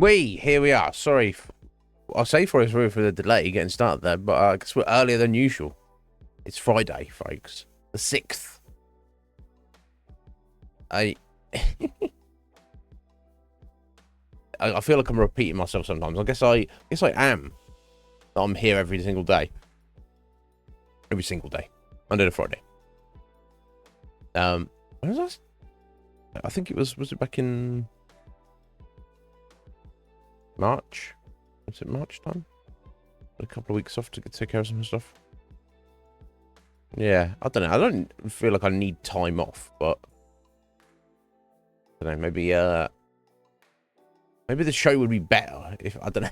Here we are. Sorry. I'll say sorry for the delay getting started there, but I guess we're earlier than usual. It's Friday, folks. The 6th. I feel like I'm repeating myself sometimes. I guess I am. I'm here every single day. Every single day. Monday to Friday. When was that? I think it was it back in March? Was it March time? A couple of weeks off to take care of some stuff. Yeah, I don't know. I don't feel like I need time off, but I don't know. Maybe the show would be better if I don't know.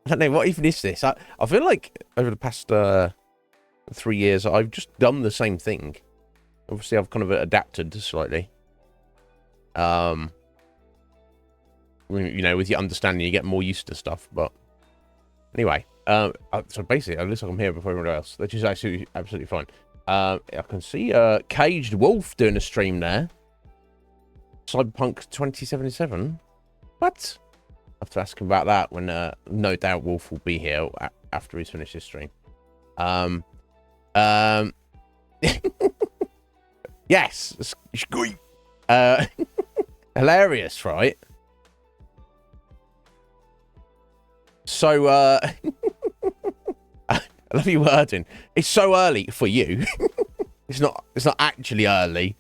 I don't know what even is this. I feel like over the past 3 years I've just done the same thing. Obviously, I've kind of adapted slightly. You know, with your understanding, you get more used to stuff. But anyway, so basically, it looks like I'm here before everyone else, which is absolutely fine. I can see Caged Wolf doing a stream there. Cyberpunk 2077. What? I have to ask him about that when no doubt Wolf will be here after he's finished his stream. Yes. Hilarious, right? So, I love your wording. It's so early for you. It's not actually early,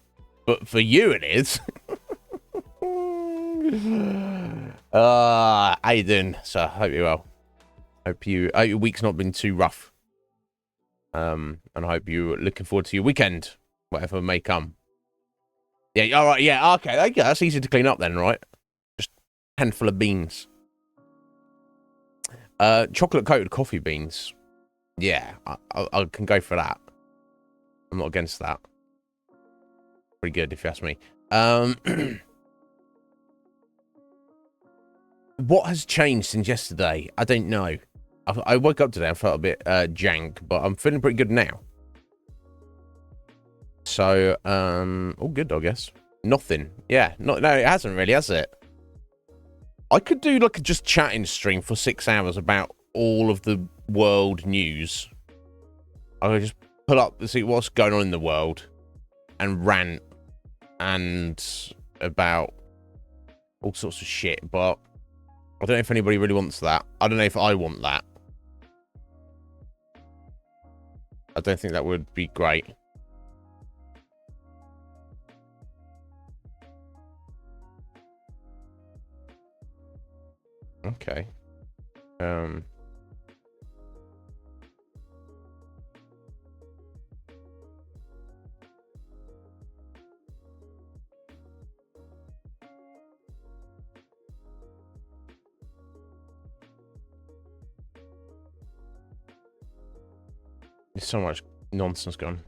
but for you it is. How you doing, sir? Hope you're well. Hope your week's not been too rough. And I hope you're looking forward to your weekend, whatever may come. Yeah, all right, yeah, okay, that's easy to clean up then, right? Just a handful of beans. Chocolate coated coffee beans. Yeah, I can go for that. I'm not against that. Pretty good, if you ask me. What has changed since yesterday? I don't know. I woke up today, I felt a bit jank, but I'm feeling pretty good now. So, all good, I guess. Nothing. Yeah, no, it hasn't really, has it? I could do like a just chatting stream for 6 hours about all of the world news. I could just pull up to see what's going on in the world and rant and about all sorts of shit, but I don't know if anybody really wants that. I don't know if I want that. I don't think that would be great. Okay. There's so much nonsense going.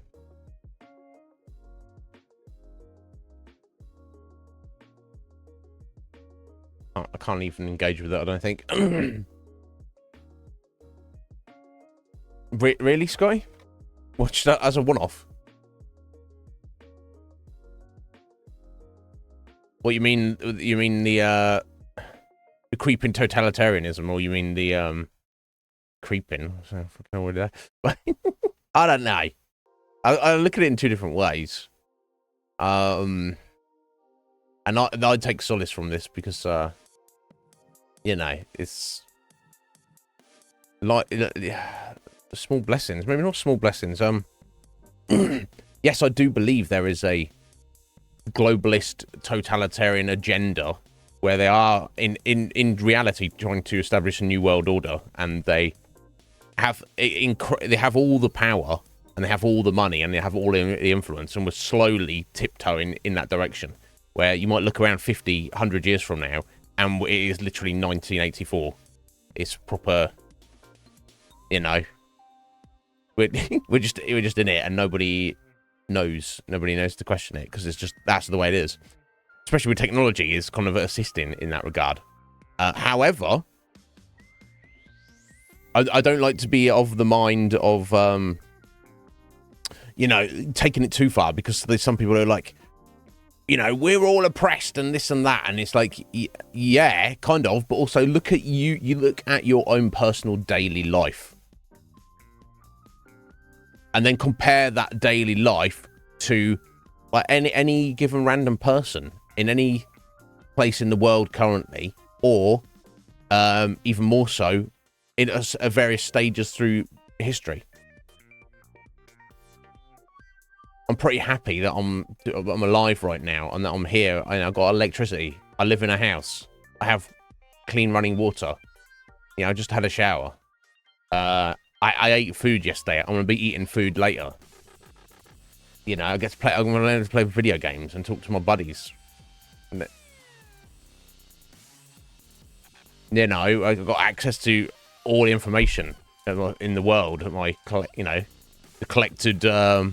I can't even engage with it, I don't think. Really, Sky? Watch that as a one-off? What you mean? You mean the creeping totalitarianism, or you mean the creeping? I don't know. I look at it in two different ways. And I take solace from this because you know, it's like small blessings. Maybe not small blessings. Yes, I do believe there is a globalist totalitarian agenda where they are in reality trying to establish a new world order, and they have all the power, and they have all the money, and they have all the influence, and we're slowly tiptoeing in that direction where you might look around 50, 100 years from now and it is literally 1984. It's proper, you know, we're just in it, and nobody knows to question it, because it's just, that's the way it is. Especially with technology is kind of assisting in that regard. However, I don't like to be of the mind of you know, taking it too far, because there's some people who are like, you know, we're all oppressed and this and that. And it's like, yeah, kind of. But also look at you look at your own personal daily life. And then compare that daily life to like any given random person in any place in the world currently, or even more so in various stages through history. I'm pretty happy that I'm alive right now and that I'm here and I've got electricity. I live in a house. I have clean running water. You know, I just had a shower. I ate food yesterday. I'm going to be eating food later. You know, I'm going to learn to play video games and talk to my buddies. You know, I've got access to all the information in the world. You know, the collected... or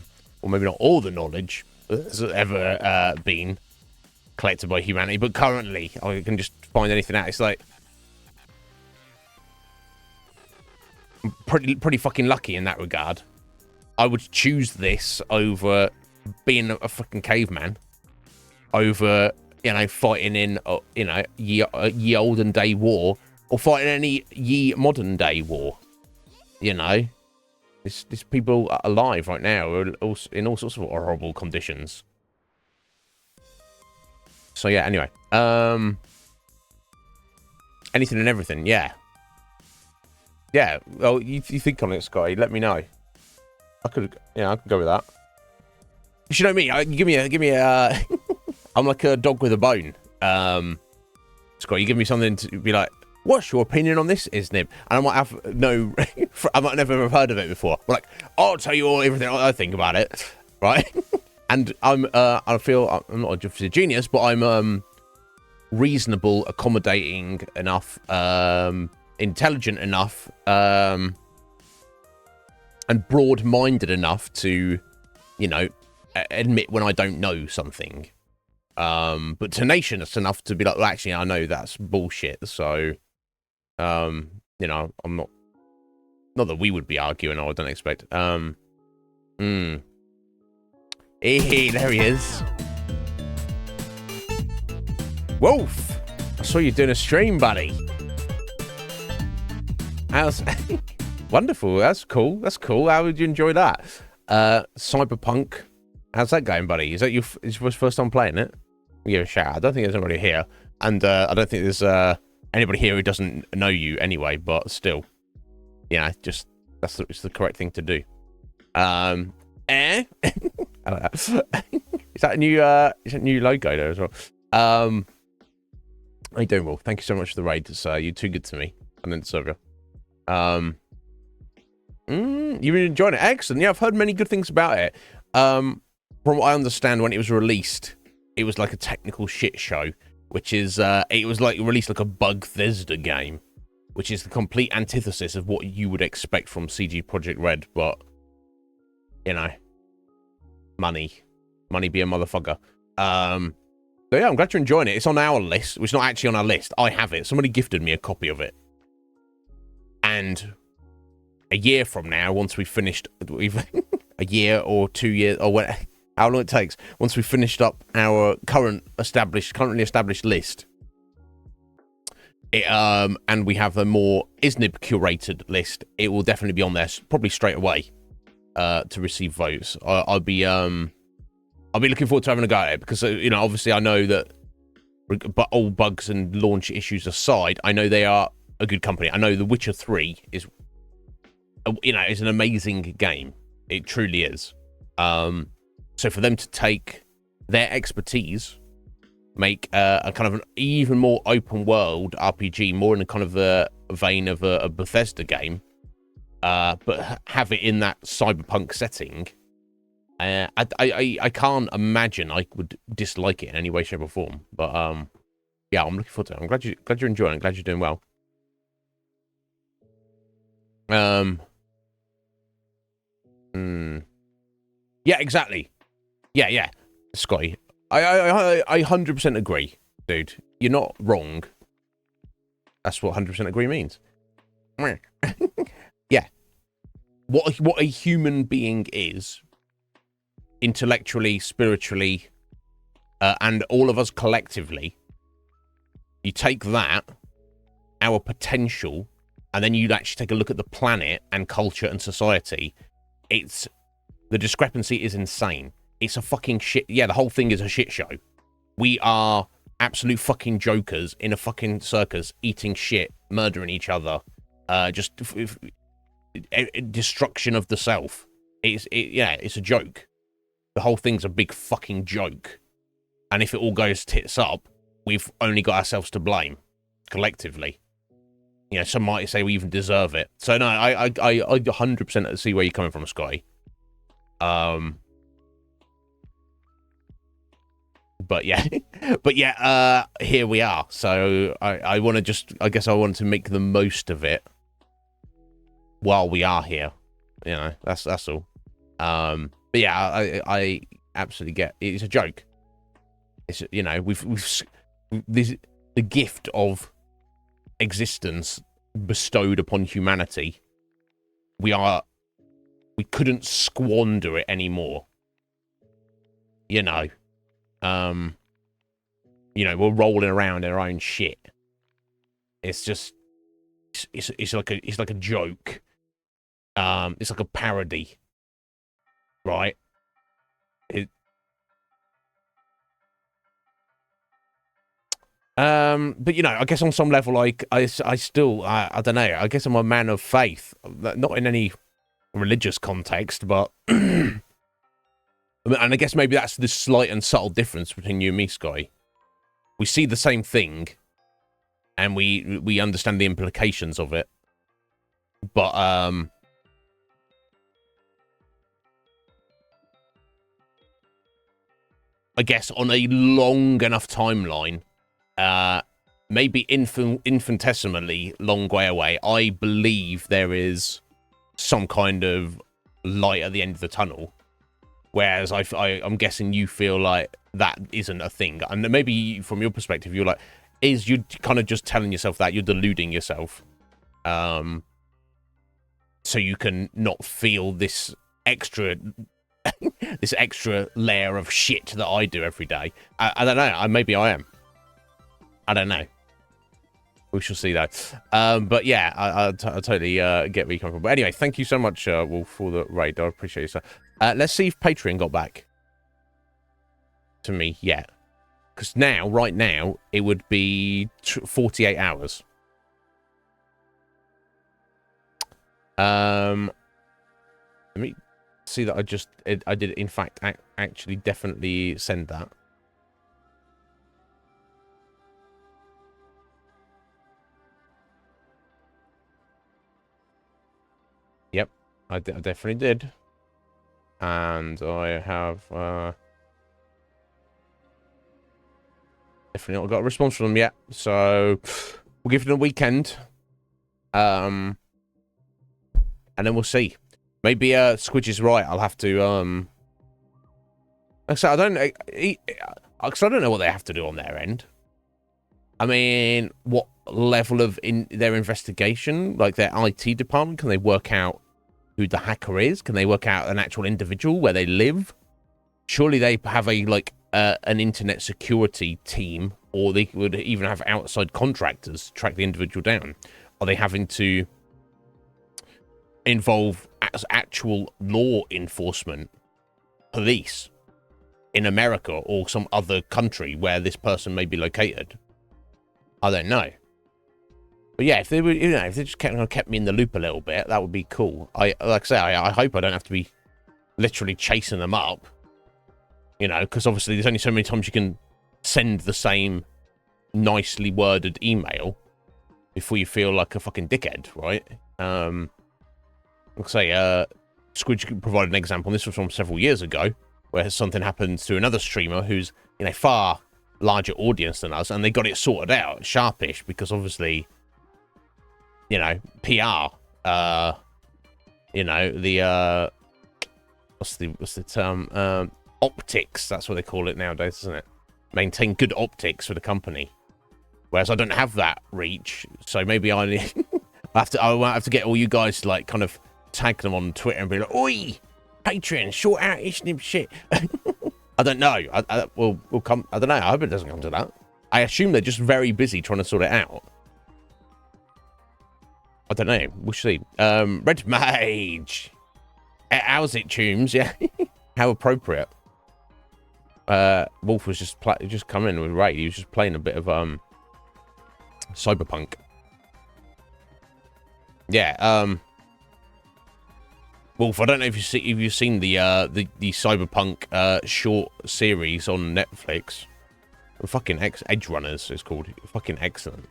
maybe not all the knowledge that's ever been collected by humanity, but currently I can just find anything out. It's like I'm pretty fucking lucky in that regard. I would choose this over being a fucking caveman, over, you know, fighting in you know, ye olden day war, or fighting any ye modern day war. You know. These people are alive right now are also in all sorts of horrible conditions. So yeah, anyway. Anything and everything, yeah. Yeah, well, you think on it, Scotty, let me know. I could go with that. You know me, give me a I'm like a dog with a bone. Scotty, you give me something to be like, what's your opinion on this, Iznib? And I might have I might never have heard of it before. I'm like, I'll tell you everything I think about it, right? And I feel I'm not a genius, but I'm reasonable, accommodating enough, intelligent enough, and broad-minded enough to, you know, admit when I don't know something. But tenacious enough to be like, well, actually, I know that's bullshit, so... you know, I'm not that we would be arguing, I don't expect. Hey, there he is. Wolf! I saw you doing a stream, buddy. How's... Wonderful, that's cool, How would you enjoy that? Cyberpunk, how's that going, buddy? Is that your first time playing it? Give a shout out. I don't think there's anybody here, and I don't think there's anybody here who doesn't know you anyway, but still, you know, just it's the correct thing to do. I don't know. Is that a new logo there as well? How you doing, Wolf? Thank you so much for the raid. You're too good to me. I didn't serve you. You've been enjoying it. Excellent. Yeah, I've heard many good things about it. From what I understand, when it was released, it was like a technical shit show, which is it was like released like a Bethesda game, which is the complete antithesis of what you would expect from CG Projekt Red. But you know, money be a motherfucker. So yeah, I'm glad you're enjoying it. It's on our list, which is not actually on our list. I have it. Somebody gifted me a copy of it, and a year from now, once we've finished, a year or 2 years or whatever, how long it takes, once we've finished up our currently established list, and we have a more Iznib curated list, it will definitely be on there probably straight away to receive votes. I'll be looking forward to having a go at it, because you know, obviously I know that, but all bugs and launch issues aside, I know they are a good company. I know The Witcher 3 is, you know, is an amazing game. It truly is. So for them to take their expertise, make a kind of an even more open world RPG, more in a kind of a vein of a Bethesda game, but have it in that cyberpunk setting, I can't imagine I would dislike it in any way, shape, or form. But yeah, I'm looking forward to it. I'm glad you're enjoying it. Glad you're doing well. Yeah, exactly. Yeah, Scotty. I 100% agree, dude. You're not wrong. That's what 100% agree means. Yeah. What a human being is, intellectually, spiritually, and all of us collectively, you take that, our potential, and then you actually take a look at the planet and culture and society. The discrepancy is insane. It's a fucking shit. Yeah, the whole thing is a shit show. We are absolute fucking jokers in a fucking circus, eating shit, murdering each other, destruction of the self. It's a joke. The whole thing's a big fucking joke. And if it all goes tits up, we've only got ourselves to blame, collectively. You know, some might say we even deserve it. So no, I 100% see where you're coming from, Scotty. But yeah, here we are. So I want to I guess I want to make the most of it while we are here. You know, that's all. But yeah, I absolutely get it's a joke. It's, you know, the gift of existence bestowed upon humanity. We couldn't squander it anymore. You know, we're rolling around in our own shit. It's just, it's like a joke. It's like a parody, right? But you know, I guess on some level, like I still, I don't know. I guess I'm a man of faith, not in any religious context, but and I guess maybe that's the slight and subtle difference between you and me, Sky. We see the same thing, and we understand the implications of it, but I guess on a long enough timeline. Maybe infinitesimally long way away, I believe there is some kind of light at the end of the tunnel. Whereas I'm guessing you feel like that isn't a thing. And maybe from your perspective, you're like, you're kind of just telling yourself that, you're deluding yourself. So you can not feel this extra layer of shit that I do every day. I don't know. Maybe I am. I don't know. We shall see, though. But yeah, I totally get where you're coming from. But anyway, thank you so much, Wolf, for the raid. I appreciate it, sir. Let's see if Patreon got back to me yet. Because right now, it would be 48 hours. Let me see that I did, in fact, actually definitely send that. Yep, I definitely did. And I have definitely not got a response from them yet. So we'll give it a weekend. And then we'll see. Maybe Squidge is right. I'll have to so I don't know what they have to do on their end. I mean, what level of their investigation, like their IT department, can they work out who the hacker is? Can they work out an actual individual, where they live? Surely they have an internet security team, or they would even have outside contractors to track the individual down. Are they having to involve actual law enforcement, police in America or some other country where this person may be located? I don't know. But yeah, if they were, if they just kept me in the loop a little bit, that would be cool. Like I say, I hope I don't have to be literally chasing them up. Because obviously there's only so many times you can send the same nicely worded email before you feel like a fucking dickhead, right? Like I say, Squidge provided an example, and this was from several years ago, where something happened to another streamer who's in a far larger audience than us, and they got it sorted out sharpish, because obviously, PR, what's the term? Optics, that's what they call it nowadays, isn't it? Maintain good optics for the company. Whereas I don't have that reach, so maybe I won't have to get all you guys to kind of tag them on Twitter and be like, "Oi, Patreon, sort out Iznib shit." I don't know. We'll come. I don't know. I hope it doesn't come to that. I assume they're just very busy trying to sort it out. I don't know. We'll see. Red Mage. How's it, Toombs? Yeah. How appropriate. Wolf was just coming in with Raid. He was just playing a bit of Cyberpunk. Yeah. Wolf, I don't know if you've seen the Cyberpunk short series on Netflix. Fucking Edge Runners, it's called. Fucking excellent.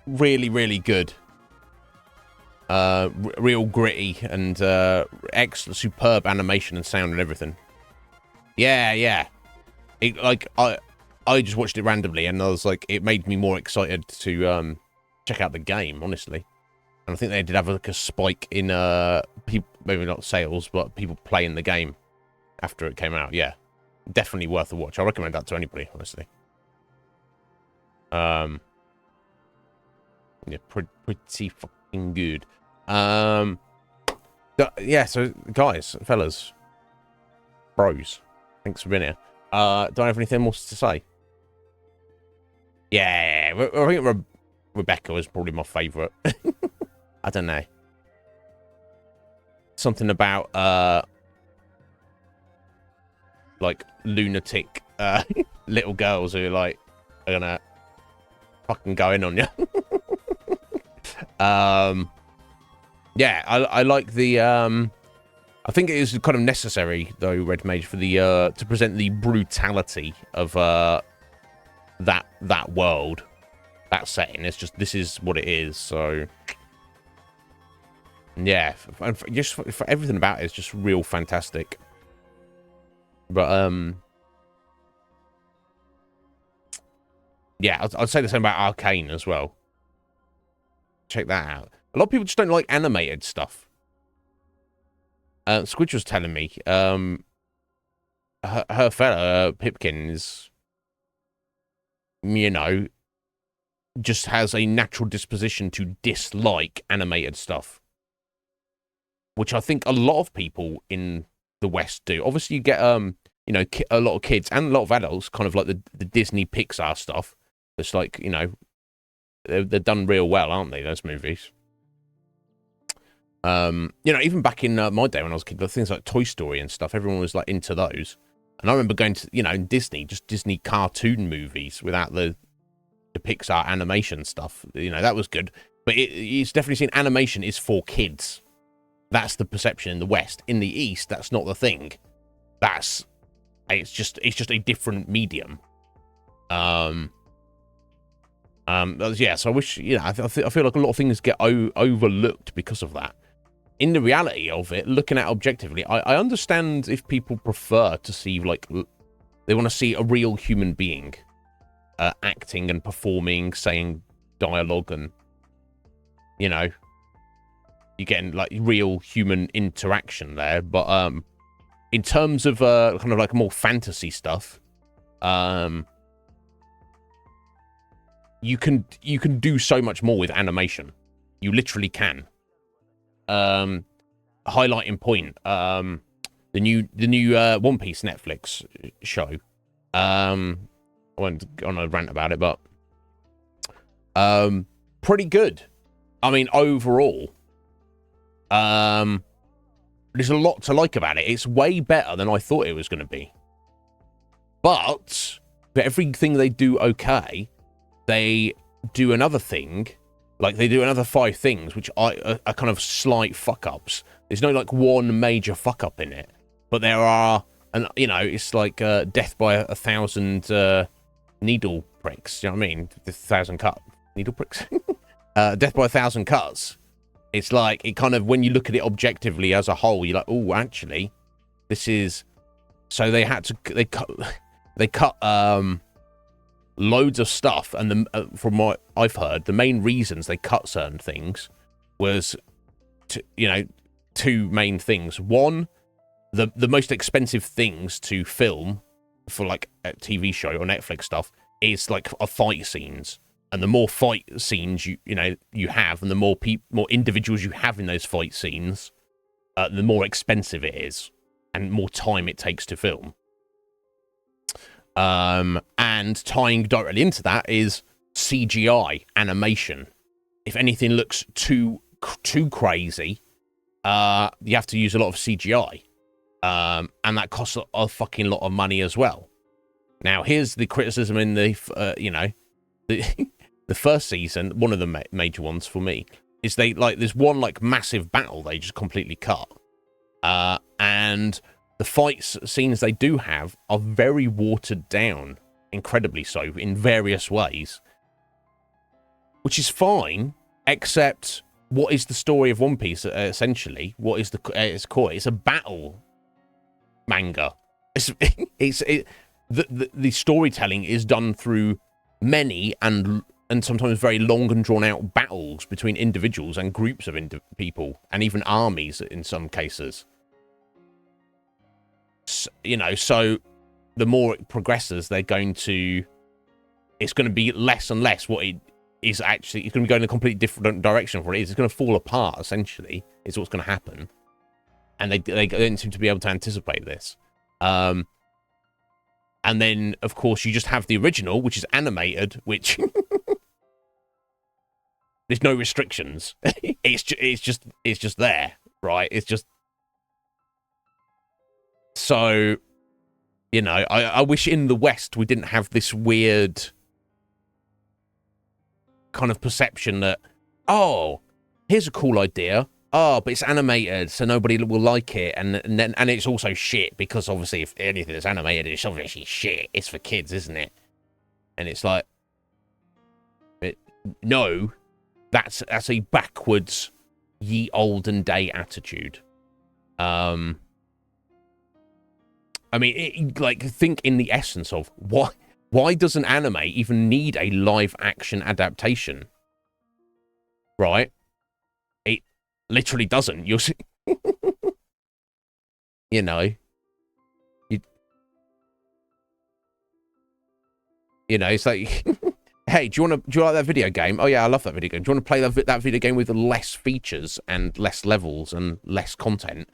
Really, really good. Real gritty and excellent, superb animation and sound and everything. Yeah. I just watched it randomly and I was like, it made me more excited to check out the game, honestly. And I think they did have like a spike in people, maybe not sales, but people playing the game after it came out. Yeah, definitely worth a watch. I recommend that to anybody, honestly. Yeah, pretty fucking good. Yeah, so guys, fellas, bros, thanks for being here. Don't have anything more to say. Yeah, I think Rebecca was probably my favourite. I don't know. Something about like lunatic little girls who like are gonna fucking go in on you. Yeah, I like the I think it is kind of necessary though, Red Mage, for the to present the brutality of that world, that setting. It's just, this is what it is. So yeah, and just for everything about it is just real fantastic. But yeah, I'd say the same about Arcane as well. Check that out. A lot of people just don't like animated stuff. Squidge was telling me, her fella, Pipkin, is, you know, just has a natural disposition to dislike animated stuff. Which I think a lot of people in the West do. Obviously, you get, you know, a lot of kids and a lot of adults, kind of like the Disney Pixar stuff. It's like, you know, they're done real well, aren't they, those movies? You know, even back in my day when I was a kid, things like Toy Story and stuff, everyone was like into those. And I remember going to, you know, in Disney, just Disney cartoon movies without the Pixar animation stuff. You know, that was good. But it's definitely seen animation is for kids. That's the perception in the West. In the East, that's not the thing. It's just a different medium. Yeah, so I wish, you know, I feel like a lot of things get overlooked because of that. In the reality of it, looking at it objectively, I understand if people prefer to see, like, they want to see a real human being acting and performing, saying dialogue, and, you know, you're getting, like, real human interaction there. But in terms of kind of like more fantasy stuff, you can do so much more with animation. You literally can. Highlighting point, the new One Piece Netflix show. I won't go on a rant about it, but pretty good. I mean, overall, there's a lot to like about it. It's way better than I thought it was going to be. But for everything they do okay, they do another thing. Like, they do another 5 things, which are kind of slight fuck-ups. There's no, like, one major fuck-up in it. But there are, and you know, it's like death by 1,000 needle pricks. You know what I mean? 1,000 cut needle pricks. Death by 1,000 cuts. It's like, it kind of, when you look at it objectively as a whole, you're like, oh, actually, this is... So they had to... They cut loads of stuff, and from what I've heard, the main reasons they cut certain things was, you know, 2 main things. One, the most expensive things to film for, like, a TV show or Netflix stuff is, like, fight scenes. And the more fight scenes you have, and the more individuals you have in those fight scenes, the more expensive it is. and more time it takes to film. And tying directly into that is CGI animation. If anything looks too crazy, you have to use a lot of CGI. And that costs a fucking lot of money as well. Now, here's the criticism in the, the first season, one of the major ones for me, is there's one, massive battle they just completely cut. And the fight scenes they do have are very watered down, incredibly so, in various ways. Which is fine, except what is the story of One Piece, essentially? What is its core? It's a battle manga. The storytelling is done through many and sometimes very long and drawn out battles between individuals and groups of people, and even armies in some cases. So the more it progresses, it's going to be less and less what it is actually. It's going to be going in a completely different direction for it is. It's going to fall apart, essentially, is what's going to happen. And they don't seem to be able to anticipate this. And then, of course, you just have the original, which is animated, which there's no restrictions. It's just there, right? It's just so, I wish in the West we didn't have this weird kind of perception that, oh, here's a cool idea. Oh, but it's animated, so nobody will like it, and it's also shit, because obviously if anything that's animated, it's obviously shit. It's for kids, isn't it? And it's like, no, that's a backwards, ye olden day attitude. I mean, think in the essence of why does an anime even need a live action adaptation? Right? Literally doesn't. You'll see. It's like, hey, do you like that video game? Oh yeah, I love that video game. Do you want to play that video game with less features and less levels and less content?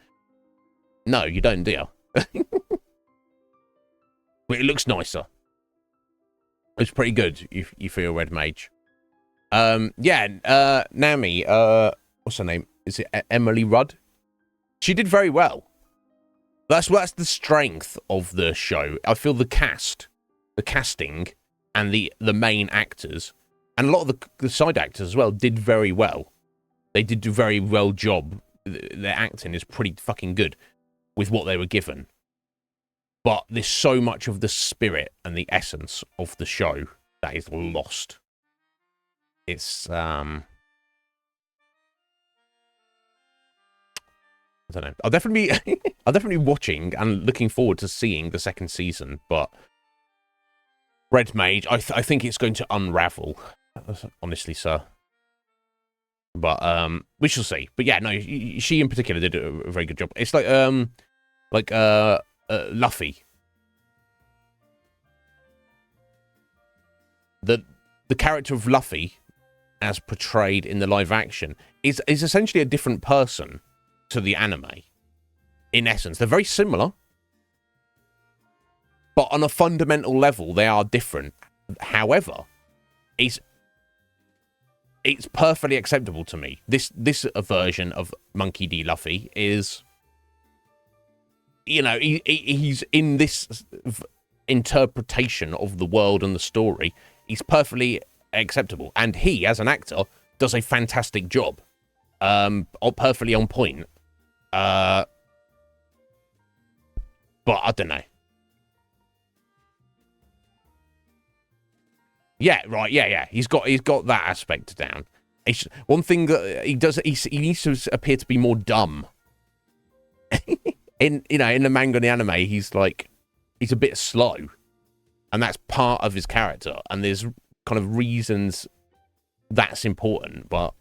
No, you don't, do you? But it looks nicer. It's pretty good. You feel Red Mage. Nami. What's her name? Is it Emily Rudd? She did very well. That's the strength of the show. I feel the casting, and the main actors, and a lot of the side actors as well did very well. They did do very well job. Their acting is pretty fucking good with what they were given. But there's so much of the spirit and the essence of the show that is lost. It's I don't know. I'll definitely be watching and looking forward to seeing the second season. But Red Mage, I think it's going to unravel, honestly, sir. But we shall see. But yeah, no, she in particular did a very good job. It's like Luffy. The character of Luffy, as portrayed in the live action, is essentially a different person to the anime. In essence, they're very similar, but on a fundamental level, they are different. However, it's perfectly acceptable to me. This version of Monkey D. Luffy is, he's in this interpretation of the world and the story. He's perfectly acceptable, and he, as an actor, does a fantastic job. Perfectly on point. But I don't know. Yeah, right. Yeah. He's got that aspect down. One thing that he does, he needs to appear to be more dumb. in the manga and the anime, he's a bit slow, and that's part of his character. And there's kind of reasons that's important, but,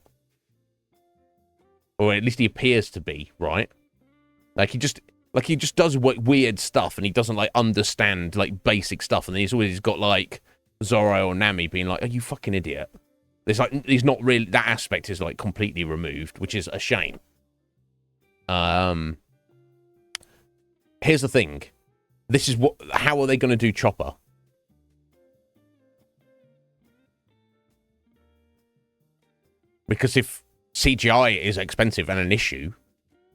or at least he appears to be, right? He just does weird stuff, and he doesn't understand basic stuff, and then he's always got Zoro or Nami being like, "Are you fucking idiot?" He's not really, that aspect is completely removed, which is a shame. here's the thing. This is what. How are they going to do Chopper? Because if CGI is expensive and an issue,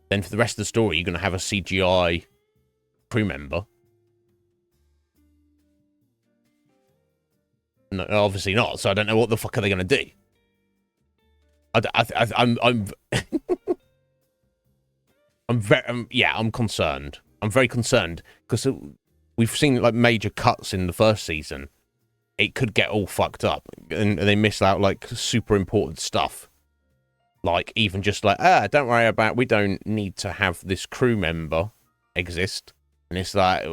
then for the rest of the story, you're going to have a CGI crew member. No, obviously not. So I don't know what the fuck are they going to do. I'm concerned. I'm very concerned because we've seen like major cuts in the first season. It could get all fucked up, and they miss out like super important stuff. Like even just like, don't worry about. We don't need to have this crew member exist, and it's like,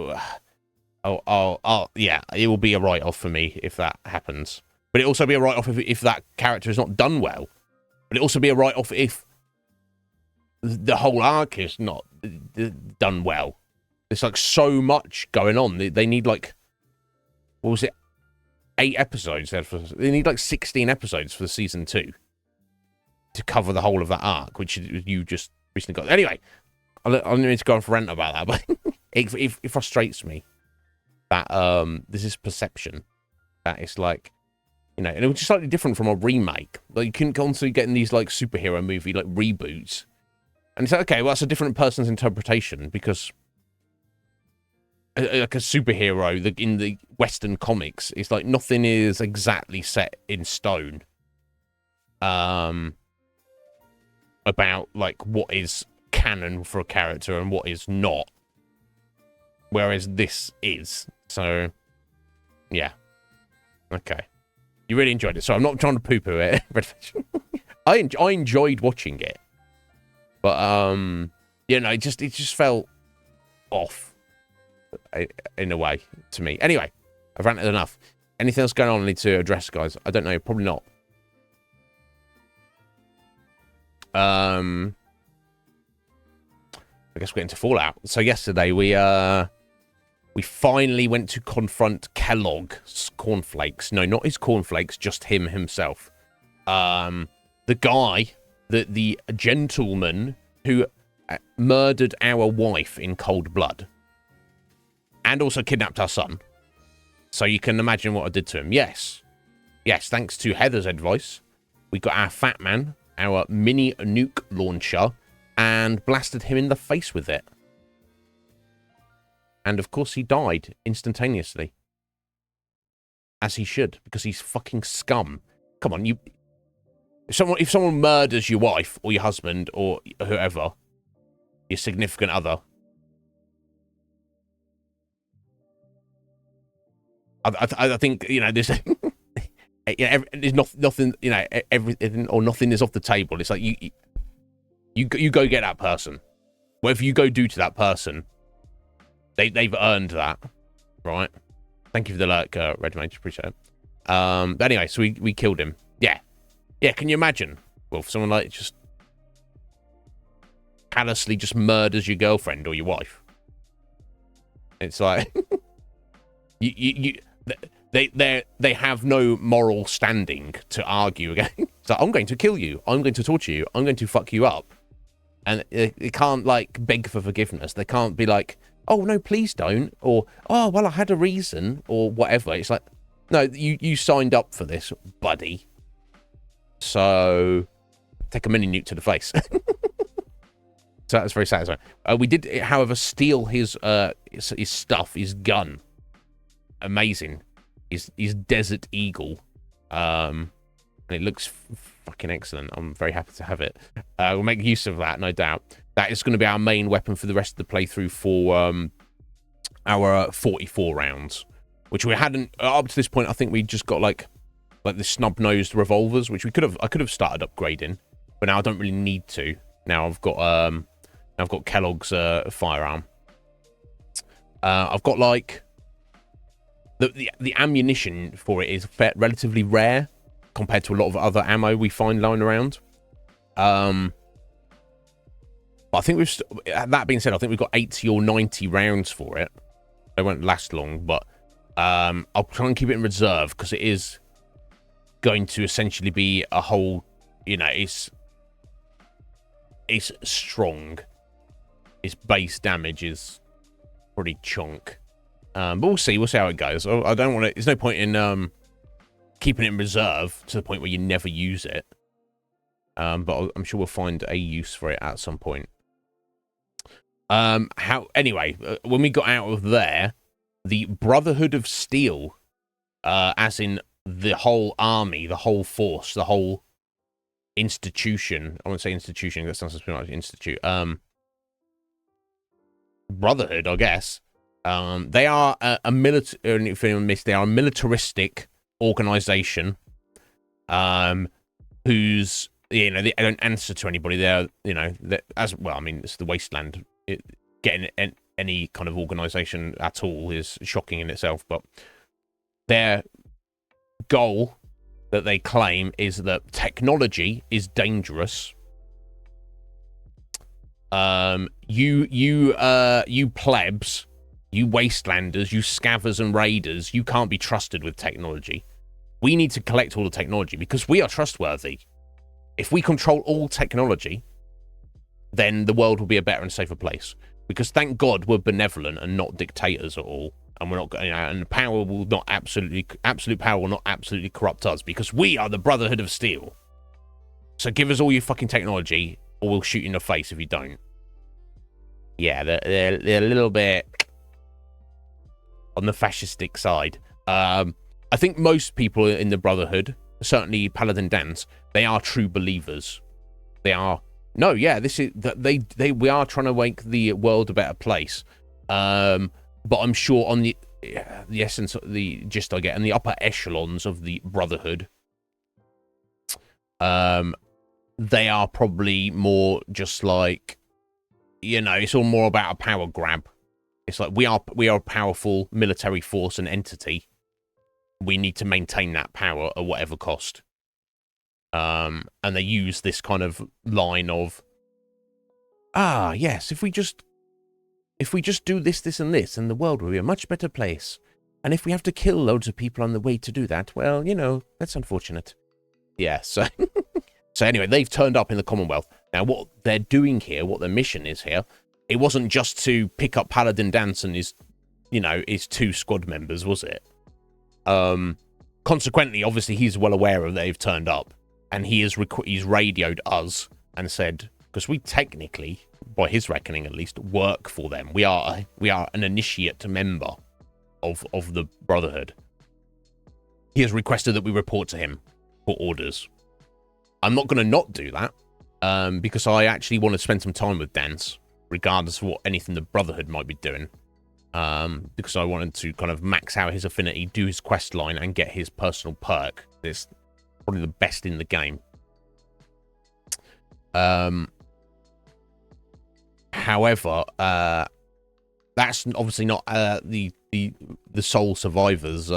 yeah, it will be a write-off for me if that happens. But it also be a write-off if that character is not done well. But it also be a write-off if the whole arc is not done well. There's like so much going on. They need like, what was it? 8 episodes. They need like 16 episodes for the season 2 to cover the whole of that arc, which you just recently got. Anyway, I need to go on for rant about that, but it frustrates me that there's this perception that it's like, you know, and it was just slightly different from a remake. Like you can constantly get in these like superhero movie like reboots, and it's like, okay, well that's a different person's interpretation because like a superhero in the Western comics, it's like nothing is exactly set in stone. About like what is canon for a character and what is not, whereas this is. So yeah, okay, you really enjoyed it. So I'm not trying to poo-poo it. I enjoyed watching it, but you know, it just felt off in a way to me. Anyway, I've ranted enough. Anything else going on I need to address, guys? I don't know, probably not. I guess we're getting to Fallout. So yesterday we finally went to confront Kellogg's cornflakes. No, not his cornflakes, just him himself. The guy, the gentleman who murdered our wife in cold blood and also kidnapped our son. So you can imagine what I did to him. Yes, thanks to Heather's advice, we got our fat man our mini nuke launcher and blasted him in the face with it. And of course he died instantaneously. As he should, because he's fucking scum. Come on, if someone murders your wife or your husband or whoever, your significant other, I think, you know, there's there's nothing, you know, everything or nothing is off the table. It's like you go get that person. Whatever you go do to that person, they've earned that, right? Thank you for the alert, Red Mage, appreciate it. But anyway, so we killed him. Yeah. Can you imagine? Well, if someone like just callously just murders your girlfriend or your wife, it's like They have no moral standing to argue against. So I'm going to kill you. I'm going to torture you. I'm going to fuck you up. And they can't like beg for forgiveness. They can't be like, oh no, please don't. Or, oh, well, I had a reason or whatever. It's like, no, you signed up for this, buddy. So take a mini nuke to the face. So that was very satisfying. We did, however, steal his stuff, his gun. Amazing. His Desert Eagle. And it looks fucking excellent. I'm very happy to have it. We'll make use of that, no doubt. That is going to be our main weapon for the rest of the playthrough for our 44 rounds, which we hadn't up to this point. I think we just got like the snub-nosed revolvers, which I could have started upgrading, but now I don't really need to. Now I've got Kellogg's firearm. I've got like the ammunition for it is relatively rare compared to a lot of other ammo we find lying around. But I think that being said, I think we've got 80 or 90 rounds for it. They won't last long, but I'll try and keep it in reserve because it is going to essentially be a whole, you know, it's strong. Its base damage is pretty chunk. But we'll see. We'll see how it goes. I don't want to... There's no point in keeping it in reserve to the point where you never use it. But I'm sure we'll find a use for it at some point. Anyway, when we got out of there, the Brotherhood of Steel, as in the whole army, the whole force, the whole institution. I won't say institution, that sounds like institute. Brotherhood, I guess. They are a military. If anyone missed, they are a militaristic organization. Who's, you know, they don't answer to anybody. They're, you know, as well. I mean, it's the wasteland. Getting any kind of organization at all is shocking in itself. But their goal that they claim is that technology is dangerous. You plebs, you wastelanders, you scavvers and raiders, you can't be trusted with technology. We need to collect all the technology because we are trustworthy. If we control all technology, then the world will be a better and safer place. Because thank God we're benevolent and not dictators at all. And we're not, you know, and power will not absolute power will not absolutely corrupt us because we are the Brotherhood of Steel. So give us all your fucking technology or we'll shoot you in the face if you don't. Yeah, they're a little bit on the fascistic side. I think most people in the Brotherhood, certainly Paladin Dance, they are true believers. They are, no, yeah, this is that we are trying to make the world a better place. But I'm sure on the essence, the gist I get, in the upper echelons of the Brotherhood, they are probably more just like, you know, it's all more about a power grab. It's like we are a powerful military force and entity. We need to maintain that power at whatever cost. And they use this kind of line of, yes, if we just do this, this, and this, then the world will be a much better place. And if we have to kill loads of people on the way to do that, well, you know, that's unfortunate. Yeah, so... So anyway, they've turned up in the Commonwealth. Now, what they're doing here, what their mission is here, it wasn't just to pick up Paladin Dance and his, you know, his 2 squad members, was it? Consequently, obviously, he's well aware of they've turned up. And he's radioed us and said, because we technically, by his reckoning at least, work for them. We are an initiate member of the Brotherhood. He has requested that we report to him for orders. I'm not going to not do that, because I actually want to spend some time with Dance, regardless of what anything the Brotherhood might be doing. Because I wanted to kind of max out his affinity, do his quest line, and get his personal perk. It's probably the best in the game. However, that's obviously not the sole survivor's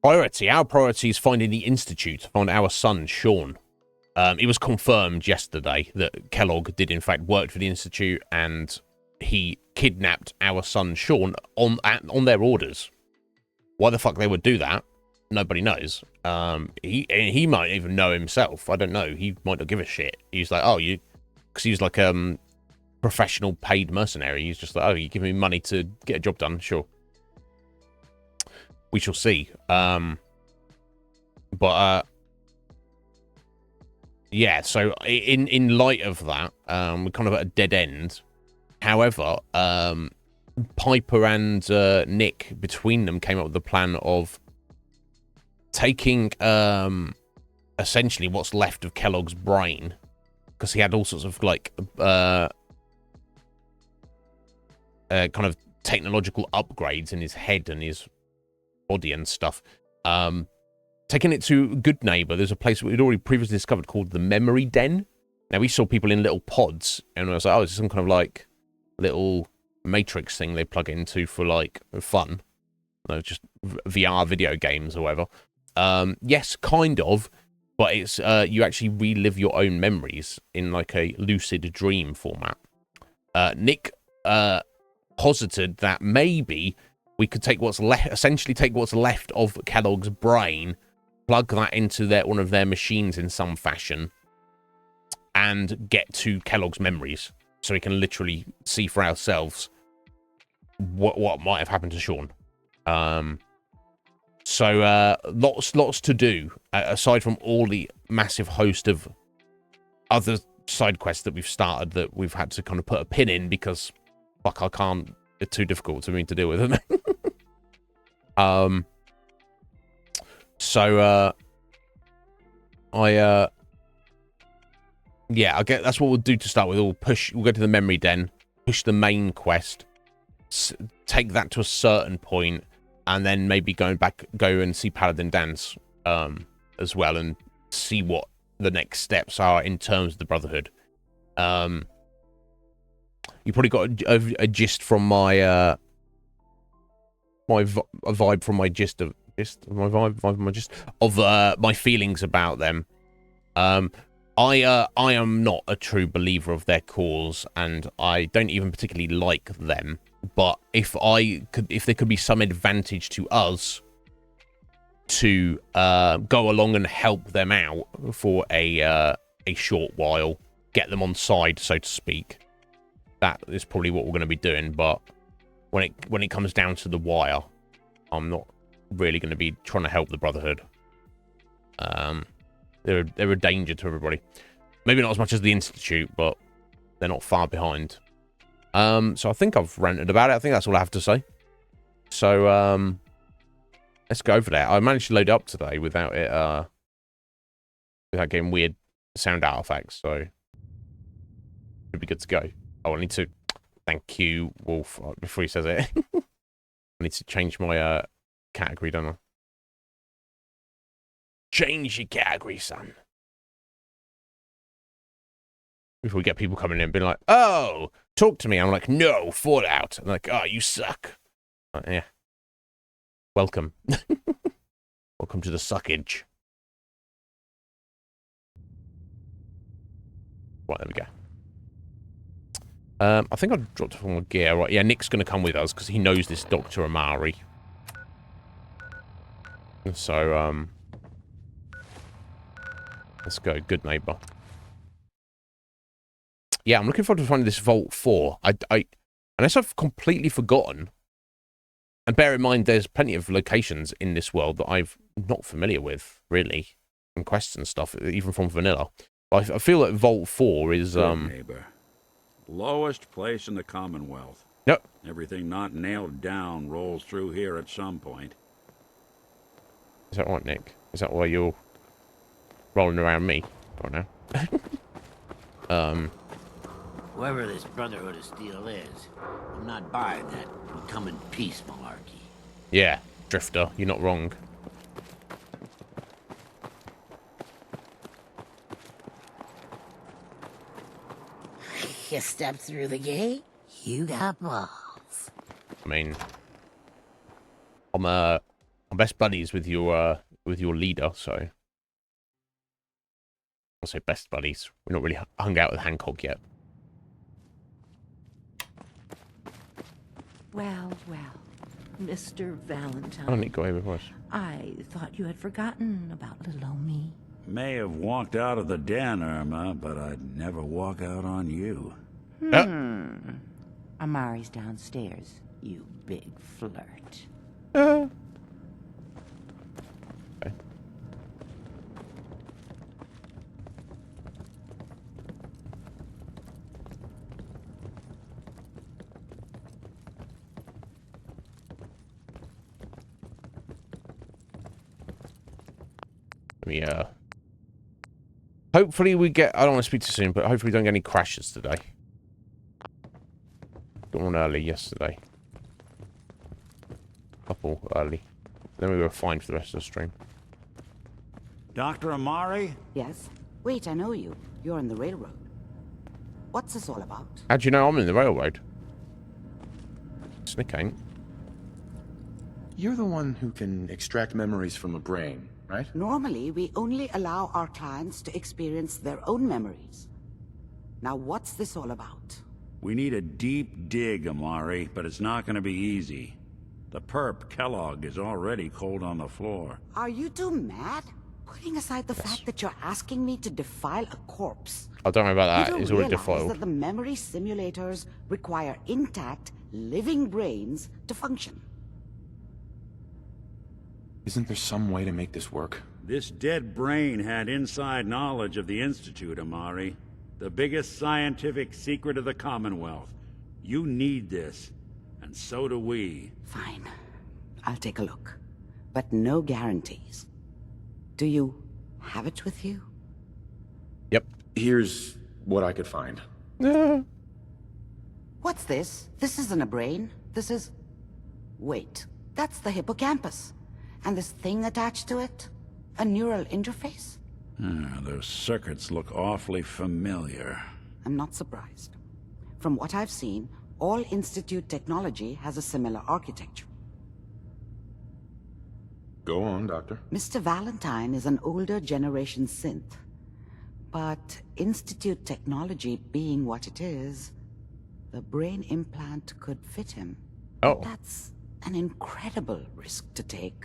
priority. Our priority is finding the Institute, to find our son, Sean. It was confirmed yesterday that Kellogg did in fact work for the Institute, and he kidnapped our son, Sean, on their orders. Why the fuck they would do that, nobody knows. He might even know himself. I don't know. He might not give a shit. He's like, oh, you... Because he was like professional paid mercenary. He's just like, oh, you give me money to get a job done? Sure. We shall see. Yeah, so in light of that, we're kind of at a dead end. However, Piper and Nick, between them, came up with the plan of taking essentially what's left of Kellogg's brain, because he had all sorts of like kind of technological upgrades in his head and his body and stuff. Taking it to Good Neighbor, there's a place we'd already previously discovered called the Memory Den. Now, we saw people in little pods, and I was like, oh, it's some kind of like little Matrix thing they plug into for like fun. No, just VR video games or whatever. Yes, kind of, but it's you actually relive your own memories in like a lucid dream format. Nick posited that maybe we could take what's left, essentially take what's left of Kellogg's brain, plug that into one of their machines in some fashion, and get to Kellogg's memories. so we can literally see for ourselves what might have happened to Sean. So lots to do aside from all the massive host of other side quests that we've started that we've had to kind of put a pin in because fuck, I can't. It's too difficult for me to deal with, isn't it? Yeah, I get that's what we'll do to start with. We'll go to the memory den, push the main quest, take that to a certain point, and then maybe go and see Paladin Dan's as well, and see what the next steps are in terms of the Brotherhood. You probably got a gist from my vibe from my gist of my feelings about them. I am not a true believer of their cause, and I don't even particularly like them. But if there could be some advantage to us to go along and help them out for a short while, get them on side, so to speak, that is probably what we're going to be doing. But when it comes down to the wire, I'm not really going to be trying to help the Brotherhood. They're a danger to everybody. Maybe not as much as the Institute, but they're not far behind. So I think I've ranted about it. I think that's all I have to say. So let's go for that. I managed to load it up today without getting weird sound artifacts, so should be good to go. Oh, I need to thank you, Wolf, before he says it. I need to change my category, don't I? Change your category, son. Before we get people coming in and being like, oh, talk to me. I'm like, no, Fallout. I'm like, oh, you suck. Yeah. Welcome. Welcome to the suckage. Right, there we go. I think I dropped off all my gear. Right, yeah, Nick's going to come with us because he knows this Dr. Amari. So, let's go. Good neighbor. Yeah, I'm looking forward to finding this Vault 4. Unless I've completely forgotten, and bear in mind there's plenty of locations in this world that I'm not familiar with, really, and quests and stuff, even from vanilla. But I feel that Vault 4 is, Good neighbor. Lowest place in the Commonwealth. Yep. Everything not nailed down rolls through here at some point. Is that right, Nick? Is that why you're rolling around me right now? Whoever this Brotherhood of Steel is, I'm not buying that come in peace malarkey. Yeah, Drifter, you're not wrong. You step through the gate, you got balls. I mean, I'm best buddies with your leader, so I'll say best buddies. We're not really hung out with Hancock yet. Well, Mr. Valentine. Oh, Nick, go ahead with us. I thought you had forgotten about little old me. May have walked out of the den, Irma, but I'd never walk out on you. Amari's downstairs, you big flirt. Okay. Let me, hopefully we get, I don't want to speak too soon, but hopefully we don't get any crashes today. Got one early yesterday. Couple early. Then we were fine for the rest of the stream. Dr. Amari? Yes? Wait, I know you. You're in the railroad. What's this all about? How'd you know I'm in the railroad? Snick ain't. You're the one who can extract memories from a brain, right? Normally, we only allow our clients to experience their own memories. Now, what's this all about? We need a deep dig, Amari, but it's not going to be easy. The perp, Kellogg, is already cold on the floor. Are you two mad? Putting aside the fact that you're asking me to defile a corpse, Oh, don't worry about you that. don't It's already realize defiled. that the memory simulators require intact, living brains to function. Isn't there some way to make this work? This dead brain had inside knowledge of the Institute, Amari. The biggest scientific secret of the Commonwealth. You need this, and so do we. Fine. I'll take a look. But no guarantees. Do you have it with you? Yep. Here's what I could find. What's this? This isn't a brain. This is... Wait. That's the hippocampus. And this thing attached to it? A neural interface? Those circuits look awfully familiar. I'm not surprised. From what I've seen, all Institute technology has a similar architecture. Go on, Doctor. Mr. Valentine is an older generation synth. But Institute technology being what it is, the brain implant could fit him. Oh. But that's an incredible risk to take.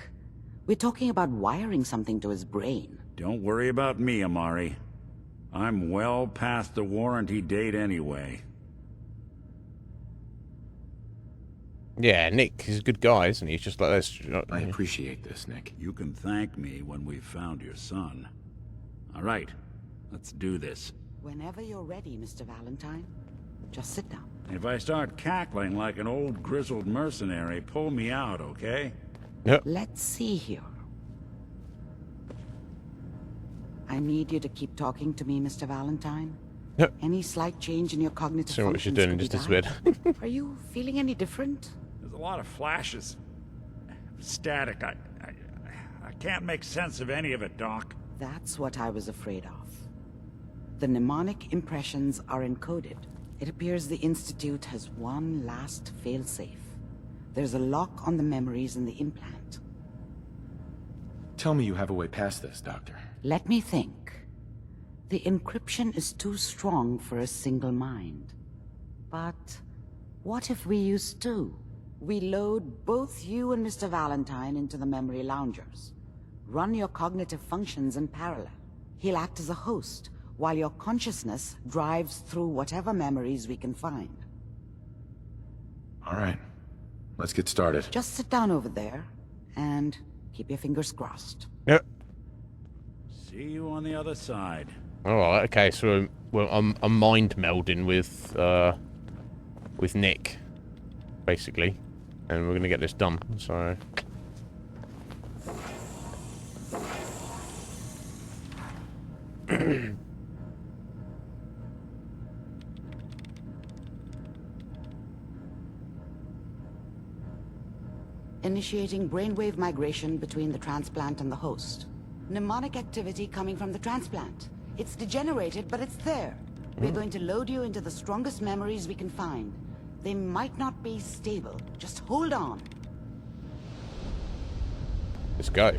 We're talking about wiring something to his brain. Don't worry about me, Amari. I'm well past the warranty date anyway. Yeah, Nick, he's a good guy, isn't he? He's just like this. I appreciate this, Nick. You can thank me when we've found your son. All right, let's do this. Whenever you're ready, Mr. Valentine, just sit down. If I start cackling like an old grizzled mercenary, pull me out, okay? Yep. Let's see here. I need you to keep talking to me, Mr. Valentine. Yep. Any slight change in your cognitive See what she's functions doing could just be disappeared. bad. Are you feeling any different? There's a lot of flashes. Static. I can't make sense of any of it, Doc. That's what I was afraid of. The mnemonic impressions are encoded. It appears the Institute has one last failsafe. There's a lock on the memories in the implant. Tell me you have a way past this, Doctor. Let me think. The encryption is too strong for a single mind. But what if we use two? We load both you and Mr. Valentine into the memory loungers. Run your cognitive functions in parallel. He'll act as a host, while your consciousness drives through whatever memories we can find. All right. Let's get started. Just sit down over there, and keep your fingers crossed. Yep. See you on the other side. Alright, okay, so I'm mind melding with Nick, basically. And we're gonna get this done, so... Initiating brainwave migration between the transplant and the host. Mnemonic activity coming from the transplant. It's degenerated, but it's there. We're going to load you into the strongest memories we can find. They might not be stable. Just hold on. Let's go.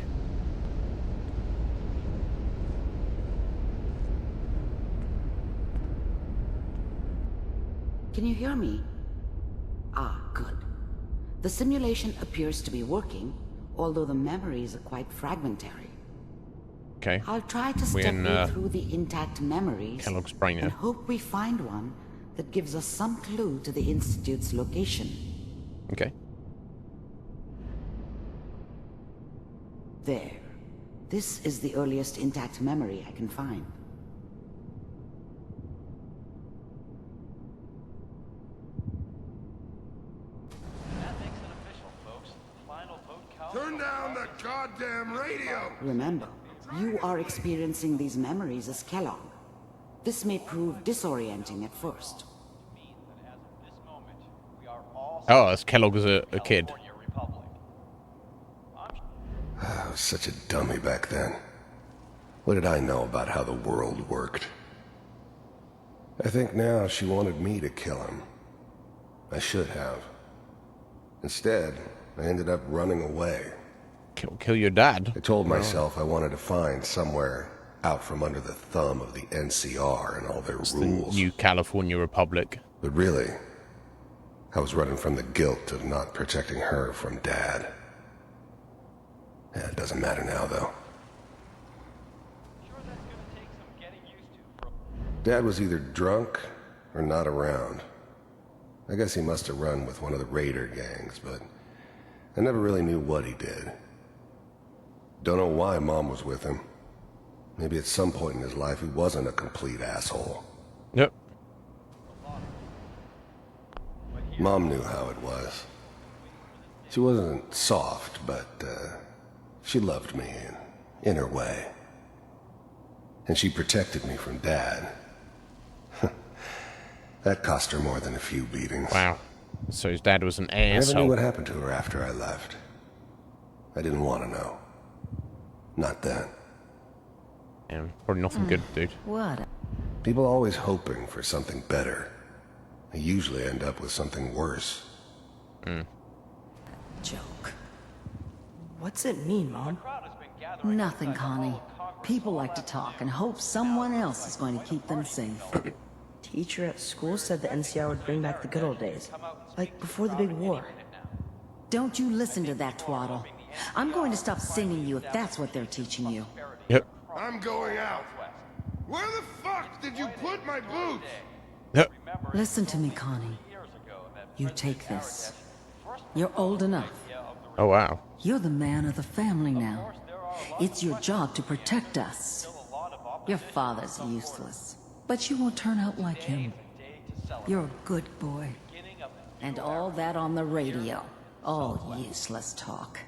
Can you hear me? Ah, good. The simulation appears to be working, although the memories are quite fragmentary. Okay. I'll try to We're step in, you through the intact memories Kellogg's brain, yeah. and hope we find one that gives us some clue to the Institute's location. Okay. There. This is the earliest intact memory I can find. Turn down the goddamn radio! Remember, you are experiencing these memories as Kellogg. This may prove disorienting at first. Oh, that's Kellogg as a kid. I was such a dummy back then. What did I know about how the world worked? I think now she wanted me to kill him. I should have. Instead, I ended up running away. Kill your dad. I told myself I wanted to find somewhere out from under the thumb of the NCR and all their The rules. New California Republic. But really, I was running from the guilt of not protecting her from Dad. Yeah, it doesn't matter now, though. Dad was either drunk or not around. I guess he must have run with one of the raider gangs, but I never really knew what he did. Don't know why Mom was with him. Maybe at some point in his life he wasn't a complete asshole. Yep. Mom knew how it was. She wasn't soft, but she loved me in her way. And she protected me from Dad. That cost her more than a few beatings. Wow. So his dad was an I never knew asshole. what happened to her after I left. I didn't want to know. Not then. Yeah, probably nothing good, dude. What? People always hoping for something better. They usually end up with something worse. Joke. What's it mean, Mom? Nothing, Connie. People like to talk and hope someone else is going to keep them safe. Teacher at school said the NCR would bring back the good old days. Like before the big war. Don't you listen to that twaddle. I'm going to stop singing you if that's what they're teaching you. Yep. I'm going out. Where the fuck did you put my boots? Yep. Listen to me, Connie. You take this. You're old enough. Oh, wow. You're the man of the family now. It's your job to protect us. Your father's useless, but you won't turn out like him. You're a good boy. And all that on the radio. All useless talk.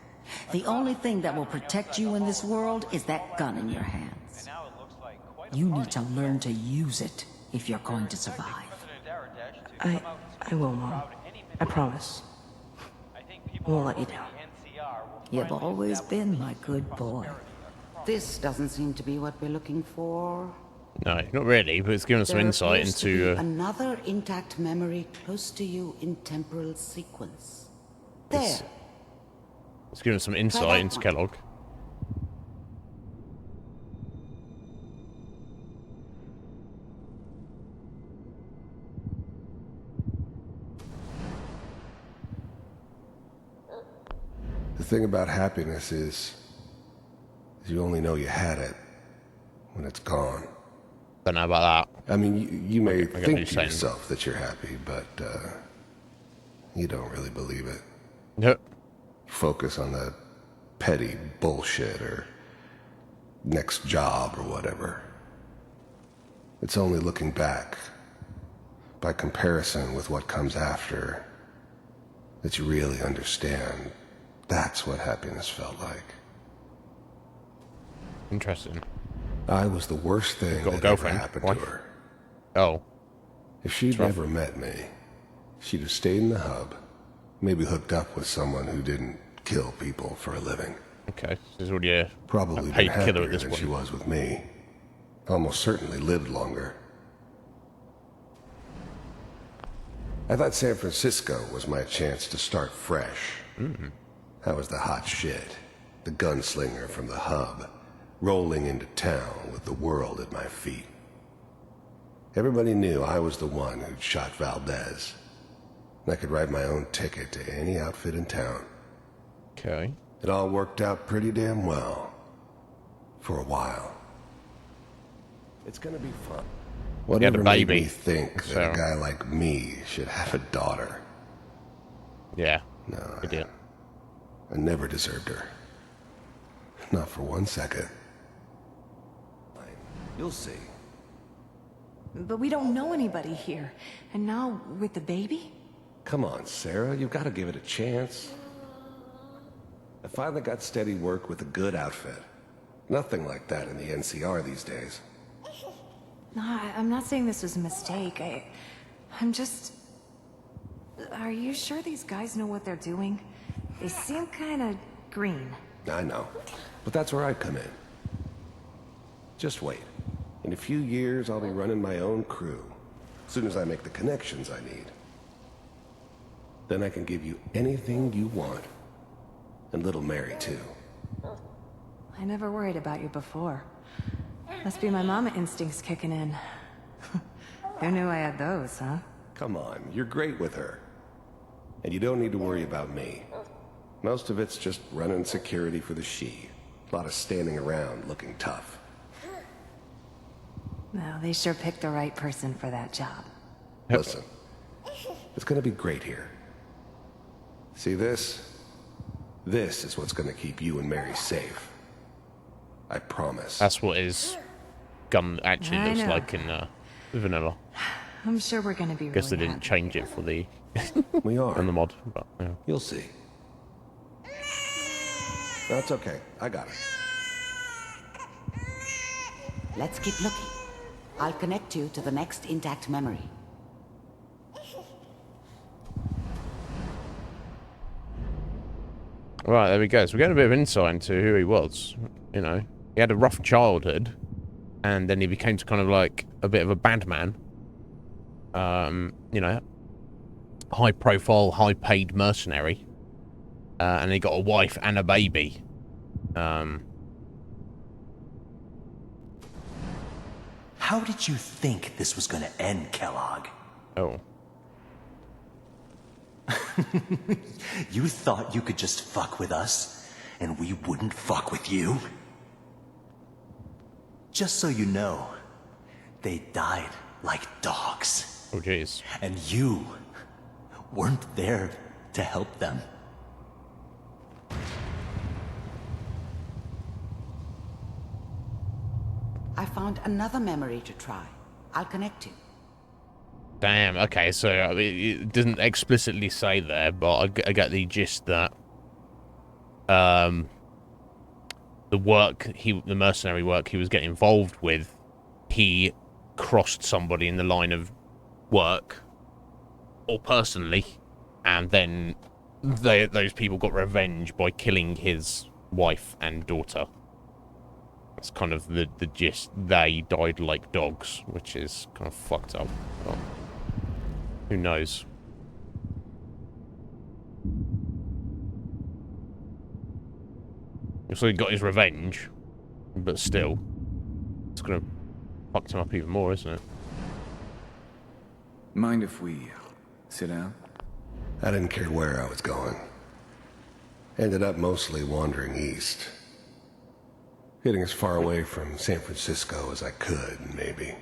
The only thing that will protect you in this world is that gun in your hands. You need to learn to use it if you're going to survive. I will, Mom. I promise. I won't let you down. You've always been my good boy. This doesn't seem to be what we're looking for. No, not really, but it's given us some There insight appears to be into... another intact memory close to you in temporal sequence. There. It's given us some that insight into one. Kellogg. The thing about happiness is you only know you had it when it's gone. Don't know about that. I mean, you may what think you're to saying. yourself that you're happy, but you don't really believe it. Yep. Focus on the petty bullshit or next job or whatever. It's only looking back, by comparison with what comes after, that you really understand that's what happiness felt like. Interesting. I was the worst thing Got a that ever girlfriend, happened wife? to her. Oh. If she'd rough. never met me, she'd have stayed in the hub, maybe hooked up with someone who didn't kill people for a living. Okay. This is already a Probably been paid killer happier at this than point. she was with me. Almost certainly lived longer. I thought San Francisco was my chance to start fresh. I was the hot shit, the gunslinger from the hub, rolling into town with the world at my feet. Everybody knew I was the one who'd shot Valdez. And I could write my own ticket to any outfit in town. Okay. It all worked out pretty damn well. For a while. It's gonna be fun. He had a Whatever made baby, me think so- that a guy like me should have a daughter? Yeah. No, Idiot. I never deserved her. Not for 1 second. You'll see. But we don't know anybody here. And now, with the baby? Come on, Sarah, you've got to give it a chance. I finally got steady work with a good outfit. Nothing like that in the NCR these days. No, I'm not saying this was a mistake. I'm just... Are you sure these guys know what they're doing? They seem kind of green. I know, but that's where I come in. Just wait. In a few years, I'll be running my own crew. As soon as I make the connections I need. Then I can give you anything you want. And little Mary, too. I never worried about you before. Must be my mama instincts kicking in. Who knew I had those, huh? Come on, you're great with her. And you don't need to worry about me. Most of it's just running security for the she. A lot of standing around looking tough. Well, they sure picked the right person for that job. Listen, it's gonna be great here. See this? This is what's gonna keep you and Mary safe. I promise. That's what his gun actually I looks know. like in Vanilla. I'm sure we're gonna be Guess they really didn't happy. change it for the We are. in the mod, but yeah. You'll see. That's okay. I got it. Let's keep looking. I'll connect you to the next intact memory. Right, there we go. So we're getting a bit of insight into who he was. You know, he had a rough childhood, and then he became kind of like a bit of a bad man. You know, high-profile, high-paid mercenary, and he got a wife and a baby. How did you think this was gonna end, Kellogg? Oh. You thought you could just fuck with us, and we wouldn't fuck with you? Just so you know, they died like dogs. Oh, jeez. And you weren't there to help them. I found another memory to try. I'll connect you. Damn, okay, so I mean, it doesn't explicitly say there, but I get the gist that the mercenary work he was getting involved with, he crossed somebody in the line of work, or personally, and then those people got revenge by killing his wife and daughter. That's kind of the gist. They died like dogs, which is kind of fucked up. Well, who knows? So he got his revenge, but still, it's gonna fuck him up even more, isn't it? Mind if we sit down? I didn't care where I was going. Ended up mostly wandering east. Getting as far away from San Francisco as I could, maybe.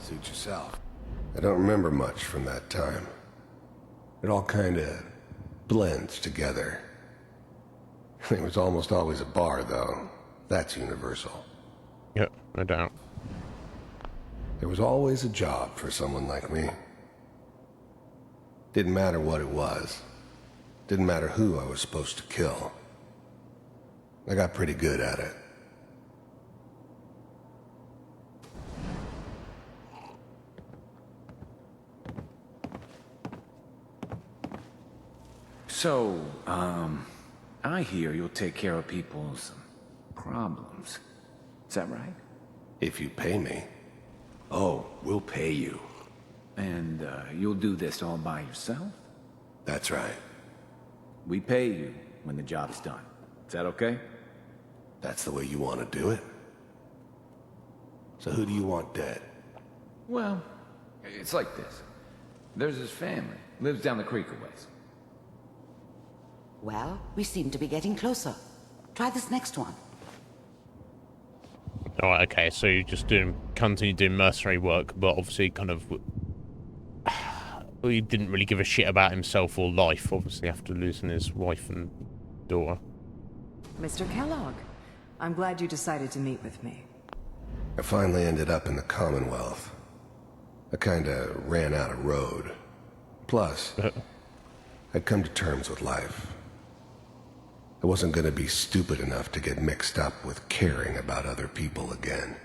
Suit yourself. I don't remember much from that time. It all kinda blends together. There was almost always a bar, though. That's universal. Yep, no doubt. There was always a job for someone like me. Didn't matter what it was. Didn't matter who I was supposed to kill. I got pretty good at it. So, I hear you'll take care of people's problems. Is that right? If you pay me. Oh, we'll pay you. And, you'll do this all by yourself? That's right. We pay you when the job's done. Is that okay? That's the way you want to do it? So who do you want dead? Well, it's like this. There's his family. Lives down the creek a ways. Well, we seem to be getting closer. Try this next one. Alright, okay, so you're just continue doing mercenary work, but obviously kind of... he didn't really give a shit about himself or life, obviously, after losing his wife and daughter. Mr. Kellogg, I'm glad you decided to meet with me. I finally ended up in the Commonwealth. I kinda ran out of road. Plus, I'd come to terms with life. I wasn't gonna be stupid enough to get mixed up with caring about other people again.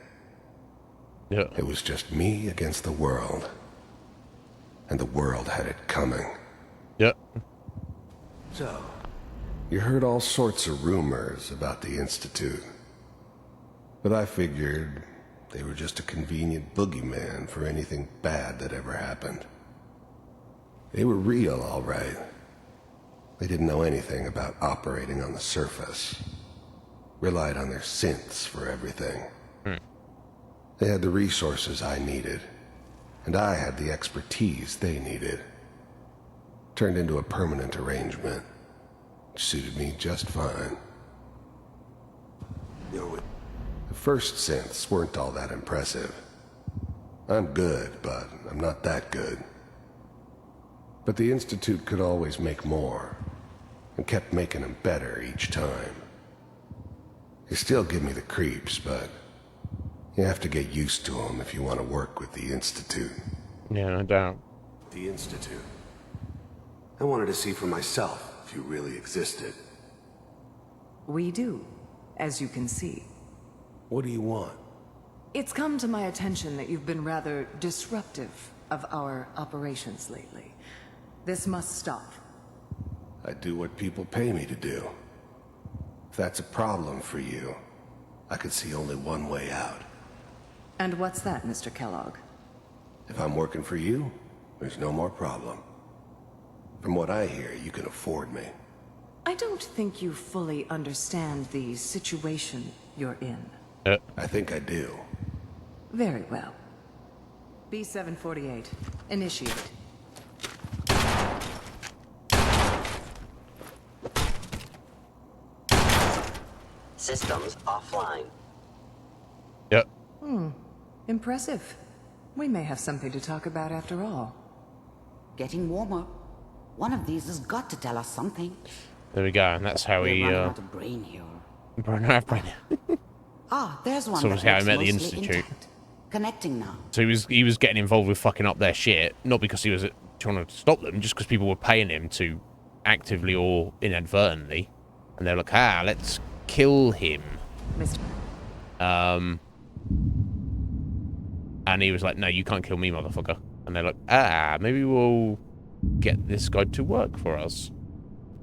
Yeah. It was just me against the world. And the world had it coming. Yep. So, you heard all sorts of rumors about the Institute. But I figured they were just a convenient boogeyman for anything bad that ever happened. They were real, all right. They didn't know anything about operating on the surface. Relied on their synths for everything. They had the resources I needed, and I had the expertise they needed. Turned into a permanent arrangement, which suited me just fine. The first synths weren't all that impressive. I'm good, but I'm not that good. But the Institute could always make more, and kept making them better each time. They still give me the creeps, but you have to get used to them if you want to work with the Institute. Yeah, no doubt. The Institute. I wanted to see for myself if you really existed. We do, as you can see. What do you want? It's come to my attention that you've been rather disruptive of our operations lately. This must stop. I do what people pay me to do. If that's a problem for you, I could see only one way out. And what's that, Mr. Kellogg? If I'm working for you, there's no more problem. From what I hear, you can afford me. I don't think you fully understand the situation you're in. I think I do. Very well. B-748, initiate. Systems offline. Yep. Impressive. We may have something to talk about after all. Getting warmer. One of these has got to tell us something. There we go, and that's how We're he, running out of brain here. Ah, there's one. So that obviously how he looks met the mostly Institute. intact. Connecting now. So he was getting involved with fucking up their shit, not because he was trying to stop them, just because people were paying him to actively or inadvertently, and they're like, let's kill him. And he was like, no, you can't kill me, motherfucker. And they're like, maybe we'll get this guy to work for us.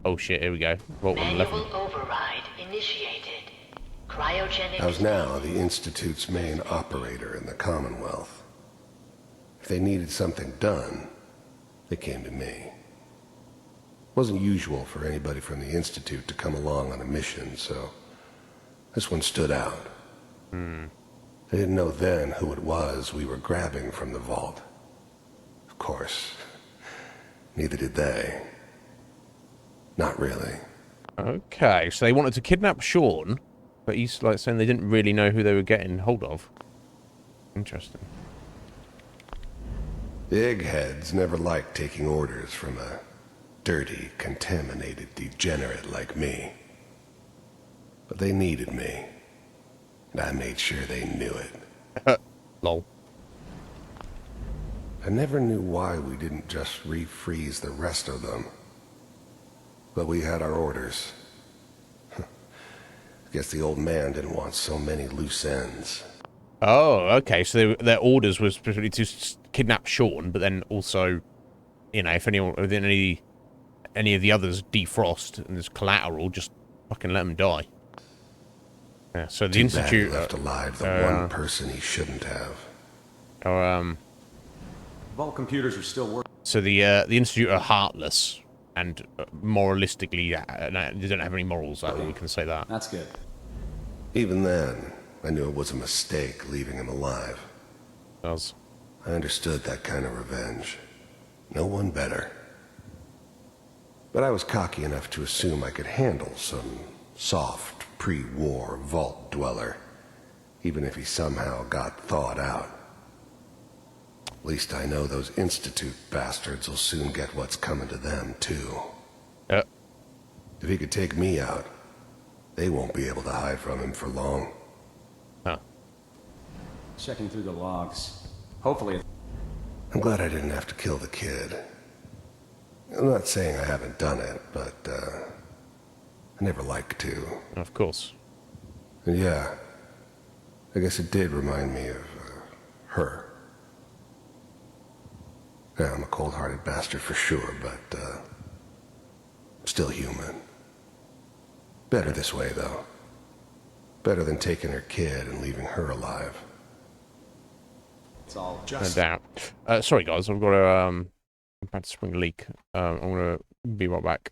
Oh shit, here we go. Manual override initiated. Cryogenic. I was now the Institute's main operator in the Commonwealth. If they needed something done, they came to me. Wasn't usual for anybody from the Institute to come along on a mission, so this one stood out. I didn't know then who it was we were grabbing from the vault. Of course, neither did they. Not really. Okay, so they wanted to kidnap Sean, but he's like saying they didn't really know who they were getting hold of. Interesting. The eggheads never liked taking orders from a dirty, contaminated degenerate like me. But they needed me, and I made sure they knew it. Lol. I never knew why we didn't just refreeze the rest of them. But we had our orders. I guess the old man didn't want so many loose ends. Oh, okay. So their orders was specifically to kidnap Sean, but then also, you know, if anyone, within any of the others defrost and there's collateral, just fucking let them die. Yeah. So the Institute left alive the one person he shouldn't have. Vault computers are still working. So the Institute are heartless and moralistically, they don't have any morals. We can say that. That's good. Even then, I knew it was a mistake leaving him alive. I understood that kind of revenge. No one better. But I was cocky enough to assume I could handle some soft, pre-war vault dweller, even if he somehow got thawed out. At least I know those Institute bastards will soon get what's coming to them, too. Yep. If he could take me out, they won't be able to hide from him for long. Huh. Checking through the logs. Hopefully... I'm glad I didn't have to kill the kid. I'm not saying I haven't done it, but, I never like to. Of course. And yeah, I guess it did remind me of, her. Yeah, I'm a cold-hearted bastard for sure, but, still human. Better this way, though. Better than taking her kid and leaving her alive. It's all No just... doubt. Sorry, guys, I've got to, I'm about to spring a leak. I'm going to be right back.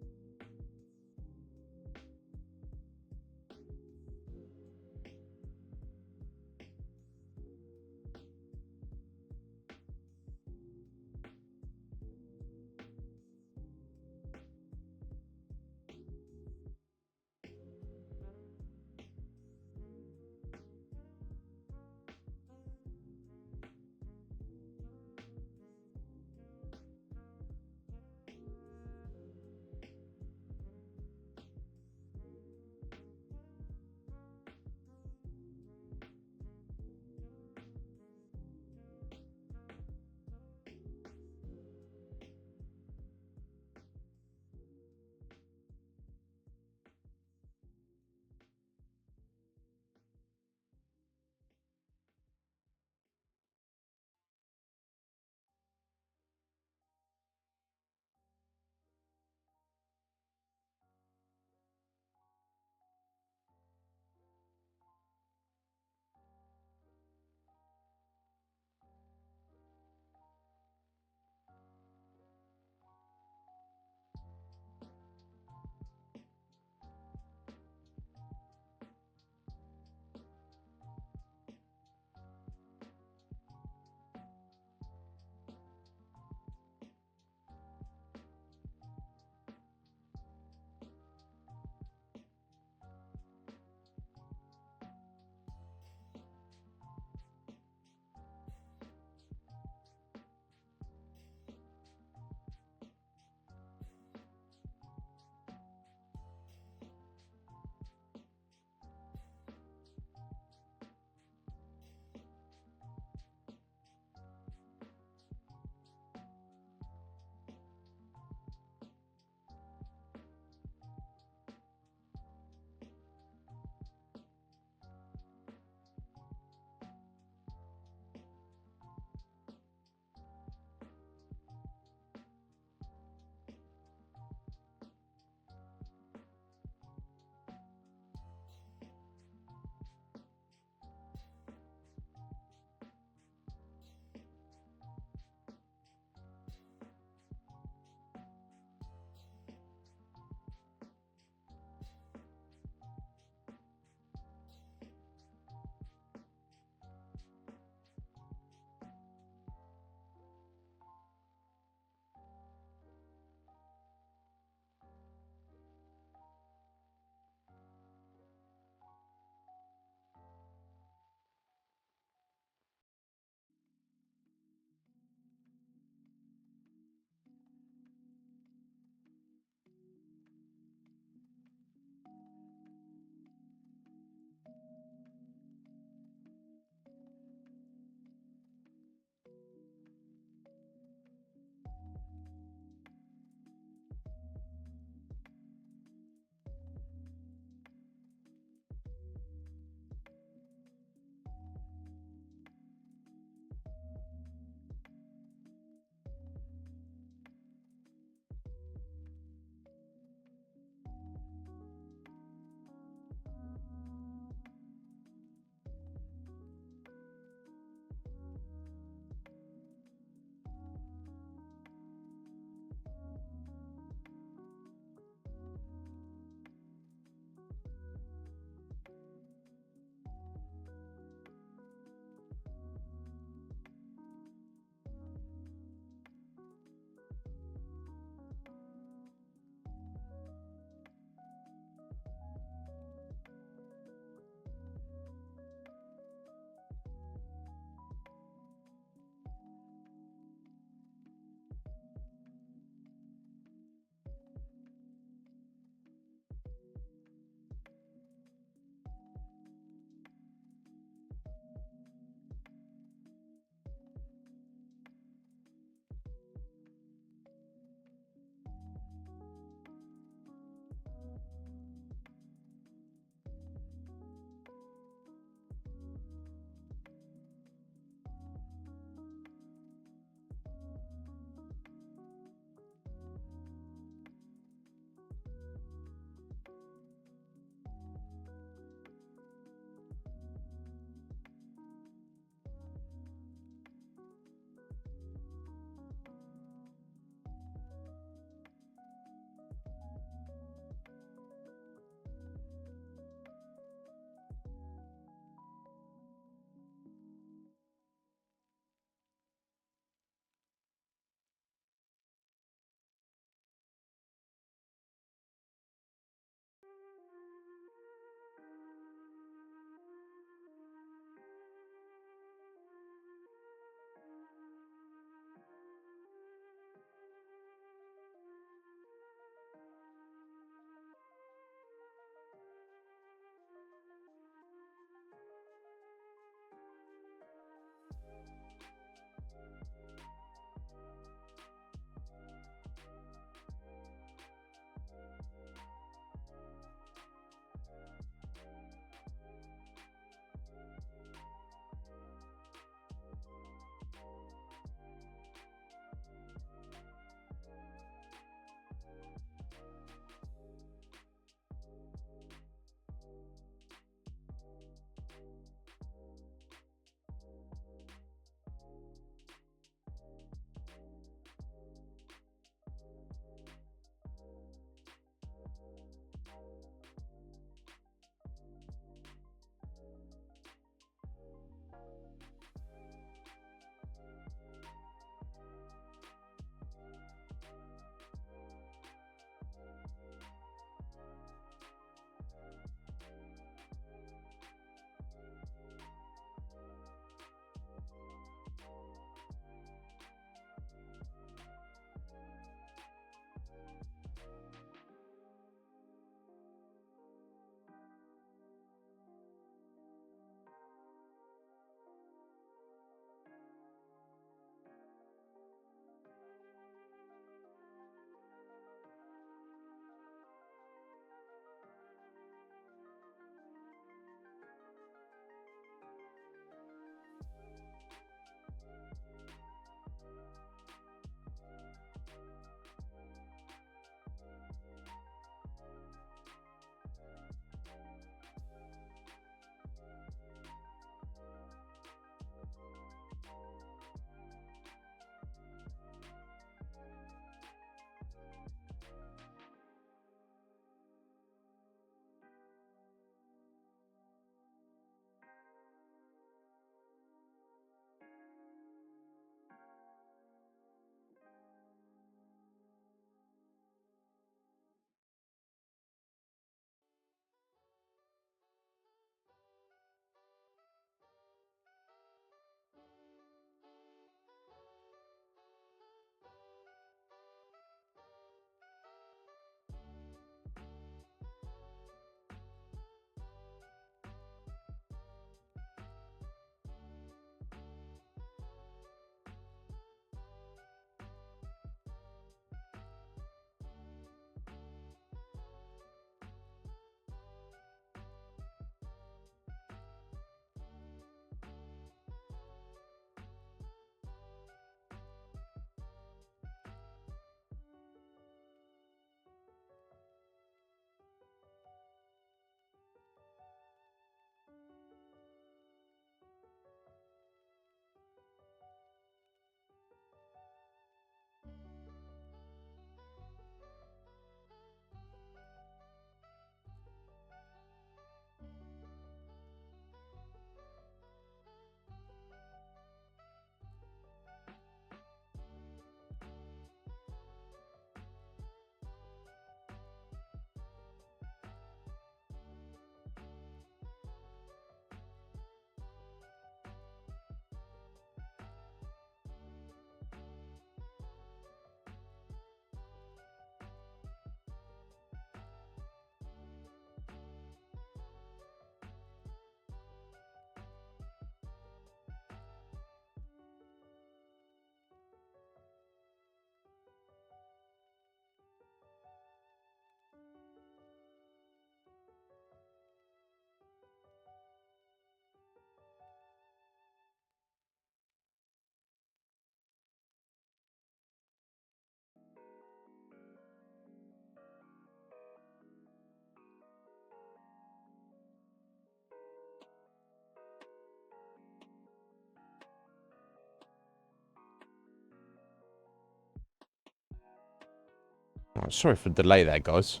Oh, sorry for the delay there, guys.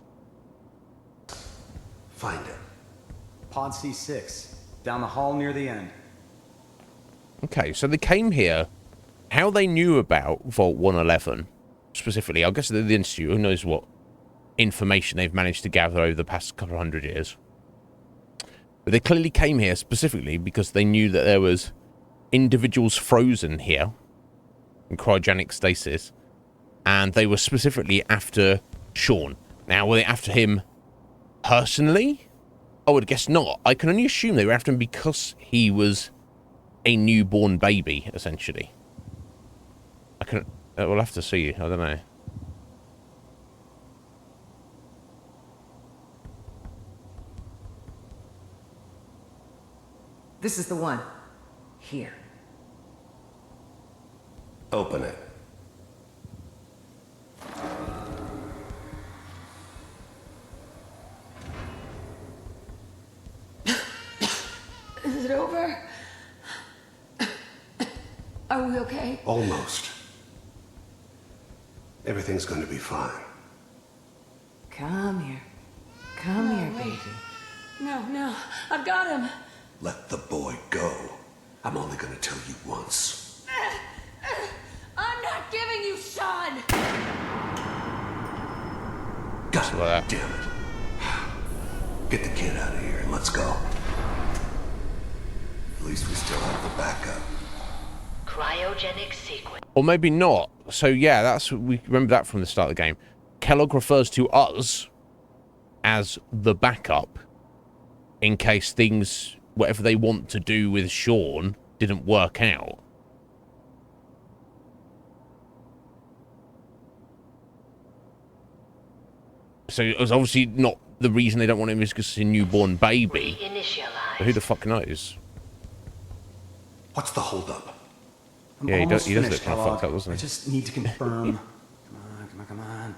Find it. Pod C6, down the hall near the end. Okay, so they came here. How they knew about Vault 111, specifically, I guess the Institute, who knows what information they've managed to gather over the past couple of 100 years. But they clearly came here specifically because they knew that there was individuals frozen here in cryogenic stasis, and they were specifically after Sean. Now, were they after him personally? I would guess not. I can only assume they were after him because he was a newborn baby, essentially. We'll have to see. I don't know. This is the one. Here. Open it. Is it over? Are we okay? Almost. Everything's going to be fine. Come here. Come here, baby. No, I've got him. Let the boy go. I'm only going to tell you once. I'm not giving you Sean! God damn it. Get the kid out of here and let's go. At least we still have the backup. Cryogenic sequence. Or maybe not. So yeah, we remember that from the start of the game. Kellogg refers to us as the backup in case things, whatever they want to do with Sean, didn't work out. So it was obviously not the reason they don't want him is because it's a newborn baby. But who the fuck knows? What's the holdup? Yeah, he does look kind of fucked up, doesn't he? I just need to confirm. Come on.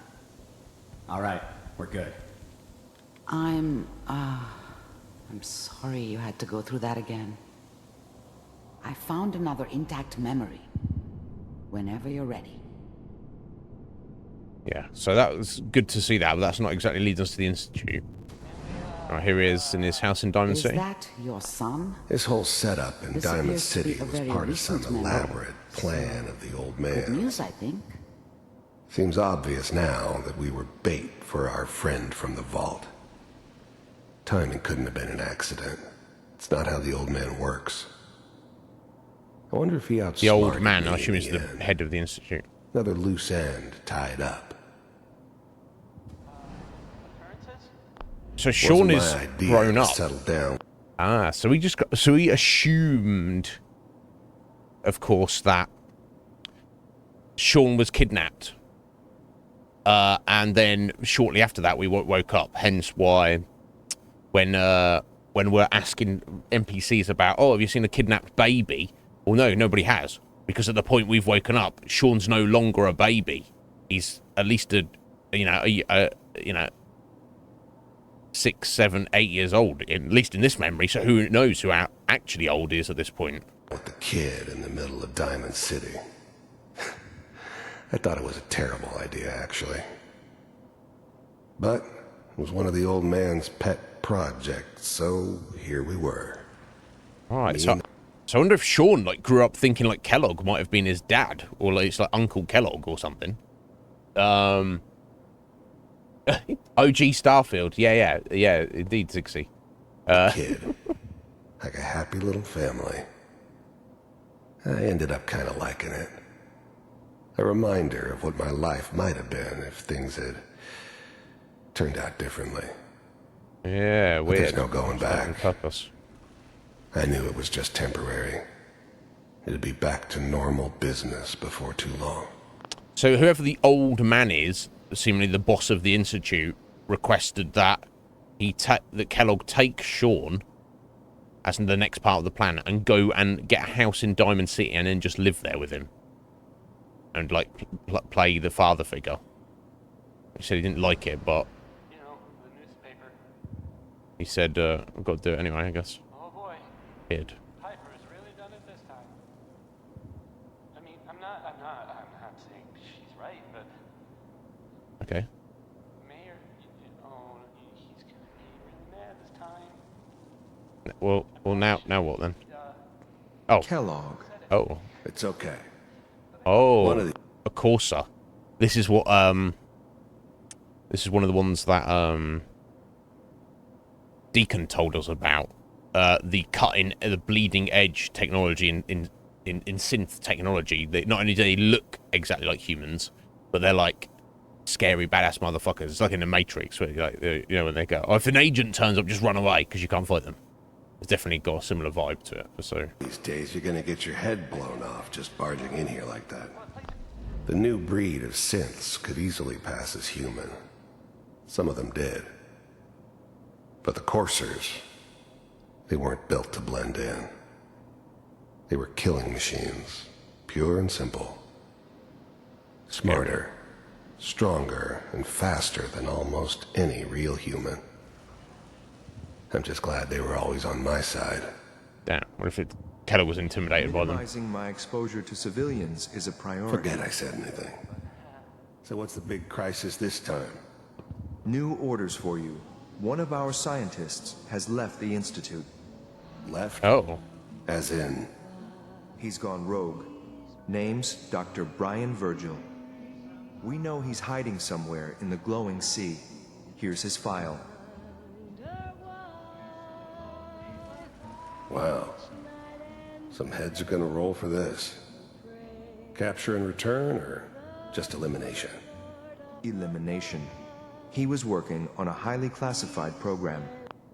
All right, we're good. I'm sorry you had to go through that again. I found another intact memory. Whenever you're ready. Yeah, so that was good to see that, but that's not exactly leading us to the Institute. Right, here he is in his house in Diamond City. Is that your son? This whole setup in Diamond City was part of some elaborate plan of the old man. Good news, I think. Seems obvious now that we were bait for our friend from the vault. Timing couldn't have been an accident. It's not how the old man works. I wonder if he outsmarted the old man, me I assume in he's the the end. head of the Institute. Another loose end tied up. So Sean is Wasn't my idea grown to up. settle down. Ah, so he assumed, of course, that Sean was kidnapped. And then shortly after that, we woke up. Hence why, when we're asking NPCs about, oh, have you seen a kidnapped baby? Well, no, nobody has, because at the point we've woken up, Sean's no longer a baby. He's at least a 6, 7, 8 years old, at least in this memory. So who knows who actually old is at this point? With the kid in the middle of Diamond City. I thought it was a terrible idea, actually. But it was one of the old man's pet projects, so here we were. All right, so I wonder if Sean grew up thinking Kellogg might have been his dad, or it's Uncle Kellogg or something. OG Starfield, yeah, indeed, Zixie. Kid, like a happy little family. I ended up kind of liking it. A reminder of what my life might have been if things had turned out differently. Yeah, but weird. there's no going back. Purpose. I knew it was just temporary. It'd be back to normal business before too long. So whoever the old man is, seemingly the boss of the Institute, requested that that Kellogg take Sean, as in the next part of the plan, and go and get a house in Diamond City and then just live there with him. And, play the father figure. He said he didn't like it, but... You know, the newspaper. He said, I've got to do it anyway, I guess. Oh boy. Kid. Piper has really done it this time. I mean, I'm not saying she's right, but... Okay. Well, now what then? Oh. Kellogg. Oh. It's okay. Oh. One of the A Corsa. This is what, this is one of the ones that, Deacon told us about. The bleeding edge technology in synth technology. Not only do they look exactly like humans, but they're like scary, badass motherfuckers. It's like in the Matrix, where like, you know, when they go, oh, if an agent turns up, just run away because you can't fight them. It's definitely got a similar vibe to it. So these days, you're gonna get your head blown off just barging in here like that. The new breed of synths could easily pass as human. Some of them did. But the coursers, they weren't built to blend in. They were killing machines, pure and simple. Smarter, stronger, and faster than almost any real human. I'm just glad they were always on my side. Damn, what if Kellogg was intimidated by them? Minimizing my exposure to civilians is a priority. Forget I said anything. So what's the big crisis this time? New orders for you. One of our scientists has left the Institute. Left? Oh. As in? He's gone rogue. Name's Dr. Brian Virgil. We know he's hiding somewhere in the glowing sea. Here's his file. Wow. Some heads are gonna roll for this. Capture and return, or just elimination? Elimination. He was working on a highly classified program.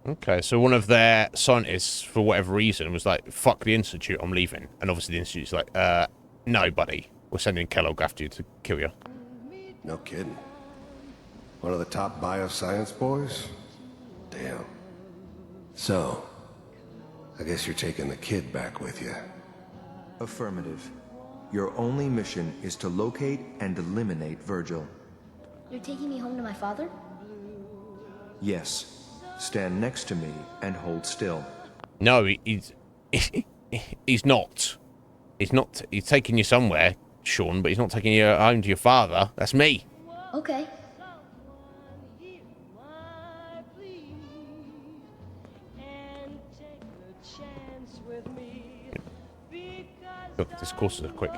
Okay, so one of their scientists, for whatever reason, was like, fuck the Institute, I'm leaving. And obviously the Institute's like, no, buddy. We're sending Kellogg after you to kill you. No kidding. One of the top bioscience boys? Damn. So, I guess you're taking the kid back with you. Affirmative. Your only mission is to locate and eliminate Virgil. You're taking me home to my father? Yes. Stand next to me and hold still. No, he's not. He's not. He's taking you somewhere, Sean, but he's not taking you home to your father. That's me. Okay. Look, this course is quick.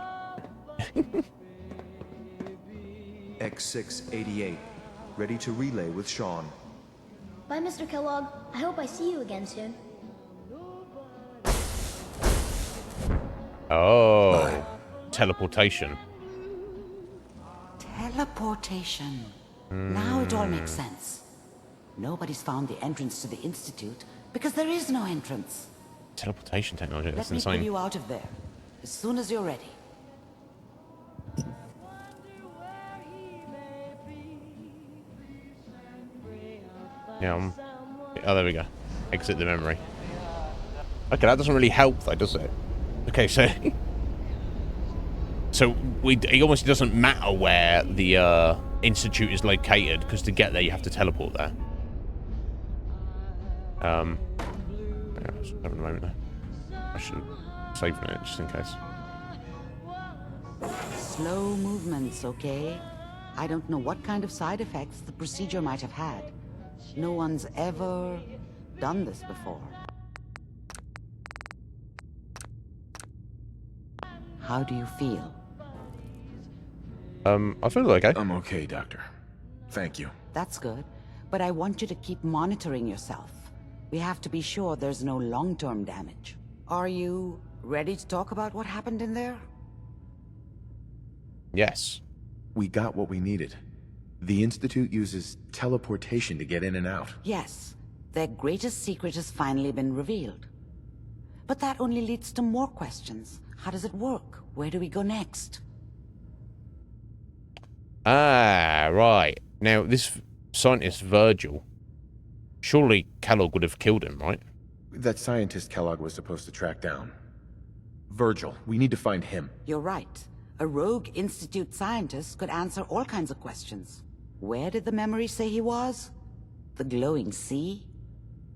X688, ready to relay with Sean. Bye, Mr. Kellogg. I hope I see you again soon. Oh, teleportation. Teleportation. Now it all makes sense. Nobody's found the entrance to the Institute because there is no entrance. Teleportation technology, that's Let me insane. pull you out of there as soon as you're ready. Yeah, oh, there we go. Exit the memory. Okay, that doesn't really help, though, does it? Okay, so... so, it almost doesn't matter where the Institute is located, because to get there, you have to teleport there. Yeah, just have a moment there. I should save it, just in case. Slow movements, okay? I don't know what kind of side effects the procedure might have had. No one's ever done this before. How do you feel? I feel okay. I'm okay, Doctor. Thank you. That's good, but I want you to keep monitoring yourself. We have to be sure there's no long-term damage. Are you ready to talk about what happened in there? Yes. We got what we needed. The Institute uses teleportation to get in and out. Yes, their greatest secret has finally been revealed. But that only leads to more questions. How does it work? Where do we go next? Ah, right. Now, this scientist, Virgil, surely Kellogg would have killed him, right? That scientist Kellogg was supposed to track down. Virgil, we need to find him. You're right. A rogue Institute scientist could answer all kinds of questions. Where did the memory say he was? The glowing sea?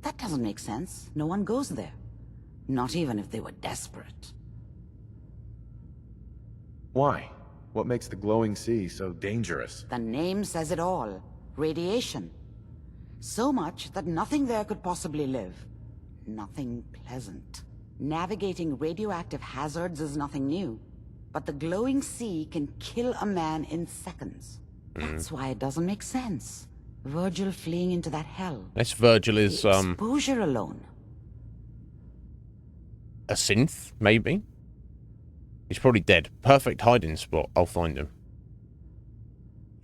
That doesn't make sense. No one goes there. Not even if they were desperate. Why? What makes the glowing sea so dangerous? The name says it all. Radiation. So much that nothing there could possibly live. Nothing pleasant. Navigating radioactive hazards is nothing new. But the glowing sea can kill a man in seconds. That's why it doesn't make sense. Virgil fleeing into that hell. This Virgil is, The exposure alone. a synth, maybe? He's probably dead. Perfect hiding spot. I'll find him.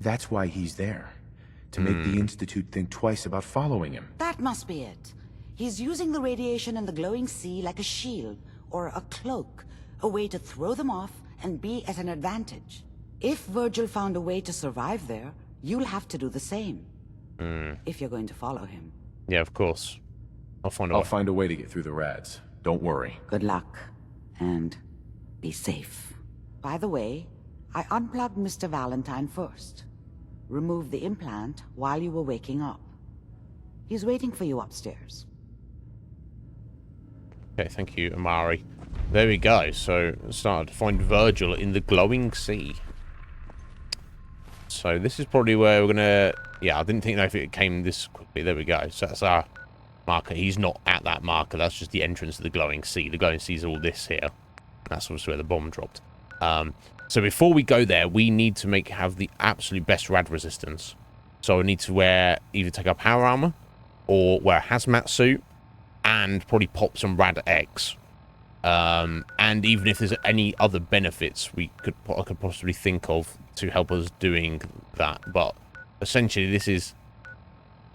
That's why he's there. To make the Institute think twice about following him. That must be it. He's using the radiation in the glowing sea like a shield or a cloak, a way to throw them off and be at an advantage. If Virgil found a way to survive there, you'll have to do the same. If you're going to follow him. Yeah, of course. I'll find a way to get through the rads. Don't worry. Good luck. And be safe. By the way, I unplugged Mr. Valentine first. Removed the implant while you were waking up. He's waiting for you upstairs. Okay, thank you, Amari. There we go. So, started to find Virgil in the glowing sea. So, this is probably where we're gonna... Yeah, I didn't think if it came this quickly. There we go. So, that's our marker. He's not at that marker. That's just the entrance to the glowing sea. The glowing sea is all this here. That's also where the bomb dropped. So, before we go there, we need to have the absolute best rad resistance. So, we need to either take our power armor or wear a hazmat suit and probably pop some rad X. And even if there's any other benefits I could possibly think of to help us doing that. But essentially, this is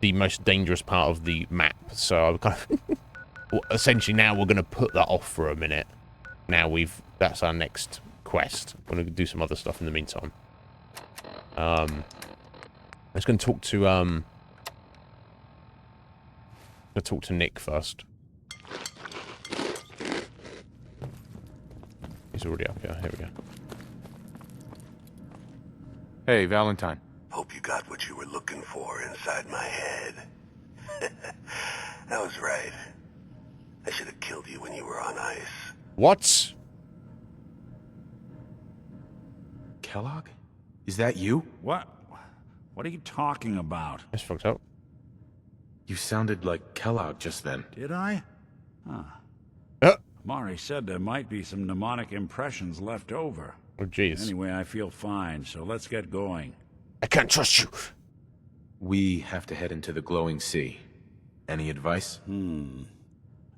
the most dangerous part of the map. So I'm kind of essentially now we're going to put that off for a minute. Now that's our next quest. We're going to do some other stuff in the meantime. Let's go and talk to Nick first. He's already up here. Here we go. Hey, Valentine. Hope you got what you were looking for inside my head. I was right. I should have killed you when you were on ice. What? Kellogg? Is that you? What are you talking about? That's fucked up. You sounded like Kellogg just then. Did I? Huh. Mari said there might be some mnemonic impressions left over. Oh, jeez. Anyway, I feel fine, so let's get going. I can't trust you. We have to head into the glowing sea. Any advice? I'm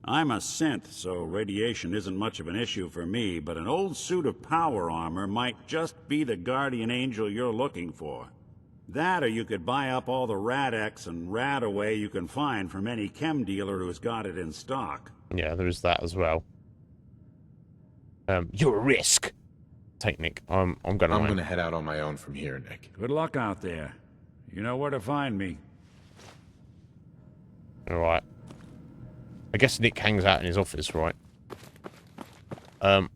a synth, so radiation isn't much of an issue for me, but an old suit of power armor might just be the guardian angel you're looking for. That, or you could buy up all the Rad-X and Rad-Away you can find from any chem dealer who's got it in stock. Yeah, there is that as well. You're a risk. Take Nick. I'm gonna head out on my own from here, Nick. Good luck out there. You know where to find me. Alright. I guess Nick hangs out in his office, right? So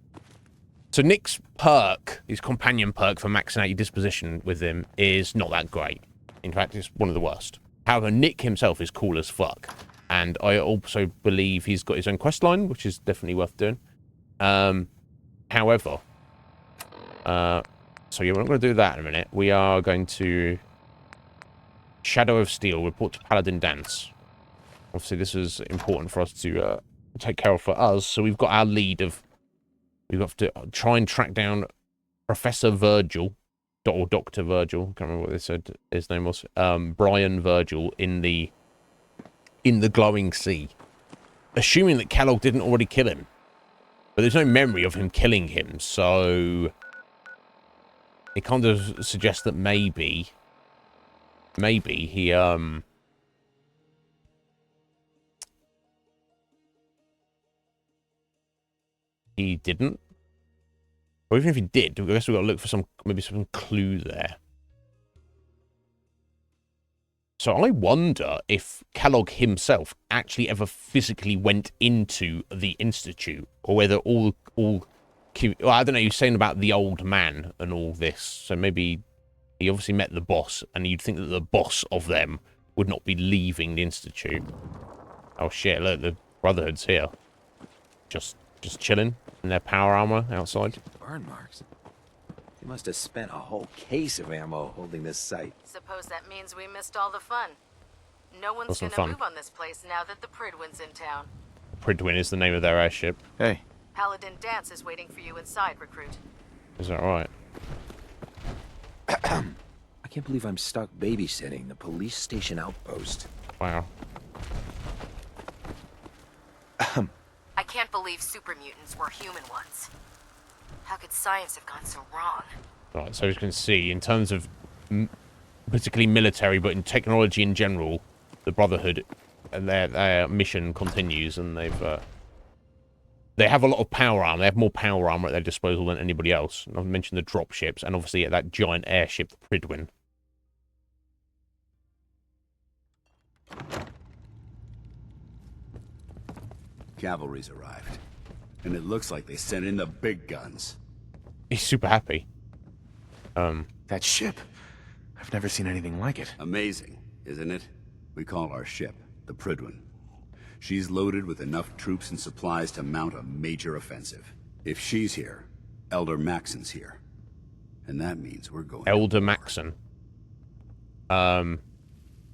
Nick's perk, his companion perk for maxing out your disposition with him, is not that great. In fact, it's one of the worst. However, Nick himself is cool as fuck. And I also believe he's got his own quest line, which is definitely worth doing. However, so yeah, we're not going to do that in a minute. We are going to Shadow of Steel, report to Paladin Dance. Obviously, this is important for us to take care of for us. So we've got our lead of... We've got to try and track down Professor Virgil, or Dr. Virgil. I can't remember what they said his name was. Brian Virgil in the glowing sea. Assuming that Kellogg didn't already kill him. But there's no memory of him killing him, so... It kind of suggests that maybe he, he didn't. Or even if he did, I guess we've got to look for maybe some clue there. So I wonder if Kellogg himself actually ever physically went into the Institute, or whether well, I don't know, you're saying about the old man and all this, so maybe he obviously met the boss, and you'd think that the boss of them would not be leaving the Institute. Oh shit, look, the Brotherhood's here. Just chilling in their power armor outside. Burn marks. He must have spent a whole case of ammo holding this site. Suppose that means we missed all the fun. No one's That's some gonna fun. move on this place now that the Pridwin's in town. Pridwin is the name of their airship. Hey. Paladin Dance is waiting for you inside, recruit. Is that right? I can't believe I'm stuck babysitting the police station outpost. Wow. I can't believe super mutants were human ones. How could science have gone so wrong? Right, so as you can see, in terms of particularly military, but in technology in general, the Brotherhood and their mission continues, and they have a lot of power armor. They have more power armor at their disposal than anybody else. And I've mentioned the drop ships, and obviously that giant airship, the Pridwin. Cavalry's arrived, and it looks like they sent in the big guns. He's super happy. That ship. I've never seen anything like it. Amazing, isn't it? We call our ship the Pridwin. She's loaded with enough troops and supplies to mount a major offensive. If she's here, Elder Maxon's here. And that means we're going... Elder Maxon. I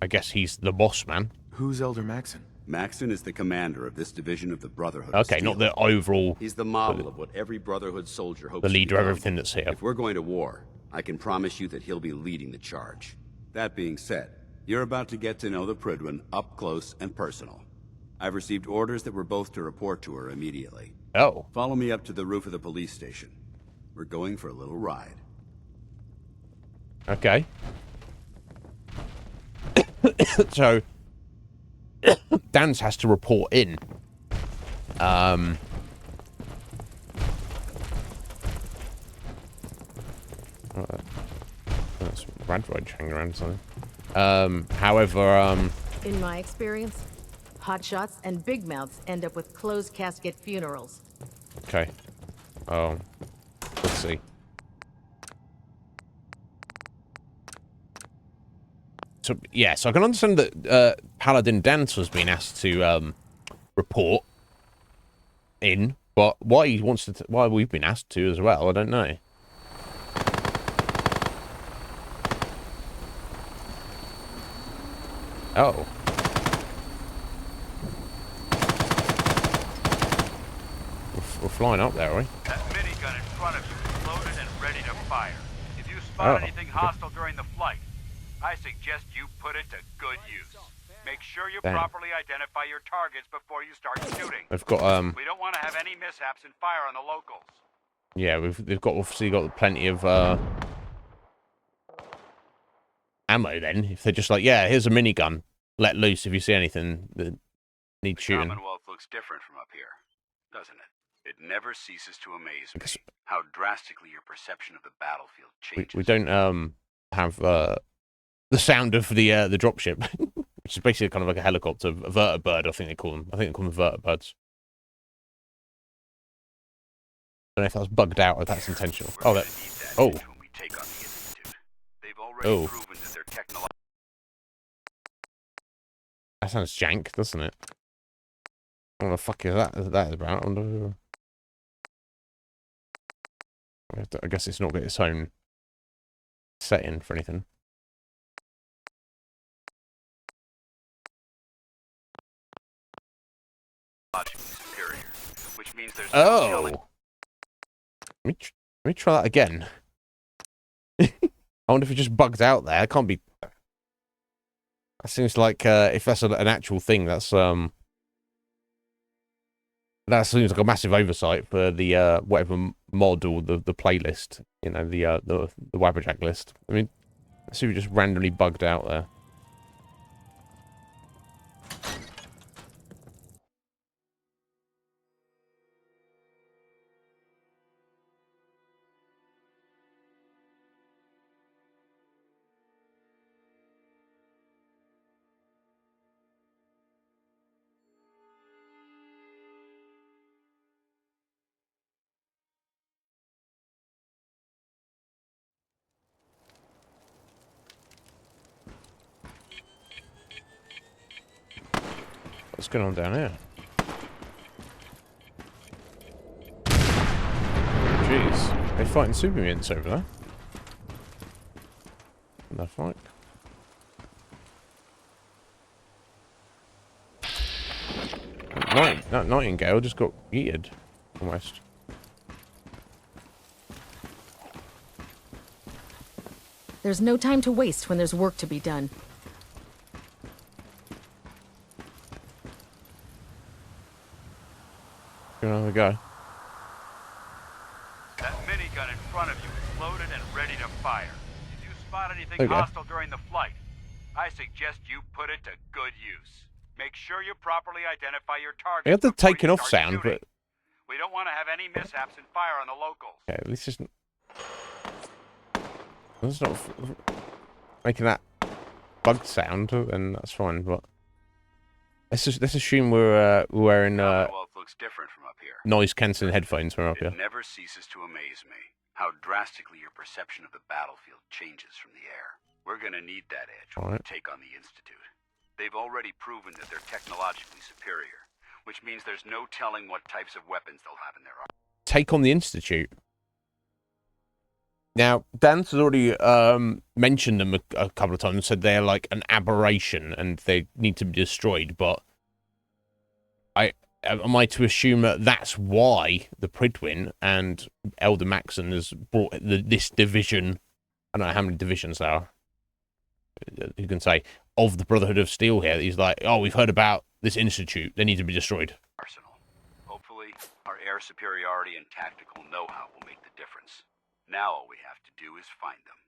guess he's the boss man. Who's Elder Maxon? Maxon is the commander of this division of the Brotherhood. Okay, not the overall... He's the model of what every Brotherhood soldier hopes the leader to of become. everything that's here. If we're going to war, I can promise you that he'll be leading the charge. That being said, you're about to get to know the Pridwin up close and personal. I've received orders that we're both to report to her immediately. Oh. Follow me up to the roof of the police station. We're going for a little ride. Okay. So, Dance has to report in. That's Radroid hanging around something. However, In my experience, hotshots and big mouths end up with closed casket funerals. okay. Oh, let's see. So, yeah, so I can understand that Paladin Dance was being asked to report in, but why he wants to, why we've been asked to as well, I don't know. Oh. We're flying up there, are we? That minigun in front of you is loaded and ready to fire. If you spot anything hostile during the flight, I suggest you put it to good use. Make sure you Damn. properly identify your targets before you start shooting. They've got We don't want to have any mishaps and fire on the locals. yeah, they've got obviously got plenty of ammo then. If they're just like, yeah, here's a minigun, let loose if you see anything that needs shooting. Commonwealth looks different from up here, doesn't it? It never ceases to amaze me how drastically your perception of the battlefield changes. We don't have the sound of the dropship, which is basically kind of like a helicopter, a vertibird, I think they call them. I think they call them vertibirds. I don't know if that's bugged out or if that's intentional. Oh, that. Oh. Oh. That sounds jank, doesn't it? What the fuck is that about? I guess it's not got its own setting for anything. Superior, which means there's Oh! Let me try that again. I wonder if it just bugged out there. It can't be... That seems like, if that's an actual thing, that's, that seems like a massive oversight for the, whatever mod or the playlist, you know, the Wabberjack list. I mean, let's see if it just randomly bugged out there. What's going on down here? Jeez, they're fighting super mutants over there. What the fuck? that Nightingale just got yeeted, almost. There's no time to waste when there's work to be done. Here we go. That minigun in front of you is loaded and ready to fire. If you spot anything Okay. hostile during the flight, I suggest you put it to good use. Make sure you properly identify your target. I had the taken off sound, but We don't want to have any mishaps and fire on the locals. okay, at least it's not making that bug sound, and that's fine. But let's assume we're wearing Looks different from up here. noise cancelling headphones from up here. It never ceases to amaze me how drastically your perception of the battlefield changes from the air. We're gonna need that edge when we Alright. take on the Institute. They've already proven that they're technologically superior, which means there's no telling what types of weapons they'll have in their arsenal. Take on the Institute. Now, Dan's already mentioned them a couple of times and said they're like an aberration and they need to be destroyed, but am I to assume that that's why the Prydwen and Elder Maxon has brought this division, I don't know how many divisions there are, you can say, of the Brotherhood of Steel here? He's like, oh, we've heard about this Institute, they need to be destroyed. Hopefully, our air superiority and tactical know-how will make the difference. Now all we have to do is find them.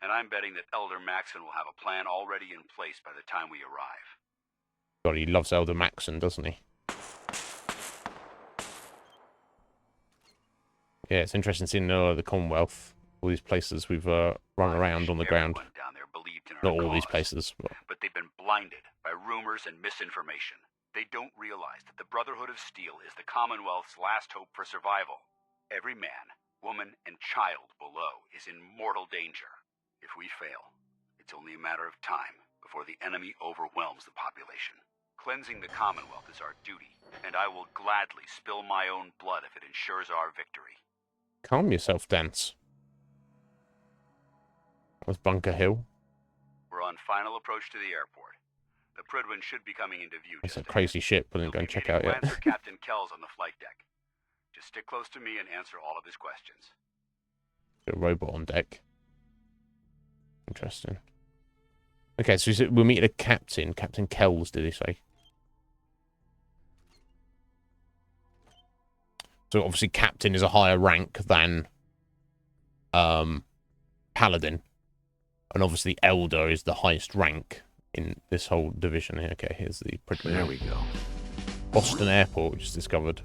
And I'm betting that Elder Maxon will have a plan already in place by the time we arrive. God, he loves Elder Maxon, doesn't he? Yeah, it's interesting seeing the Commonwealth, all these places we've run around on the ground. Not all these places, But they've been blinded by rumors and misinformation. They don't realize that the Brotherhood of Steel is the Commonwealth's last hope for survival. Every man, woman, and child below is in mortal danger. If we fail, it's only a matter of time before the enemy overwhelms the population. Cleansing the Commonwealth is our duty, and I will gladly spill my own blood if it ensures our victory. Calm yourself, Dance. That was Bunker Hill. We're on final approach to the airport. The Prydwen should be coming into view. It's a crazy ship, but I didn't go and check out yet. Lancer Captain Kells on the flight deck. Just stick close to me and answer all of his questions. A robot on deck. Interesting. Okay, so we'll meet a captain. Captain Kells, did he say? So obviously captain is a higher rank than paladin. And obviously elder is the highest rank in this whole division here. Okay, here's the Prydwen. There we go. Boston Airport, we just discovered.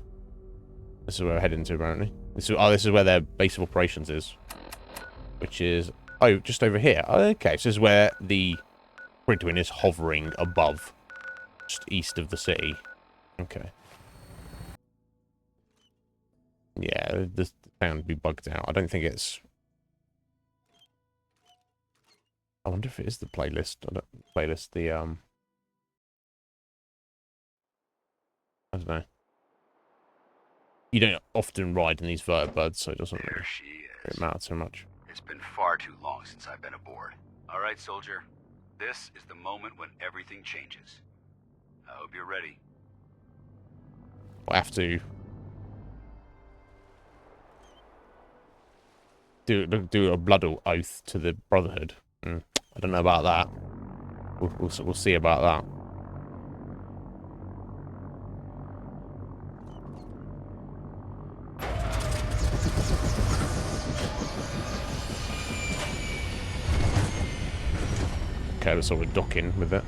This is where we're heading to, apparently. This is where their base of operations is. Which is, oh, just over here. Oh, okay, so this is where the Prydwen is hovering above. Just east of the city. Okay. Yeah, the sound would be bugged out. I don't think it's... I wonder if it is the playlist. I don't know. You don't often ride in these vertibirds, so it doesn't really matter too much. It's been far too long since I've been aboard. All right, soldier. This is the moment when everything changes. I hope you're ready. We'll have to do a blood oath to the Brotherhood. I don't know about that. We'll see about that. Okay, so we're docking with it.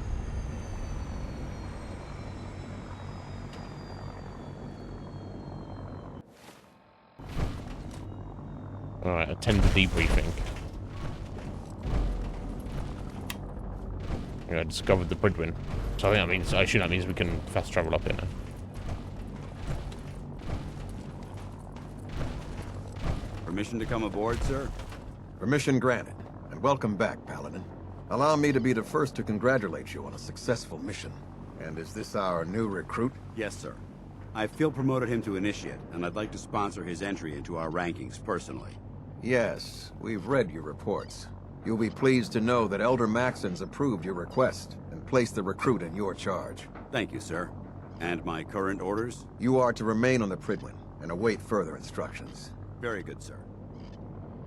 Alright, attend the debriefing. Yeah, I discovered the Prydwen. So I think that means we can fast travel up here now. Permission to come aboard, sir? Permission granted, and welcome back, Paladin. Allow me to be the first to congratulate you on a successful mission. And is this our new recruit? Yes, sir. I feel promoted him to initiate, and I'd like to sponsor his entry into our rankings personally. Yes, we've read your reports. You'll be pleased to know that Elder Maxon's approved your request and placed the recruit in your charge. Thank you, sir. And my current orders? You are to remain on the Prydwen and await further instructions. Very good, sir.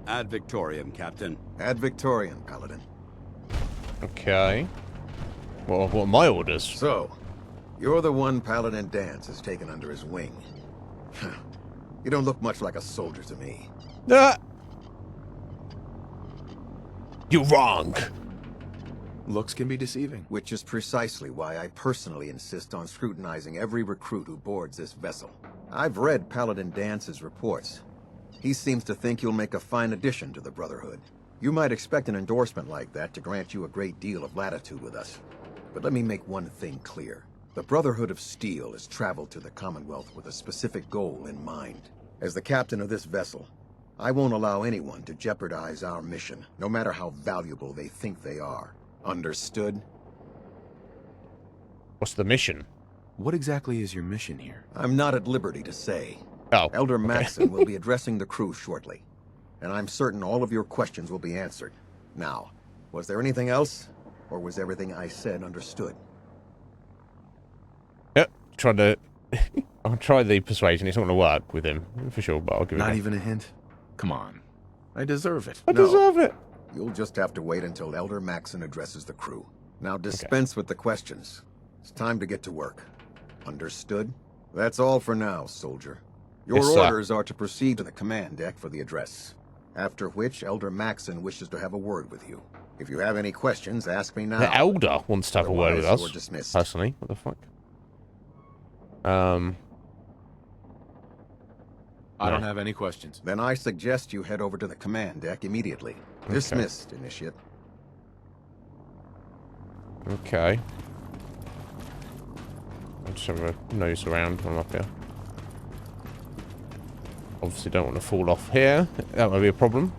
Ad Victoriam, Captain. Ad Victoriam, Paladin. Okay. Well, what are my orders? So, you're the one Paladin Danse has taken under his wing. You don't look much like a soldier to me. You're wrong. Looks can be deceiving. Which is precisely why I personally insist on scrutinizing every recruit who boards this vessel. I've read Paladin Dance's reports. He seems to think you'll make a fine addition to the Brotherhood. You might expect an endorsement like that to grant you a great deal of latitude with us. But let me make one thing clear. The Brotherhood of Steel has traveled to the Commonwealth with a specific goal in mind. As the captain of this vessel, I won't allow anyone to jeopardize our mission, no matter how valuable they think they are. Understood? What's the mission? What exactly is your mission here? I'm not at liberty to say. Oh, Elder okay. Maxson will be addressing the crew shortly, and I'm certain all of your questions will be answered. Now, was there anything else, or was everything I said understood? Yep, I'll try the persuasion. It's not going to work with him, for sure, but I'll give it Not a even a hint? Come on. I deserve it. I deserve it. You'll just have to wait until Elder Maxson addresses the crew. Now dispense with the questions. It's time to get to work. Understood? That's all for now, soldier. Your Yes, sir. orders are to proceed to the command deck for the address. After which, Elder Maxson wishes to have a word with you. If you have any questions, ask me now. The Elder wants to have a word with Otherwise, us. you're dismissed. Personally, what the fuck? I don't have any questions. Then I suggest you head over to the command deck immediately. Okay. Dismissed, Initiate. Okay. I'll just have a nose around when I'm up here. Obviously don't want to fall off here. That might be a problem.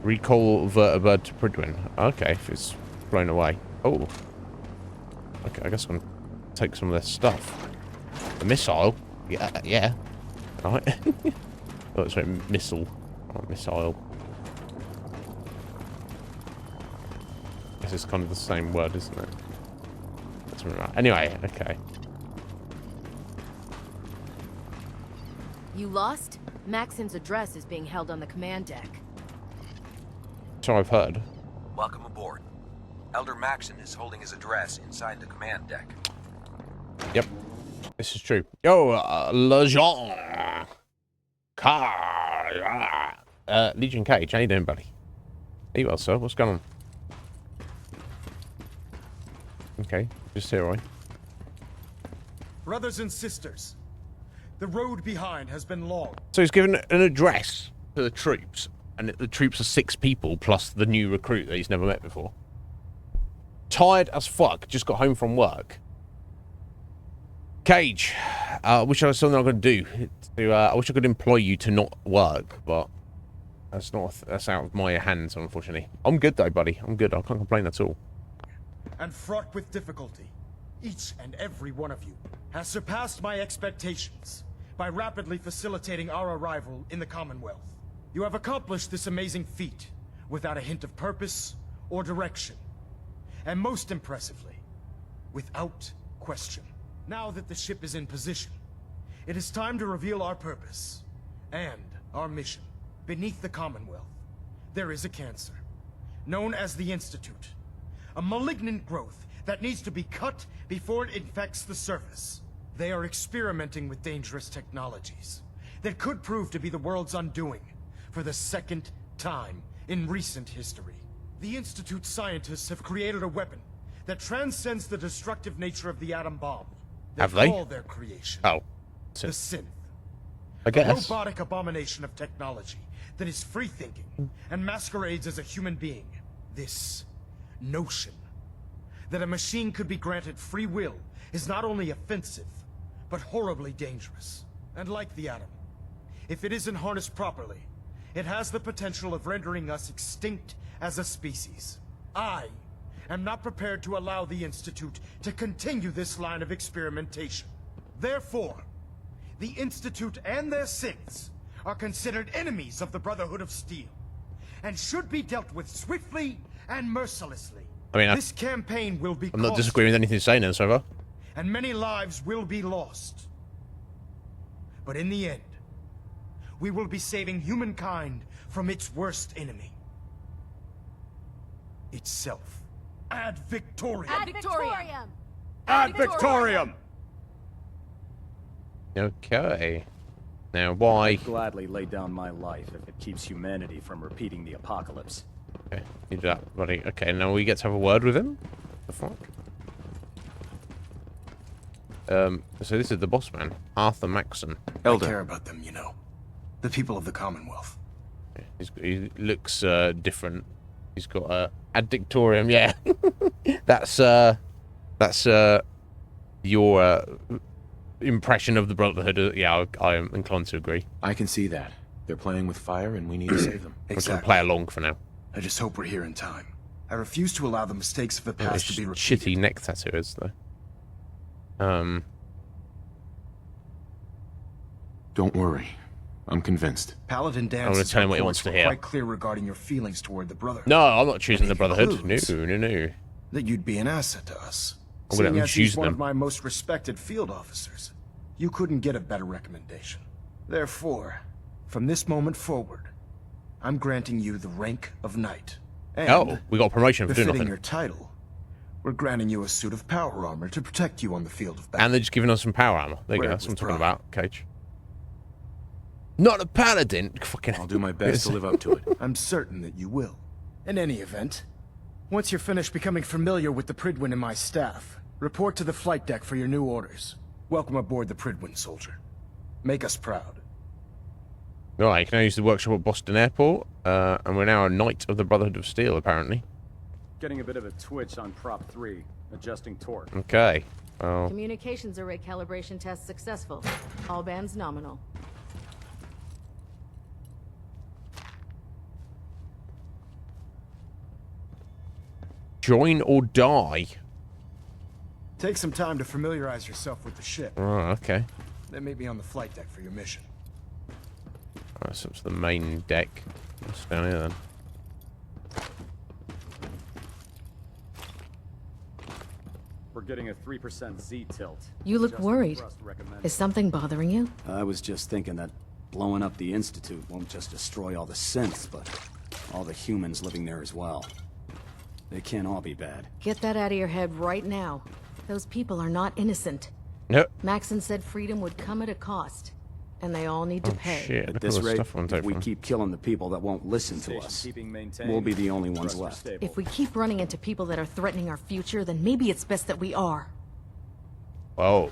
Recall vertibird to Prydwen. Okay, if it's blown away. Oh. Okay, I guess I'm gonna take some of their stuff. The missile? Yeah. Right. Oh, sorry, missile. Oh, missile. This is kind of the same word, isn't it? That's right. Anyway, okay. You lost? Maxson's address is being held on the command deck. So I've heard. Welcome aboard. Elder Maxson is holding his address inside the command deck. Yep. This is true. Yo, Legion. Car. Legion Cage, how you doing, buddy? Are you well, sir? What's going on? Okay, just here, right? Brothers and sisters, the road behind has been long. So he's given an address to the troops, and the troops are 6 people plus the new recruit that he's never met before. Tired as fuck, just got home from work. Cage, I wish I was something I could do. I wish I could employ you to not work, but that's out of my hands, unfortunately. I'm good though, buddy. I'm good. I can't complain at all. And fraught with difficulty. Each and every one of you has surpassed my expectations by rapidly facilitating our arrival in the Commonwealth. You have accomplished this amazing feat without a hint of purpose or direction. And most impressively, without question. Now that the ship is in position, it is time to reveal our purpose and our mission. Beneath the Commonwealth, there is a cancer, known as the Institute. A malignant growth that needs to be cut before it infects the surface. They are experimenting with dangerous technologies that could prove to be the world's undoing for the second time in recent history. The Institute scientists have created a weapon that transcends the destructive nature of the atom bomb. Have they? Call their creation Oh. the synth. I guess. A robotic abomination of technology that is free-thinking and masquerades as a human being. This notion that a machine could be granted free will is not only offensive, but horribly dangerous. And like the atom, if it isn't harnessed properly, it has the potential of rendering us extinct as a species. I am not prepared to allow the Institute to continue this line of experimentation. Therefore, the Institute and their synths are considered enemies of the Brotherhood of Steel, and should be dealt with swiftly and mercilessly. I mean, this campaign will be I'm not disagreeing with anything you're saying, so far. And many lives will be lost. But in the end, we will be saving humankind from its worst enemy. Itself. Ad Victoriam! Ad Victoriam! Ad Victoriam! Okay. Now, why? I'd gladly lay down my life if it keeps humanity from repeating the apocalypse. Okay, you do that, buddy. Okay, now we get to have a word with him? The fuck? So this is the boss man, Arthur Maxson. I care about them, you know. The people of the Commonwealth. Yeah, he looks different. He's got a addictorium, yeah. that's your impression of the Brotherhood. Yeah, I am inclined to agree. I can see that. They're playing with fire and we need to save them. We're going to play along for now. I just hope we're here in time. I refuse to allow the mistakes of the past to be repeated. Shitty neck tattoo is, though. Don't worry. I'm convinced. Paladin I'm going to tell him what he wants to hear. Quite clear regarding your feelings toward the Brotherhood. No, I'm not choosing the Brotherhood. No. That you'd be an asset to us. I'm going to choose one them. of my most respected field officers. You couldn't get a better recommendation. Therefore, from this moment forward, I'm granting you the rank of Knight. And we got a promotion for doing befitting nothing. your title, we're granting you a suit of power armor to protect you on the field of battle. And they're just giving us some power armor. There you go. That's what I'm talking about, Cage. Not a paladin. Fucking. I'll do my best to live up to it. I'm certain that you will. In any event, once you're finished becoming familiar with the Prydwen and my staff, report to the flight deck for your new orders. Welcome aboard the Prydwen, soldier. Make us proud. Right, you can now use the workshop at Boston Airport, and we're now a Knight of the Brotherhood of Steel, apparently. Getting a bit of a twitch on prop 3, adjusting torque. Okay. Well, Communications array calibration test successful. All bands nominal. join or die. Take some time to familiarize yourself with the ship. Oh, okay. Then meet me on the flight deck for your mission. Alright, so it's the main deck. What's down here then? We're getting a 3% Z tilt. You look worried. Is something bothering you? I was just thinking that blowing up the Institute won't just destroy all the synths, but all the humans living there as well. They can't all be bad. Get that out of your head right now. Those people are not innocent. Nope. Maxon said freedom would come at a cost, and they all need to pay. Shit, At this rate, if we keep killing the people that won't listen to us, we'll be the only ones left. If we keep running into people that are threatening our future, then maybe it's best that we are. Oh,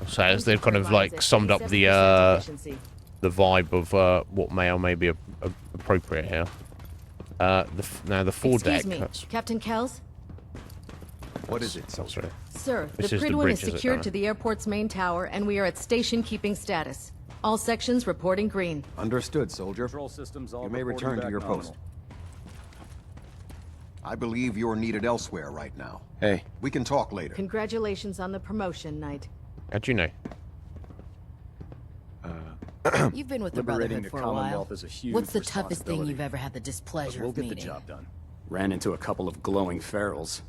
so as they've kind of like summed up the vibe of what may or may be appropriate here. Now the foredeck. Excuse me, Captain Kells? What is it, soldier? Sir, the This is the Prydwen bridge, is is it, secured Donna? to the airport's main tower, and we are at station keeping status. All sections reporting green. Understood, soldier. Control systems all You may reporting return to back your nominal. post. I believe you're needed elsewhere right now. Hey. We can talk later. Congratulations on the promotion, Knight. How'd you know? You've been with the Liberating Brotherhood the for a while. Commonwealth is a huge What's the toughest thing responsibility. you've ever had the displeasure But we'll of get the meeting? job done. Ran into a couple of glowing ferals.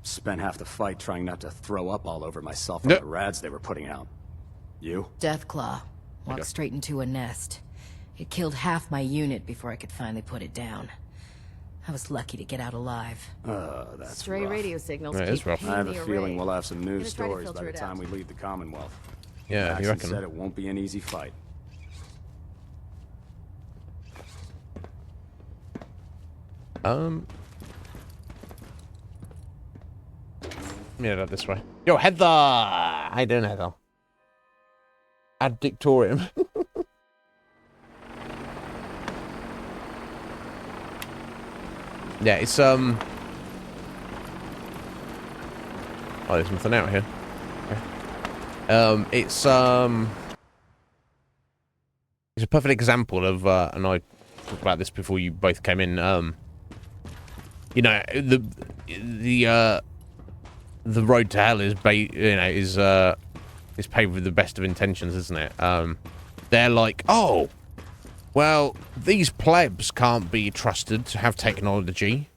Spent half the fight trying not to throw up all over myself on the rads they were putting out. You? Deathclaw. Walked Okay. straight into a nest. It killed half my unit before I could finally put it down. I was lucky to get out alive. That's Stray rough. radio signals Yeah, it keep is rough. pinging I have a the feeling array. we'll have some Gonna news try to stories by filter the it time out. we leave the Commonwealth. Yeah, you Maxon reckon? said it won't be an easy fight. Yeah, that this way. Yo, Heather! How you doing, Heather? Addictorium. Yeah, it's Oh, there's nothing out here. Okay. It's a perfect example of and I talked about this before you both came in. You know, the road to hell is is paved with the best of intentions, isn't it? They're like, oh, Well, these plebs can't be trusted to have technology.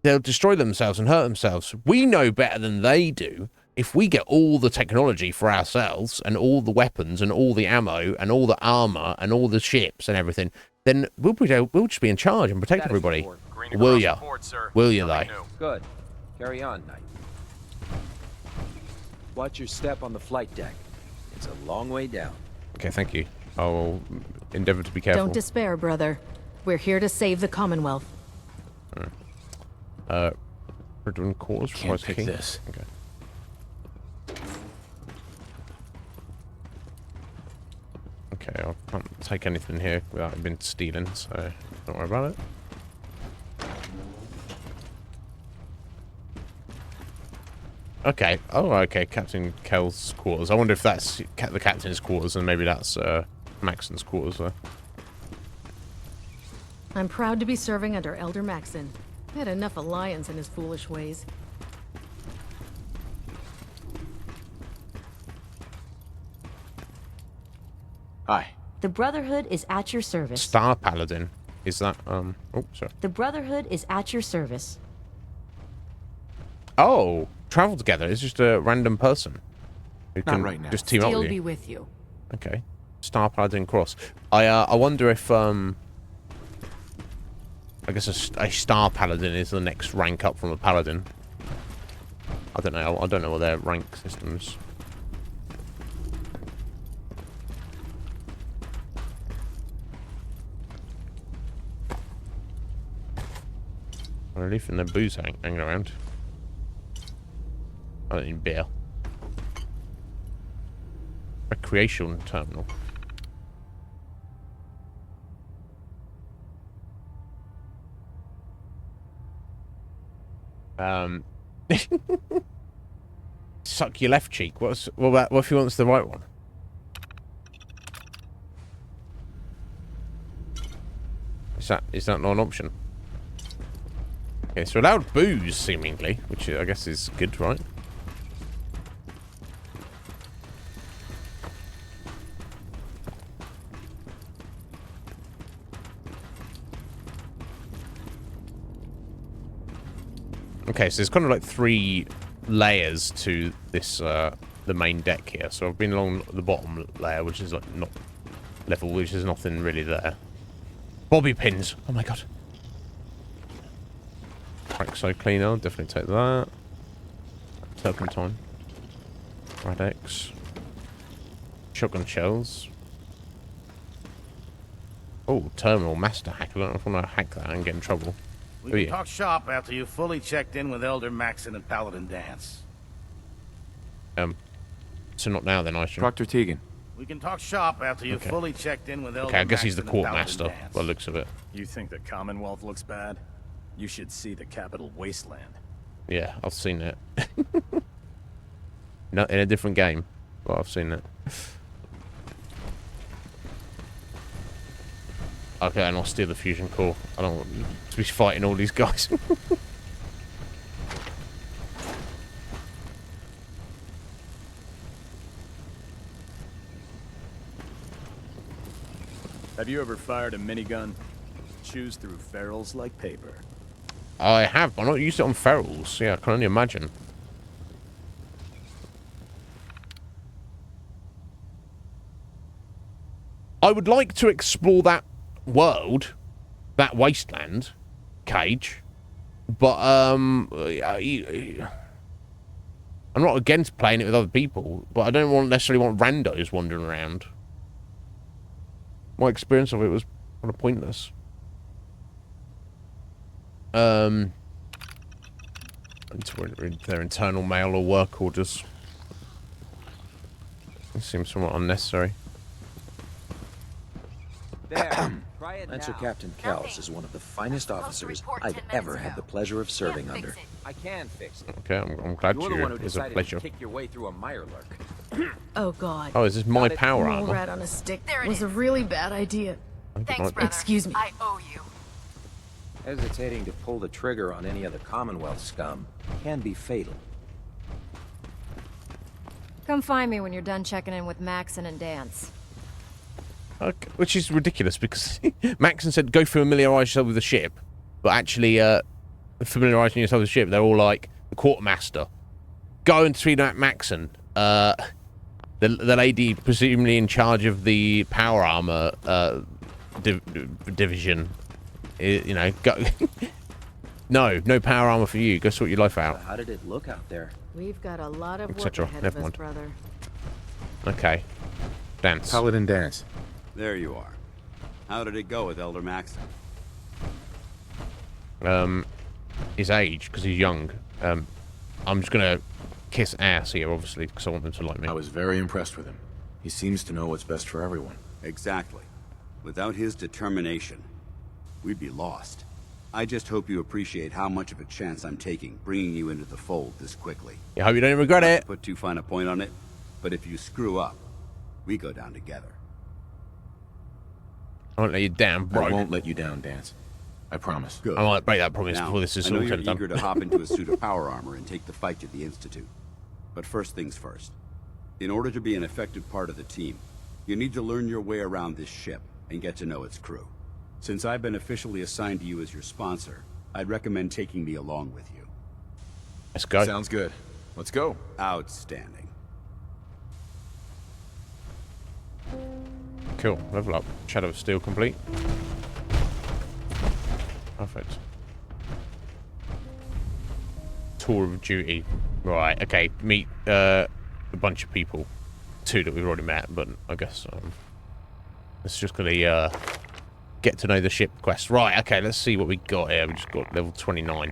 They'll destroy themselves and hurt themselves. We know better than they do. If we get all the technology for ourselves and all the weapons and all the ammo and all the armor and all the ships and everything, then we'll just be in charge and protect everybody. Will ya? Will ya, though? Good. Carry on, Knight. Watch your step on the flight deck. It's a long way down. Okay, thank you. I'll endeavor to be careful. Don't despair, brother. We're here to save the Commonwealth. We're doing cause. Can't pick this. Okay. Okay, I can't take anything here without it being stealing, so don't worry about it. Okay. Oh, okay. Captain Kell's quarters. I wonder if that's the captain's quarters, and maybe that's Maxon's quarters there. I'm proud to be serving under Elder Maxon. I had enough of Lyons and his foolish ways. Hi. The Brotherhood is at your service. Star Paladin. Is that, oh, sorry. The Brotherhood is at your service. Oh, travel together. It's just a random person who Not can right now. just team up He'll with be you. with you. Okay. Star Paladin Cross. I wonder if, I guess a Star Paladin is the next rank up from a Paladin. I don't know. I don't know what their rank system is. Relief and their booze hanging around. I don't need beer. Recreational terminal. Suck your left cheek. What if he wants the right one? Is that not an option? Okay, so allowed booze, seemingly, which I guess is good, right? Okay, so there's kind of like 3 layers to this, the main deck here. So I've been along the bottom layer, which is like not level, which is nothing really there. Bobby pins. Oh my god. Exo cleaner, definitely take that. Turpentine. Radex. Shotgun shells. Oh, terminal master hack. I don't know if I want to hack that and get in trouble. We can talk shop after you fully checked in with Elder Maxon and Paladin Dance. So not now then, I assume. Dr. Tegan. We can talk shop after you fully checked in with Elder Okay, I guess he's the Maxon and court Paladin master, Dance. by the looks of it. You think the Commonwealth looks bad? You should see the capital wasteland. Yeah, I've seen it. Not in a different game, but I've seen it. Okay, and I'll steal the fusion core. I don't want to be fighting all these guys. Have you ever fired a minigun? Chews through ferals like paper. I have, but I'm not used to it on ferals. Yeah, I can only imagine. I would like to explore that world, that wasteland, Cage, but I'm not against playing it with other people, but I don't necessarily want randos wandering around. My experience of it was kind of pointless. Into their internal mail or work orders. It seems somewhat unnecessary. Lancer Captain Kells is one of the finest officers I've ever had the pleasure of serving under. I can fix it. Okay, I'm glad You're the one who it's a decided pleasure. to kick your way through a Mirelurk. Oh god. Oh, is this my power Mole armor? rat on a stick was a really bad idea. Thanks, brother. Excuse me. I owe you. Hesitating to pull the trigger on any of the Commonwealth scum can be fatal. Come find me when you're done checking in with Maxon and Dance. Okay. Which is ridiculous because Maxon said go familiarise yourself with the ship, but actually, familiarising yourself with the ship, they're all like the quartermaster. Go and see that Maxon. The lady presumably in charge of the power armor division. You know, go. No power armor for you. Go sort your life out. How did it look out there? We've got a lot of work ahead of us, brother. Okay. Dance. Paladin dance. There you are. How did it go with Elder Maxon? His age, because he's young. I'm just gonna kiss ass here, obviously, because I want them to like me. I was very impressed with him. He seems to know what's best for everyone. Exactly. Without his determination, we'd be lost. I just hope you appreciate how much of a chance I'm taking, bringing you into the fold this quickly. I hope you don't regret it. Put too fine a point on it, but if you screw up, we go down together. I won't let you down, bro. I won't let you down, Dance. I promise. Good. I might break that promise Now, before this is I know all you're said and done. eager to hop into a suit of power armor and take the fight to the Institute. But first things first. In order to be an effective part of the team, you need to learn your way around this ship and get to know its crew. Since I've been officially assigned to you as your sponsor, I'd recommend taking me along with you. Let's go. Sounds good. Let's go. Outstanding. Cool. Level up. Shadow of Steel complete. Perfect. Tour of duty. Right. Okay. Meet a bunch of people. 2 that we've already met, but I guess it's just gonna get to know the ship quest. Right. Okay. Let's see what we got here. We just got level 29.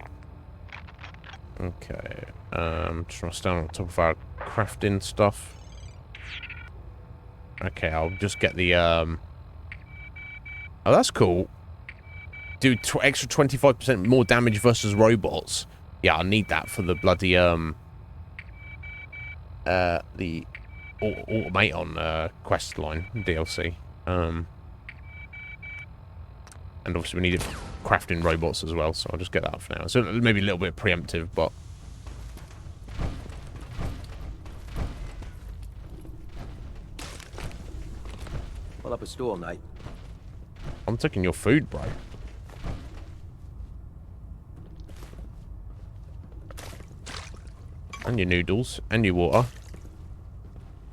Okay. Just want to stand on top of our crafting stuff. Okay, I'll just get the, Oh, that's cool. Do extra 25% more damage versus robots. Yeah, I need that for the bloody, the Automaton, quest line, DLC. And obviously we need it for crafting robots as well, so I'll just get that for now. So maybe a little bit preemptive, but... Pull up a stool, Knight. I'm taking your food, bro. And your noodles. And your water.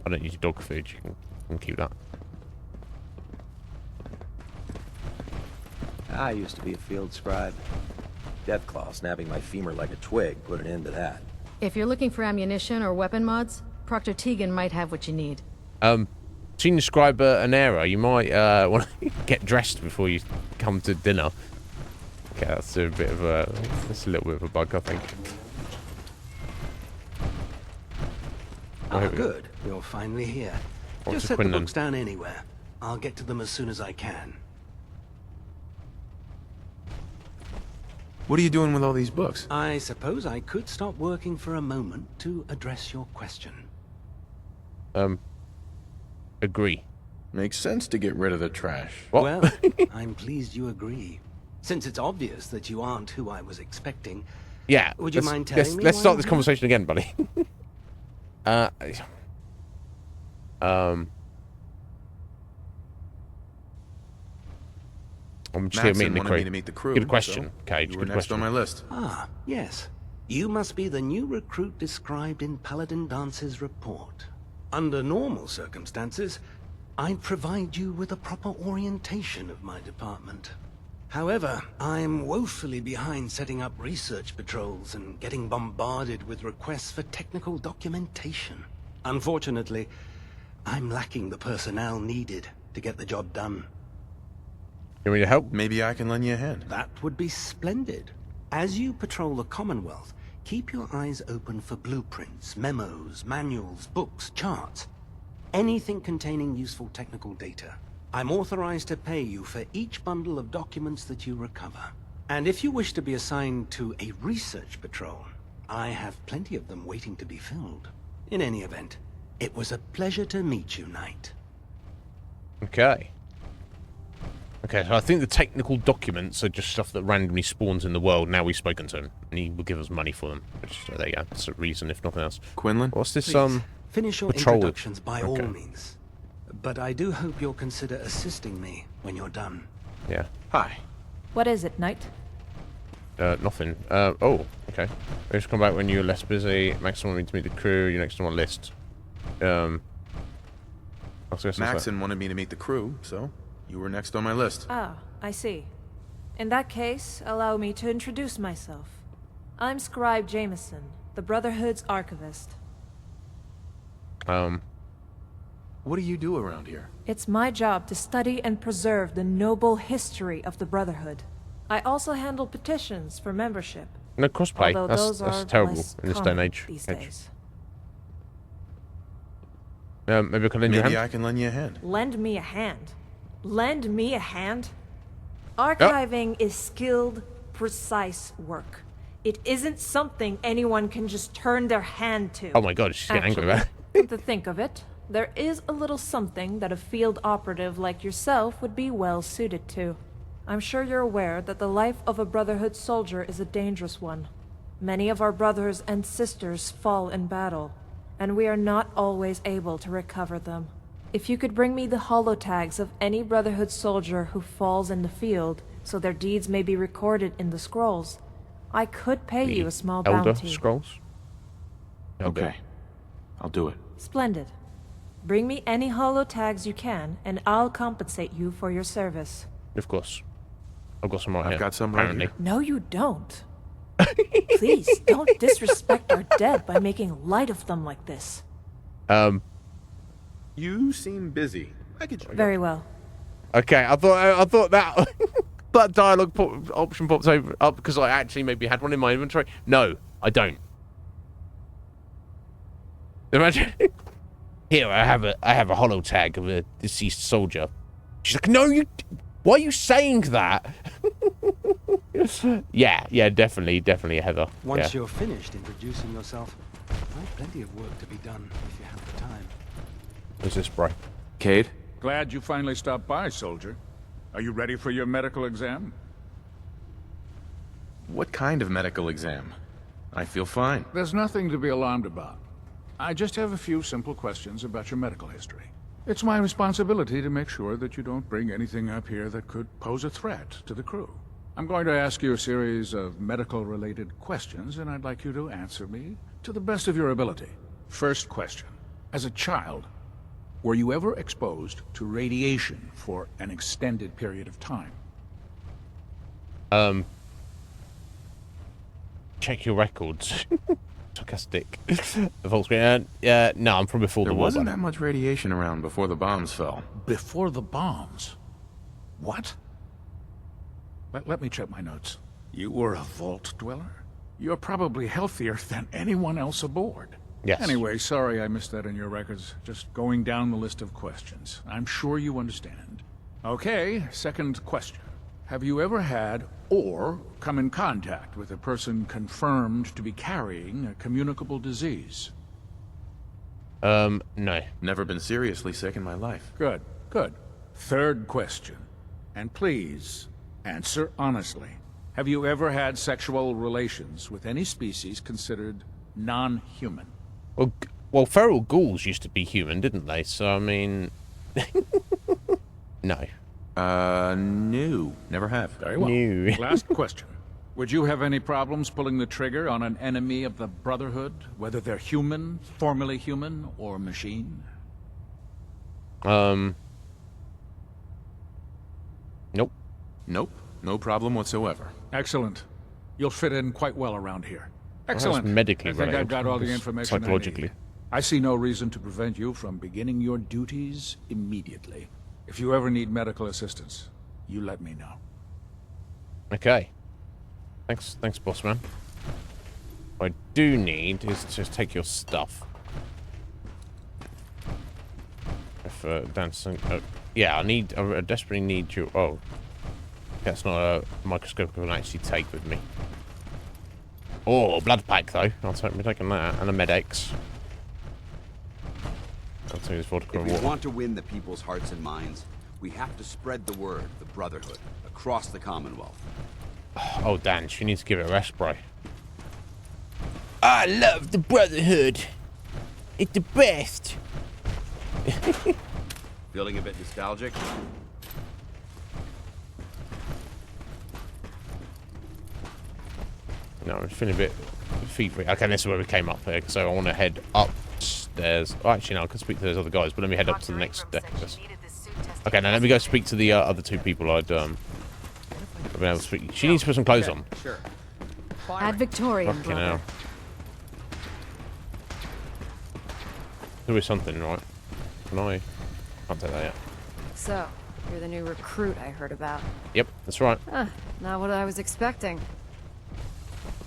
I don't use your dog food. You can keep that. I used to be a field scribe. Deathclaw snapping my femur like a twig put an end to that. If you're looking for ammunition or weapon mods, Proctor Tegan might have what you need. Senior Scribe Anera, you might want to get dressed before you come to dinner. Okay, that's a bit of a... That's a little bit of a bug, I think. Oh, good. You're finally here. Just set the books down anywhere. I'll get to them as soon as I can. What are you doing with all these books? I suppose I could stop working for a moment to address your question. Agree. Makes sense to get rid of the trash. What? Well, I'm pleased you agree. Since it's obvious that you aren't who I was expecting, yeah, would you mind telling me? Let's start this conversation again, buddy. I'm just here meeting the crew. Good question, Cage. You were next on my list. Ah, yes. You must be the new recruit described in Paladin Dance's report. Under normal circumstances, I'd provide you with a proper orientation of my department. However, I'm woefully behind setting up research patrols and getting bombarded with requests for technical documentation. Unfortunately, I'm lacking the personnel needed to get the job done. You want me to help? Maybe I can lend you a hand. That would be splendid. As you patrol the Commonwealth, keep your eyes open for blueprints, memos, manuals, books, charts. Anything containing useful technical data. I'm authorized to pay you for each bundle of documents that you recover. And if you wish to be assigned to a research patrol, I have plenty of them waiting to be filled. In any event, it was a pleasure to meet you, Knight. Okay. Okay, so I think the technical documents are just stuff that randomly spawns in the world. Now we've spoken to him, and he will give us money for them. Which, so there you go. That's a reason, if nothing else. Quinlan? What's this, Please, finish your patrol introductions by all okay. means. but I do hope you'll consider assisting me when you're done. Yeah. Hi. What is it, Knight? Nothing. Oh, okay. Just come back when you're less busy. Maxon wanted me to meet the crew. You're next on my list. Maxon wanted me to meet the crew, so you were next on my list. Ah, I see. In that case, allow me to introduce myself. I'm Scribe Jameson, the Brotherhood's archivist. What do you do around here? It's my job to study and preserve the noble history of the Brotherhood. I also handle petitions for membership. No crossplay. Although That's terrible in this day and age. These days. Maybe I can lend you a hand? Maybe I can lend you a hand. Lend me a hand. Lend me a hand? Archiving is skilled, precise work. It isn't something anyone can just turn their hand to. Oh my god, she's getting angry about it. Come to think of it, there is a little something that a field operative like yourself would be well suited to. I'm sure you're aware that the life of a Brotherhood soldier is a dangerous one. Many of our brothers and sisters fall in battle, and we are not always able to recover them. If you could bring me the holotags of any Brotherhood soldier who falls in the field, so their deeds may be recorded in the scrolls, I could pay you a small bounty. Scrolls? Okay. I'll do it. Splendid. Bring me any holotags you can, and I'll compensate you for your service. Of course. I've got some right here. I've got some right here. No, you don't. Please, don't disrespect our dead by making light of them like this. You seem busy. I could join. Very well. Okay, I thought that that dialogue option popped up because I actually maybe had one in my inventory. No, I don't. Imagine. Here, I have a holotag of a deceased soldier. She's like, no, you. Why are you saying that? yeah, definitely, Heather. Once you're finished introducing yourself, I have plenty of work to be done if you have the time. Who's this, bro? Cade? Glad you finally stopped by, soldier. Are you ready for your medical exam? What kind of medical exam? I feel fine. There's nothing to be alarmed about. I just have a few simple questions about your medical history. It's my responsibility to make sure that you don't bring anything up here that could pose a threat to the crew. I'm going to ask you a series of medical-related questions, and I'd like you to answer me to the best of your ability. First question. As a child, were you ever exposed to radiation for an extended period of time? Check your records. Sarcastic. The full screen. No, I'm from before the war. There wasn't that much radiation around before the bombs fell. Before the bombs? What? Let me check my notes. You were a vault dweller? You're probably healthier than anyone else aboard. Yes. Anyway, sorry I missed that in your records. Just going down the list of questions. I'm sure you understand. Okay, second question. Have you ever had or come in contact with a person confirmed to be carrying a communicable disease? No. Never been seriously sick in my life. Good, good. Third question. And please, answer honestly. Have you ever had sexual relations with any species considered non-human? Well, feral ghouls used to be human, didn't they? So, I mean... No. No. Never have. Very well. No. Last question. Would you have any problems pulling the trigger on an enemy of the Brotherhood, whether they're human, formerly human, or machine? Nope. Nope. No problem whatsoever. Excellent. You'll fit in quite well around here. Excellent. Medically I think related. I've got all the information Psychologically. I need. I see no reason to prevent you from beginning your duties immediately. If you ever need medical assistance, you let me know. Okay. Thanks, boss man. What I do need is to just take your stuff. If dancing, yeah, I desperately need your. Oh, that's not a microscope I can actually take with me. Oh, blood pack though. I'll be taking that and a Med-X. If we want to win the people's hearts and minds, we have to spread the word of the Brotherhood across the Commonwealth. Oh, Dan, she needs to give it a rest, bro. I love the Brotherhood. It's the best. Feeling a bit nostalgic? No, I'm feeling a bit feverish. Okay, this is where we came up here, so I want to head upstairs. Oh, actually, no, I can speak to those other guys, but let me head up to the next deck. Okay, now let me go speak to the other two people I've been able to speak. She needs to put some clothes on. Sure. Ad Victoriam, Okay, now. There is something, right? Can I? Can't take that yet. So, you're the new recruit I heard about. Yep, that's right. Not what I was expecting.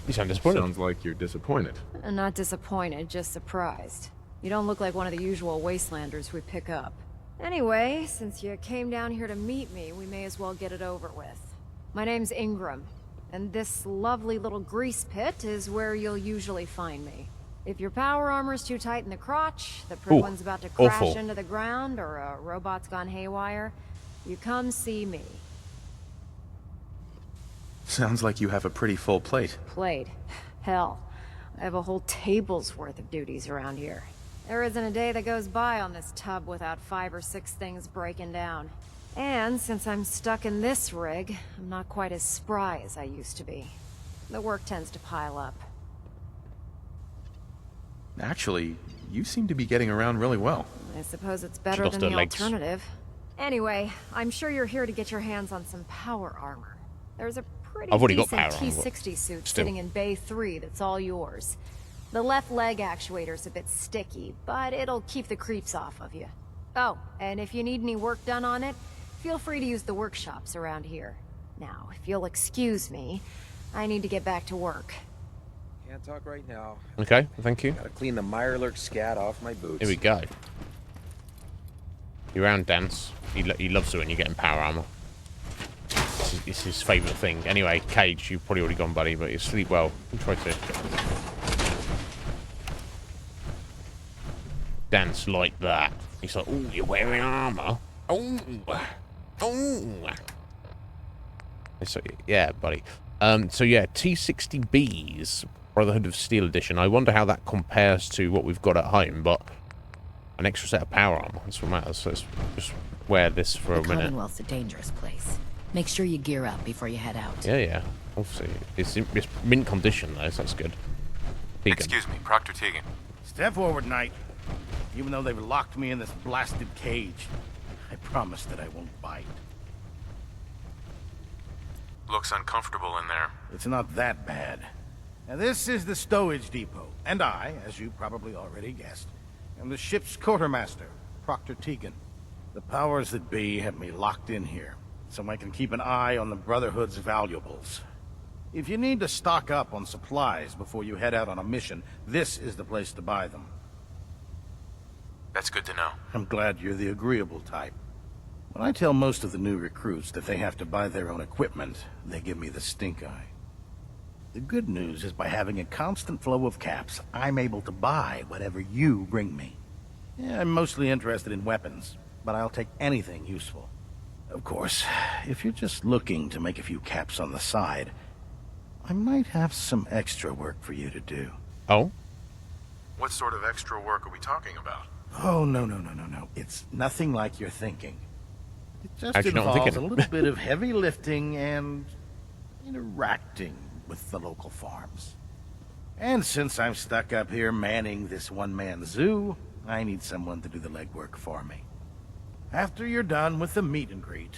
You sound disappointed. Sounds like you're disappointed. Not disappointed, just surprised. You don't look like one of the usual wastelanders we pick up. Anyway, since you came down here to meet me, we may as well get it over with. My name's Ingram, and this lovely little grease pit is where you'll usually find me. If your power armor's too tight in the crotch, the Prydwen's about to crash into the ground, or a robot's gone haywire, you come see me. Sounds like you have a pretty full plate. Plate? Hell, I have a whole table's worth of duties around here. There isn't a day that goes by on this tub without 5 or 6 things breaking down. And since I'm stuck in this rig, I'm not quite as spry as I used to be. The work tends to pile up. Actually, you seem to be getting around really well. I suppose it's better than the alternative. Anyway, I'm sure you're here to get your hands on some power armor. There's a pretty decent T-60 suit sitting in Bay 3 that's all yours. The left leg actuator's a bit sticky, but it'll keep the creeps off of you. Oh, and if you need any work done on it, feel free to use the workshops around here. Now, if you'll excuse me, I need to get back to work. Can't talk right now. Okay, thank you. Gotta clean the Mirelurk scat off my boots. Here we go. You round dance. He loves it when you get in power armor. It's his favourite thing. Anyway, Cage, you've probably already gone, buddy, but you sleep well. Try to dance like that. He's like, oh, you're wearing armor. Oh, so, yeah, buddy. So yeah, T-60Bs, Brotherhood of Steel edition. I wonder how that compares to what we've got at home, but an extra set of power armor. That's what matters. So let's just wear this for a minute. The Commonwealth's a dangerous place. Make sure you gear up before you head out. Yeah. Obviously, it's mint condition though, so that's good. Tegan. Excuse me, Proctor Tegan. Step forward, Knight. Even though they've locked me in this blasted cage, I promise that I won't bite. Looks uncomfortable in there. It's not that bad. Now this is the stowage depot, and I, as you probably already guessed, am the ship's quartermaster, Proctor Tegan. The powers that be have me locked in here, so I can keep an eye on the Brotherhood's valuables. If you need to stock up on supplies before you head out on a mission, this is the place to buy them. That's good to know. I'm glad you're the agreeable type. When I tell most of the new recruits that they have to buy their own equipment, they give me the stink eye. The good news is by having a constant flow of caps, I'm able to buy whatever you bring me. Yeah, I'm mostly interested in weapons, but I'll take anything useful. Of course, if you're just looking to make a few caps on the side, I might have some extra work for you to do. Oh? What sort of extra work are we talking about? Oh, no. It's nothing like you're thinking. It just Actually, involves a little bit of heavy lifting and interacting with the local farms. And since I'm stuck up here manning this one-man zoo, I need someone to do the legwork for me. After you're done with the meet and greet,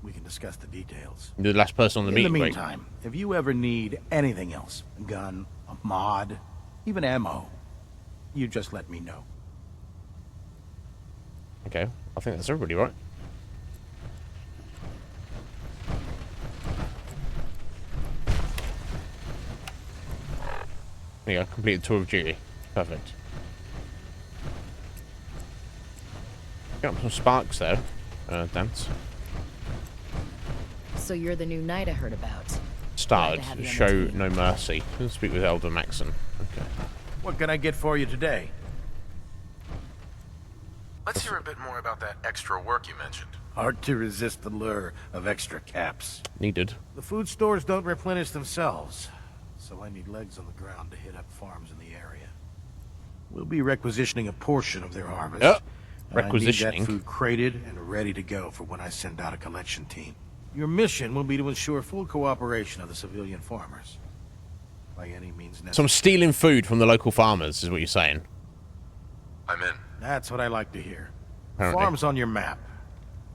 we can discuss the details. You're the last person on the meet and greet. In the meantime, if you ever need anything else, a gun, a mod, even ammo, you just let me know. Okay, I think that's everybody, right? There you go, completed tour of duty. Perfect. Got some sparks there, Dance. So you're the new knight I heard about. Started. Show no mercy. Let's speak with Elder Maxon. Okay. What can I get for you today? Let's hear a bit more about that extra work you mentioned. Hard to resist the lure of extra caps. Needed. The food stores don't replenish themselves, so I need legs on the ground to hit up farms in the area. We'll be requisitioning a portion of their harvest, Requisitioning. I need that food crated and ready to go for when I send out a collection team. Your mission will be to ensure full cooperation of the civilian farmers. By any means necessary. So I'm stealing food from the local farmers, is what you're saying? I'm in. That's what I like to hear. Apparently. Farms on your map.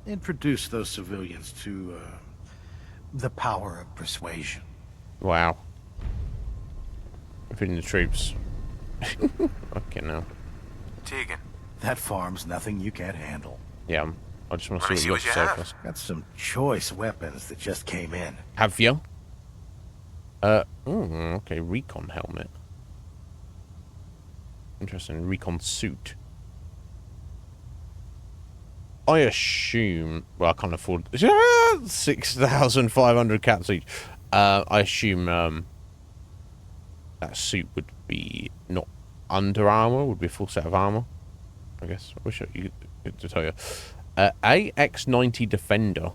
Introduce those civilians to, the power of persuasion. Wow. Feeding the troops. Okay, now. Tegan. That farm's nothing you can't handle. Yeah, I just want to Let me see what see you what you have. have. Got some choice weapons that just came in. Have you? Okay, recon helmet. Interesting, recon suit. I assume, well, I can't afford 6,500 cats each. I assume that suit would be not under armor, would be a full set of armor. I guess. I wish I could to tell you. AX-90 Defender,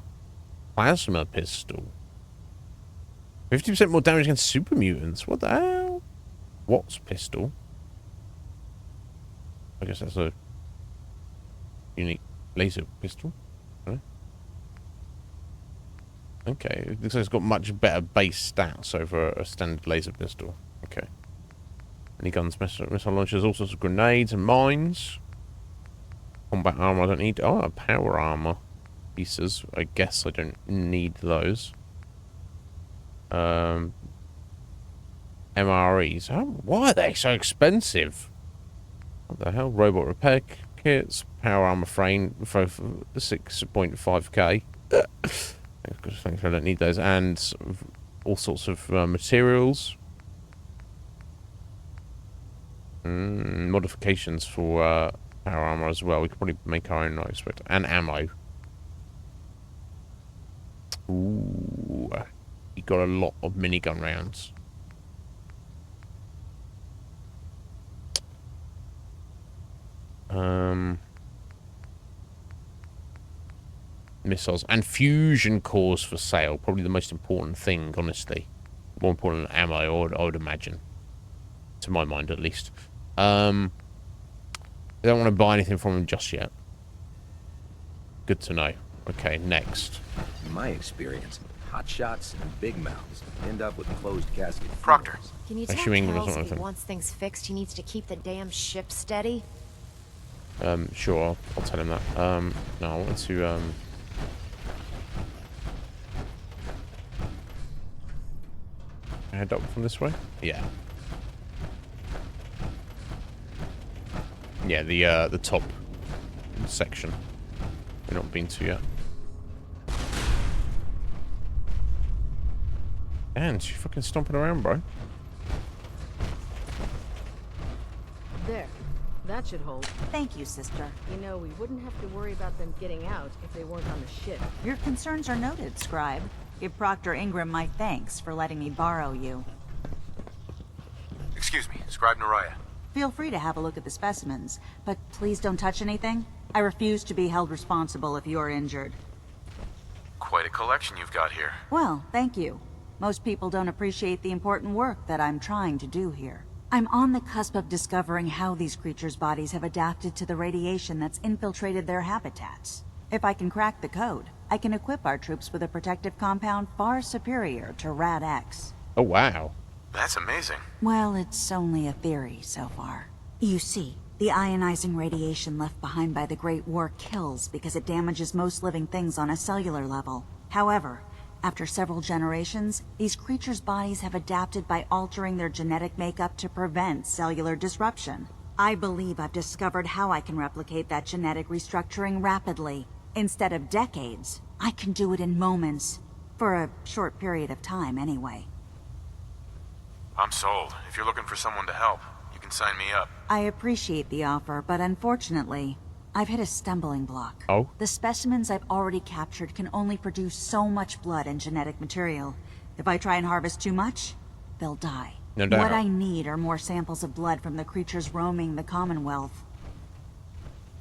plasma pistol. 50% more damage against super mutants. What the hell? Watts pistol. I guess that's a unique laser pistol. Right? Okay, it looks like it's got much better base stats over a standard laser pistol. Okay. Any guns, missile launchers, all sorts of grenades and mines. Combat armor I don't need. Oh, power armor pieces. I guess I don't need those. MREs. Why are they so expensive? What the hell? Robot repair kits. Power armor frame for 6.5k. Thanks, I don't need those. And all sorts of materials. Modifications for power armor as well. We could probably make our own, I expect. And ammo. Ooh. You got a lot of minigun rounds. Missiles and fusion cores for sale. Probably the most important thing, honestly. More important than ammo, I would imagine. To my mind, at least. I don't want to buy anything from them just yet. Good to know. Okay, next. In my experience, hot shots and big mouths end up with closed casket. Proctor. Can you tell Kells if he wants things fixed, he needs to keep the damn ship steady? Sure, I'll tell him that. No, I wanted to, head up from this way? Yeah. Yeah, the top section. We've not been to yet. And she's fucking stomping around, bro. There. That should hold. Thank you, sister. You know, we wouldn't have to worry about them getting out if they weren't on the ship. Your concerns are noted, Scribe. Give Proctor Ingram my thanks for letting me borrow you. Excuse me, Scribe Naraya. Feel free to have a look at the specimens, but please don't touch anything. I refuse to be held responsible if you're injured. Quite a collection you've got here. Well, thank you. Most people don't appreciate the important work that I'm trying to do here. I'm on the cusp of discovering how these creatures' bodies have adapted to the radiation that's infiltrated their habitats. If I can crack the code, I can equip our troops with a protective compound far superior to Rad-X. Oh, wow. That's amazing. Well, it's only a theory so far. You see, the ionizing radiation left behind by the Great War kills because it damages most living things on a cellular level. However, after several generations, these creatures' bodies have adapted by altering their genetic makeup to prevent cellular disruption. I believe I've discovered how I can replicate that genetic restructuring rapidly. Instead of decades, I can do it in moments. For a short period of time, anyway. I'm sold. If you're looking for someone to help, you can sign me up. I appreciate the offer, but unfortunately, I've hit a stumbling block. Oh? The specimens I've already captured can only produce so much blood and genetic material. If I try and harvest too much, they'll die. No doubt. What I need are more samples of blood from the creatures roaming the Commonwealth.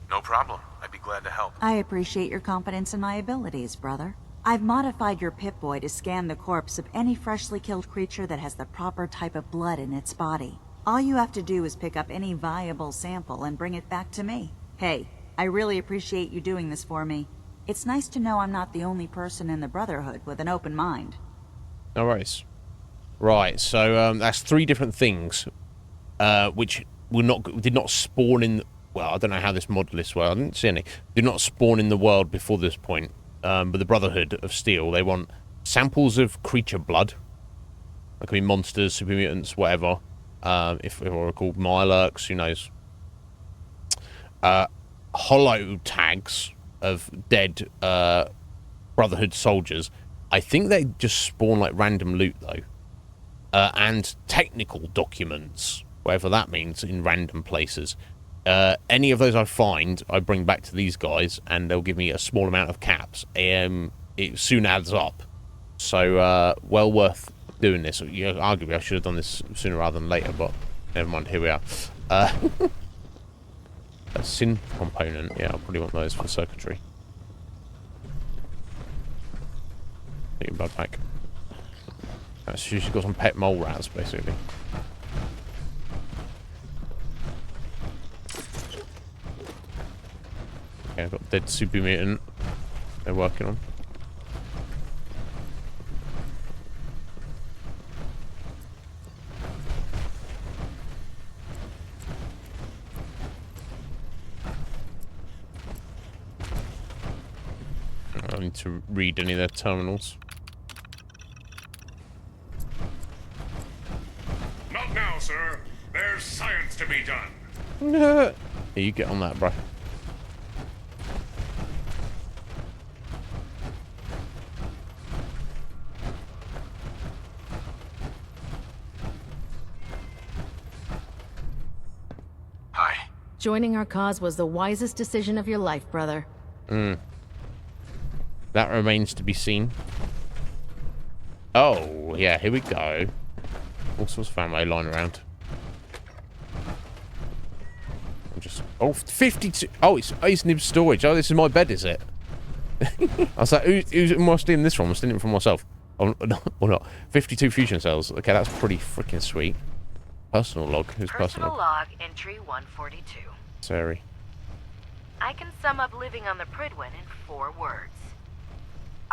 No problem. I'd be glad to help. I appreciate your confidence in my abilities, brother. I've modified your Pip-Boy to scan the corpse of any freshly killed creature that has the proper type of blood in its body. All you have to do is pick up any viable sample and bring it back to me. Hey, I really appreciate you doing this for me. It's nice to know I'm not the only person in the Brotherhood with an open mind. No worries. Right, so that's 3 different things, which did not spawn in. Well, I don't know how this mod lists were. I didn't see any. Did not spawn in the world before this point. But the Brotherhood of Steel, they want samples of creature blood. That could be monsters, super mutants, whatever. If we're called Mirelurks, who knows? Hollow tags of dead Brotherhood soldiers. I think they just spawn like random loot though. And technical documents, whatever that means, in random places. Any of those I find, I bring back to these guys, and they'll give me a small amount of caps. It soon adds up. So, well worth doing this. Arguably, I should have done this sooner rather than later, but never mind, here we are. A synth component. Yeah, I'll probably want those for circuitry. Take your blood back. She's got some pet mole rats, basically. Okay, I've got dead super mutant they're working on. I don't need to read any of their terminals. Not now, sir. There's science to be done. Here, you get on that, bro. Hi. Joining our cause was the wisest decision of your life, brother. That remains to be seen. Oh, yeah, here we go. All sorts of family lying around. I'm just... Oh, 52... Oh, it's Iznib storage. Oh, this is my bed, is it? I was like, who's am I stealing this from? I'm stealing it from myself. Oh, no, or not. 52 fusion cells. Okay, that's pretty freaking sweet. Personal log. Who's personal? Personal log, entry 142. Sorry. I can sum up living on the Prydwen in 4 words.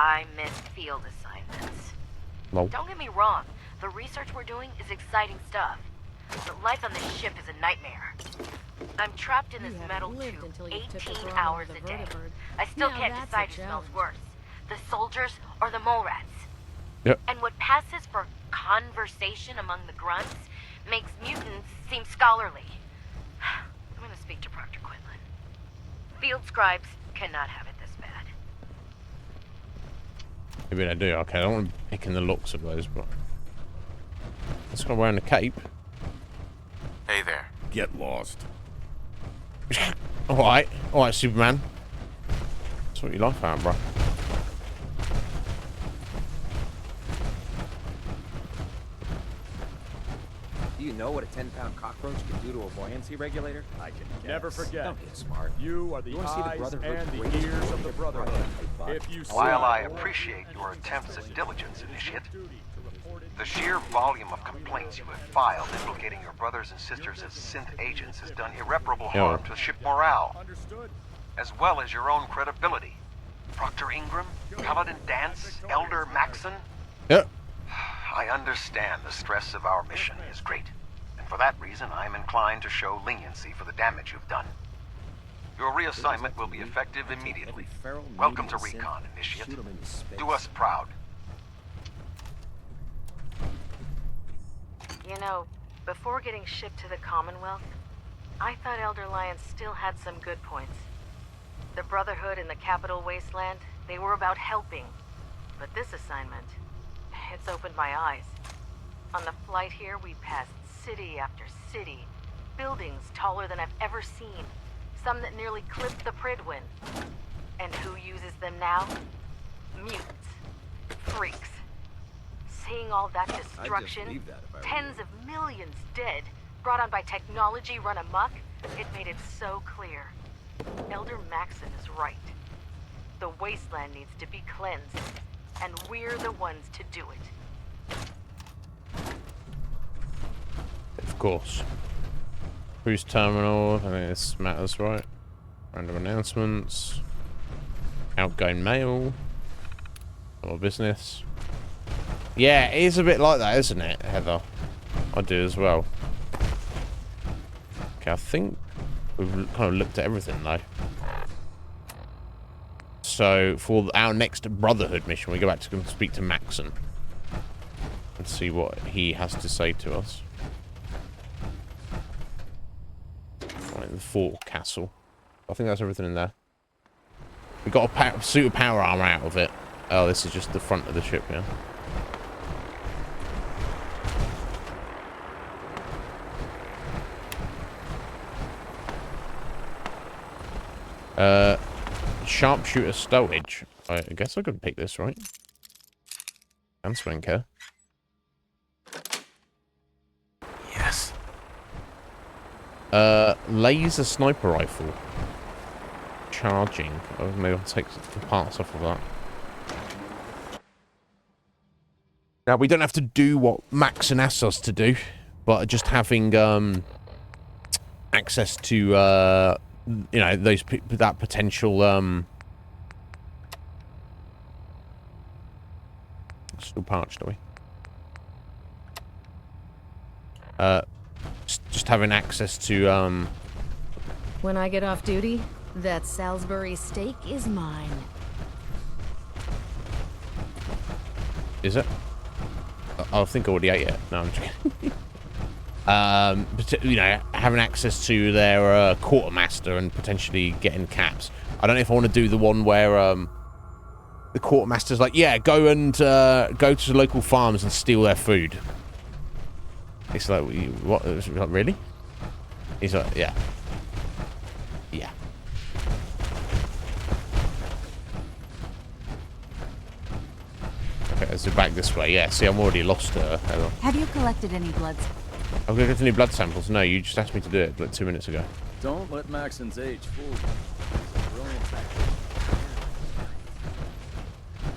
I missed field assignments. Well. Don't get me wrong. The research we're doing is exciting stuff. But life on this ship is a nightmare. I'm trapped in this metal tube 18 hours a day. I still can't decide who smells worse. The soldiers or the mole rats. Yep. And what passes for conversation among the grunts makes mutants seem scholarly. I'm gonna speak to Proctor Quinlan. Field scribes cannot have it this bad. Maybe I do. Okay, I don't want to be picking the looks of those, but... Let's go wearing a cape. Hey there. Get lost. Alright, Superman. Sort your life out, bro. Do you know what a 10-pound cockroach can do to a buoyancy regulator? I can guess. Never forget. Don't get smart. You are the eyes and the ears of the Brotherhood. If you While I appreciate your attempts at diligence, Initiate, the sheer volume of complaints you have filed implicating your brothers and sisters as synth agents has done irreparable harm to ship morale, as well as your own credibility. Proctor Ingram, Paladin Dance, Elder Maxon. Yep. I understand the stress of our mission is great, and for that reason I am inclined to show leniency for the damage you've done. Your reassignment will be effective immediately. Welcome to Recon, Initiate. Do us proud. You know, before getting shipped to the Commonwealth, I thought Elder Lyons still had some good points. The Brotherhood in the Capital Wasteland, they were about helping. But this assignment, it's opened my eyes. On the flight here, we passed city after city, buildings taller than I've ever seen, some that nearly clipped the Prydwen. And who uses them now? Mutants. Freaks. Seeing all that destruction, tens of millions dead, brought on by technology run amok, it made it so clear. Elder Maxon is right. The wasteland needs to be cleansed, and we're the ones to do it. Of course. Whose terminal? I think this matters, right? Random announcements. Outgoing mail. More business. Yeah, it is a bit like that, isn't it, Heather? I do as well. Okay, I think we've kind of looked at everything, though. So, for our next Brotherhood mission, we go back to speak to Maxon. And see what he has to say to us. Right, the fort castle. I think that's everything in there. We got a suit of power armor out of it. Oh, this is just the front of the ship, yeah. Sharpshooter stowage. I guess I could pick this, right? And Swinker. Yes. Laser sniper rifle. Charging. Oh, maybe I'll take the parts off of that. Now, we don't have to do what Maxon asks us to do, but just having access to, you know, that potential... Still parched, are we? Just having access to, When I get off duty, that Salisbury steak is mine. Is it? I think I already ate it. No, I'm joking. You know, having access to their quartermaster and potentially getting caps. I don't know if I want to do the one where the quartermaster's like, yeah, go to the local farms and steal their food. It's like, what? Like, really? He's like, yeah. Yeah. Okay, so back this way. Yeah, see, I'm already lost her. Have you collected any blood? I've got any blood samples. No, you just asked me to do it like 2 minutes ago. Don't let Maxon's age fool you. Brilliant.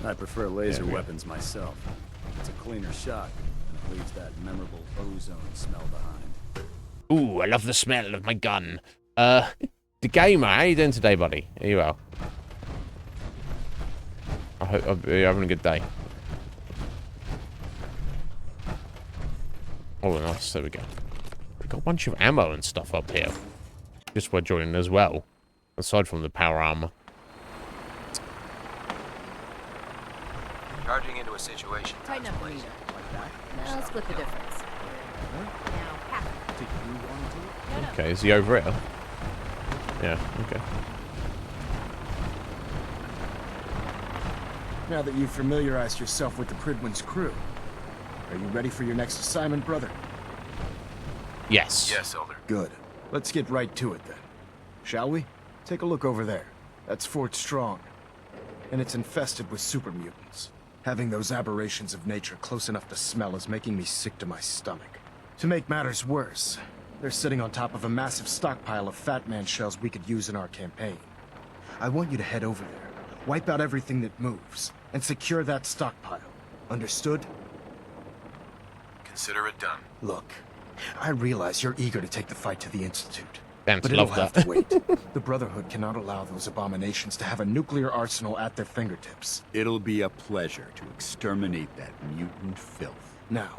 I prefer laser weapons myself. It's a cleaner shot, and it leaves that memorable ozone smell behind. Ooh, I love the smell of my gun. The gamer, how you doing today, buddy? Are you well? I hope you're having a good day. Oh, nice. There we go. We've got a bunch of ammo and stuff up here. Just for joining as well. Aside from the power armor. Charging into a situation. Tighten up the meter. Now split the difference. Okay, is he over here? Yeah, okay. Now that you've familiarized yourself with the Prydwen's crew, are you ready for your next assignment, brother? Yes. Yes, Elder. Good. Let's get right to it then. Shall we? Take a look over there. That's Fort Strong. And it's infested with super mutants. Having those aberrations of nature close enough to smell is making me sick to my stomach. To make matters worse, they're sitting on top of a massive stockpile of Fat Man shells we could use in our campaign. I want you to head over there, wipe out everything that moves, and secure that stockpile. Understood? Consider it done. Look, I realize you're eager to take the fight to the Institute. But it'll have to wait. The Brotherhood cannot allow those abominations to have a nuclear arsenal at their fingertips. It'll be a pleasure to exterminate that mutant filth. Now,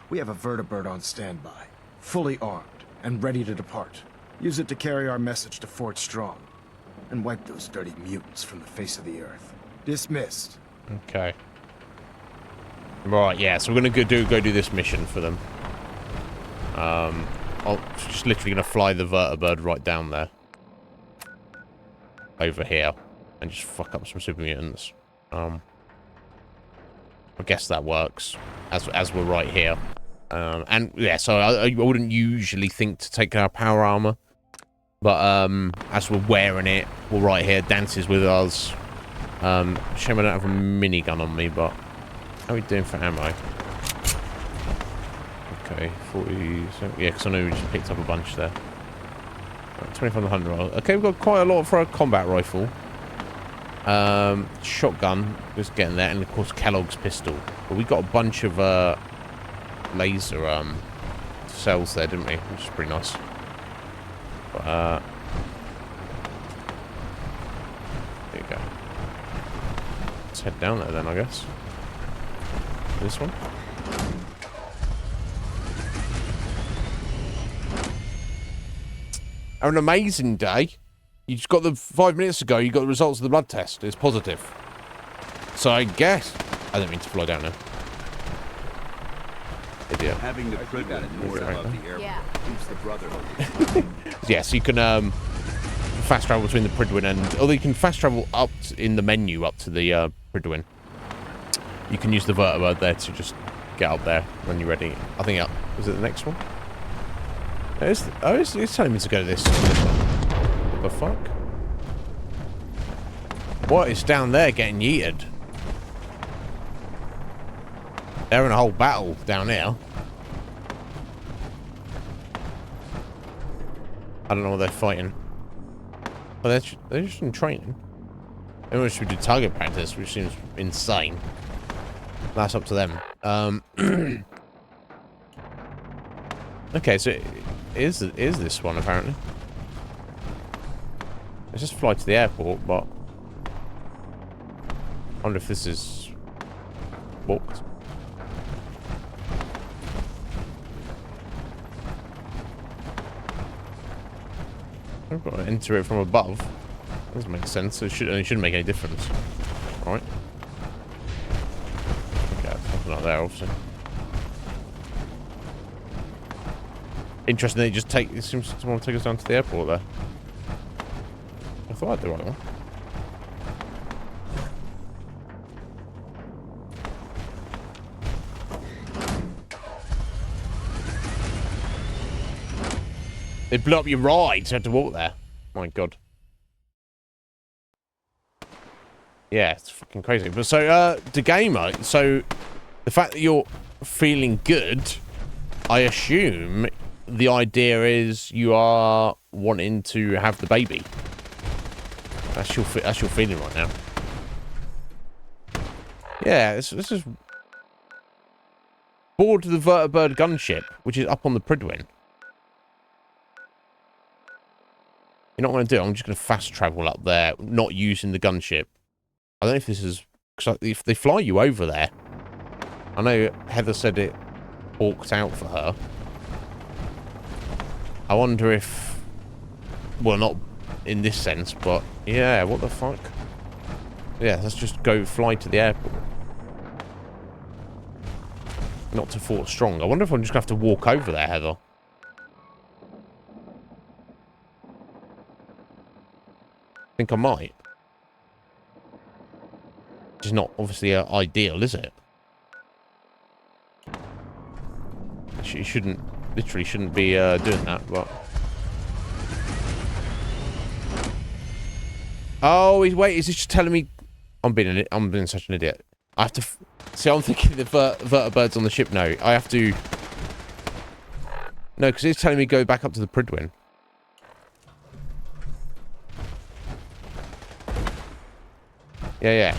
we have a vertibird on standby, fully armed and ready to depart. Use it to carry our message to Fort Strong and wipe those dirty mutants from the face of the earth. Dismissed. Okay. Right, yeah, so we're gonna go do this mission for them. I'm just literally gonna fly the vertibird right down there. Over here. And just fuck up some super mutants. I guess that works. As we're right here. And yeah, so I wouldn't usually think to take our power armor. But as we're wearing it, we're right here, dances with us. Shame I don't have a minigun on me, but how are we doing for ammo? Okay, 40. So, yeah, because I know we just picked up a bunch there. 2500. Okay, we've got quite a lot for a combat rifle. Shotgun, just getting that, and of course Kellogg's pistol. But we got a bunch of laser cells there, didn't we? Which is pretty nice. But, Let's head down there then, I guess. This one. An amazing day. You just got the 5 minutes ago. You got the results of the blood test. It's positive. So I guess I don't mean to fly down there. Idiot. Having the Prydwen moored above the airport keeps the Brotherhood. Yeah, so you can fast travel between the Prydwen and, although you can fast travel up in the menu up to the Prydwen. You can use the vertibird there to just get up there when you're ready. I think up. Was it the next one? It's telling me to go to this one. What the fuck? What is down there getting yeeted? They're in a whole battle down here. I don't know what they're fighting. Well, they're just in training. They want to do target practice, which seems insane. That's up to them. Okay, so is this one apparently? Let's just fly to the airport, but I wonder if this is booked. I've got to enter it from above. Doesn't make sense. It shouldn't make any difference. Alright. Okay, nothing like there, obviously. Interesting, it seems to want to take us down to the airport there. I thought I'd do right one. It blew up your ride, so you had to walk there. My god. Yeah, it's fucking crazy. But so, the gamer, so the fact that you're feeling good, I assume the idea is you are wanting to have the baby. That's your feeling right now. Yeah, this is board the vertibird gunship, which is up on the Prydwen. You know what I'm going to do? I'm just going to fast travel up there, not using the gunship. I don't know if this is... Because if they fly you over there... I know Heather said it walked out for her. I wonder if... Well, not in this sense, but... Yeah, what the fuck? Yeah, let's just go fly to the airport. Not to Fort Strong. I wonder if I'm just going to have to walk over there, Heather. I think I might. Which is not obviously ideal, is it? You shouldn't, literally shouldn't be doing that, but... Oh, wait, is this just telling me... I'm being such an idiot. I have to... See, I'm thinking the vertibirds on the ship. No, I have to... No, because it's telling me go back up to the Prydwen. Yeah.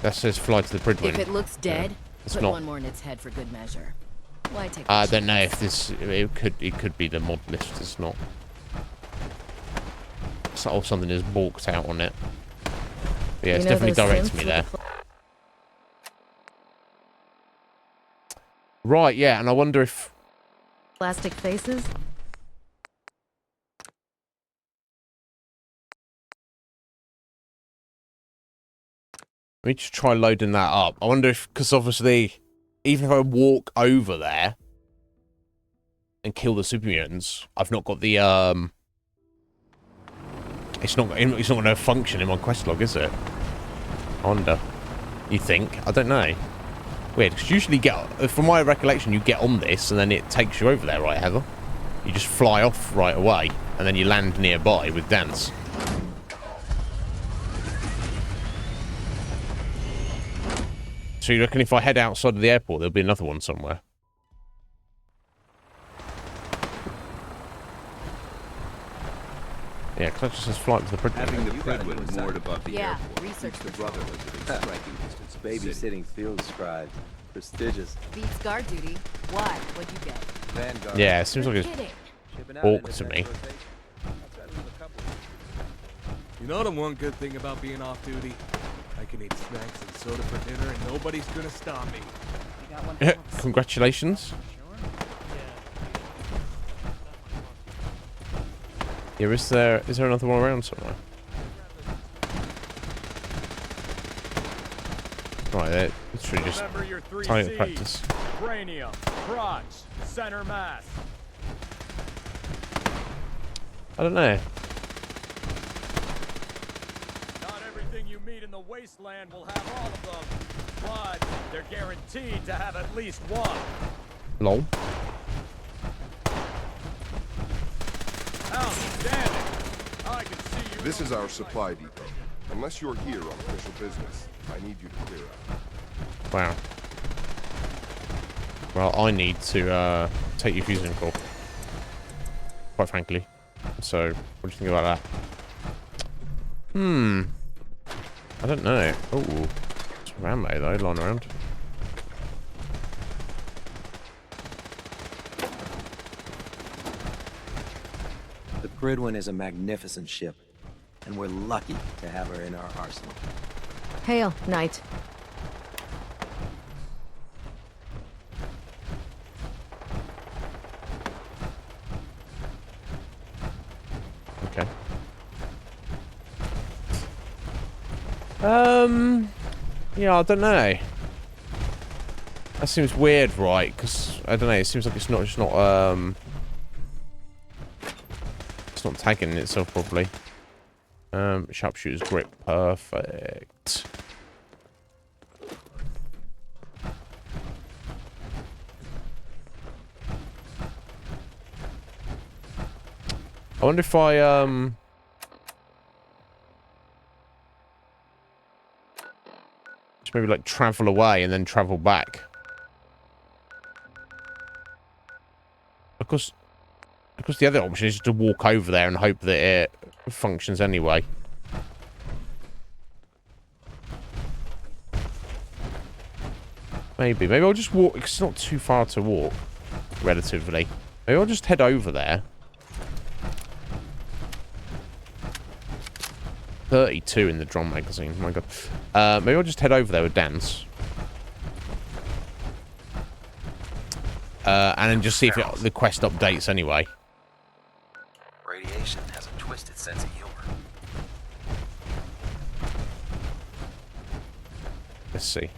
That says fly to the Prydwen. If it looks dead, it's put not. one more in its head for good measure. Why take I don't know if this... It could be the mod list. It's not. Or something is balked out on it. But yeah, it's definitely directed me there. Right, yeah, and I wonder if... Plastic faces? Let me just try loading that up. I wonder if... Because obviously, even if I walk over there and kill the super mutants, I've not got the... It's not going to function in my quest log, is it? I wonder. You think? I don't know. Weird, because usually from my recollection, you get on this and then it takes you over there, right, Heather? You just fly off right away and then you land nearby with Dance. So you reckon if I head outside of the airport, there'll be another one somewhere? Yeah, because that just says flight to the Prydwen. Having the Prydwen moored above the airport research keeps the Brotherhood within striking distance of the city. Babysitting field scribe. Prestigious. Beats guard duty. Why? What'd you get? Vanguard. Yeah, it seems like it's balked to me. You know the one good thing about being off duty? I can eat snacks and soda for dinner and nobody's gonna stop me. Congratulations. Yeah, is there another one around somewhere? Right, there. Literally just target practice. Cranium, crotch, center mass. I don't know. Not everything you meet in the wasteland will have all of them, but they're guaranteed to have at least one. Lol. Outstanding. I can see you. This is our supply depot. Unless you're here on official business, I need you to clear out. Wow. Well, I need to take your fusing core. Quite frankly. So, what do you think about that? I don't know. Oh, some ammo though, lying around. The Prydwen is a magnificent ship, and we're lucky to have her in our arsenal. Hail, Knight. Okay. Yeah, I don't know. That seems weird, right? Because I don't know. It seems like it's not tagging itself properly. Sharpshooter's grip, perfect. I wonder if I just maybe like travel away and then travel back. Of course, the other option is just to walk over there and hope that it functions anyway. Maybe I'll just walk. It's not too far to walk, relatively. Maybe I'll just head over there. 32 in the drum magazine. Oh my god. Maybe I'll just head over there with Dance. And then just see if the quest updates anyway. Radiation has a twisted sense of humor. Let's see.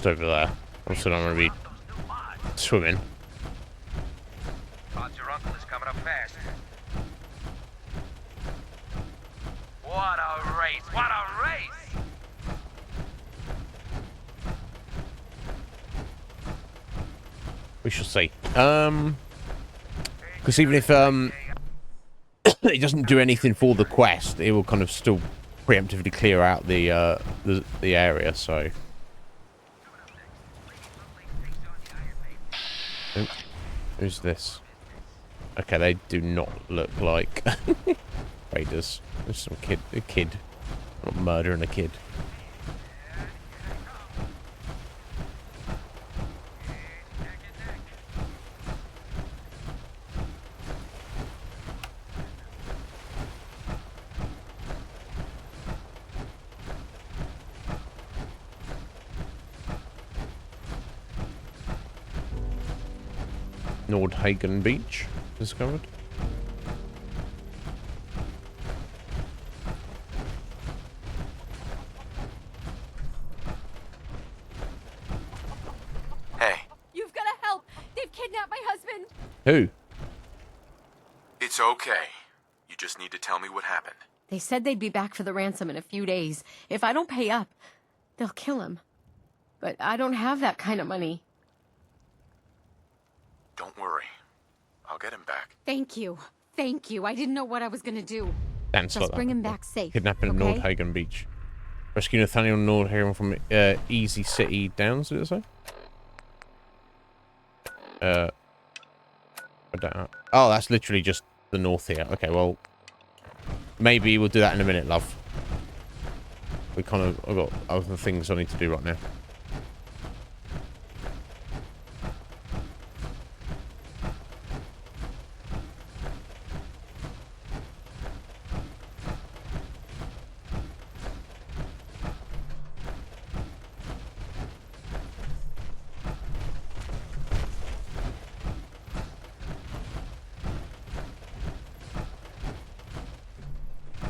Over there. I'm still not going to be swimming. Your uncle is coming up fast. What a race! What a race! We shall see. Because even if it doesn't do anything for the quest, it will kind of still preemptively clear out the area. So. Oh, who's this? Okay, they do not look like raiders. There's some a kid. Not murdering a kid. Nordhagen Beach discovered. Hey. You've got to help. They've kidnapped my husband. Who? It's okay. You just need to tell me what happened. They said they'd be back for the ransom in a few days. If I don't pay up, they'll kill him. But I don't have that kind of money. Don't get him back. Thank you. Thank you. I didn't know what I was gonna do. Dance Just like bring that. him back safe. Kidnapping of okay? Nordhagen Beach. Rescue Nathaniel Nordhagen from Easy City Downs, did it say? I don't know. Oh, that's literally just the north here. Okay, well, maybe we'll do that in a minute, love. I've got other things I need to do right now.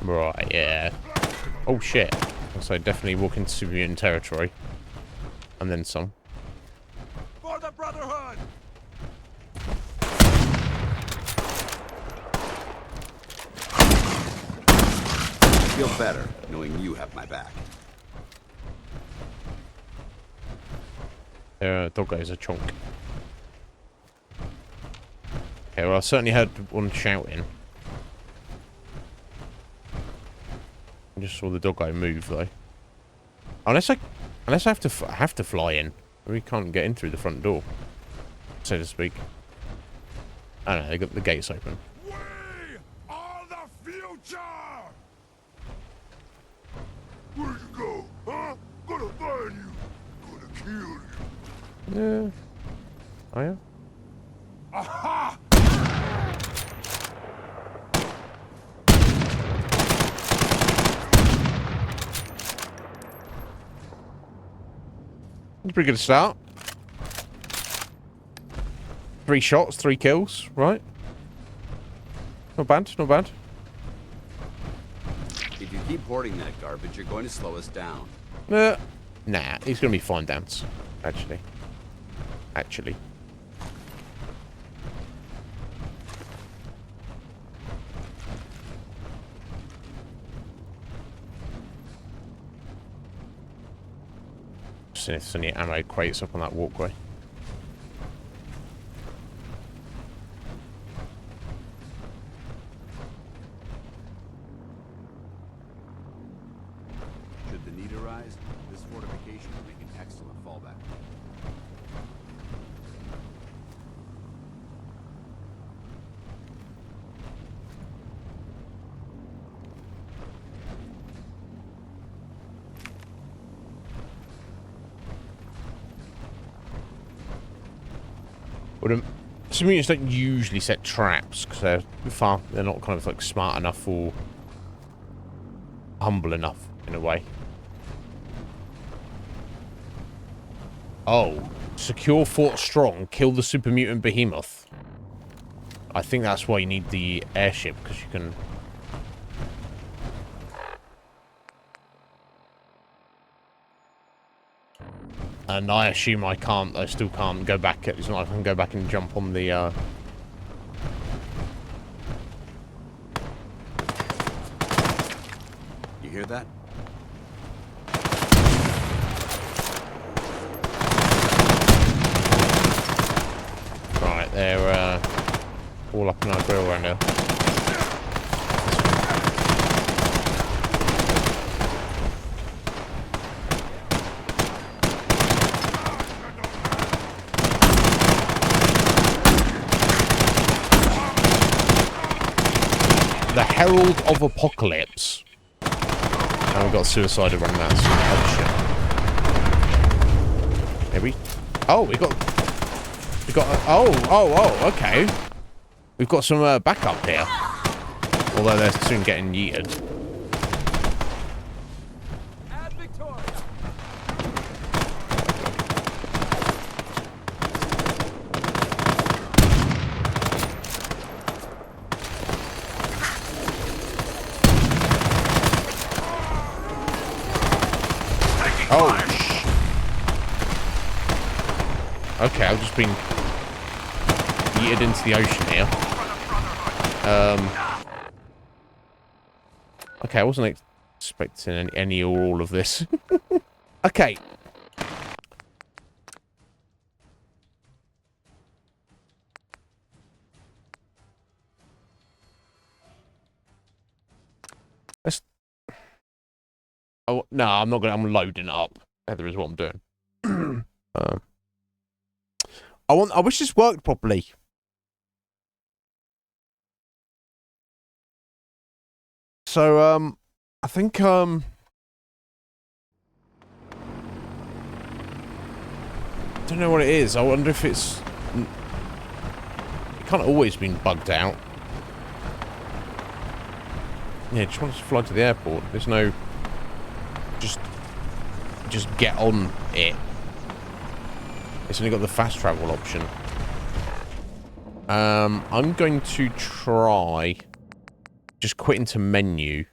Right, yeah. Oh shit. So definitely walk into super mutant territory. And then some. For the Brotherhood! I feel better knowing you have my back. Doggo's a chunk. Okay, well I certainly heard one shouting. I just saw the doggo move though. Unless I have to fly in. We can't get in through the front door, so to speak. I don't know, they got the gates open. We are the future! Where'd you go, huh? Gonna find you. Gonna kill you. Yeah. Oh yeah? Aha! Pretty good start. 3 shots, 3 kills, right? Not bad, not bad. If you keep hoarding that garbage, you're going to slow us down. Nah, he's gonna be fine, Dance. Actually. Seeing if there's any ammo crates up on that walkway. Should the need arise, this fortification will make an excellent fallback. Well, some mutants don't usually set traps because they're not kind of like smart enough or humble enough in a way. Oh, secure Fort Strong, kill the super mutant behemoth. I think that's why you need the airship, because you can. And I assume I still can't go back. It's not like I can go back and jump on the, You hear that? Right, they're, all up in our grill right now. The Herald of Apocalypse. And we've got Suicide running that. Oh shit. Maybe. Oh, we got. Oh, okay. We've got some backup here. Although they're soon getting yeeted. Oh, okay, I've just been yeeted into the ocean here. Okay, I wasn't expecting any or all of this. Okay. No, I'm not gonna. I'm loading it up. Heather is what I'm doing. I wish this worked properly. So I think I don't know what it is. I wonder if it's. It can't always been bugged out. Yeah, just want to fly to the airport. There's no. Just get on it. It's only got the fast travel option. I'm going to try just quit into menu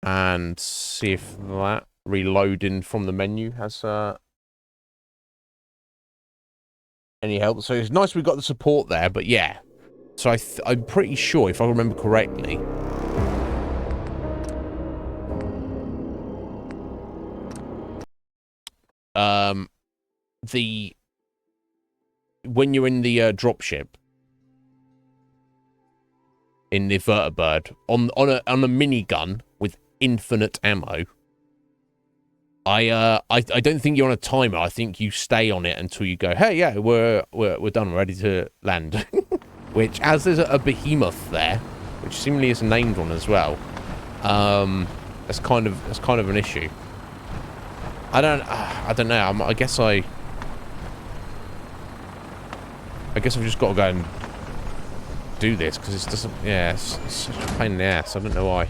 and see if that reloading from the menu has any help. So it's nice we've got the support there, but yeah. So I'm pretty sure, if I remember correctly, when you're in the dropship in the vertibird on a minigun with infinite ammo, I don't think you're on a timer. I think you stay on it until you go, hey, yeah, we're done, we're ready to land. Which, as there's a behemoth there, which seemingly is a named one as well, that's kind of an issue. I don't know. I guess I've just got to go and do this because it doesn't. Yeah, it's such a pain in the ass. I don't know why.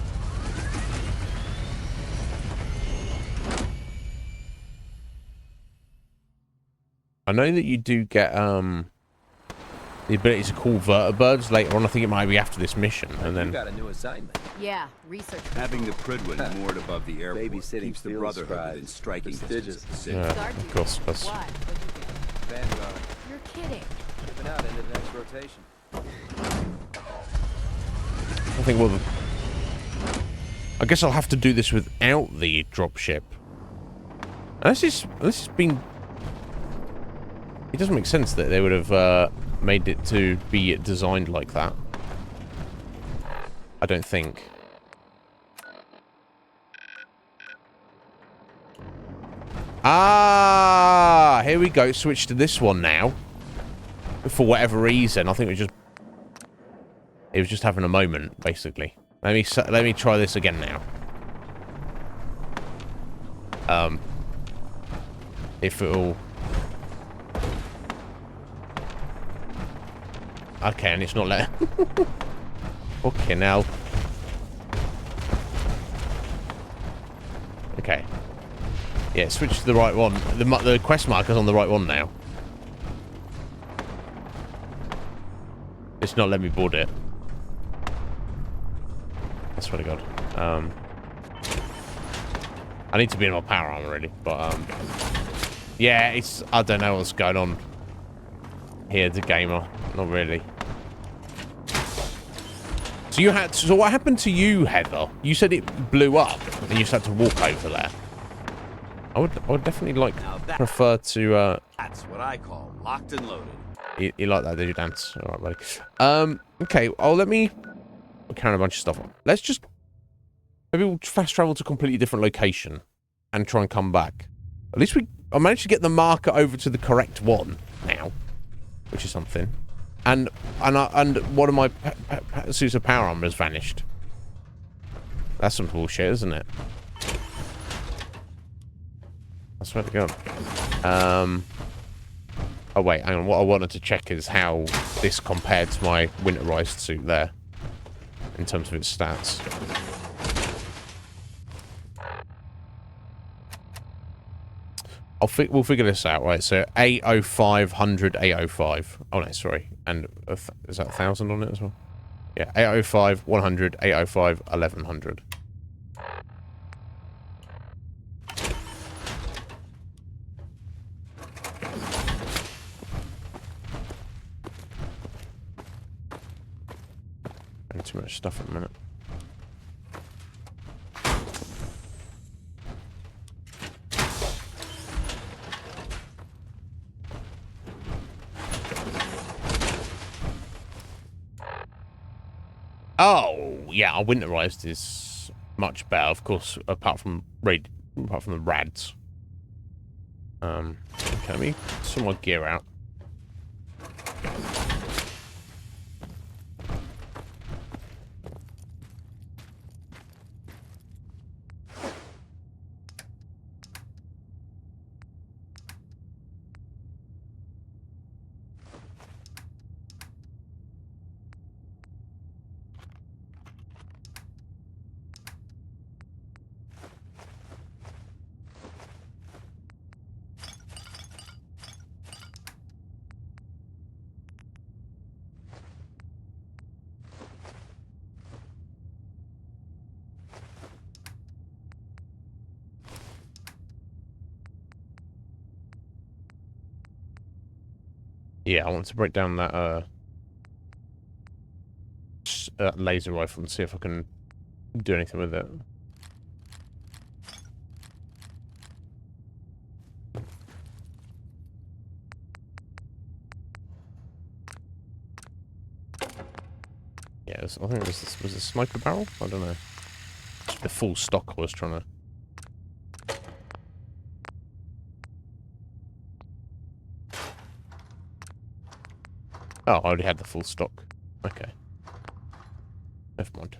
I know that you do get the ability to call vertibirds later on. I think it might be after this mission, and then. You got a new assignment. Yeah, research. Having the Prydwen moored above the airport keeps the Brotherhood within striking distance of the city. Yeah, of course. What? Vanguard. You're kidding. Shipping out into the next rotation. I think we'll. I guess I'll have to do this without the dropship. Unless it's been. It doesn't make sense that they would have made it to be designed like that. I don't think. Ah, here we go. Switch to this one now. For whatever reason, I think it was just having a moment, basically. Let me try this again now. If it'll. Okay, and it's not letting. Okay, now. Okay. Yeah, switch to the right one. The quest marker's on the right one now. It's not letting me board it. I swear to God. I need to be in my power armor really, but yeah, I don't know what's going on here, the gamer. Not really. So what happened to you, Heather? You said it blew up and you just had to walk over there. I would definitely prefer to That's what I call locked and loaded. You like that, did you, Dance? All right, buddy. Okay. Oh, let me carry a bunch of stuff on. Let's just maybe we'll fast travel to a completely different location and try and come back. At least I managed to get the marker over to the correct one now, which is something. And one of my suits of power armor has vanished. That's some bullshit, isn't it? I swear to God. Oh wait, hang on. What I wanted to check is how this compared to my winterized suit there, in terms of its stats. We'll figure this out, right? So 805, 100, 805. Oh no, sorry. And is that 1,000 on it as well? Yeah, 805, 100, 805, 1100. And too much stuff at the minute. Oh, yeah, our winterized is much better, of course, apart from the rads. Okay, let me sort my gear out. Yeah, I want to break down that laser rifle and see if I can do anything with it. Yeah, I think it was a sniper barrel? I don't know. The full stock I was trying to... Oh, I already had the full stock. Okay. Never mind.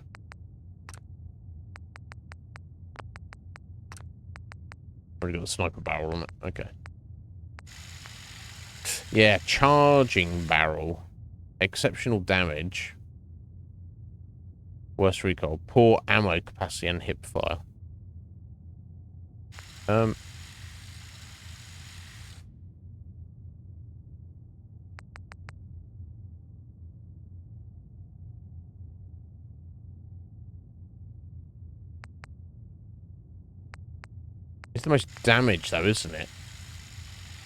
Already got a sniper barrel on it. Okay. Yeah, charging barrel. Exceptional damage. Worst recoil. Poor ammo capacity and hip fire. It's the most damage, though, isn't it?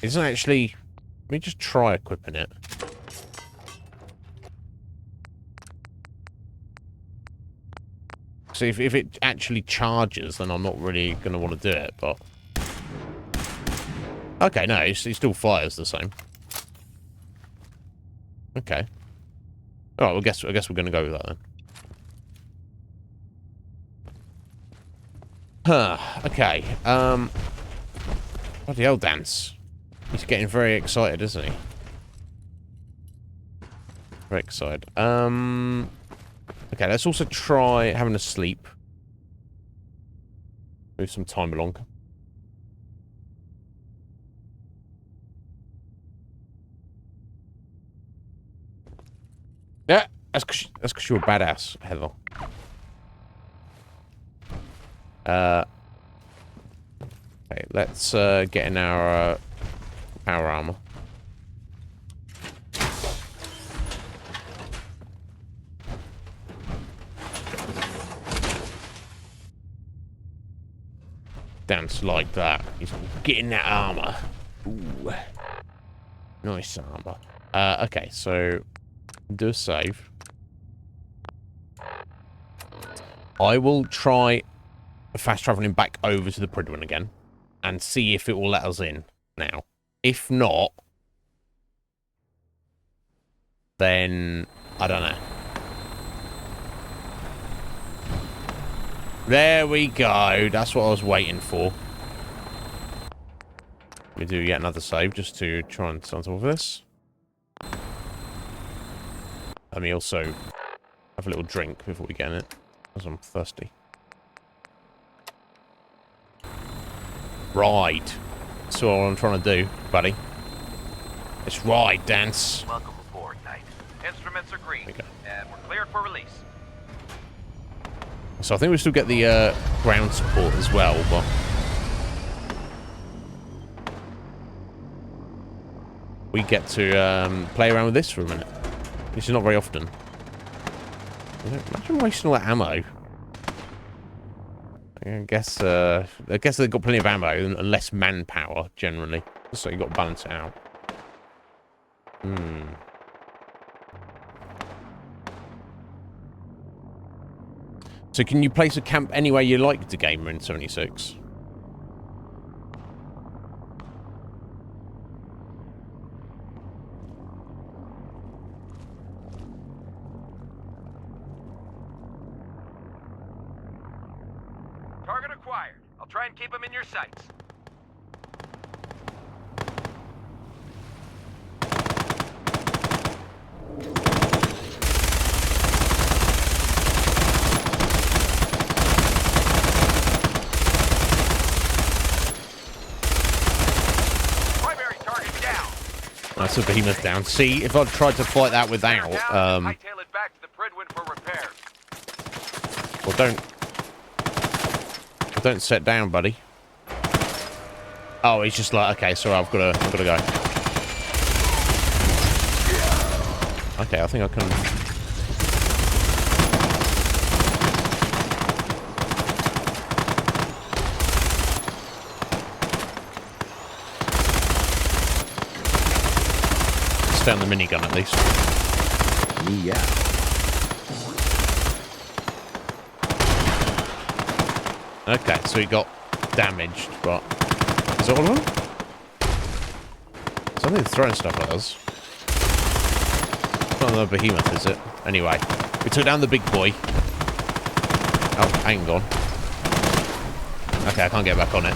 It doesn't actually... Let me just try equipping it. So if it actually charges, then I'm not really going to want to do it, but... Okay, no, it still fires the same. Okay. Alright, well, I guess we're going to go with that, then. Huh, okay. Bloody hell, Dance. He's getting very excited, isn't he? Very excited. Okay, let's also try having a sleep. Move some time along. Yeah, that's because you're a badass, Heather. Okay, let's get in our power armor. Dance like that. He's getting that armor. Ooh. Nice armor. Okay, so do a save. I will try fast traveling back over to the Prydwen again and see if it will let us in now. If not, then I don't know. There we go. That's what I was waiting for. Let me do yet another save just to try and start off this. Let me also have a little drink before we get in it, because I'm thirsty. Ride. That's what I'm trying to do, buddy. It's ride, Dance. Welcome aboard, Knight. Instruments are green, and we're cleared for release. So I think we still get the ground support as well, but... we get to play around with this for a minute. Which is not very often. Imagine wasting all that ammo. I guess they've got plenty of ammo and less manpower, generally. So you've got to balance it out. So can you place a camp anywhere you like to gamer in 76? Target acquired. I'll try and keep him in your sights. Primary target down. That's a behemoth down. See, if I'd tried to fight that without, Hightail it back to the Pridwin for repairs. well, don't set down, buddy. Oh, he's just like, okay, sorry, I've got to go. Okay, I think I can. Stay on the minigun at least. Yeah. Okay, so he got damaged, but is that all of them? Something throwing stuff at us. It's not another behemoth, is it? Anyway, we took down the big boy. Oh, hang on. Okay, I can't get back on it.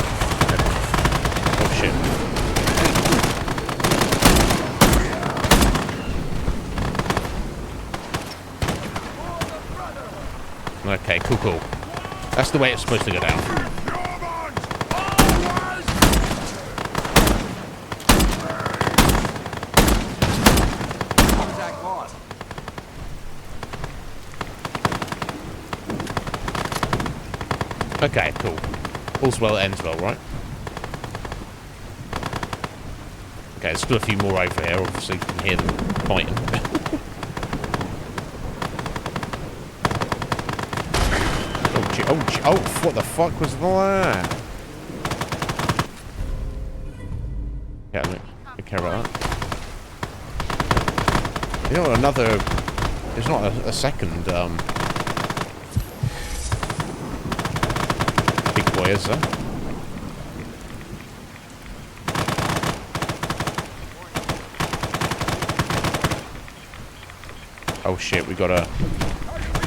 Oh shit. Okay, cool. That's the way it's supposed to go down. Contact lost. Okay, cool. All's well that ends well, right? Okay, there's still a few more over here. Obviously, you can hear them fighting. Oh, what the fuck was that? Yeah, don't care about that. You know, there's not a second, big boy, is there? Oh shit, we got a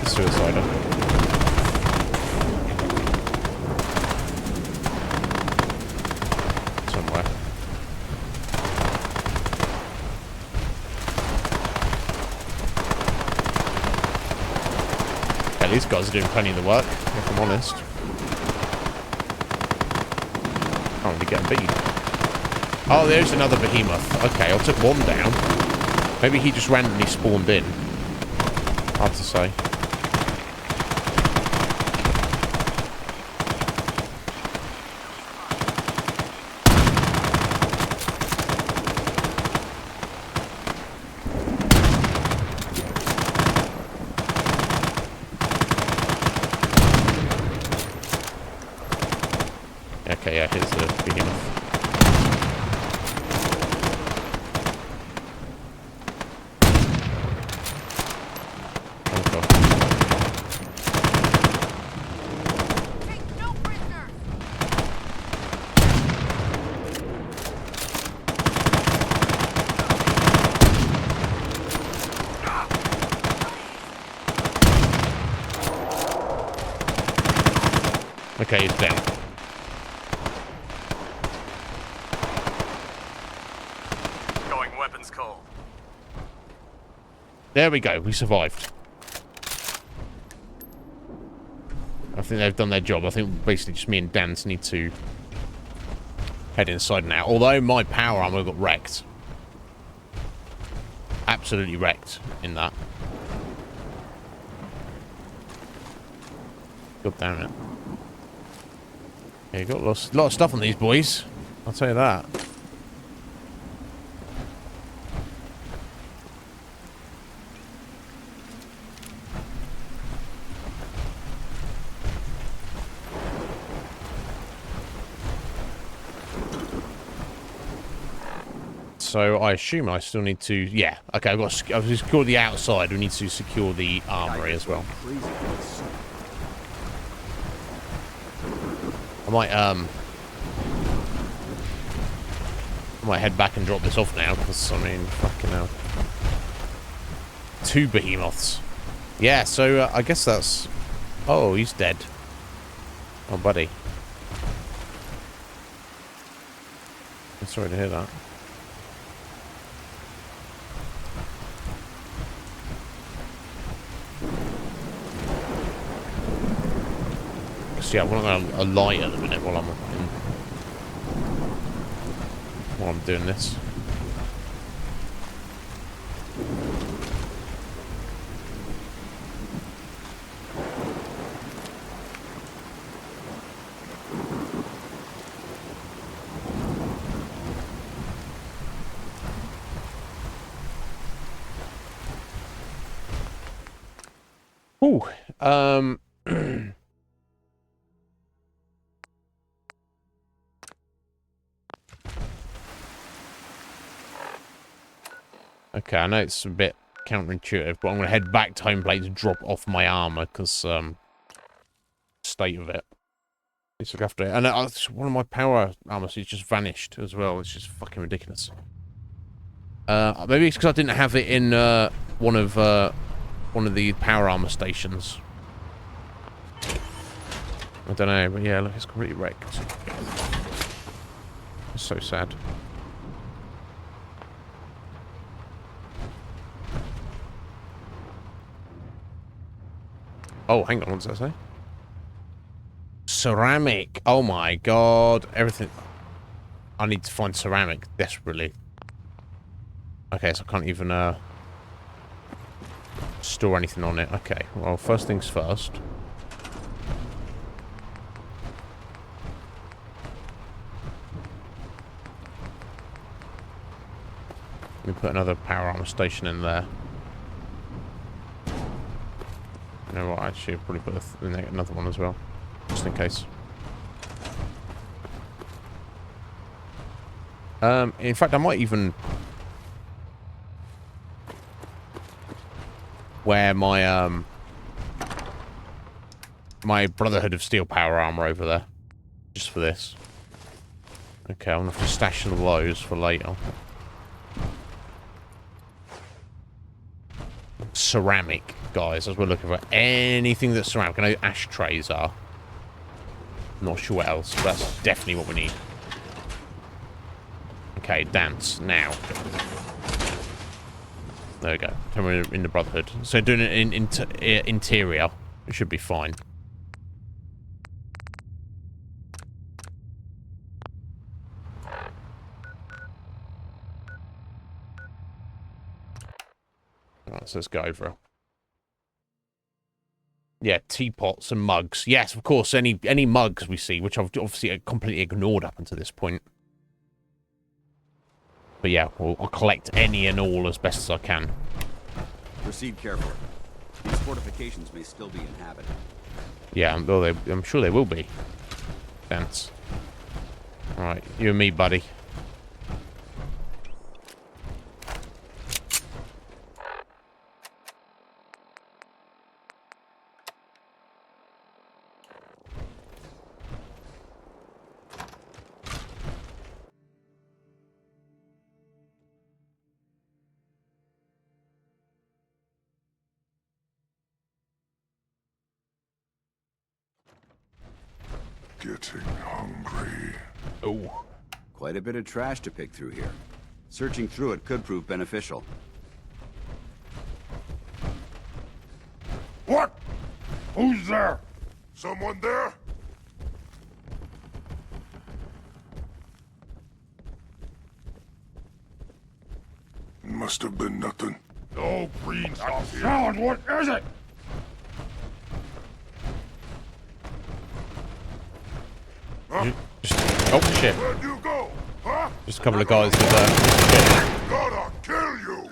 suicider. These guys are doing plenty of the work, if I'm honest. Can't really get beat. Oh, there's another behemoth. Okay, I took one down. Maybe he just randomly spawned in. Hard to say. Okay, yeah, here's the behemoth. Oh god. Take no prisoners. Okay, he's down. Cold. There we go, we survived. I think they've done their job. I think basically just me and Dan need to head inside now. Although my power armor got wrecked. Absolutely wrecked in that. God damn it. Yeah, you got a lot of stuff on these boys. I'll tell you that. So I assume I still need to, yeah. Okay, I've secured the outside. We need to secure the armory as well. I might head back and drop this off now because I mean, fucking hell. 2 behemoths. Yeah. So I guess that's. Oh, he's dead. Oh, buddy. I'm sorry to hear that. See, I want a light at the minute while I'm doing this. Ooh, okay, I know it's a bit counterintuitive, but I'm going to head back to home plate to drop off my armor, because, state of it. It's look after it. And one of my power armor suits just vanished as well. It's just fucking ridiculous. Maybe it's because I didn't have it in, one of the power armor stations. I don't know, but yeah, look, it's completely wrecked. It's so sad. Oh, hang on, what does that say? Ceramic! Oh my god, everything... I need to find ceramic, desperately. Okay, so I can't even, store anything on it. Okay, well, first things first. Let me put another power armor station in there. You know what, actually, I'll probably put another one as well, just in case. In fact, I might even wear my my Brotherhood of Steel power armor over there, just for this. Okay, I'm gonna have to stash some of those for later. Ceramic, guys, as we're looking for anything that's ceramic. I know ashtrays are. Not sure what else, but that's definitely what we need. Okay, dance now. There we go. We're in the Brotherhood. So doing it in interior, it should be fine. Alright, so let's go over. Yeah, teapots and mugs. Yes, of course, any mugs we see, which I've obviously completely ignored up until this point. But yeah, I'll collect any and all as best as I can. Proceed carefully. These fortifications may still be inhabited. Yeah, I'm sure they will be. Dance. Alright, you and me, buddy. Getting hungry. Oh. Quite a bit of trash to pick through here. Searching through it could prove beneficial. What? Who's there? Someone there? Must have been nothing. No green stuff here. Sound, what is it? Huh? Oh shit. Where'd you go? Huh? Just a couple of guys with Gotta kill you.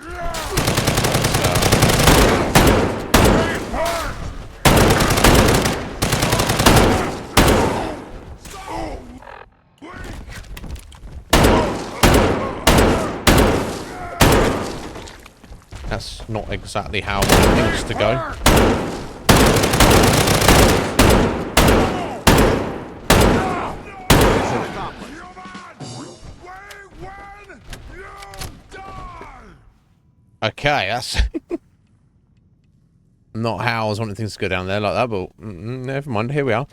That's not exactly how I want things to go. Okay, that's not how I was wanting things to go down there like that, but never mind, here we are.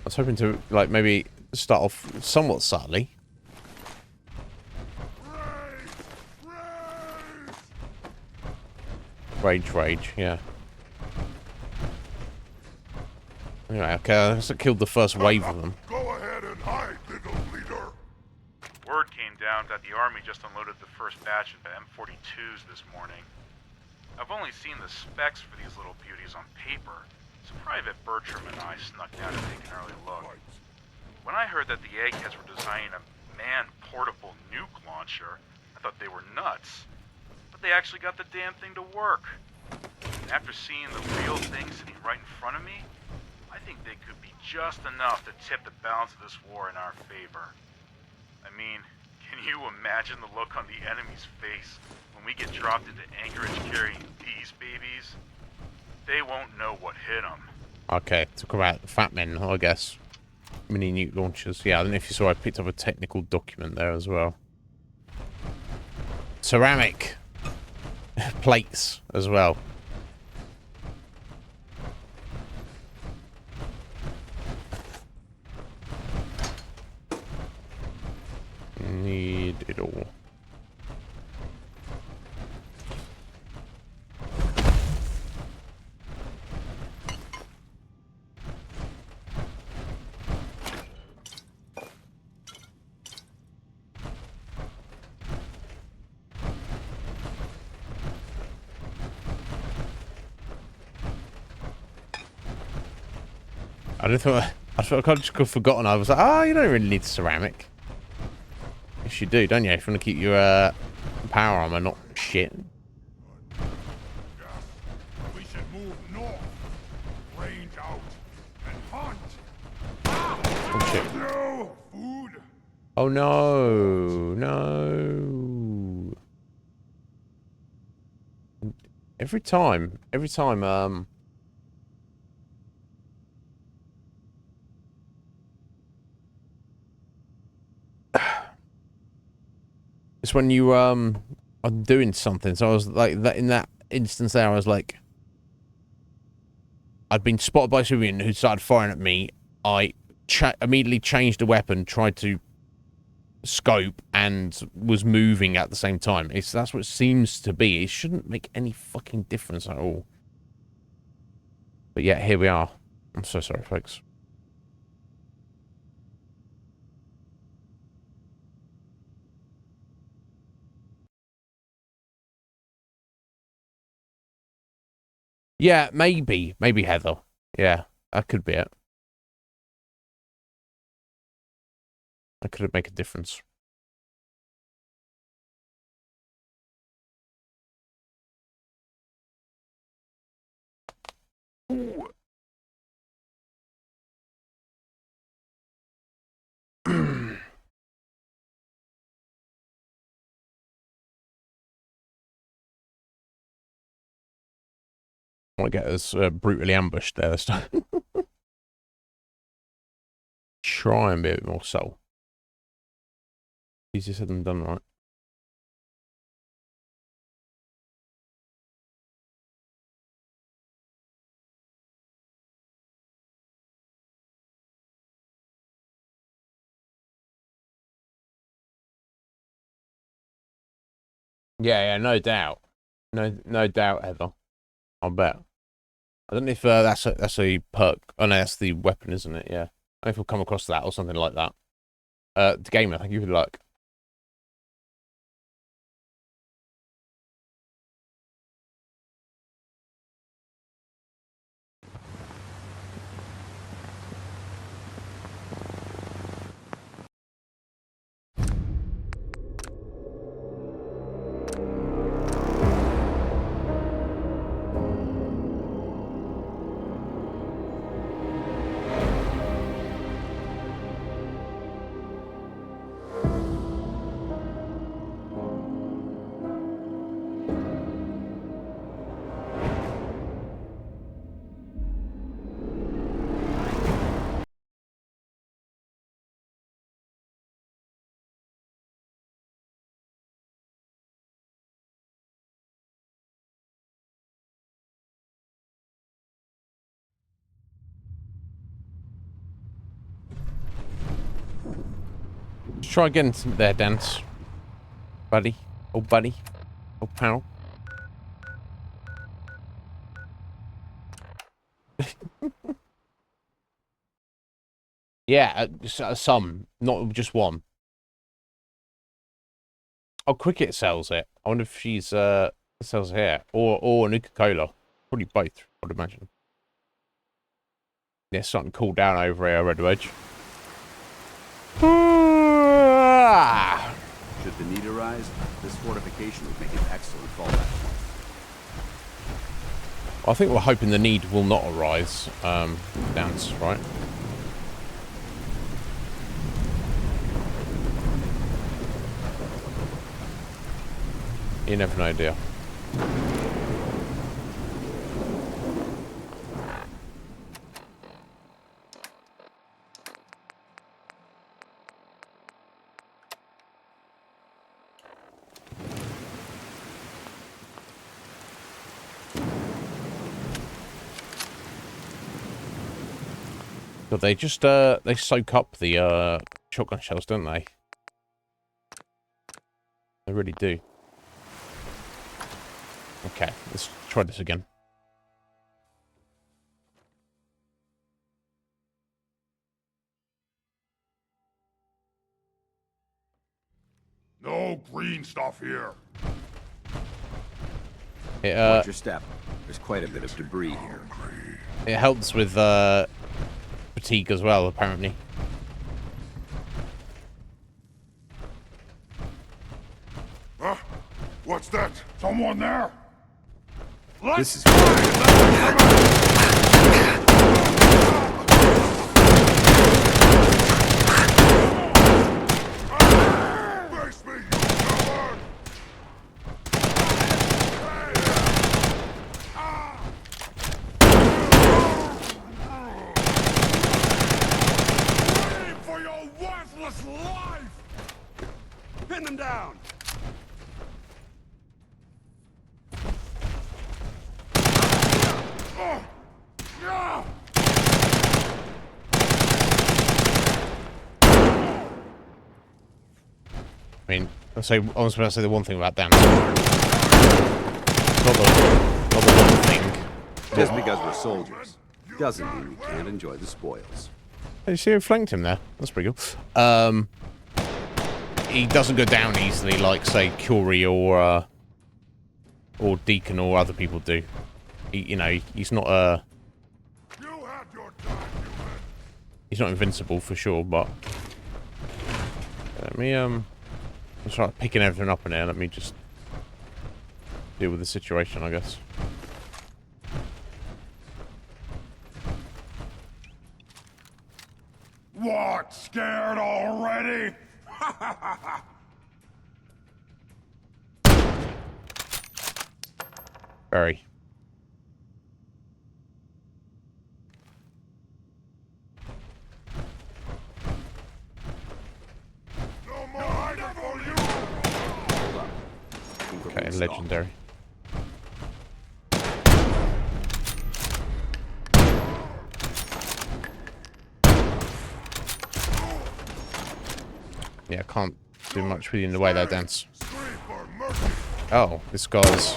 was hoping to, like, maybe start off somewhat subtly. Rage, yeah. Anyway, okay, I guess I killed the first wave of them. Go ahead and hide, little leader. Word came down that the army just unloaded the first batch of the M42s this morning. I've only seen the specs for these little beauties on paper, so Private Bertram and I snuck down to take an early look. When I heard that the eggheads were designing a man-portable nuke launcher, I thought they were nuts. But they actually got the damn thing to work. And after seeing the real thing sitting right in front of me, I think they could be just enough to tip the balance of this war in our favor. I mean, can you imagine the look on the enemy's face when we get dropped into Anchorage carrying these babies? They won't know what hit them. Okay, talk about Fat Men, I guess. Mini nuke launchers. Yeah, I don't know if you saw, I picked up a technical document there as well. Ceramic plates as well. Need it all. I felt like I just got forgotten. I was like, oh, you don't really need ceramic. Yes, you do, don't you? If you want to keep your power armor not shit. We should move north, range out, and hunt. Oh shit! No food. Oh no, no! Every time, it's when you are doing something. So I was like that in that instance there. I was like, I'd been spotted by a civilian who started firing at me. I immediately changed the weapon, tried to scope, and was moving at the same time. That's what it seems to be. It shouldn't make any fucking difference at all. But yeah, here we are. I'm so sorry, folks. Yeah, maybe Heather. Yeah, that could be it. That could make a difference. Ooh. I want to get us brutally ambushed there this time. Try and be a bit more subtle. Easier said than done, right? Yeah, no doubt. No doubt, Heather. I'll bet. I don't know if that's a perk. Oh no, that's the weapon, isn't it? Yeah. I don't know if we'll come across that or something like that. The gamer, thank you for the luck. Let's try again there, Dance. Buddy. Oh, buddy. Oh, pal. Yeah, some. Not just one. Oh, Cricket sells it. I wonder if she's, sells it here. Or Nuka-Cola. Probably both, I'd imagine. Yeah, something cool down over here, Red Wedge. Should the need arise, this fortification would make an excellent fallback point. I think we're hoping the need will not arise, Dance, right? You never know, dear. But they just, they soak up the, shotgun shells, don't they? They really do. Okay, let's try this again. No green stuff here. Watch your step. There's quite a bit of debris here. It helps with, fatigue as well, apparently. Huh? What's that? Someone there? This is Face me, you coward! Wait for your worthless life! Pin them down! I mean, I was going to say the one thing about Dance. Not the one thing. Just because we're soldiers doesn't mean we can't enjoy the spoils. Oh, you see who flanked him there? That's pretty cool. He doesn't go down easily like, say, Curie or Deacon or other people do. You know, he's not he's not invincible for sure, but let me I'll start picking everything up in here. Let me just deal with the situation, I guess. What? Scared already? Very. No more hiding for you! Okay, legendary. Yeah, I can't do much with you in the way they dance. Oh, this guy's...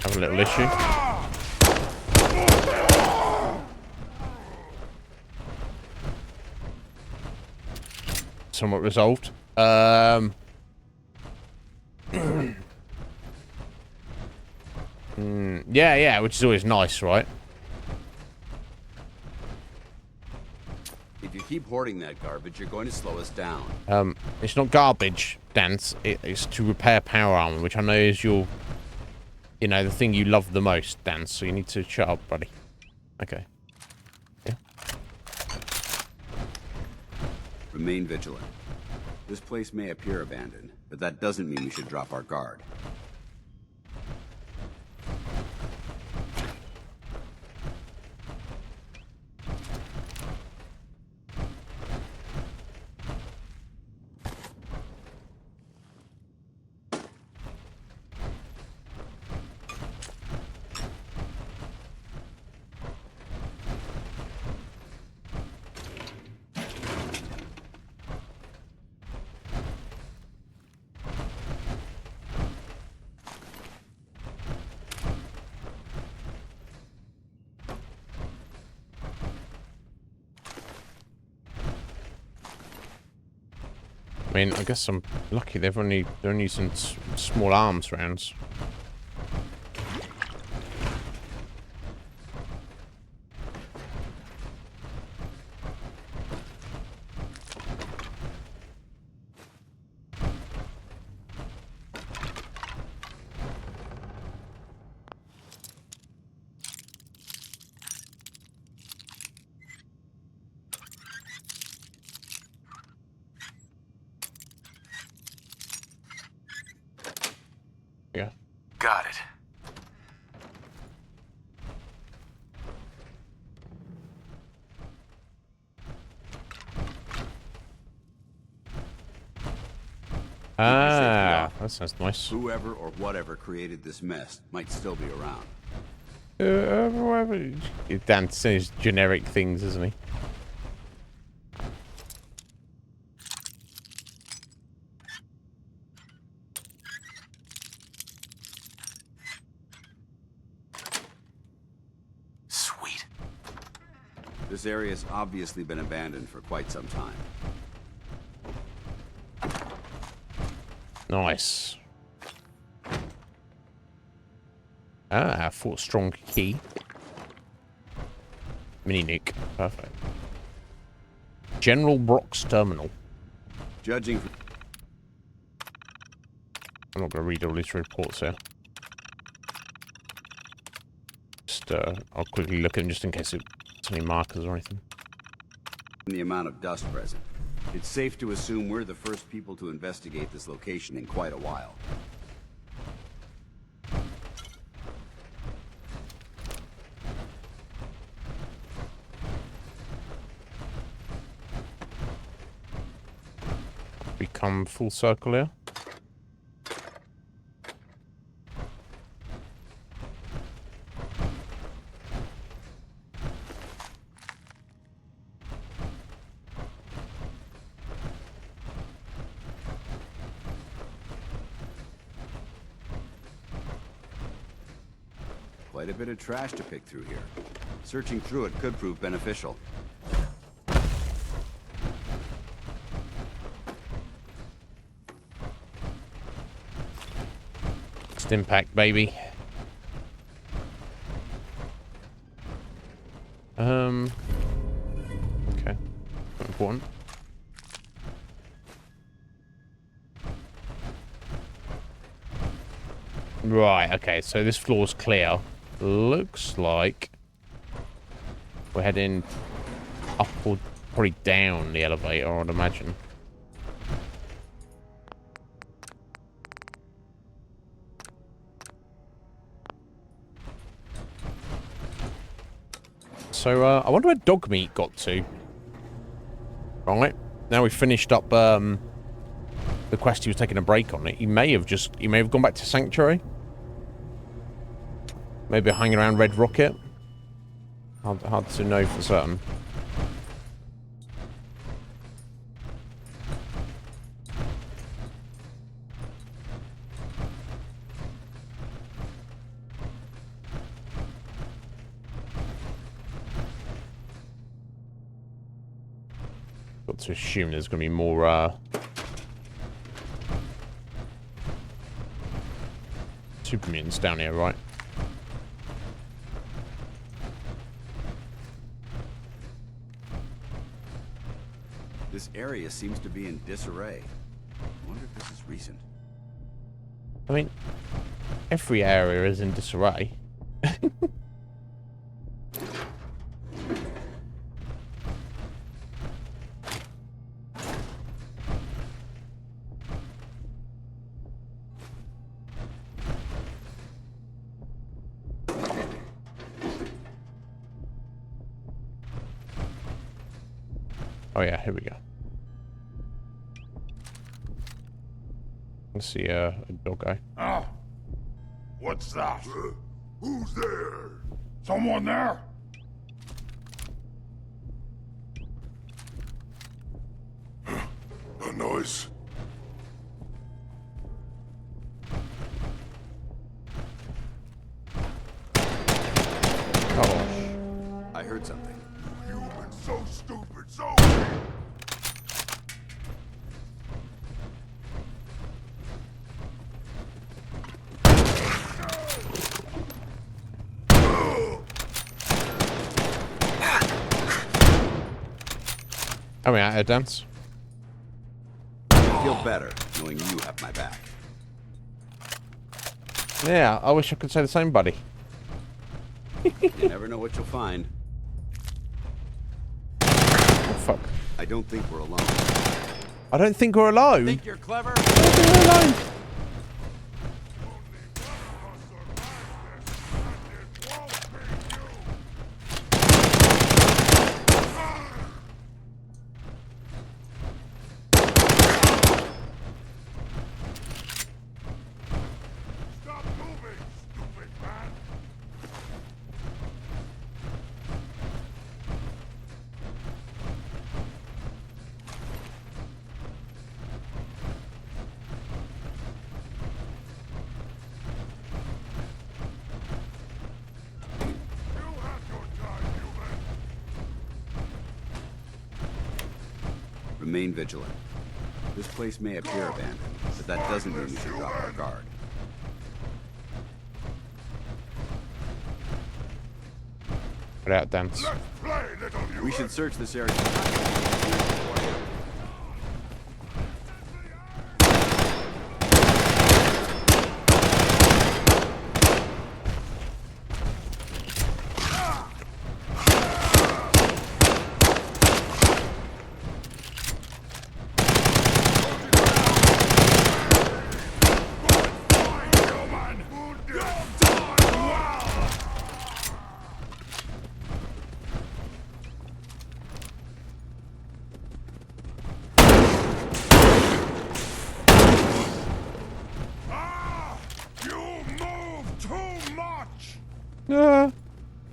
having a little issue. Somewhat resolved. Yeah, which is always nice, right? If you keep hoarding that garbage, you're going to slow us down. It's not garbage, Dance. It's to repair power armor, which I know is your, you know, the thing you love the most, Dance. So you need to shut up, buddy. Okay. Yeah. Remain vigilant. This place may appear abandoned, but that doesn't mean we should drop our guard. I mean, I guess I'm lucky they're only using small arms rounds. Yeah. Got it. Ah, that sounds nice. Whoever or whatever created this mess might still be around. Dan says generic things, isn't he? Sweet. This area's obviously been abandoned for quite some time. Nice. Ah, Fort Strong key. Mini nuke. Perfect. General Brock's terminal. Judging from... I'm not going to read all these reports here. Just, I'll quickly look at them just in case it's any markers or anything. the amount of dust present, it's safe to assume we're the first people to investigate this location in quite a while. We come full circle here. Quite a bit of trash to pick through here. Searching through it could prove beneficial. Impact, baby. Okay. Not important. Right, okay, so this floor's clear. Looks like we're heading up or probably down the elevator, I'd imagine. So, I wonder where Dogmeat got to. Right. Now we've finished up, the quest he was taking a break on it. He may have gone back to Sanctuary. Maybe hanging around Red Rocket. Hard to know for certain. Got to assume there's going to be more, super mutants down here, right? This area seems to be in disarray. I wonder if this is recent. I mean, every area is in disarray. Oh yeah, here we go. Let's see a dog guy. Ah, what's that? Who's there? Someone there? A noise. Oh. I heard something. Humans so stupid, so... Are we out of dance? I feel better knowing you have my back. Yeah, I wish I could say the same, buddy. You never know what you'll find. Oh, fuck. I don't think we're alone. I don't think we're alone. Think you're clever? I don't think we're alone. Remain vigilant. This place may appear abandoned, but that doesn't mean we should drop our guard. Put out dance. We should search this area.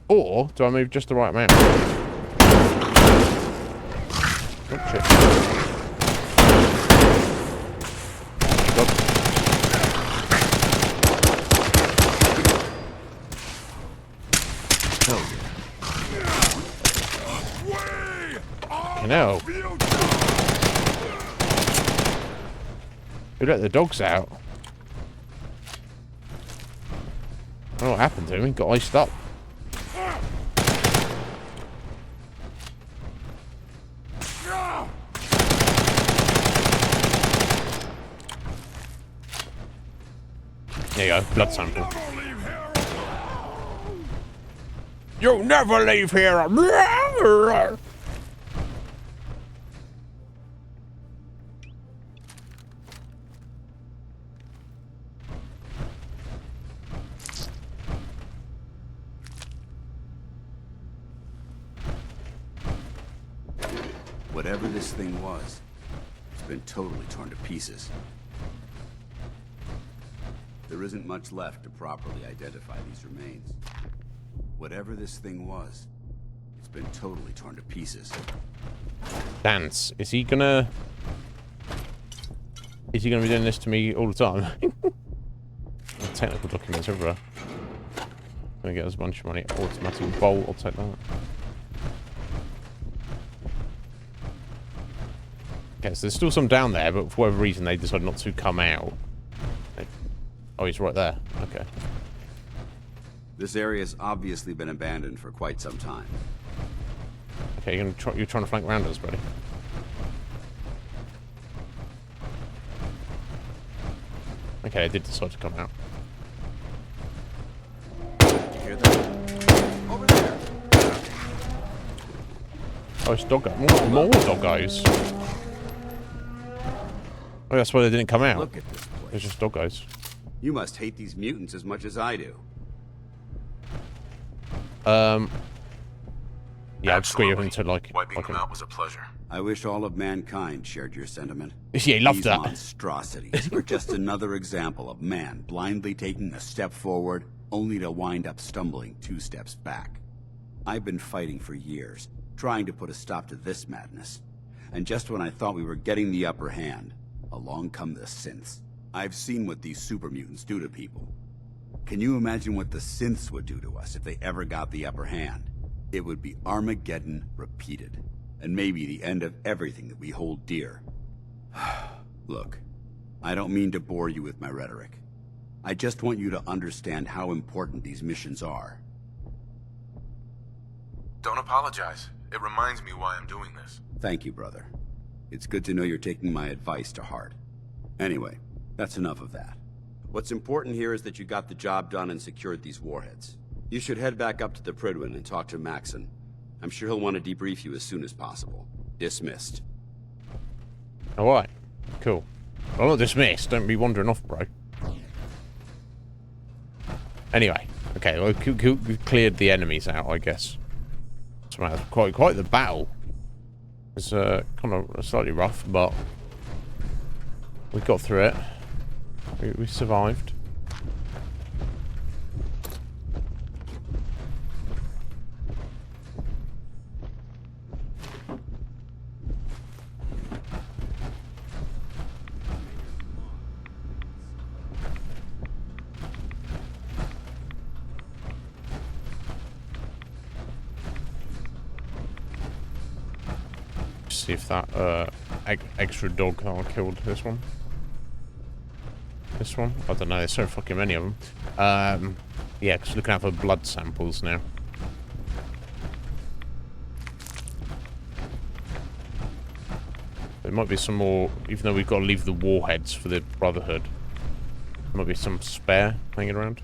Or do I move just the right amount? Oh, shit. No. Who let the dogs out? I don't know what happened to him. He got iced up. There you go, blood sample. You'll never leave here! Whatever this thing was, it's been totally torn to pieces. There isn't much left to properly identify these remains. Whatever this thing was, it's been totally torn to pieces. Dance. Is he gonna be doing this to me all the time? Technical documents everywhere. Gonna get us a bunch of money. Automatic bolt, I'll take that. Okay, so there's still some down there, but for whatever reason they decided not to come out. Oh, he's right there. Okay. This area's obviously been abandoned for quite some time. Okay, you're trying to flank around us, buddy. Okay, I did decide to come out. You hear that? Over there. Oh, it's doggo. More doggos. Oh, that's why they didn't come out. Look at this place. It's just doggos. You must hate these mutants as much as I do. Yeah, I'd screw everything to like... Wiping them out was a pleasure. I wish all of mankind shared your sentiment. Yeah, he loved These that. monstrosities are just another example of man blindly taking a step forward, only to wind up stumbling 2 steps back. I've been fighting for years, trying to put a stop to this madness. And just when I thought we were getting the upper hand, along come the synths. I've seen what these super mutants do to people. Can you imagine what the synths would do to us if they ever got the upper hand? It would be Armageddon repeated, and maybe the end of everything that we hold dear. Look, I don't mean to bore you with my rhetoric. I just want you to understand how important these missions are. Don't apologize. It reminds me why I'm doing this. Thank you, brother. It's good to know you're taking my advice to heart. Anyway, that's enough of that. What's important here is that you got the job done and secured these warheads. You should head back up to the Prydwen and talk to Maxson. I'm sure he'll want to debrief you as soon as possible. Dismissed. Alright, cool. I'm not dismissed, don't be wandering off, bro. Anyway, okay, well, we've cleared the enemies out, I guess. Somehow, quite the battle. It's kind of slightly rough, but we got through it. We survived. See if that extra dog that I killed this one. This one? I don't know, there's so fucking many of them. Yeah, because looking out for blood samples now. There might be some more, even though we've got to leave the warheads for the Brotherhood. There might be some spare hanging around.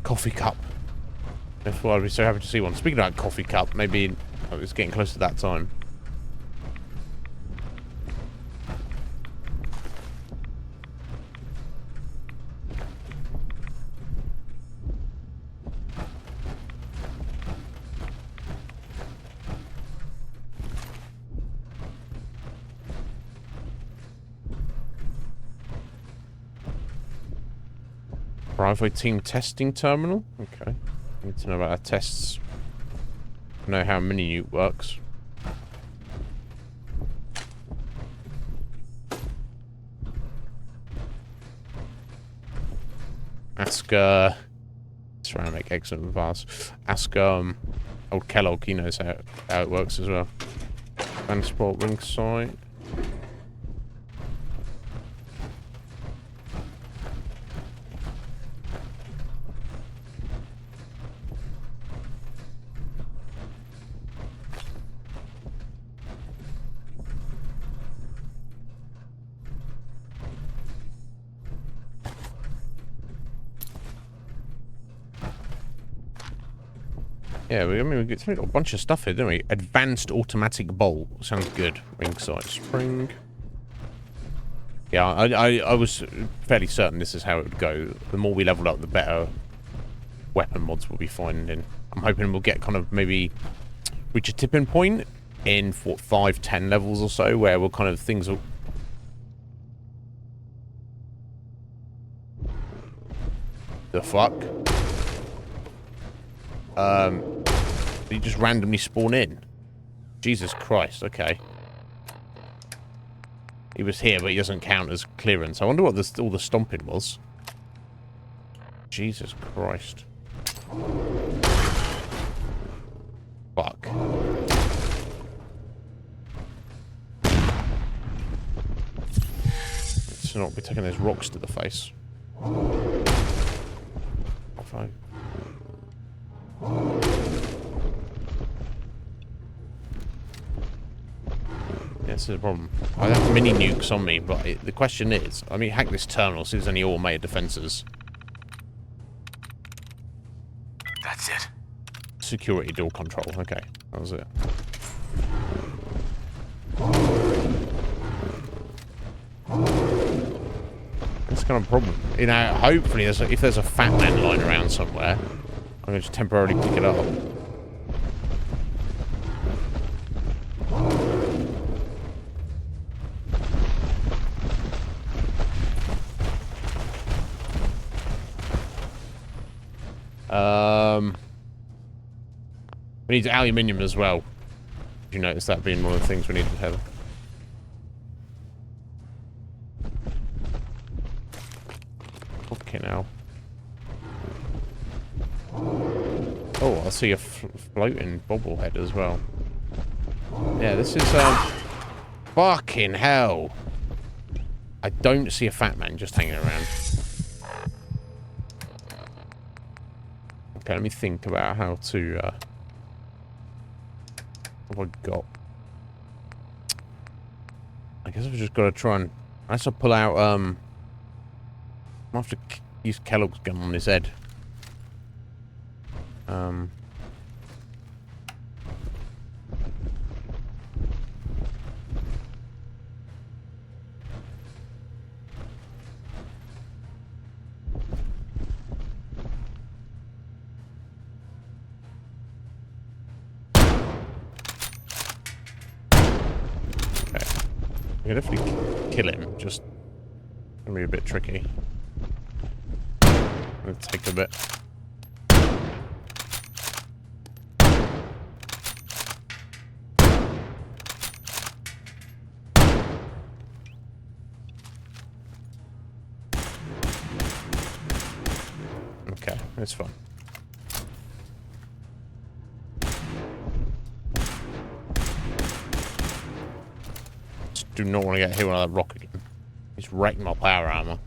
Coffee cup. That's why I'd be so happy to see one. Speaking of that coffee cup, maybe it's getting close to that time. Bravo team testing terminal? Okay. Need to know about our tests. Know how mini-nuke works. Ask, ceramic, excellent vase. Ask, old Kellogg, he knows how it works as well. Transport ring site. Yeah, we get a bunch of stuff here, didn't we? Advanced automatic bolt. Sounds good. Ring sight spring. Yeah, I was fairly certain this is how it would go. The more we level up, the better weapon mods we'll be finding. I'm hoping we'll get kind of maybe reach a tipping point in 5-10 levels or so, where we'll kind of things will. The fuck? You just randomly spawn in. Jesus Christ, okay. He was here, but he doesn't count as clearance. I wonder what all the stomping was. Jesus Christ. Fuck. Let's not be taking those rocks to the face. Fine. Yeah, this is a problem. I have mini nukes on me, but the question is, I mean, hack this terminal, see if there's any automated defenses. That's it. Security door control. Okay, that was it. That's kind of a problem. You know, hopefully, if there's a fat man lying around somewhere, I'm going to just temporarily pick it up. We need aluminium as well. Did you notice that being one of the things we needed to have? Okay, now. Oh, I see a floating bobblehead as well. Yeah, this is fucking hell. I don't see a fat man just hanging around. Okay, let me think about how to, what have I got? I guess I've just got to try and, unless I pull out, I have to use Kellogg's gun on his head. I can definitely kill him, just gonna be a bit tricky. It'll take a bit. Okay, that's fine. Do not want to get hit by that rock again. He's wrecked my power armor.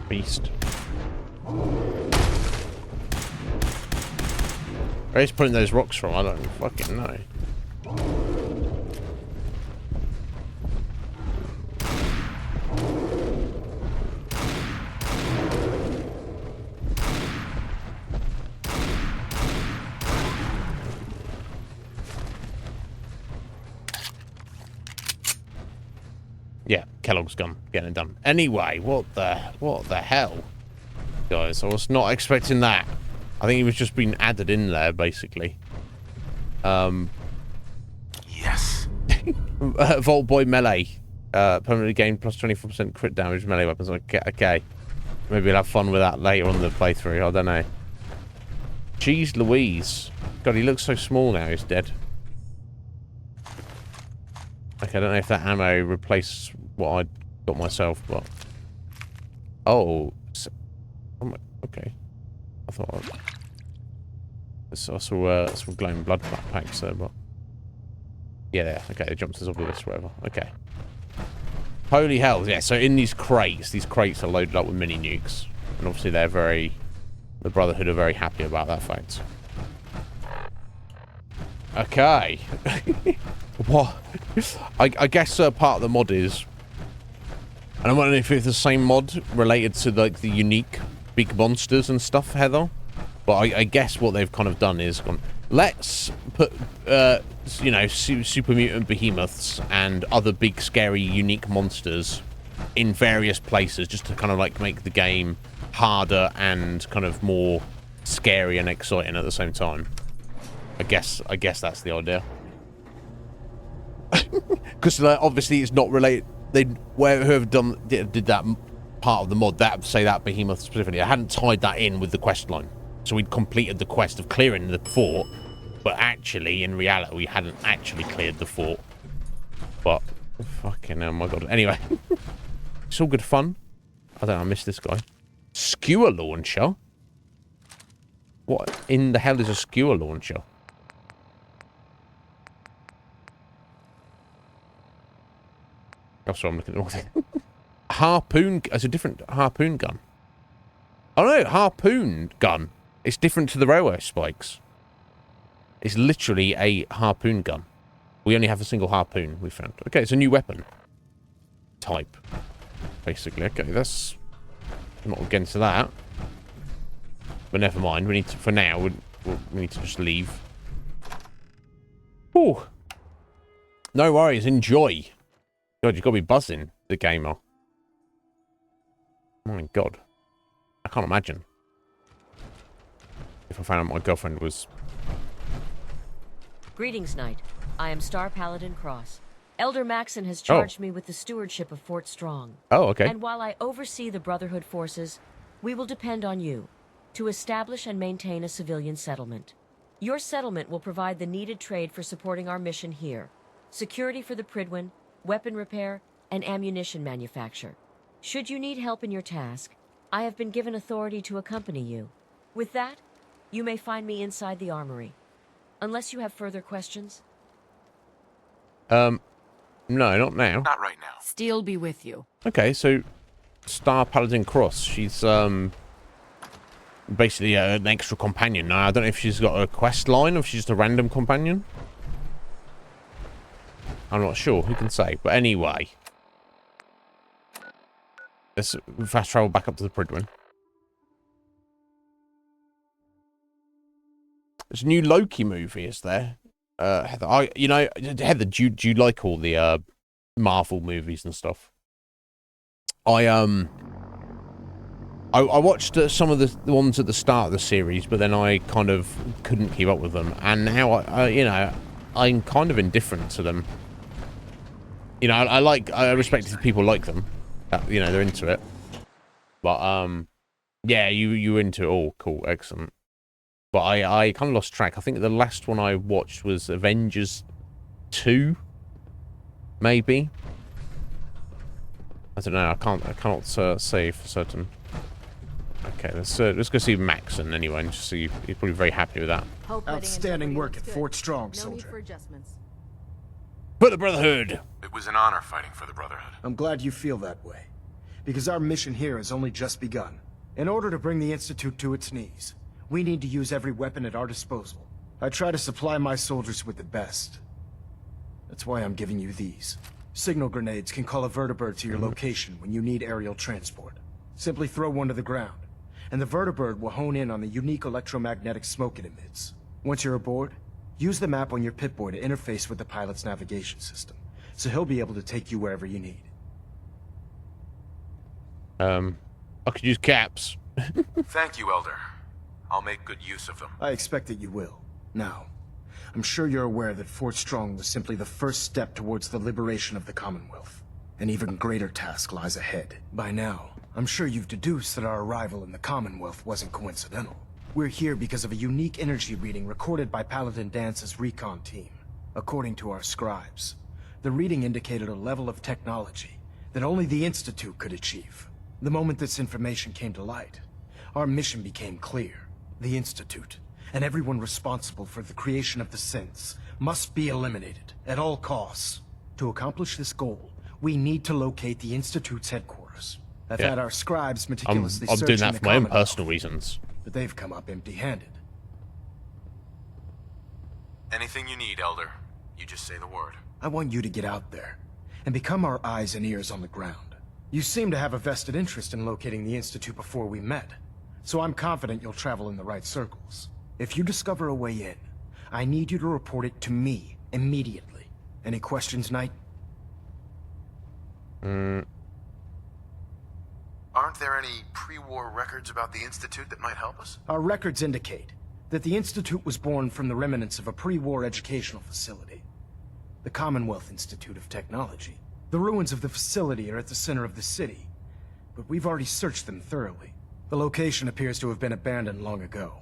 Beast. Where he's putting those rocks from, I don't fucking know. Yeah, Kellogg's gun, getting it done. Anyway, what the hell? Guys, I was not expecting that. I think he was just being added in there, basically. Yes. Vault Boy melee. Permanently gain plus 24% crit damage melee weapons. Okay. Maybe we'll have fun with that later on in the playthrough. I don't know. Jeez Louise. God, he looks so small now. He's dead. Okay, I don't know if that ammo replaced what I got myself, but... Oh. Okay. I thought I saw some glowing blood packs there, but yeah, okay, they jumped to obvious, whatever. Okay. Holy hell, yeah. So in these crates are loaded up with mini nukes, and obviously the Brotherhood are very happy about that fact. Okay. What? I guess part of the mod is, and I'm wondering if it's the same mod related to like the unique big monsters and stuff, Heather. But I guess what they've kind of done is gone, let's put, you know, super mutant behemoths and other big, scary, unique monsters in various places just to kind of like make the game harder and kind of more scary and exciting at the same time. I guess that's the idea. Because obviously it's not related. Whoever did that part of the mod, that behemoth specifically, I hadn't tied that in with the quest line, so we'd completed the quest of clearing the fort, but actually in reality we hadn't actually cleared the fort. But fucking oh my god. Anyway, it's all good fun. I don't know, I missed this guy. Skewer launcher? What in the hell is a skewer launcher? That's what I'm looking at the wrong thing. Harpoon. It's a different harpoon gun. Oh no, harpoon gun. It's different to the railway spikes. It's literally a harpoon gun. We only have a single harpoon, we found. Okay, it's a new weapon type, basically. Okay, that's... I'm not against that. But never mind. We need to, for now, we need to just leave. Ooh. No worries. Enjoy. God, you've got to be buzzing, the gamer. My god. I can't imagine if I found out my girlfriend was... Greetings, Knight. I am Star Paladin Cross. Elder Maxon has charged me with the stewardship of Fort Strong. Oh, okay. And while I oversee the Brotherhood forces, we will depend on you to establish and maintain a civilian settlement. Your settlement will provide the needed trade for supporting our mission here, security for the Prydwen, weapon repair, and ammunition manufacture. Should you need help in your task, I have been given authority to accompany you. With that, you may find me inside the armory. Unless you have further questions? No, not now. Not right now. Steel be with you. Okay, so Star Paladin Cross. She's basically an extra companion. Now, I don't know if she's got a quest line or if she's just a random companion. I'm not sure. Who can say? But anyway, let's fast travel back up to the Prydwen. There's a new Loki movie, is there? Heather, Heather, do you like all the Marvel movies and stuff? I watched some of the ones at the start of the series, but then I kind of couldn't keep up with them, and now I'm kind of indifferent to them. You know, I respect if people like them, you know, they're into it. But yeah, you into it all, cool, excellent. But I kind of lost track. I think the last one I watched was Avengers 2, maybe. I don't know. I cannot say for certain. Okay, let's go see Maxon anyway, and just see. He's probably very happy with that. Outstanding work at Fort Strong, soldier. No need for adjustments. For the Brotherhood. It was an honor fighting for the Brotherhood. I'm glad you feel that way, because our mission here has only just begun. In order to bring the Institute to its knees, we need to use every weapon at our disposal. I try to supply my soldiers with the best. That's why I'm giving you these. Signal grenades can call a vertibird to your location when you need aerial transport. Simply throw one to the ground, and the vertibird will hone in on the unique electromagnetic smoke it emits. Once you're aboard, use the map on your Pip-Boy to interface with the pilot's navigation system, so he'll be able to take you wherever you need. I could use caps. Thank you, Elder. I'll make good use of them. I expect that you will. Now, I'm sure you're aware that Fort Strong was simply the first step towards the liberation of the Commonwealth. An even greater task lies ahead. By now, I'm sure you've deduced that our arrival in the Commonwealth wasn't coincidental. We're here because of a unique energy reading recorded by Paladin Dance's recon team. According to our scribes, the reading indicated a level of technology that only the Institute could achieve. The moment this information came to light, our mission became clear. The Institute, and everyone responsible for the creation of the synths, must be eliminated at all costs. To accomplish this goal, we need to locate the Institute's headquarters. I've had our scribes meticulously I'm search doing that for my own personal reasons. But they've come up empty-handed. Anything you need, Elder. You just say the word. I want you to get out there and become our eyes and ears on the ground. You seem to have a vested interest in locating the Institute before we met, so I'm confident you'll travel in the right circles. If you discover a way in, I need you to report it to me immediately. Any questions, Knight? Aren't there any pre-war records about the Institute that might help us? Our records indicate that the Institute was born from the remnants of a pre-war educational facility, the Commonwealth Institute of Technology. The ruins of the facility are at the center of the city, but we've already searched them thoroughly. The location appears to have been abandoned long ago,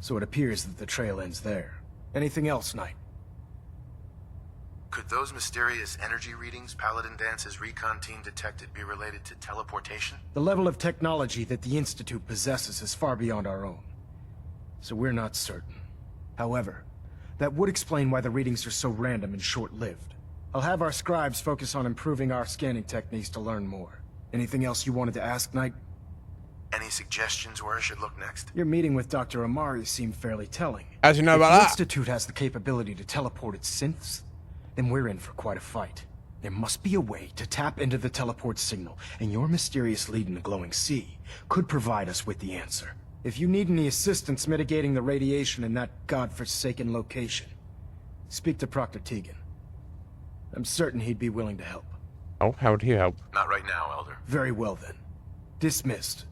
so it appears that the trail ends there. Anything else, Knight? Could those mysterious energy readings Paladin Dance's recon team detected be related to teleportation? The level of technology that the Institute possesses is far beyond our own, so we're not certain. However, that would explain why the readings are so random and short-lived. I'll have our scribes focus on improving our scanning techniques to learn more. Anything else you wanted to ask, Knight? Any suggestions where I should look next? Your meeting with Dr. Amari seemed fairly telling. As you know about that? The Institute has the capability to teleport its synths, then we're in for quite a fight. There must be a way to tap into the teleport signal, and your mysterious lead in the glowing sea could provide us with the answer. If you need any assistance mitigating the radiation in that godforsaken location, speak to Proctor Tegan. I'm certain he'd be willing to help. Oh, how would he help? Not right now, Elder. Very well then. Dismissed.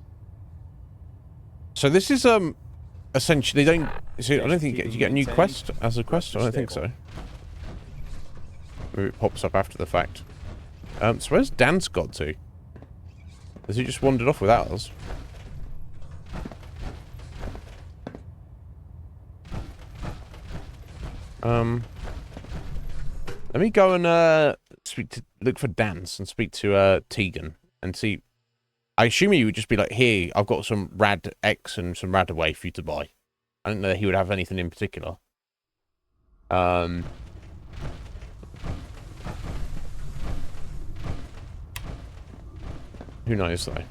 So this is essentially I don't think you get a new quest as a quest. I don't think so. Maybe it pops up after the fact. So where's Dance got to? Has he just wandered off without us? Let me go and look for Dance and speak to Tegan and see. I assume he would just be like, "Here, I've got some Rad X and some Radaway for you to buy." I don't know that he would have anything in particular. Who knows though?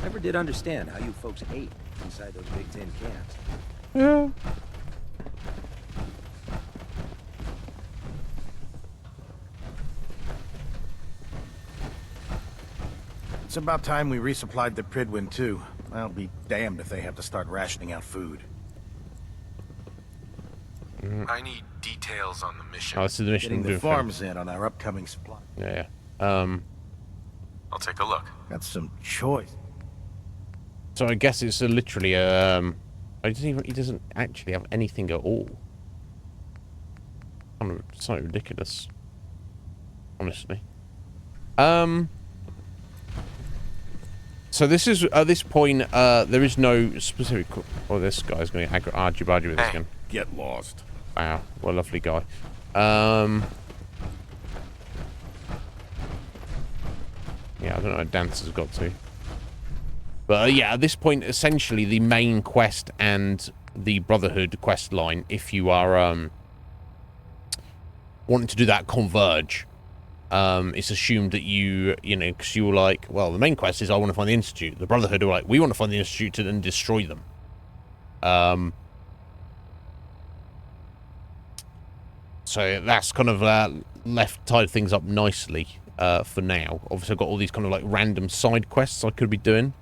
Never did understand how you folks ate inside those big tin cans. Yeah. It's about time we resupplied the Prydwen too. I'll be damned if they have to start rationing out food. I need details on the mission. Oh, this is the mission. Getting the farms in on our upcoming supply. Yeah. I'll take a look. Got some choice. So I guess it's literally he doesn't actually have anything at all. Kind of so ridiculous. Honestly. So this is at this point there is no specific. Oh, this guy's going to argy-bargy with this again. Get lost. Wow, what a lovely guy. Yeah, I don't know how Dance has got to. But yeah, at this point, essentially, the main quest and the Brotherhood quest line, if you are wanting to do that converge, it's assumed that you know, because you were like, well, the main quest is I want to find the Institute. The Brotherhood are like, we want to find the Institute and destroy them. So that's kind of tied things up nicely for now. Obviously, I've got all these kind of like random side quests I could be doing.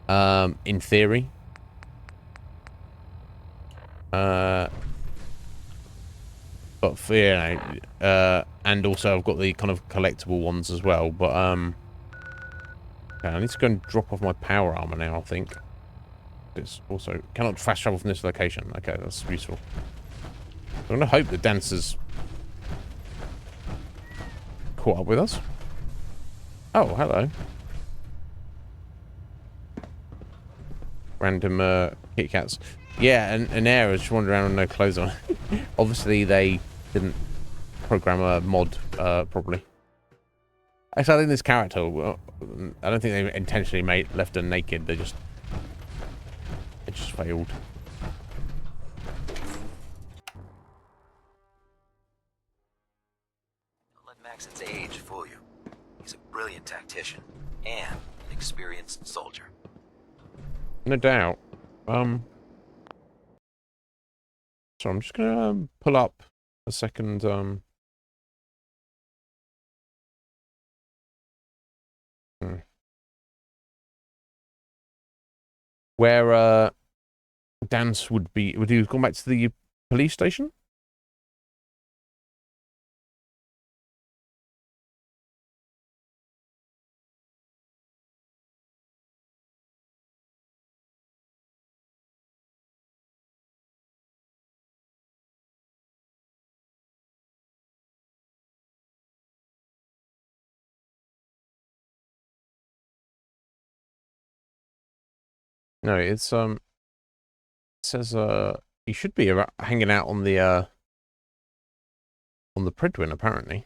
In theory. But for, you know, and also I've got the kind of collectible ones as well. But okay, I need to go and drop off my power armor now. I think it's also cannot fast travel from this location. Okay, that's useful. I'm gonna hope the dancers caught up with us. Oh, hello. Random Kit Kats. Yeah, and Air is just wandering around with no clothes on. Obviously, they didn't program a mod properly. Actually, I think this character, well, I don't think they intentionally left her naked. It just failed. Let Maxon's age fool you. He's a brilliant tactician and an experienced soldier. No doubt. So I'm just gonna pull up a second. Where Dance would be? Would he have gone back to the police station? No, it's it says he should be hanging out on the Prydwen apparently.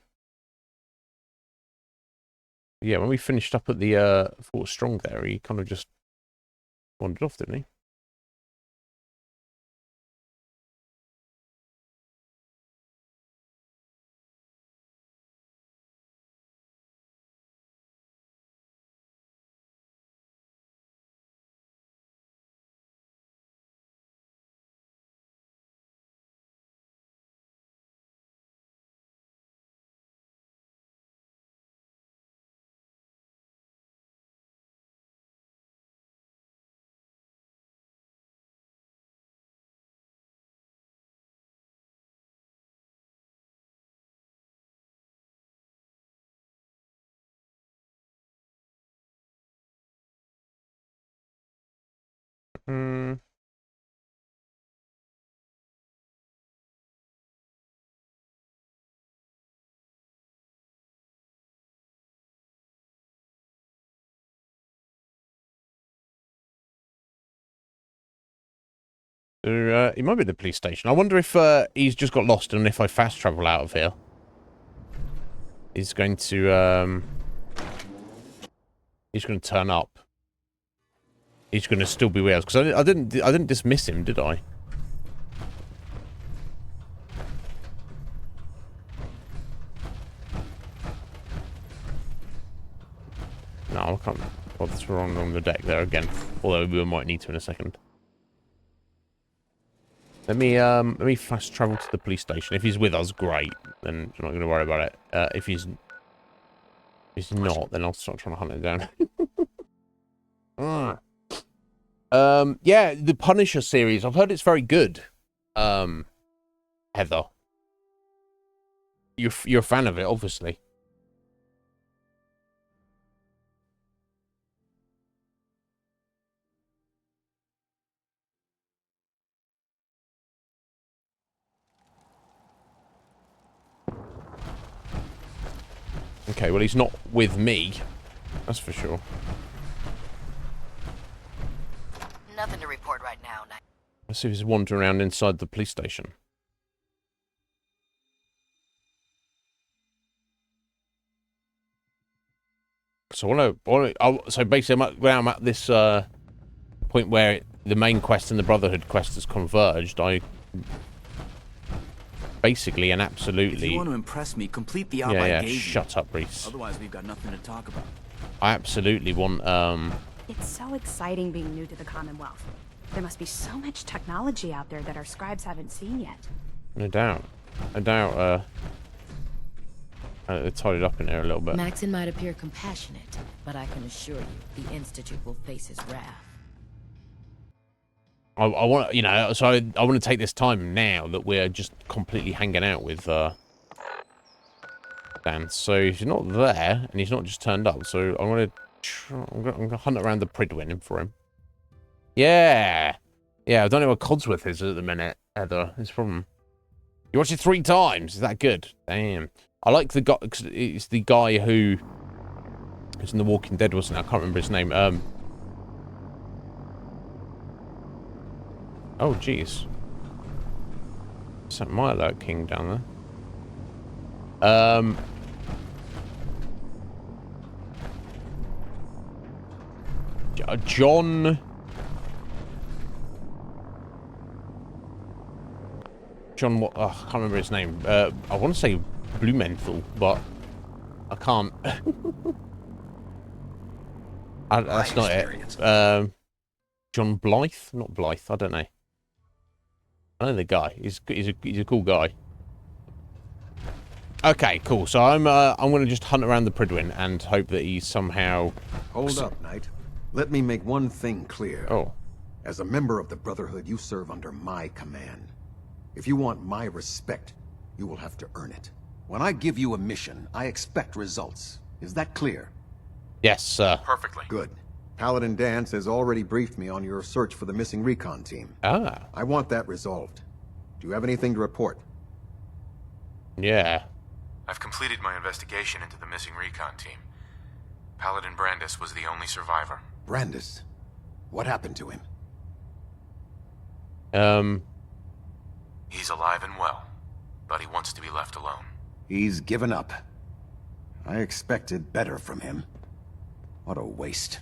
Yeah, when we finished up at the Fort Strong there, he kind of just wandered off, didn't he? Hmm. He might be at the police station. I wonder if he's just got lost, and if I fast travel out of here, he's going to turn up. He's going to still be with us because I didn't dismiss him, did I? No, I can't. Oh, that's wrong on the deck there again. Although we might need to in a second. Let me fast travel to the police station. If he's with us, great. Then I'm not going to worry about it. If he's not, then I'll start trying to hunt him down. Yeah, the Punisher series. I've heard it's very good. Heather, you're a fan of it, obviously. Okay, well, he's not with me. That's for sure. Nothing to report right now. Let's see if he's wandering around inside the police station. So so basically, I'm at this point where the main quest and the Brotherhood quest has converged. I basically and absolutely. If you want to impress me, complete the op I gave you. Shut up, Reese. Otherwise, we've got nothing to talk about. I absolutely want. It's so exciting being new to the Commonwealth. There must be so much technology out there that our scribes haven't seen yet. No doubt. I doubt. They tied it up in there a little bit. Maxon might appear compassionate, but I can assure you, the Institute will face his wrath. I want, so I want to take this time now that we're just completely hanging out with Dan. So if he's not there, and he's not just turned up, so I'm gonna hunt around the Prydwen for him. Yeah, I don't know what Codsworth is at the minute, Heather. It's from. You watched it 3 times. Is that good? Damn. I like the guy. It's the guy who was in The Walking Dead, wasn't it? I can't remember his name. Oh, jeez. Is that my alert king down there? John what? I can't remember his name. I want to say Blumenthal, but I can't. That's not it. John Blythe? Not Blythe. I don't know. I know the guy. He's a cool guy. Okay, cool. So I'm gonna just hunt around the Prydwen and hope that he's somehow. Hold up, Knight. Let me make one thing clear. Oh. As a member of the Brotherhood, you serve under my command. If you want my respect, you will have to earn it. When I give you a mission, I expect results. Is that clear? Yes, sir. Perfectly. Good. Paladin Danse has already briefed me on your search for the missing recon team. Ah. I want that resolved. Do you have anything to report? Yeah. I've completed my investigation into the missing recon team. Paladin Brandis was the only survivor. Brandis? What happened to him? He's alive and well, but he wants to be left alone. He's given up. I expected better from him. What a waste.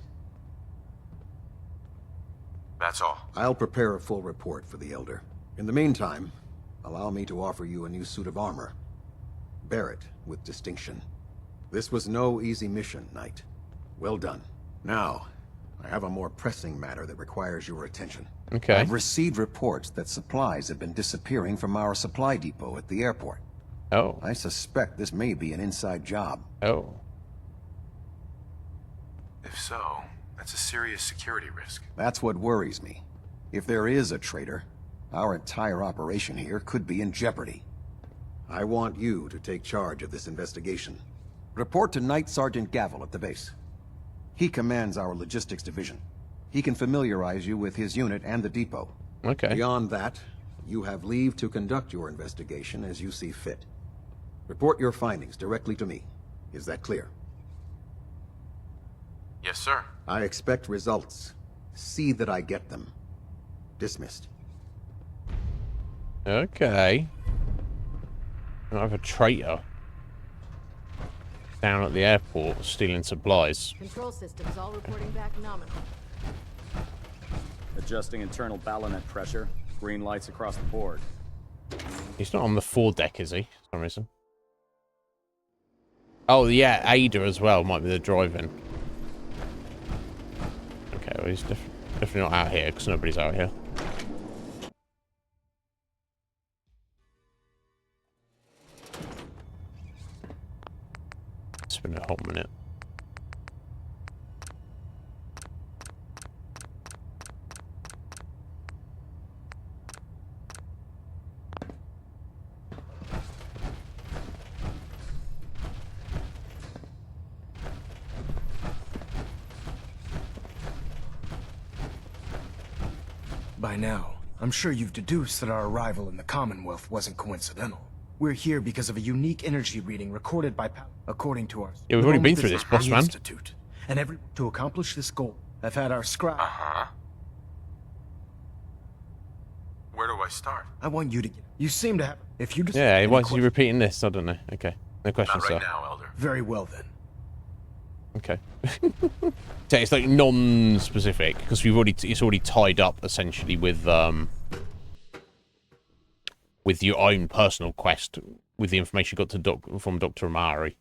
That's all. I'll prepare a full report for the Elder. In the meantime, allow me to offer you a new suit of armor. Bear it with distinction. This was no easy mission, Knight. Well done. Now, I have a more pressing matter that requires your attention. Okay. I've received reports that supplies have been disappearing from our supply depot at the airport. Oh. I suspect this may be an inside job. Oh. If so, that's a serious security risk. That's what worries me. If there is a traitor, our entire operation here could be in jeopardy. I want you to take charge of this investigation. Report to Knight Sergeant Gavel at the base. He commands our logistics division. He can familiarize you with his unit and the depot. Okay. Beyond that, you have leave to conduct your investigation as you see fit. Report your findings directly to me. Is that clear? Yes, sir. I expect results. See that I get them. Dismissed. Okay. I have a traitor down at the airport stealing supplies. Control systems all reporting back nominal. Adjusting internal ballonet pressure. Green lights across the board. He's not on the foredeck, is he? For some reason. Oh, yeah, Ada as well might be the driving. Okay, well, he's definitely not out here, because nobody's out here. It's been a hot minute. By now, I'm sure you've deduced that our arrival in the Commonwealth wasn't coincidental. We're here because of a unique energy reading recorded by according to our... Yeah, we've already been through this, boss man. Institute. And to accomplish this goal, I've had our scribe... Where do I start? I want you to get... You seem to have... If you just... Yeah, why is he repeating this? I don't know. Okay. No questions, Not right sir. now, Elder. Very well, then. Okay. So it's like non-specific because it's already tied up essentially with your own personal quest with the information you got from Dr. Amari.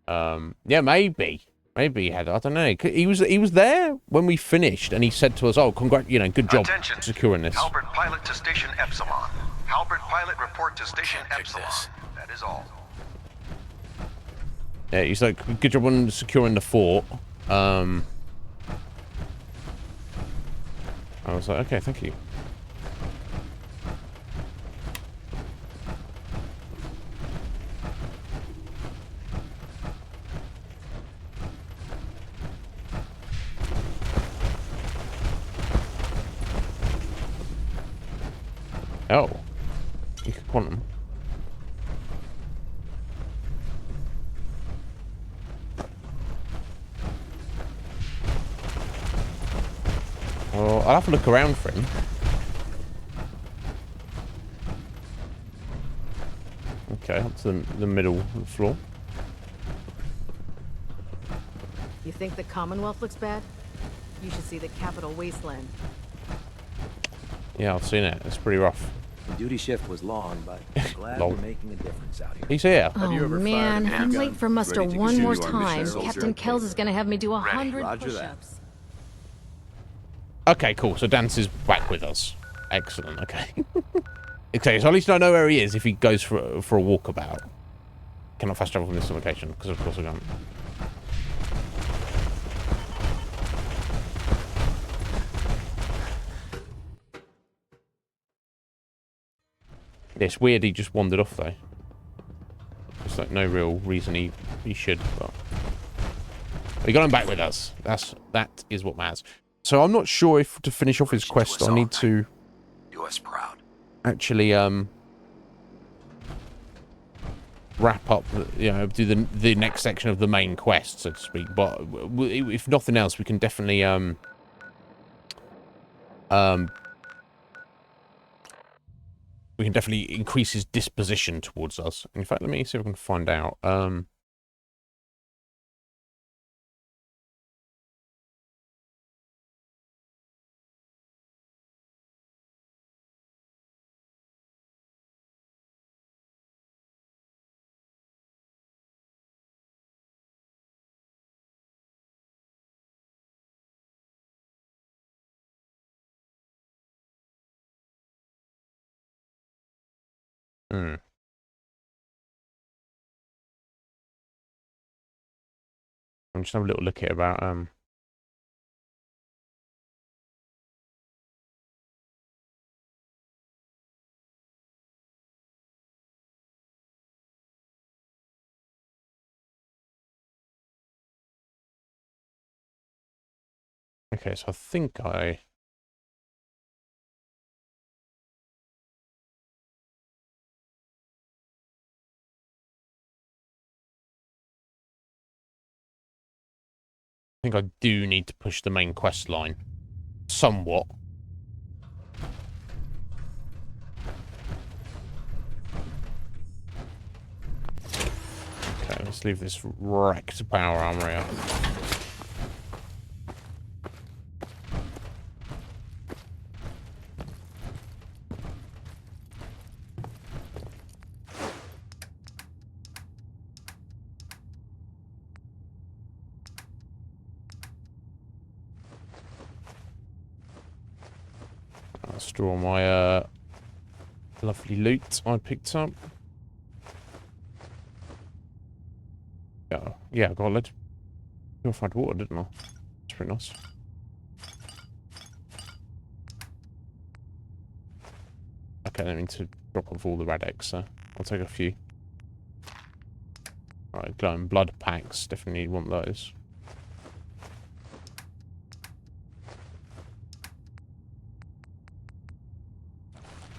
Yeah, maybe he had. I don't know. He was there when we finished, and he said to us, "Oh, good job securing this." Halbert pilot to station Epsilon. Halbert pilot report to station Epsilon. That is all. Yeah, he's like, good job on securing the fort. I was like, okay, thank you. Oh. You could quantum. Well, I'll have a look around for him. Okay, up to the middle of the floor. You think the Commonwealth looks bad? You should see the Capital Wasteland. Yeah, I've seen it. It's pretty rough. The duty shift was long, but I'm glad we're making a difference out here. He's here. Oh man, I'm late for muster one more time. Captain Kells is gonna have me do 100 push-ups. Okay, cool. So Dance is back with us. Excellent. Okay. Okay, so at least I know where he is if he goes for a walkabout. Cannot fast travel from this location because of course I can't. It's weird he just wandered off though. There's like no real reason he should, but we got him back with us. That is what matters. So I'm not sure if to finish off his quest I need to Do us proud. actually wrap up do the next section of the main quest, so to speak. But if nothing else, we can definitely increase his disposition towards us. In fact, let me see if I can find out. I'm just having a little look at about okay, so I think I do need to push the main quest line somewhat. Let's leave this wrecked power armory up. I'll store my lovely loot I picked up. Yeah, I got a lead purified water, didn't I? It's pretty nice. Okay, I don't need to drop off all the Rad-X, so I'll take a few. Alright, glowing blood packs. Definitely want those.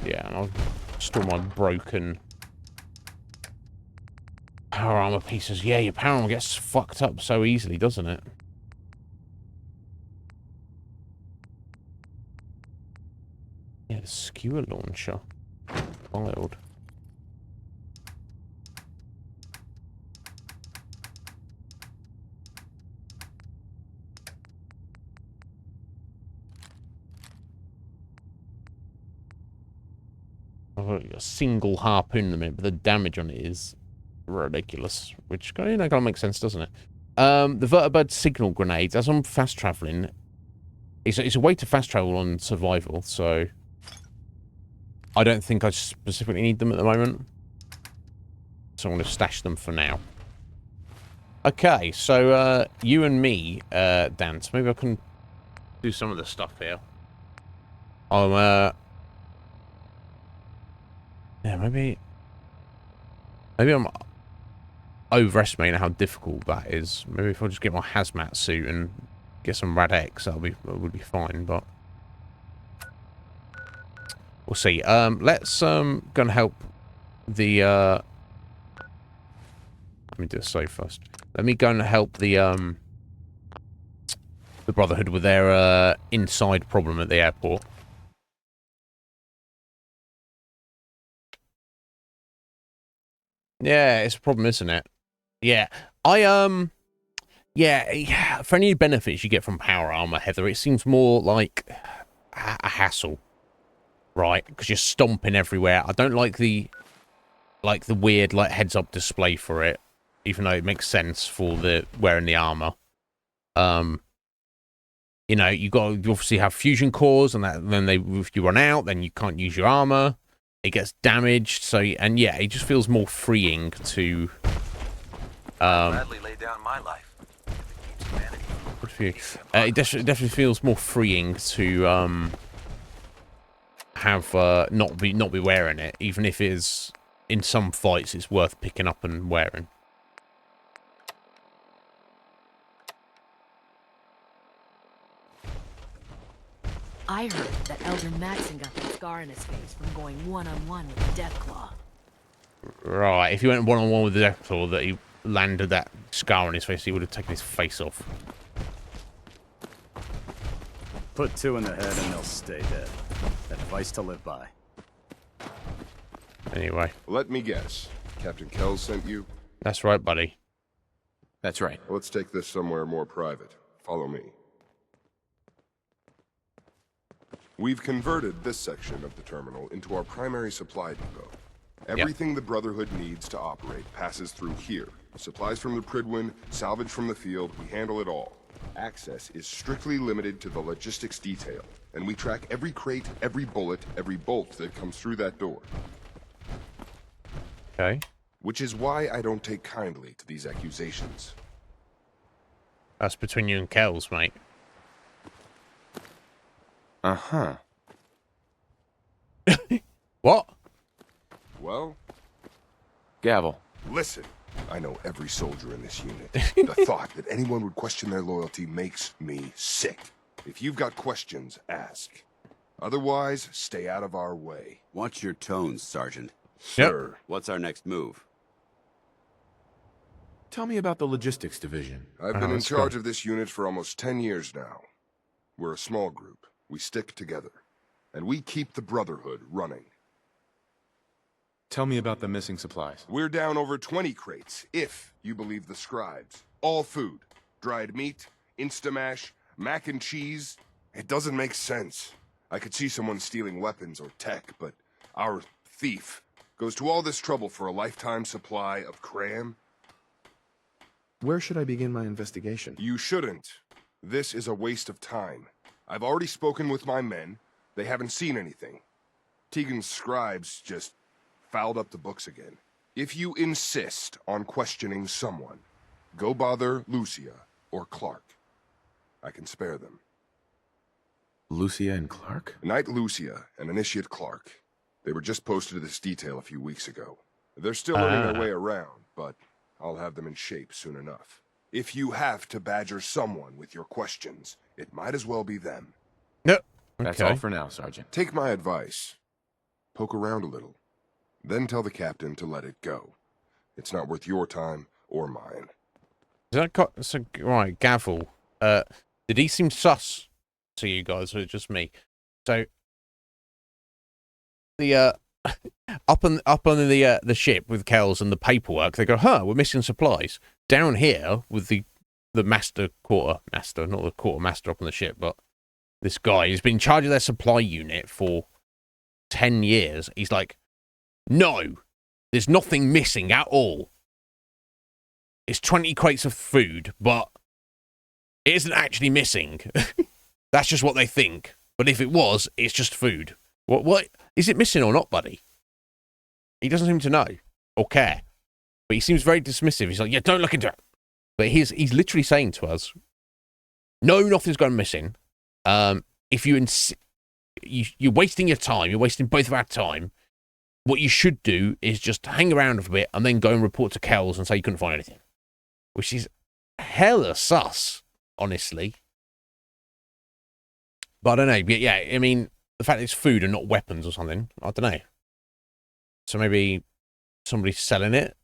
Yeah, and I'll store my broken power armor pieces. Yeah, your power armor gets fucked up so easily, doesn't it? Yeah, the skewer launcher. Wild. I've got a single harpoon in the minute, but the damage on it is ridiculous. Which kind of makes sense, doesn't it? The vertibird signal grenades. As I'm fast traveling, it's a way to fast travel on survival. So I don't think I specifically need them at the moment. So I'm going to stash them for now. Okay, so you and me, Dance. Maybe I can do some of the stuff here. Yeah, maybe I'm overestimating how difficult that is. Maybe if I just get my hazmat suit and get some Rad-X, that would be fine. But we'll see. Let's go and help the. Let me do a save first. Let me go and help the Brotherhood with their inside problem at the airport. Yeah, it's a problem, isn't it? Yeah. Yeah, for any benefits you get from power armor, Heather, it seems more like a hassle, right? Because you're stomping everywhere. I don't like the weird heads-up display for it, even though it makes sense for the wearing the armor. You know, you obviously have fusion cores, and then if you run out, then you can't use your armor. It gets damaged, so and yeah, it just feels more freeing to. Gladly lay down my life. It definitely feels more freeing to have not be wearing it, even if it is in some fights it's worth picking up and wearing. I heard that Elder Maxon got that scar in his face from going one-on-one with the Deathclaw. Right, if he went one-on-one with the Deathclaw, that he landed that scar on his face, he would have taken his face off. Put two in the head and they'll stay dead. Advice to live by. Anyway. Let me guess. Captain Kells sent you? That's right, buddy. That's right. Let's take this somewhere more private. Follow me. We've converted this section of the terminal into our primary supply depot. Everything the Brotherhood needs to operate passes through here. Supplies from the Prydwen, salvage from the field, we handle it all. Access is strictly limited to the logistics detail, and we track every crate, every bullet, every bolt that comes through that door. Okay. Which is why I don't take kindly to these accusations. That's between you and Kells, mate. Uh-huh. What? Well? Gavel. Listen, I know every soldier in this unit. The thought that anyone would question their loyalty makes me sick. If you've got questions, ask. Otherwise, stay out of our way. Watch your tones, Sergeant. Sir. Yep. What's our next move? Tell me about the logistics division. I've been in charge of this unit for almost 10 years now. We're a small group. We stick together. And we keep the Brotherhood running. Tell me about the missing supplies. We're down over 20 crates, if you believe the scribes. All food. Dried meat, Instamash, mac and cheese. It doesn't make sense. I could see someone stealing weapons or tech, but our thief goes to all this trouble for a lifetime supply of cram? Where should I begin my investigation? You shouldn't. This is a waste of time. I've already spoken with my men. They haven't seen anything. Tegan's scribes just fouled up the books again. If you insist on questioning someone, go bother Lucia or Clark. I can spare them. Lucia and Clark? Knight Lucia and Initiate Clark. They were just posted to this detail a few weeks ago. They're still learning their way around, but I'll have them in shape soon enough. If you have to badger someone with your questions, it might as well be them. No. That's all for now, Sergeant. Take my advice. Poke around a little. Then tell the captain to let it go. It's not worth your time or mine. Is that so, right, Gavel? Did he seem sus to you guys, or just me? So the up on the ship with Kells and the paperwork, they go, we're missing supplies. Down here with the quartermaster, not the quartermaster up on the ship, but this guy who's been in charge of their supply unit for 10 years. He's like, no, there's nothing missing at all. It's 20 crates of food, but it isn't actually missing. That's just what they think. But if it was, it's just food. What is it missing or not, buddy? He doesn't seem to know or care. But he seems very dismissive. He's like, yeah, don't look into it. But he's literally saying to us, no, nothing's gone missing. If you're wasting your time, you're wasting both of our time. What you should do is just hang around for a bit and then go and report to Kells and say you couldn't find anything. Which is hella sus, honestly. But I don't know. Yeah, I mean, the fact that it's food and not weapons or something, I don't know. So maybe somebody's selling it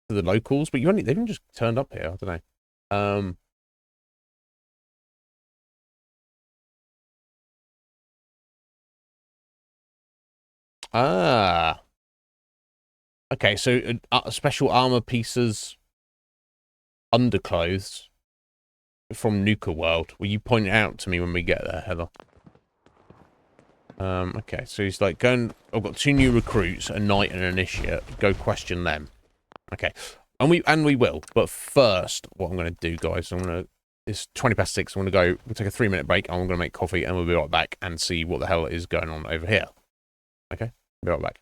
to the locals, but they've even just turned up here. I don't know. Okay, so special armor pieces, underclothes from Nuka World. Will you point it out to me when we get there, Heather? Okay, so he's like, I've got 2 new recruits, a knight and an initiate. Go question them. Okay, and we will. But first, what I'm going to do, guys, it's 6:20. I'm going to go. We'll take a 3-minute break. And I'm going to make coffee, and we'll be right back and see what the hell is going on over here. Okay, be right back.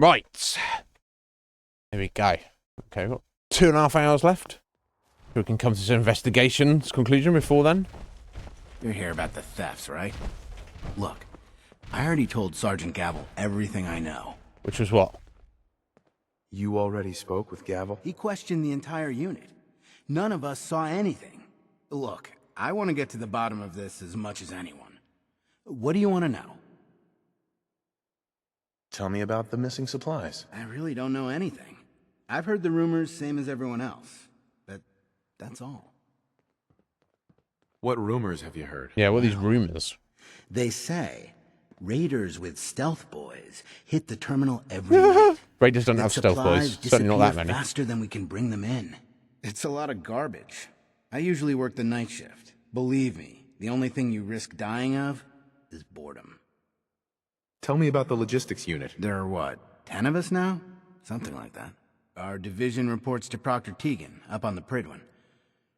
Right. Here we go. Okay, we've got 2.5 hours left. We can come to some investigation's conclusion before then. You're here about the thefts, right? Look, I already told Sergeant Gavel everything I know. Which was what? You already spoke with Gavel? He questioned the entire unit. None of us saw anything. Look, I want to get to the bottom of this as much as anyone. What do you want to know? Tell me about the missing supplies. I really don't know anything. I've heard the rumors, same as everyone else. But that's all. What rumors have you heard? Yeah, what are these rumors? They say raiders with stealth boys hit the terminal every night. Raiders don't have stealth boys. Certainly not that many. Faster than we can bring them in. It's a lot of garbage. I usually work the night shift. Believe me, the only thing you risk dying of is boredom. Tell me about the logistics unit. There are what, 10 of us now? Something like that. Our division reports to Proctor Teagan, up on the Pridwin.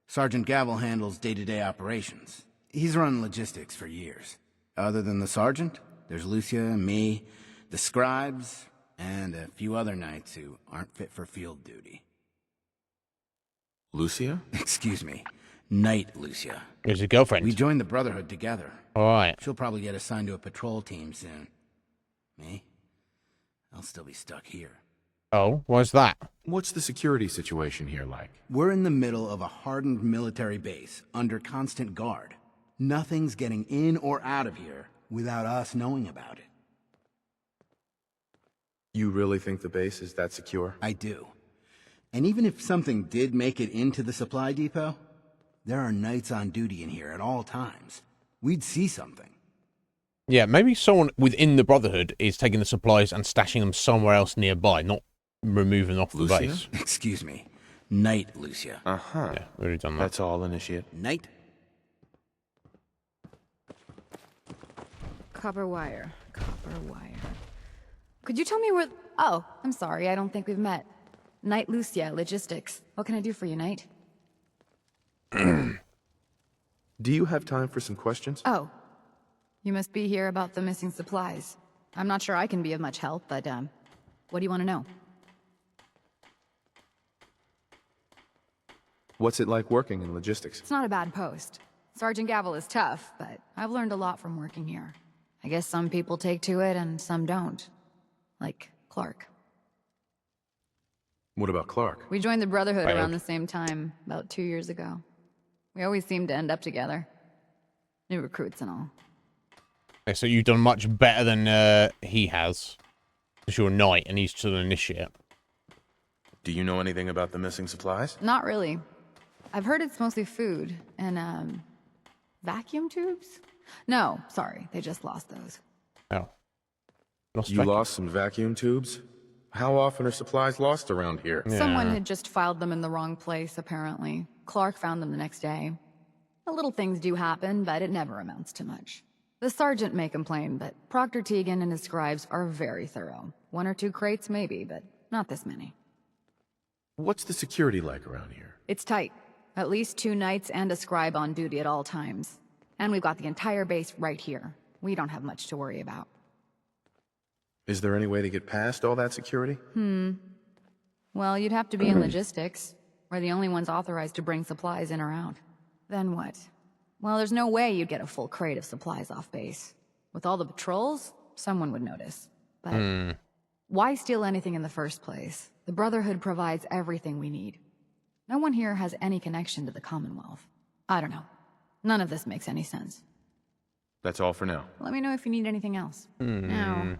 Sergeant Gavel handles day-to-day operations. He's run logistics for years. Other than the sergeant, there's Lucia, me, the scribes, and a few other knights who aren't fit for field duty. Lucia? Excuse me. Knight Lucia. Here's your girlfriend. We joined the Brotherhood together. Alright. She'll probably get assigned to a patrol team soon. Me? I'll still be stuck here. Oh, why's that? What's the security situation here like? We're in the middle of a hardened military base, under constant guard. Nothing's getting in or out of here without us knowing about it. You really think the base is that secure? I do. And even if something did make it into the supply depot, there are knights on duty in here at all times. We'd see something. Yeah, maybe someone within the Brotherhood is taking the supplies and stashing them somewhere else nearby, not removing off the base. Excuse me. Knight Lucia. Uh-huh. Yeah, we already done that. That's all, Initiate. Knight? Copper wire. Could you tell me where... Oh, I'm sorry, I don't think we've met. Knight Lucia, Logistics. What can I do for you, Knight? Do you have time for some questions? Oh. You must be here about the missing supplies. I'm not sure I can be of much help, but, what do you want to know? What's it like working in logistics? It's not a bad post. Sergeant Gavel is tough, but I've learned a lot from working here. I guess some people take to it and some don't. Like Clark. What about Clark? We joined the Brotherhood around the same time, about 2 years ago. We always seemed to end up together. New recruits and all. Okay, so you've done much better than he has. Because you're a knight and he's still an initiate. Do you know anything about the missing supplies? Not really. I've heard it's mostly food and, vacuum tubes? No, sorry, they just lost those. Oh. You lost some vacuum tubes? How often are supplies lost around here? Yeah. Someone had just filed them in the wrong place, apparently. Clark found them the next day. The little things do happen, but it never amounts to much. The sergeant may complain, but Proctor Teagan and his scribes are very thorough. 1 or 2 crates, maybe, but not this many. What's the security like around here? It's tight. At least 2 knights and a scribe on duty at all times. And we've got the entire base right here. We don't have much to worry about. Is there any way to get past all that security? Well, you'd have to be in logistics. We're the only ones authorized to bring supplies in or out. Then what? Well, there's no way you'd get a full crate of supplies off base. With all the patrols, someone would notice. But why steal anything in the first place? The Brotherhood provides everything we need. No one here has any connection to the Commonwealth. I don't know. None of this makes any sense. That's all for now. Let me know if you need anything else. Now,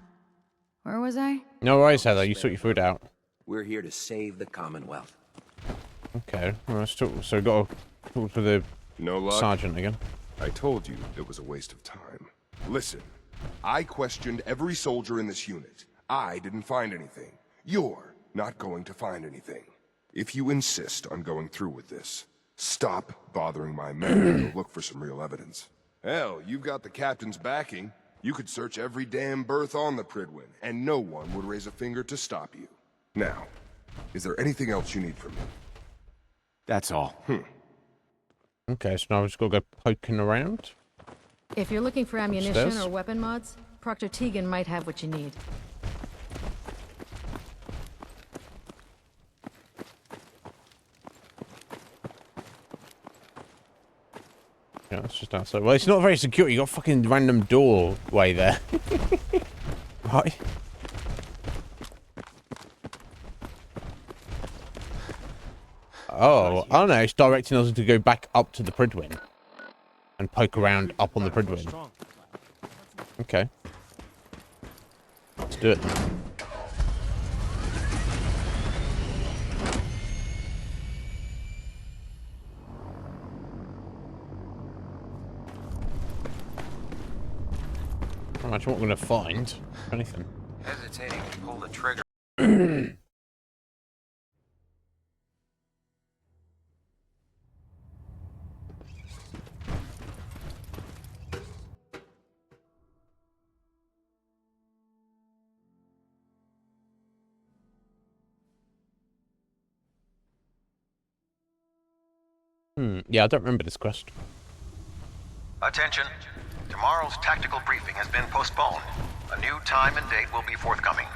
where was I? No worries, Heather. You sort your food out. We're here to save the Commonwealth. Okay. Well, let's talk. So we got to talk to the sergeant again. I told you it was a waste of time. Listen, I questioned every soldier in this unit. I didn't find anything. You're not going to find anything. If you insist on going through with this, stop bothering my men and go look for some real evidence. Hell, you've got the captain's backing. You could search every damn berth on the Pridwin, and no one would raise a finger to stop you. Now, is there anything else you need from me? That's all. Okay, so now I've just got to go poking around. If you're looking for ammunition Upstairs. or weapon mods, Proctor Teagan might have what you need. Yeah, it's just outside. Well, it's not very secure. You got a fucking random doorway there. Right? Oh, I don't know. It's directing us to go back up to the Pridwin and poke around up on the Pridwin. Okay. Let's do it. Not much what we're going to find, if anything. Hesitating to pull the trigger. Yeah, I don't remember this quest. Attention. Tomorrow's tactical briefing has been postponed. A new time and date will be forthcoming.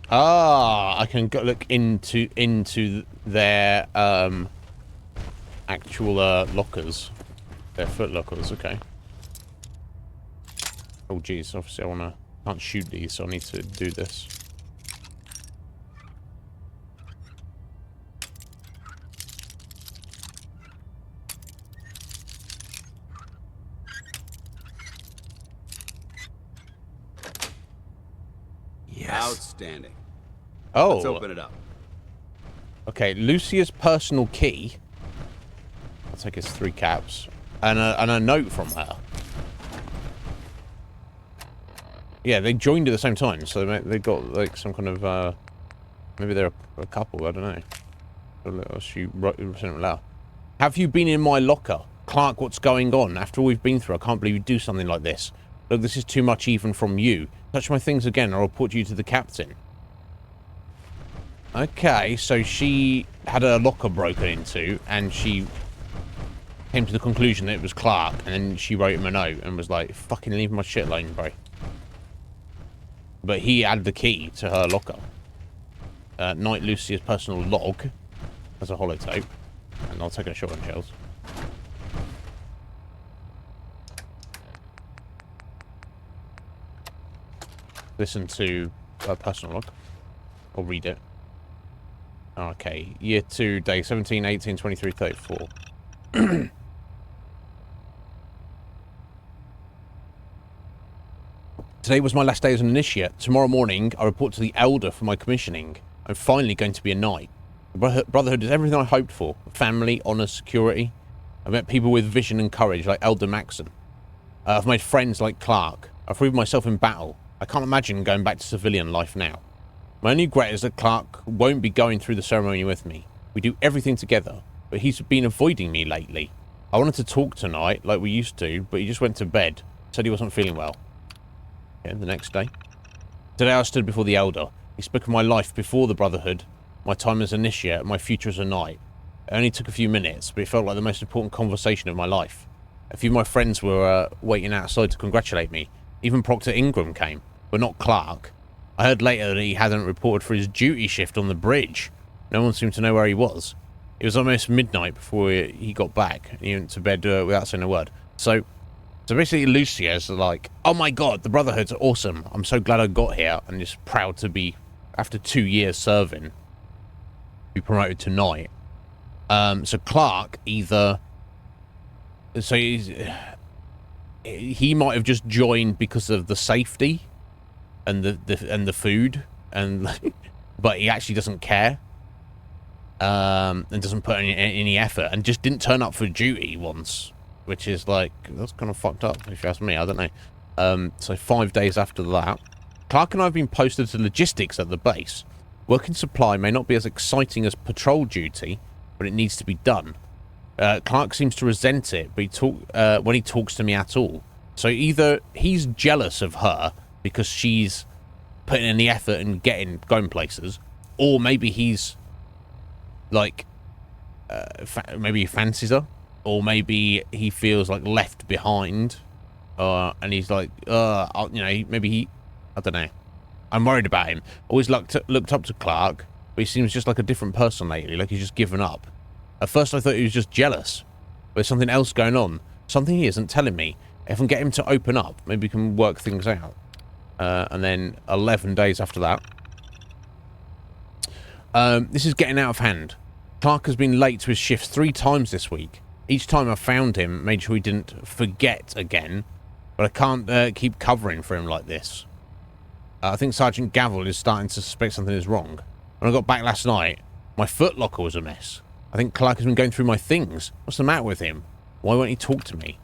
Ah, I can go look into their actual lockers, their foot lockers. Okay. Oh geez, obviously can't shoot these, so I need to do this. Outstanding. Oh. Let's open it up. Okay, Lucia's personal key. I'll take his 3 caps. And a note from her. Yeah, they joined at the same time, so they got like some kind of maybe they're a couple, I don't know. She wrote something loud. Have you been in my locker? Clark, what's going on? After all we've been through, I can't believe you do something like this. Look, this is too much even from you. Touch my things again, or I'll report you to the captain. Okay, so she had her locker broken into, and she came to the conclusion that it was Clark, and then she wrote him a note and was like, fucking leave my shit alone, bro. But he had the key to her locker. Knight Lucia's personal log as a holotape. And I'll take a shot on shells. Listen to her personal log. Or read it. Okay. Year 2, day 17, 18, 23, 34. Today was my last day as an initiate. Tomorrow morning, I report to the Elder for my commissioning. I'm finally going to be a knight. The Brotherhood is everything I hoped for. Family, honor, security. I've met people with vision and courage like Elder Maxon. I've made friends like Clark. I've proved myself in battle. I can't imagine going back to civilian life now. My only regret is that Clark won't be going through the ceremony with me. We do everything together, but he's been avoiding me lately. I wanted to talk tonight, like we used to, but he just went to bed. Said he wasn't feeling well. Okay, the next day. Today I stood before the Elder. He spoke of my life before the Brotherhood, my time as initiate, my future as a knight. It only took a few minutes, but it felt like the most important conversation of my life. A few of my friends were waiting outside to congratulate me. Even Proctor Ingram came, but not Clark. I heard later that he hadn't reported for his duty shift on the bridge. No one seemed to know where he was. It was almost midnight before he got back. He went to bed without saying a word. So basically Lucia's like, oh my god, the Brotherhood's awesome. I'm so glad I got here, and just proud to be, after 2 years serving, be promoted to knight. So Clark either... So he might have just joined because of the safety and the food, and but he actually doesn't care, and doesn't put any effort, and just didn't turn up for duty once, which is like, that's kind of fucked up if you ask me. I don't know. So 5 days after that, Clark and I have been posted to logistics at the base. Working supply may not be as exciting as patrol duty, but it needs to be done. Clark seems to resent it, but when he talks to me at all. So either he's jealous of her because she's putting in the effort and going places, or maybe he's like, maybe he fancies her, or maybe he feels like left behind, and he's like, maybe he, I don't know. I'm worried about him. Always looked up to Clark, but he seems just like a different person lately, like he's just given up. At first I thought he was just jealous, there's something else going on. Something he isn't telling me. If I can get him to open up, maybe we can work things out. And then 11 days after that. This is getting out of hand. Clark has been late to his shifts 3 times this week. Each time I found him, made sure he didn't forget again. But I can't keep covering for him like this. I think Sergeant Gavel is starting to suspect something is wrong. When I got back last night, my footlocker was a mess. I think Clark has been going through my things. What's the matter with him? Why won't he talk to me?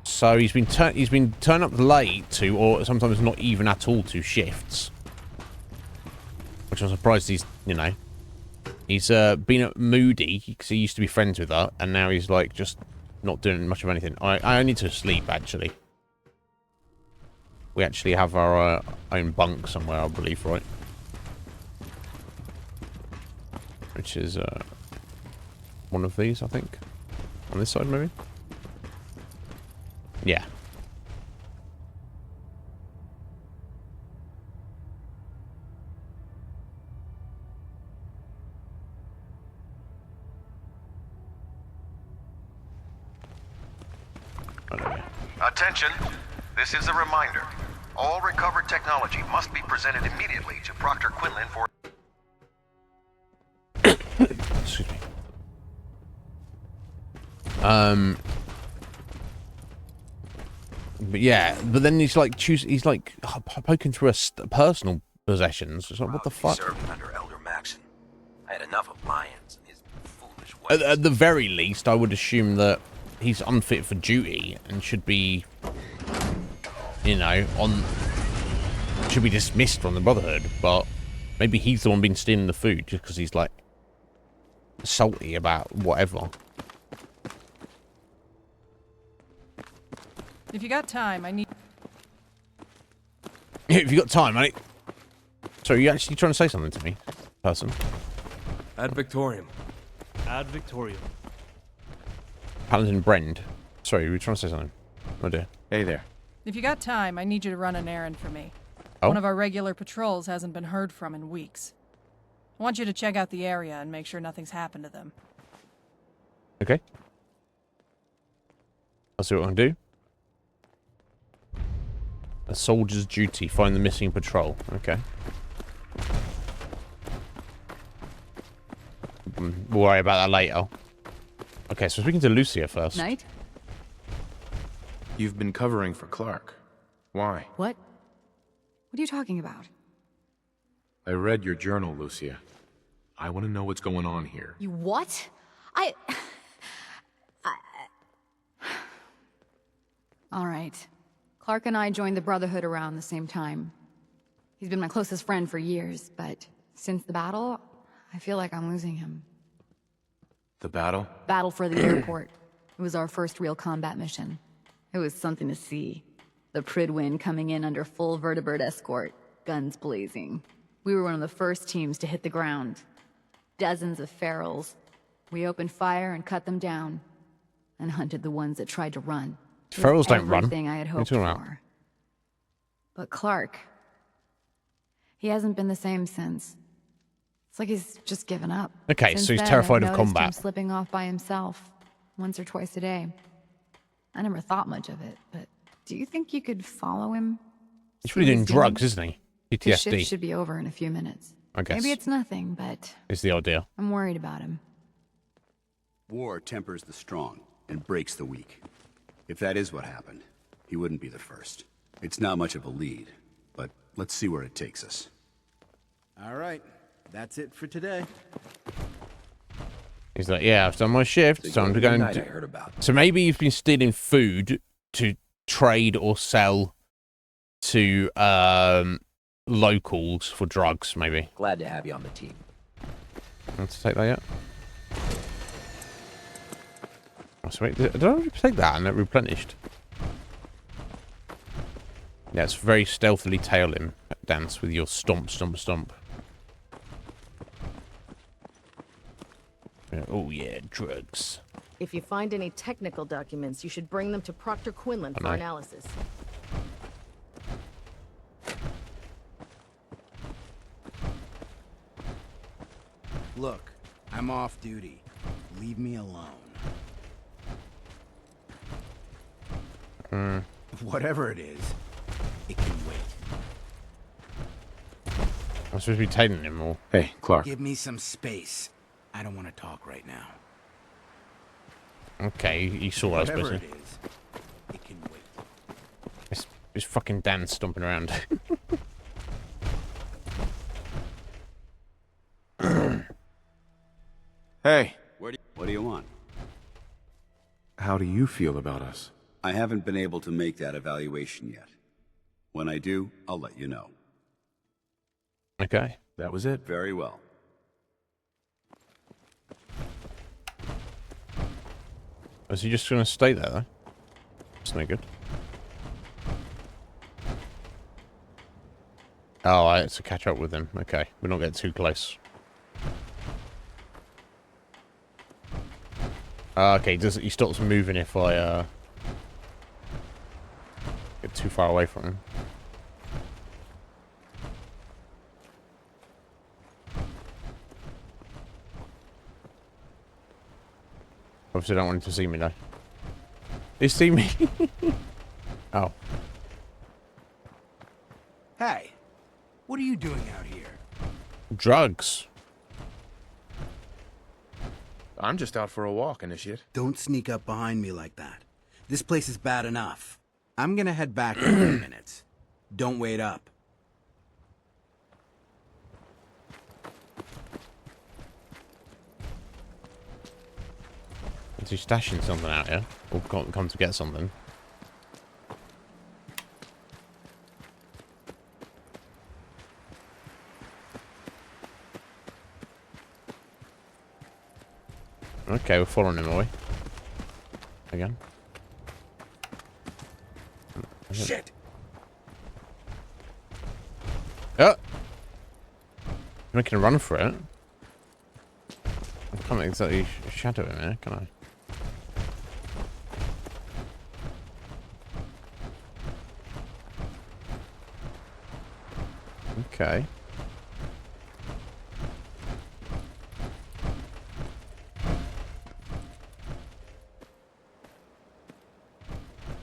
So he's been turning up late to, or sometimes not even at all, to shifts. Which I'm surprised he's, you know, he's been moody because he used to be friends with her, and now he's like just not doing much of anything. I need to sleep actually. We actually have our own bunk somewhere, I believe, right? Which is one of these, I think. On this side, maybe? Yeah. Attention. This is a reminder. All recovered technology must be presented immediately to Proctor Quinlan for... Excuse me. But yeah, but then he's like he's like poking through personal possessions. It's like, what the fuck? Serving under Elder Maxon. I had enough of Lyons and his foolish ways. At the very least, I would assume that he's unfit for duty and should be, you know, should be dismissed from the Brotherhood. But maybe he's the one been stealing the food just because he's like salty about whatever. If you got time, I need... If you got time, mate. So are you actually trying to say something to me, person? Ad Victorium. Ad Victorium. Paladin Brend. Sorry, you were trying to say something. Oh dear. Hey there. If you got time, I need you to run an errand for me. Oh? One of our regular patrols hasn't been heard from in weeks. I want you to check out the area and make sure nothing's happened to them. Okay. I'll see what I can do. A soldier's duty. Find the missing patrol. Okay. We'll worry about that later. Okay, so speaking to Lucia first. Knight? You've been covering for Clark. Why? What? What are you talking about? I read your journal, Lucia. I want to know what's going on here. You what? All right. Clark and I joined the Brotherhood around the same time. He's been my closest friend for years, but since the battle, I feel like I'm losing him. The battle? Battle for the airport. It was our first real combat mission. It was something to see. The Prydwen coming in under full vertebrate escort, guns blazing. We were one of the first teams to hit the ground. Dozens of ferals. We opened fire and cut them down, and hunted the ones that tried to run. Ferals don't run. Everything I had hoped for. But Clark, he hasn't been the same since. It's like he's just given up. Okay, Since so he's then, terrified I've of noticed him combat. slipping off by himself, once or twice a day. I never thought much of it, but do you think you could follow him? He's really doing drugs, isn't he? His shift PTSD. should be over in a few minutes. I guess. Maybe it's nothing, but Is the idea. I'm worried about him. War tempers the strong and breaks the weak. If that is what happened, he wouldn't be the first. It's not much of a lead, but let's see where it takes us. All right. That's it for today. He's like, yeah, I've done my shift. It's time to go and I heard about. So maybe you've been stealing food to trade or sell to locals for drugs, maybe. Glad to have you on the team. Want to take that yet? Oh, sweet. Did I already take that and it replenished? Yeah, it's very stealthily tail him dance with your stomp, stomp, stomp. Yeah, oh yeah, drugs. If you find any technical documents, you should bring them to Proctor Quinlan for analysis. Look, I'm off duty. Leave me alone. Whatever it is, it can wait. I'm supposed to be taking him or... Hey, Clark. Give me some space. I don't want to talk right now. Okay, you saw what I was supposed Whatever to. it is, it can wait. It's fucking Dan stomping around. Hey. What do you want? How do you feel about us? I haven't been able to make that evaluation yet. When I do, I'll let you know. Okay. That was it? Very well. Is he just going to stay there, though? That's no good. Oh, I had to catch up with him. Okay, we're not getting too close. Okay, he stops moving if I get too far away from him. Obviously, I don't want him to see me, though. He see me? Oh. Hey, what are you doing out here? Drugs. I'm just out for a walk, Initiate. Don't sneak up behind me like that. This place is bad enough. I'm gonna head back in 10 minutes. Don't wait up. Is he stashing something out here? Or come to get something? Okay, we're following him away. Again. Shit! Oh! Making a run for it. I can't exactly shadow him here, can I? Okay.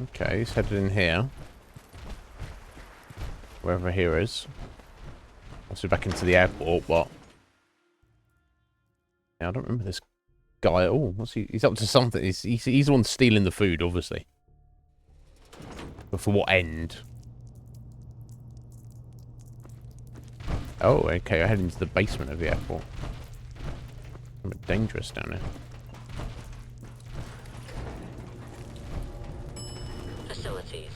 Okay, he's headed in here. Wherever here is. Also back into the airport, but... Yeah, I don't remember this guy. Oh, what's he? He's up to something. He's the one stealing the food, obviously. But for what end? Oh, okay, I head into the basement of the airport. It's a bit dangerous down there. Facilities.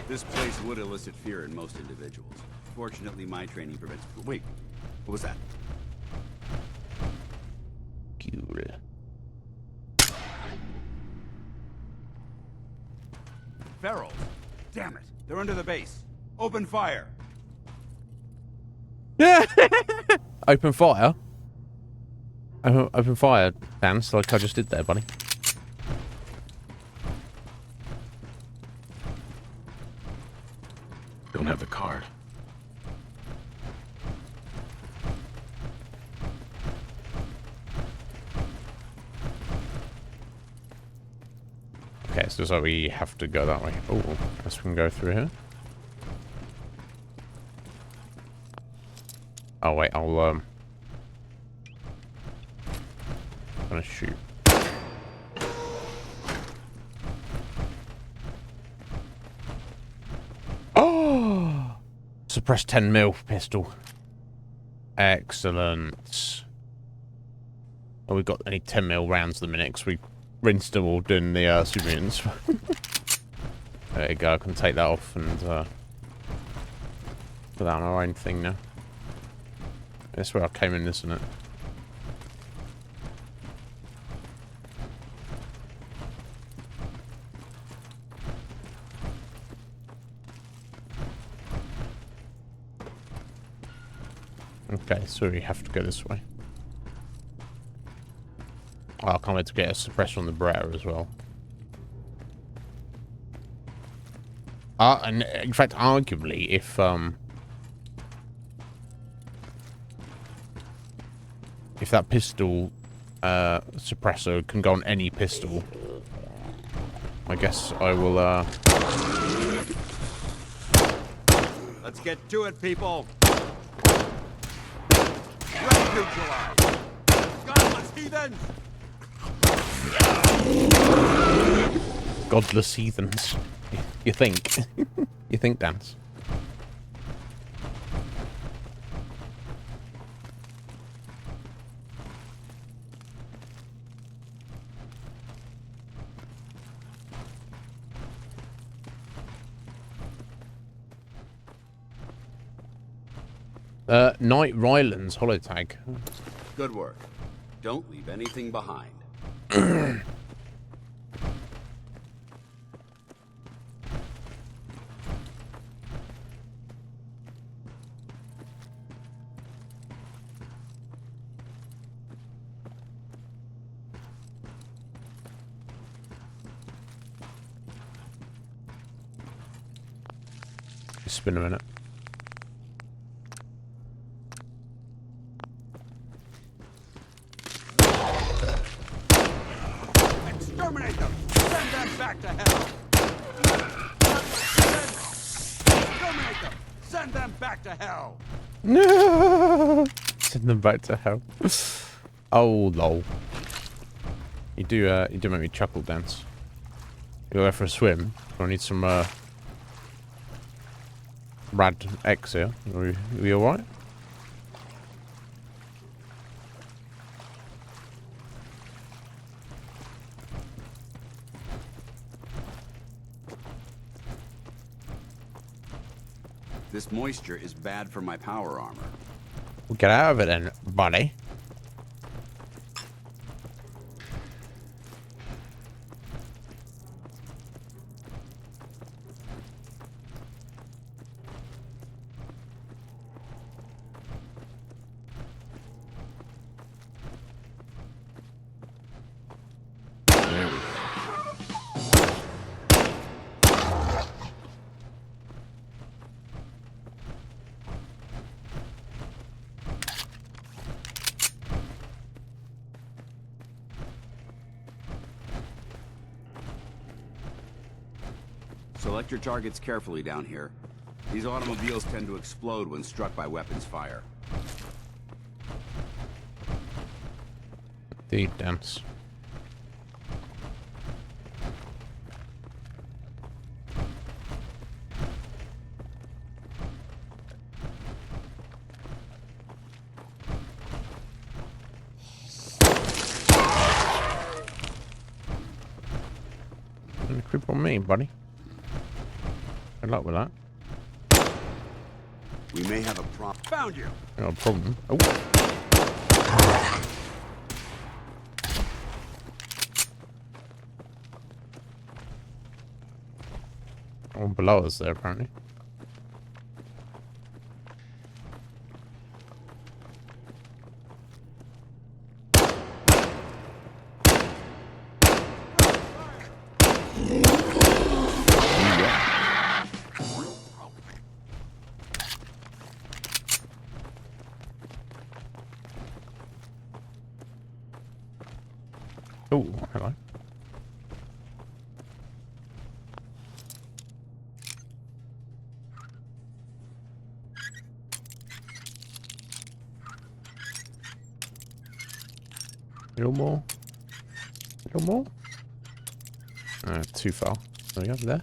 This place would elicit fear in most individuals. Fortunately, my training prevents... Wait, what was that? Cool. Ferals! Damn it! They're under the base. Open fire! Open fire? Open fire, Dance, like I just did there, buddy. Don't have the card. Okay, so we have to go that way. Oh, guess we can go through here. Oh wait, I'm gonna shoot. Oh! Suppressed 10mm pistol. Excellent. Oh, we've got any 10mm rounds at the minute because we rinsed them all doing the super mutants. There you go, I can take that off and put that on our own thing now. That's where I came in, isn't it? Okay, so we have to go this way. Oh, I can't wait to get a suppressor on the Beretta as well. And in fact, arguably, if if that pistol suppressor can go on any pistol, I guess I will. Let's get to it, people. Red neutralized. Godless heathens. Godless heathens. You think? You think, Dance? Knight Ryland's holotag. Good work. Don't leave anything behind. Spin a minute. Exterminate them! Send them back to hell! Exterminate them! Send them back to hell! No! Send them back to hell. Oh lol. You do make me chuckle, Dance. You go for a swim. I need some rad X here. Are we alright? This moisture is bad for my power armor. We'll get out of it then, buddy. Select your targets carefully down here. These automobiles tend to explode when struck by weapons fire. The Dance. Gonna creep on me, buddy. Good luck with that. We may have a problem. Found you. No problem. Oh. One below us there, apparently. Oh, hello. Little more. Little more. Too far. There we go. There.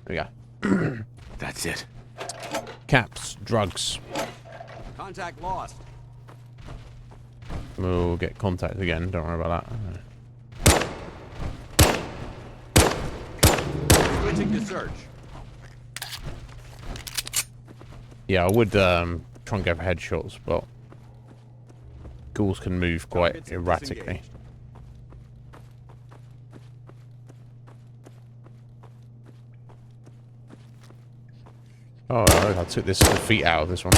There we go. That's it. Caps. Drugs. Contact lost. We'll get contact again. Don't worry about that. Switching to search. Yeah, I would try and go for headshots, but ghouls can move quite erratically. Oh, I took this feet out of this one.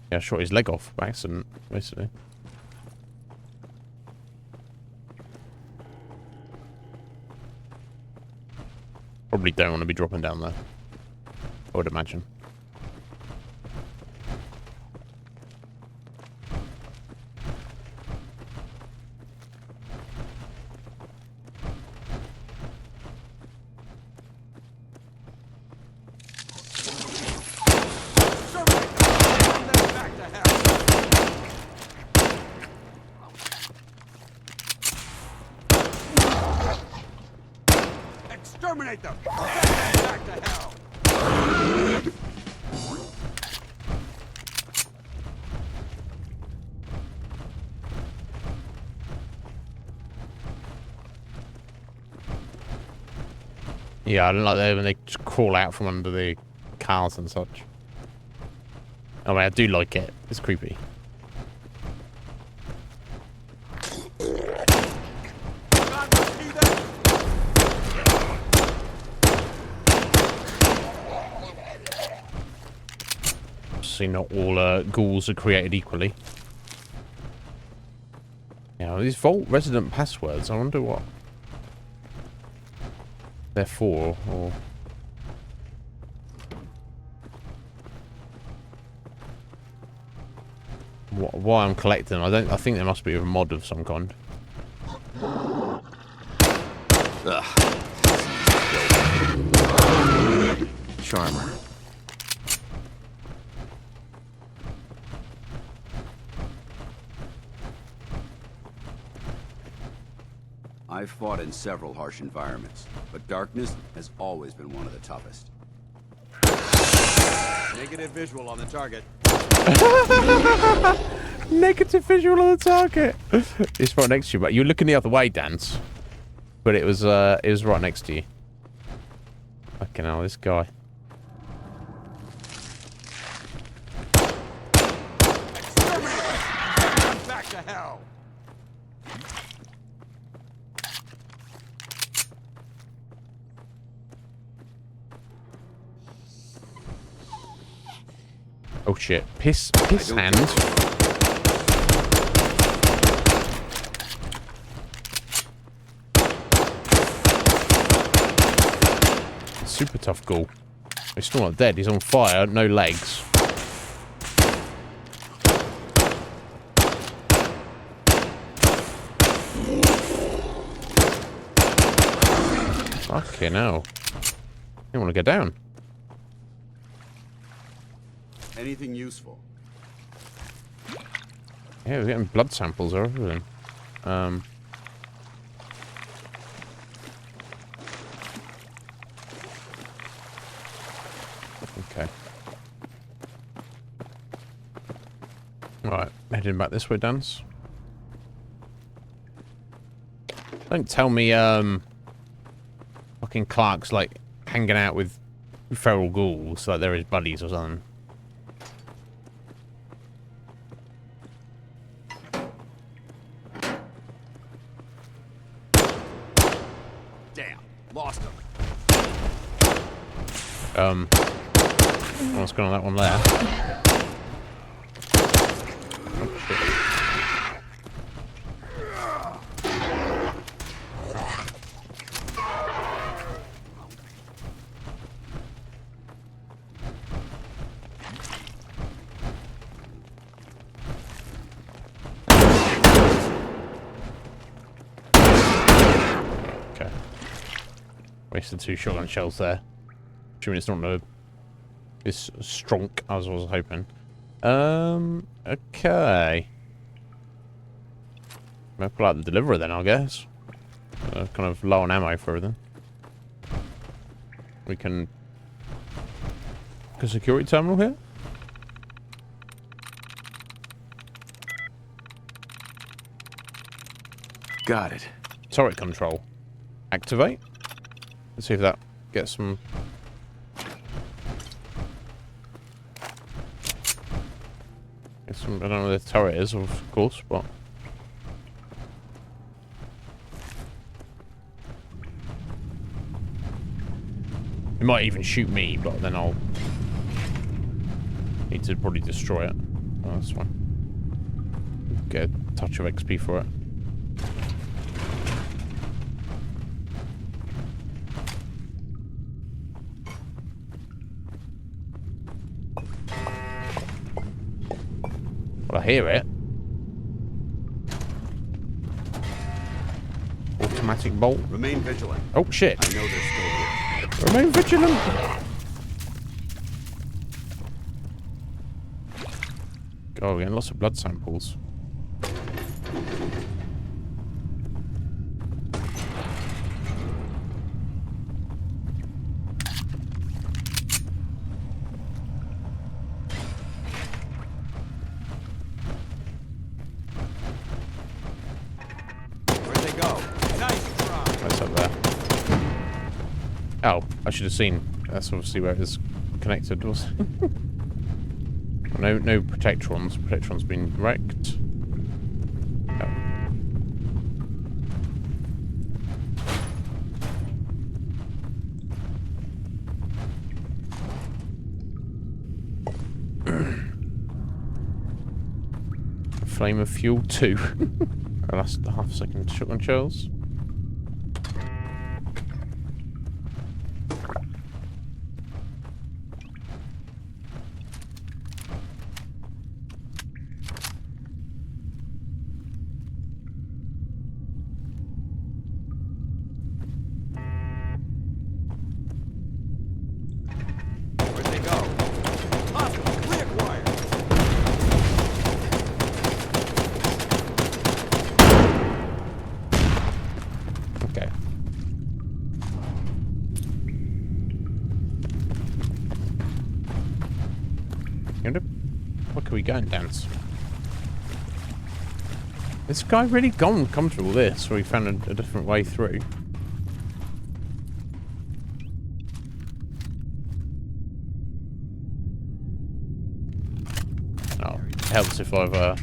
Yeah, I shot his leg off by accident, basically. Probably don't want to be dropping down there. I would imagine. Exterminate them! Back to hell! Yeah, I don't like that when they just crawl out from under the cars and such. I mean, I do like it. It's creepy. See, not all ghouls are created equally. Yeah, these Vault resident passwords, I wonder what they're for, or... why I'm collecting them. I think there must be a mod of some kind. Ugh. Charmer. I've fought in several harsh environments, but darkness has always been one of the toughest. Negative visual on the target. Negative visual on the target. It's right next to you, but you're looking the other way, Dance. But it was right next to you. Fucking hell, this guy. Back to hell. Oh shit. Piss hand. Super tough ghoul. He's still not dead. He's on fire. No legs. Fucking hell. You want to go down? Anything useful? Yeah, we're getting blood samples or everything. Okay. Right, heading back this way, Dance. Don't tell me, fucking Clark's like hanging out with feral ghouls like they're his buddies or something. Damn, lost him. What's going on that one there? Oh, shit. Okay. Wasted 2 shotgun shells there. Assuming it's not this strong as I was hoping. Okay. I'll pull out the deliverer then, I guess. Kind of low on ammo for everything. We can... a security terminal here? Got it. Turret control. Activate. Let's see if that gets some... I don't know where the turret is, of course, but... It might even shoot me, but then I'll... need to probably destroy it. Oh, that's fine. Get a touch of XP for it. I hear it. Automatic bolt. Remain vigilant. Oh shit. I know they're still here. Remain vigilant. God, we're getting lots of blood samples. Oh, I should have seen. That's obviously where it is connected. Was no protectrons. Protectron's been wrecked. Oh. Flame of fuel 2. Last half-second shotgun shells. What can we go and dance? This guy really come through all this, or he found a different way through? Oh, it helps if I've got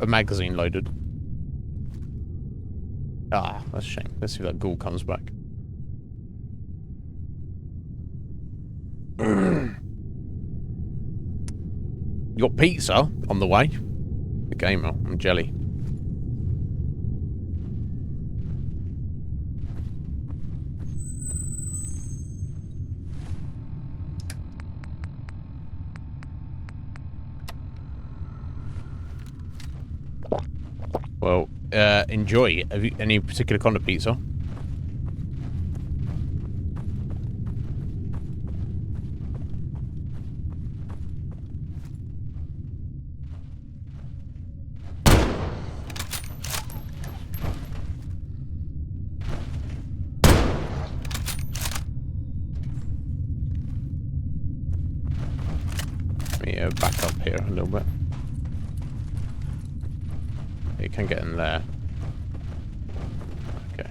a magazine loaded. Ah, that's a shame. Let's see if that ghoul comes back. You got pizza on the way. The gamer and jelly. Well, enjoy. Have you any particular kind of pizza? Back up here a little bit. You can get in there. Okay.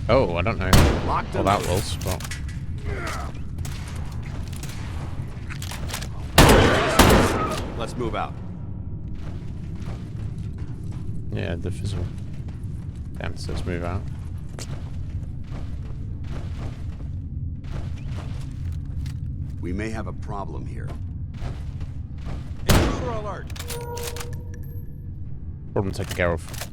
Oh, I don't know what that was, but... Let's move out. Yeah, the physical. Damn, let's move out. We may have a problem here. Intruder alert! Problem taken care of.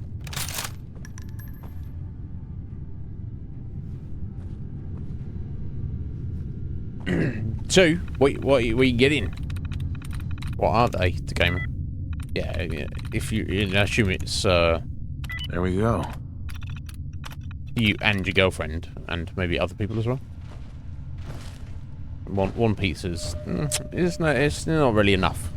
So, what are you getting? What are they, the gamer? Yeah, if you assume it's, there we go. You and your girlfriend, and maybe other people as well. One pizza's, it's not really enough.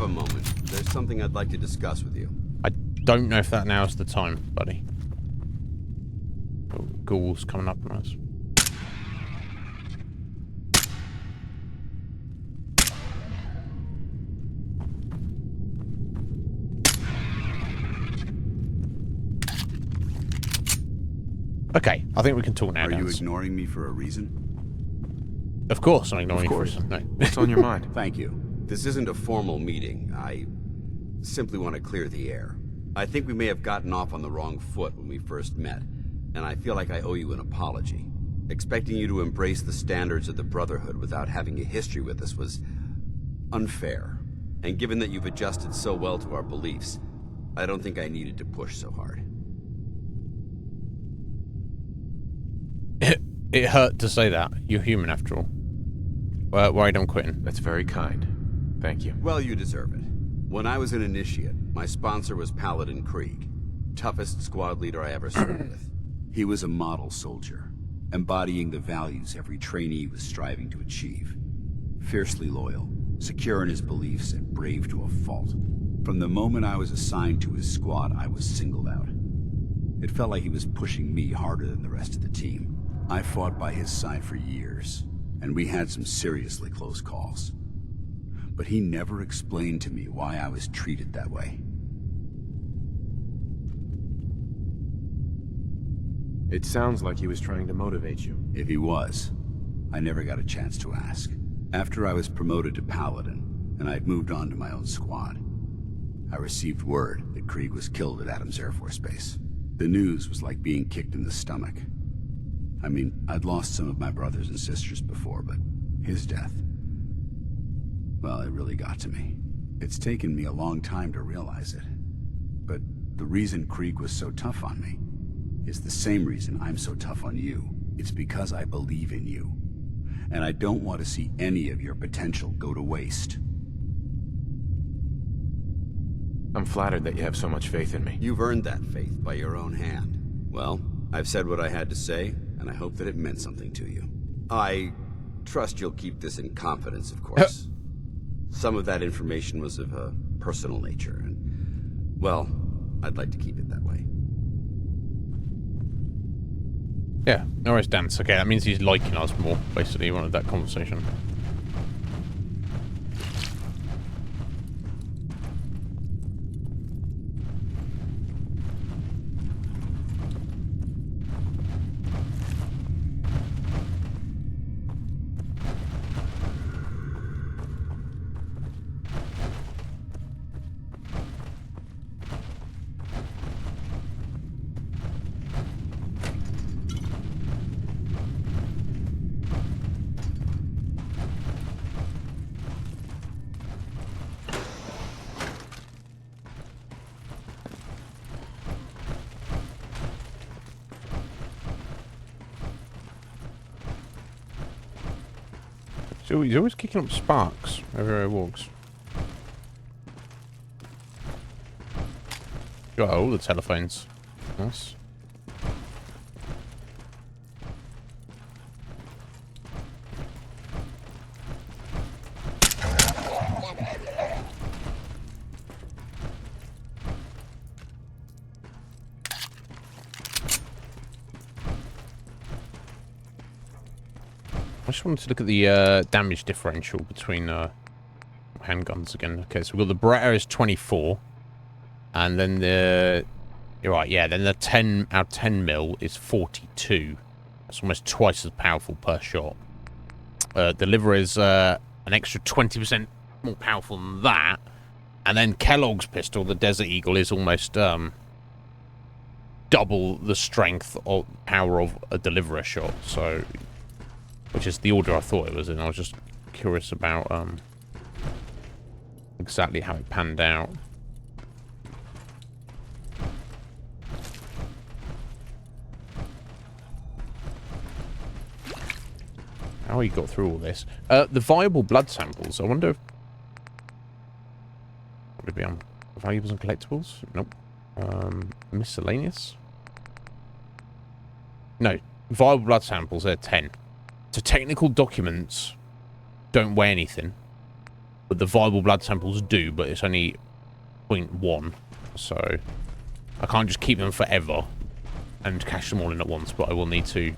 a moment, there's something I'd like to discuss with you. I don't know if that now's the time, buddy. Oh, ghouls coming up on us. Okay, I think we can talk now. Are you ignoring me for a reason? Of course I'm ignoring you for a reason. No. What's on your mind? Thank you. This isn't a formal meeting. I simply want to clear the air. I think we may have gotten off on the wrong foot when we first met, and I feel like I owe you an apology. Expecting you to embrace the standards of the Brotherhood without having a history with us was unfair. And given that you've adjusted so well to our beliefs, I don't think I needed to push so hard. It hurt to say that. You're human after all. Worried I'm quitting. That's very kind. Thank you. Well, you deserve it. When I was an initiate, my sponsor was Paladin Krieg, toughest squad leader I ever served with. He was a model soldier, embodying the values every trainee was striving to achieve. Fiercely loyal, secure in his beliefs, and brave to a fault. From the moment I was assigned to his squad, I was singled out. It felt like he was pushing me harder than the rest of the team. I fought by his side for years, and we had some seriously close calls. But he never explained to me why I was treated that way. It sounds like he was trying to motivate you. If he was, I never got a chance to ask. After I was promoted to Paladin, and I'd moved on to my own squad, I received word that Krieg was killed at Adams Air Force Base. The news was like being kicked in the stomach. I mean, I'd lost some of my brothers and sisters before, but his death, well, it really got to me. It's taken me a long time to realize it. But the reason Krieg was so tough on me is the same reason I'm so tough on you. It's because I believe in you. And I don't want to see any of your potential go to waste. I'm flattered that you have so much faith in me. You've earned that faith by your own hand. Well, I've said what I had to say, and I hope that it meant something to you. I trust you'll keep this in confidence, of course. Some of that information was of a personal nature, and, well, I'd like to keep it that way. Yeah, no worries, dance. Okay, that means he's liking us more, basically. He wanted that conversation. So he's always kicking up sparks everywhere he walks. Got all the telephones. Nice. I just wanted to look at the damage differential between handguns again. Okay, so we've got the Beretta is 24, and then the you're right, yeah. Then the 10 out 10 mil is 42. That's almost twice as powerful per shot. The Liver is an extra 20% more powerful than that, and then Kellogg's pistol, the Desert Eagle, is almost double the strength or power of a Deliverer shot. So. Which is the order I thought it was in. I was just curious about exactly how it panned out. How he got through all this. The viable blood samples. I wonder if... Would it be on valuables and collectibles? Nope. Miscellaneous? No. Viable blood samples, they're 10. So technical documents don't weigh anything. But the viable blood samples do, but it's only 0.1. So I can't just keep them forever and cache them all in at once, but I will need to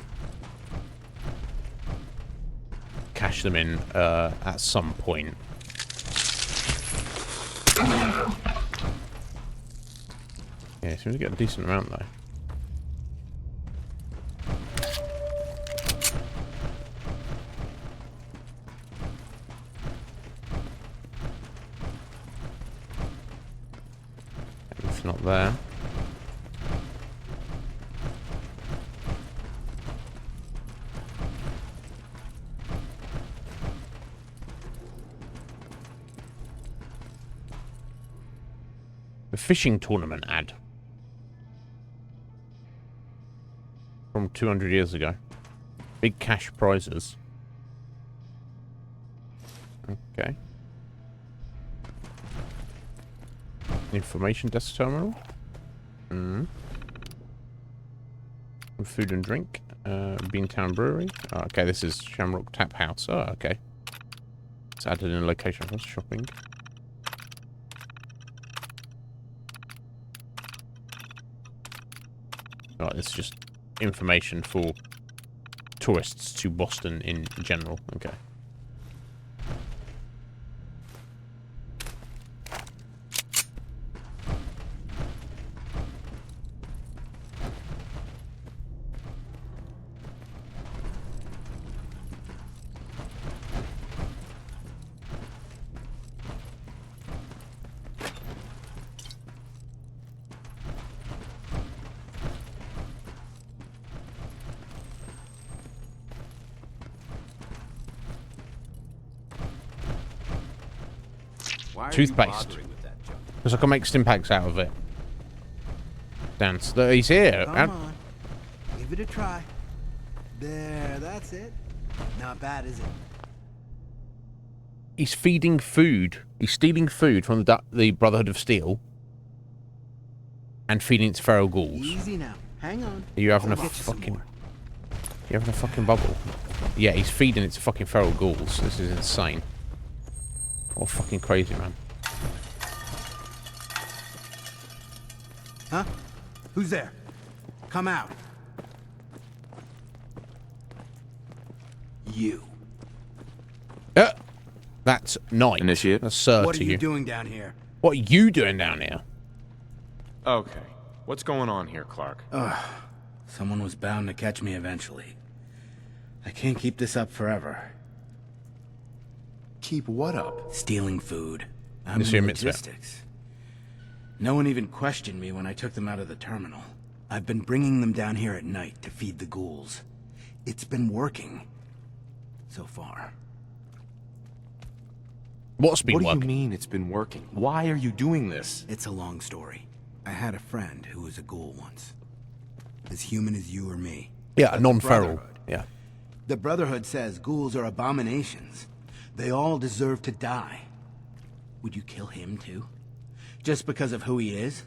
cache them in at some point. Yeah, it seems to get a decent amount though. It's not there. The fishing tournament ad from 200 years ago. Big cash prizes. Okay. Information desk terminal. Food and drink. Beantown Brewery. Oh, okay, this is Shamrock Tap House. Oh, okay. It's added in a location for shopping. Right, it's just information for tourists to Boston in general. Okay. Toothpaste. Because I can make Stimpaks out of it. Dance. He's here. Come on. Give it a try. There, that's it. Not bad, is it? He's feeding food. He's stealing food from the Brotherhood of Steel and feeding it to feral ghouls. Easy now. Hang on. Are you having a fucking... You having a fucking bubble? Yeah, he's feeding it to fucking feral ghouls. This is insane. Oh, fucking crazy, man. Huh? Who's there? Come out. You. That's knight. Initiate. That's sir What to are you you. doing down here? What are you doing down here? Okay. What's going on here, Clark? Someone was bound to catch me eventually. I can't keep this up forever. Keep what up? Stealing food. I'm This in your mitzvah. logistics. No one even questioned me when I took them out of the terminal. I've been bringing them down here at night to feed the ghouls. It's been working. So far. What's been working? What working? do you mean it's been working? Why are you doing this? It's a long story. I had a friend who was a ghoul once. As human as you or me. Yeah, But non-feral. the Brotherhood- Yeah. The Brotherhood says ghouls are abominations. They all deserve to die. Would you kill him too? Just because of who he is?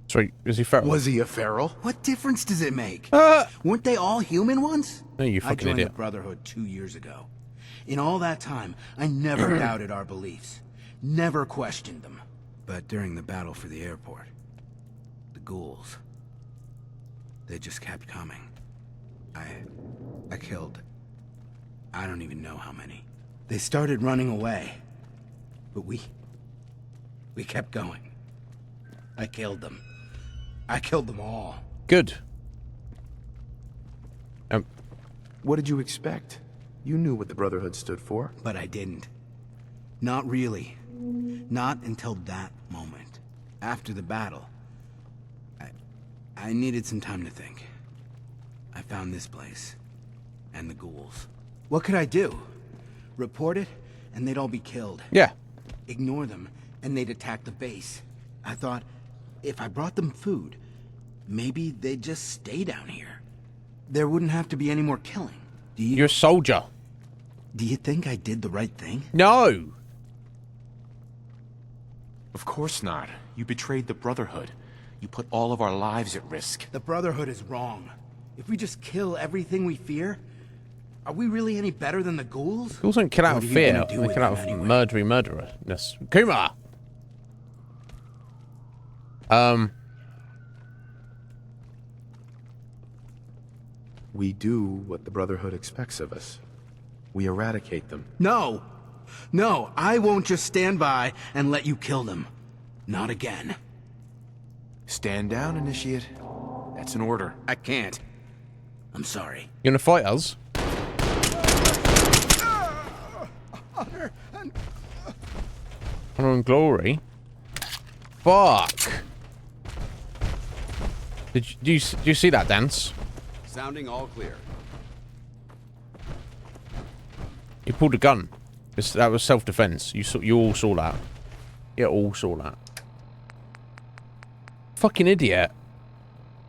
Sorry, is he feral? Was he a feral? What difference does it make? Weren't they all human once? No, you I fucking joined idiot. the Brotherhood 2 years ago. In all that time, I never doubted our beliefs. Never questioned them. But during the battle for the airport, the ghouls, they just kept coming. I killed, I don't even know how many. They started running away. But we kept going. I killed them. I killed them all. Good. What did you expect? You knew what the Brotherhood stood for. But I didn't. Not really. Not until that moment. After the battle. I needed some time to think. I found this place. And the ghouls. What could I do? Report it, and they'd all be killed. Yeah. Ignore them, and they'd attack the base. I thought, if I brought them food, maybe they'd just stay down here. There wouldn't have to be any more killing. Do you? You're a soldier. Do you think I did the right thing? No. Of course not. You betrayed the Brotherhood. You put all of our lives at risk. The Brotherhood is wrong. If we just kill everything we fear, Are we really any better than the ghouls? Ghouls don't kill out What of are you fear. gonna do They with kill out them of anyway? murdererness. Kuma! We do what the Brotherhood expects of us. We eradicate them. No! No, I won't just stand by and let you kill them. Not again. Stand down, Initiate. That's an order. I can't. I'm sorry. You gonna fight us? Honor and glory? Fuck! Do you see that dance? Sounding all clear. You pulled a gun. That was self-defense. You all saw that. You all saw that. Fucking idiot.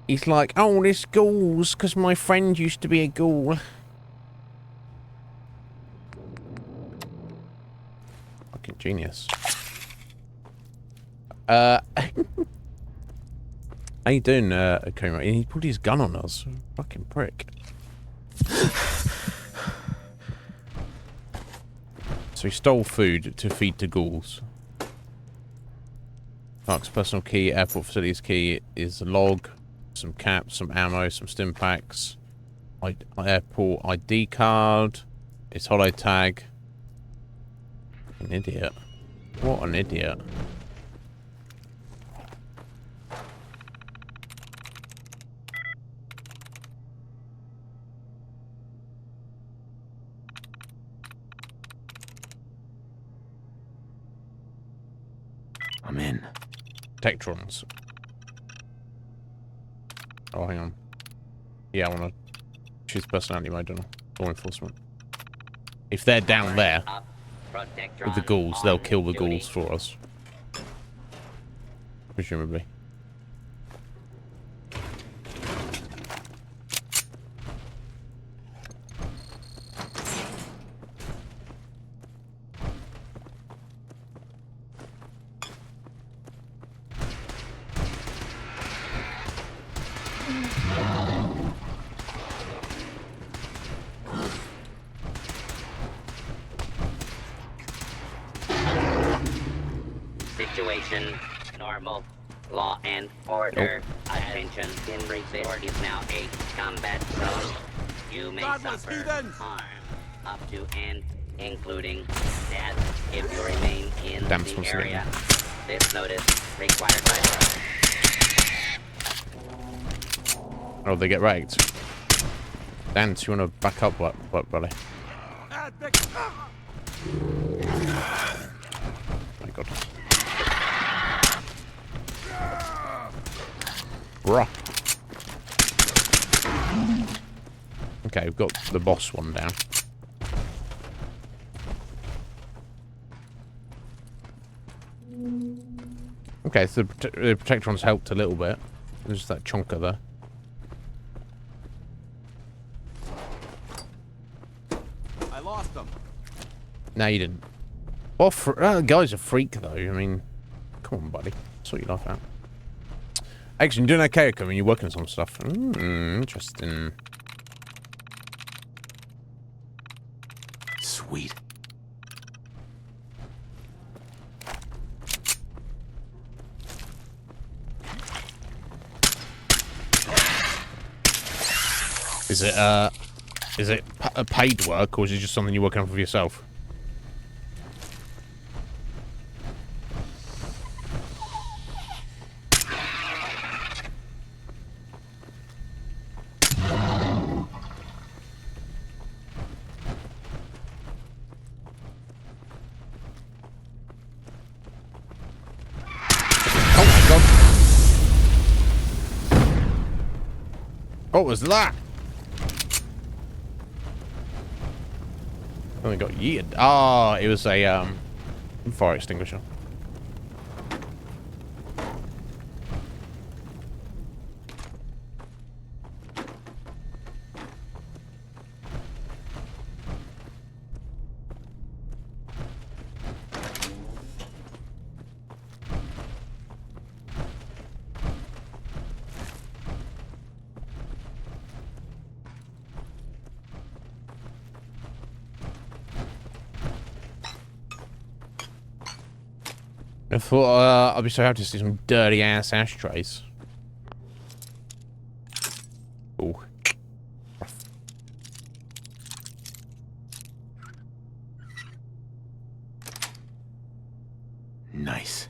He's like, oh, this ghouls, because my friend used to be a ghoul. Fucking genius. How you doing, Akuma? He pulled his gun on us. Fucking prick. So he stole food to feed to ghouls. Mark's personal key, airport facilities key is a log, some caps, some ammo, some stim packs, airport ID card, it's holo tag. An idiot. What an idiot. I'm in. Tectrons. Oh, hang on. Yeah, I want to choose personality mode, don't I? Law enforcement. If they're down there with the ghouls, they'll kill the ghouls for us. Presumably. Situation normal. Law and order. Attention. This is now a combat zone. You may suffer harm up to and including death if you remain in the area. This notice required by law. Oh, they get ragged. Dance, you want to back up, what, buddy? My God. Bruh. Okay, we've got the boss one down. Okay, so the Protectron's helped a little bit. There's just that chonker there. I lost them. No, you didn't. Well, the guy's a freak, though. I mean, come on, buddy. Sort your life out. Actually, you're doing okay, I mean, you're working on some stuff. Interesting. Sweet. Is it a paid work, or is it just something you're working on for yourself? What was that? Only got yeeted. Ah, it was a fire extinguisher. I thought I'd be so happy to see some dirty ass ashtrays. Ooh. Nice.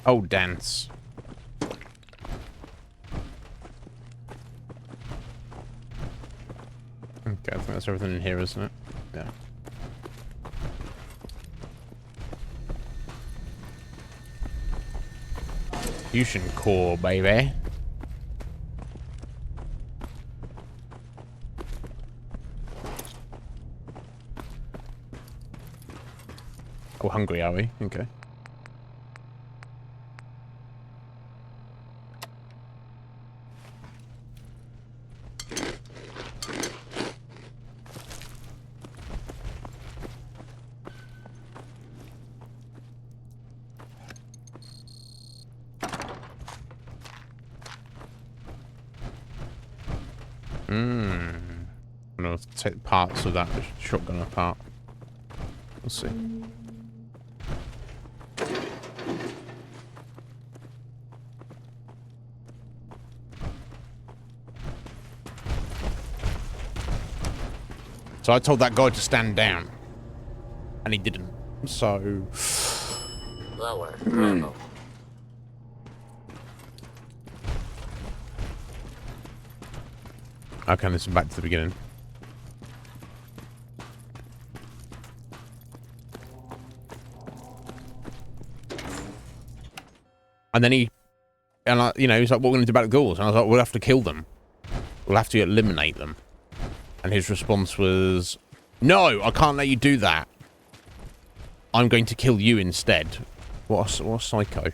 Oh, dance. Okay, I think that's everything in here, isn't it? Yeah. Fusion core, baby. Oh, hungry, are we? Okay. I'm gonna take parts of that shotgun apart. We'll see. So I told that guy to stand down, and he didn't. So Lower level. Okay, this is back to the beginning. And then he's like, what are we going to do about the ghouls? And I was like, we'll have to kill them. We'll have to eliminate them. And his response was, no, I can't let you do that. I'm going to kill you instead. What a psycho.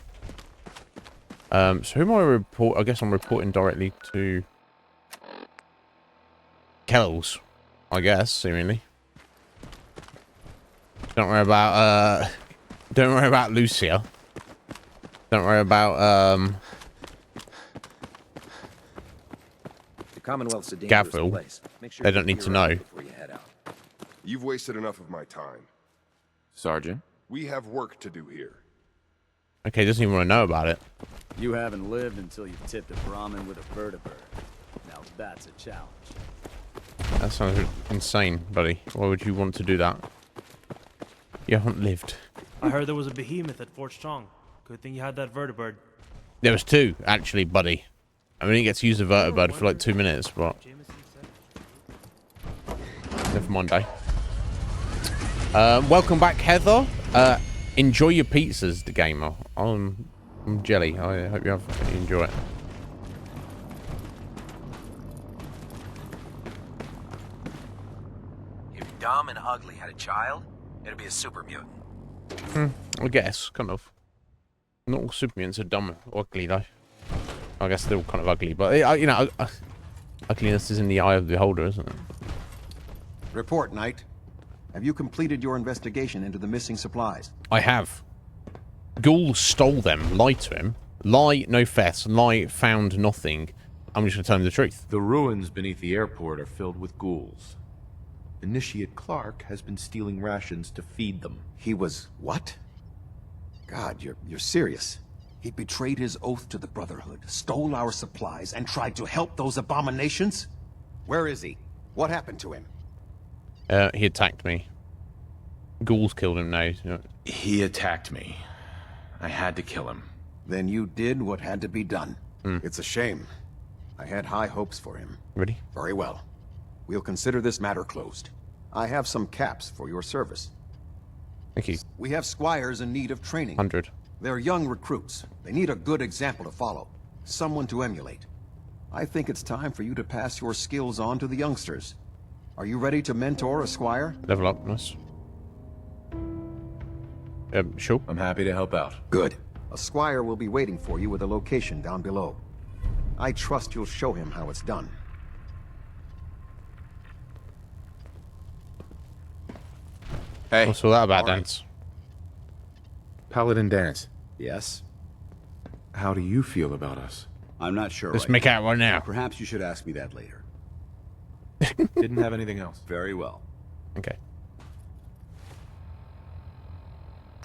So who am I report? I guess I'm reporting directly to Kells, I guess, seemingly. Don't worry about Lucia. Don't worry about The Commonwealth's a dangerous Gavril. place. Make sure They you don't need clear to know. out before you head out. You've wasted enough of my time. Sergeant? We have work to do here. Okay, he doesn't even want to know about it. You haven't lived until you've tipped a Brahmin with a vertibird. Now that's a challenge. That sounds insane, buddy. Why would you want to do that? You haven't lived. I heard there was a behemoth at Fort Strong. Good thing you had that vertibird. There was two, actually, buddy. I mean, he gets to use a vertibird for like 2 minutes, but never mind, eh? Welcome back, Heather. Enjoy your pizzas, the gamer. I'm jelly. I hope you enjoy it. If Dumb and Ugly had a child, it'd be a super mutant. I guess, kind of. Not all super mutants are dumb or ugly, though. I guess they're all kind of ugly, but, ugliness is in the eye of the beholder, isn't it? Report, Knight. Have you completed your investigation into the missing supplies? I have. Ghouls stole them. Lie to him. Lie, no fess. Lie, found nothing. I'm just going to tell him the truth. The ruins beneath the airport are filled with ghouls. Initiate Clark has been stealing rations to feed them. He was what? God, you're serious. He betrayed his oath to the Brotherhood, stole our supplies, and tried to help those abominations? Where is he? What happened to him? He attacked me. Ghouls killed him now. He attacked me. I had to kill him. Then you did what had to be done. It's a shame. I had high hopes for him. Ready? Very well. We'll consider this matter closed. I have some caps for your service. Thank you. We have squires in need of training. 100. They're young recruits. They need a good example to follow. Someone to emulate. I think it's time for you to pass your skills on to the youngsters. Are you ready to mentor a squire? Level up, nice. Sure. I'm happy to help out. Good. A squire will be waiting for you with a location down below. I trust you'll show him how it's done. Hey. What's all that about, All right. Dance? Paladin Dance, Yes? how do you feel about us? I'm not sure. Let's right make now. out right now. Perhaps you should ask me that later. Didn't have anything else. Very well. Okay.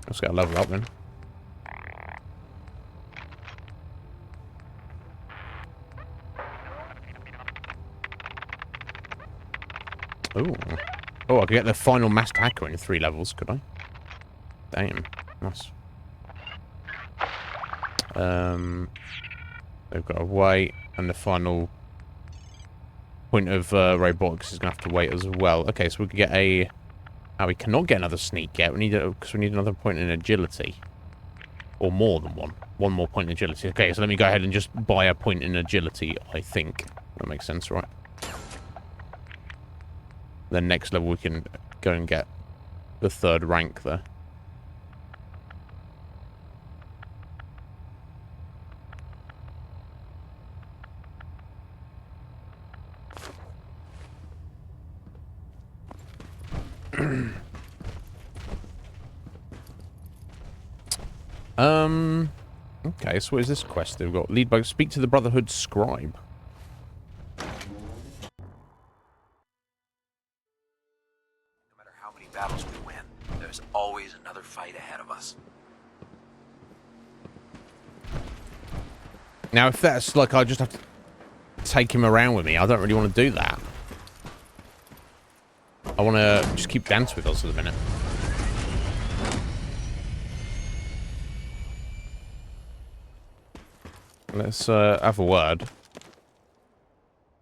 Let's get a level up then. Ooh. Oh, I could get the final master hacker in 3 levels, could I? Damn. Nice. They've got to wait, and the final point of robotics is going to have to wait as well. Okay, so we could get a... Oh, we cannot get another sneak yet. We need because we need another point in agility. Or more than one. One more point in agility. Okay, so let me go ahead and just buy a point in agility, I think. That makes sense, right? Then next level we can go and get the 3rd rank there. Okay, so what is this quest? We've got lead by speak to the Brotherhood scribe. No matter how many battles we win, there's always another fight ahead of us. Now, if that's like I just have to take him around with me, I don't really want to do that. I want to just keep Dance with us at the minute. Let's have a word,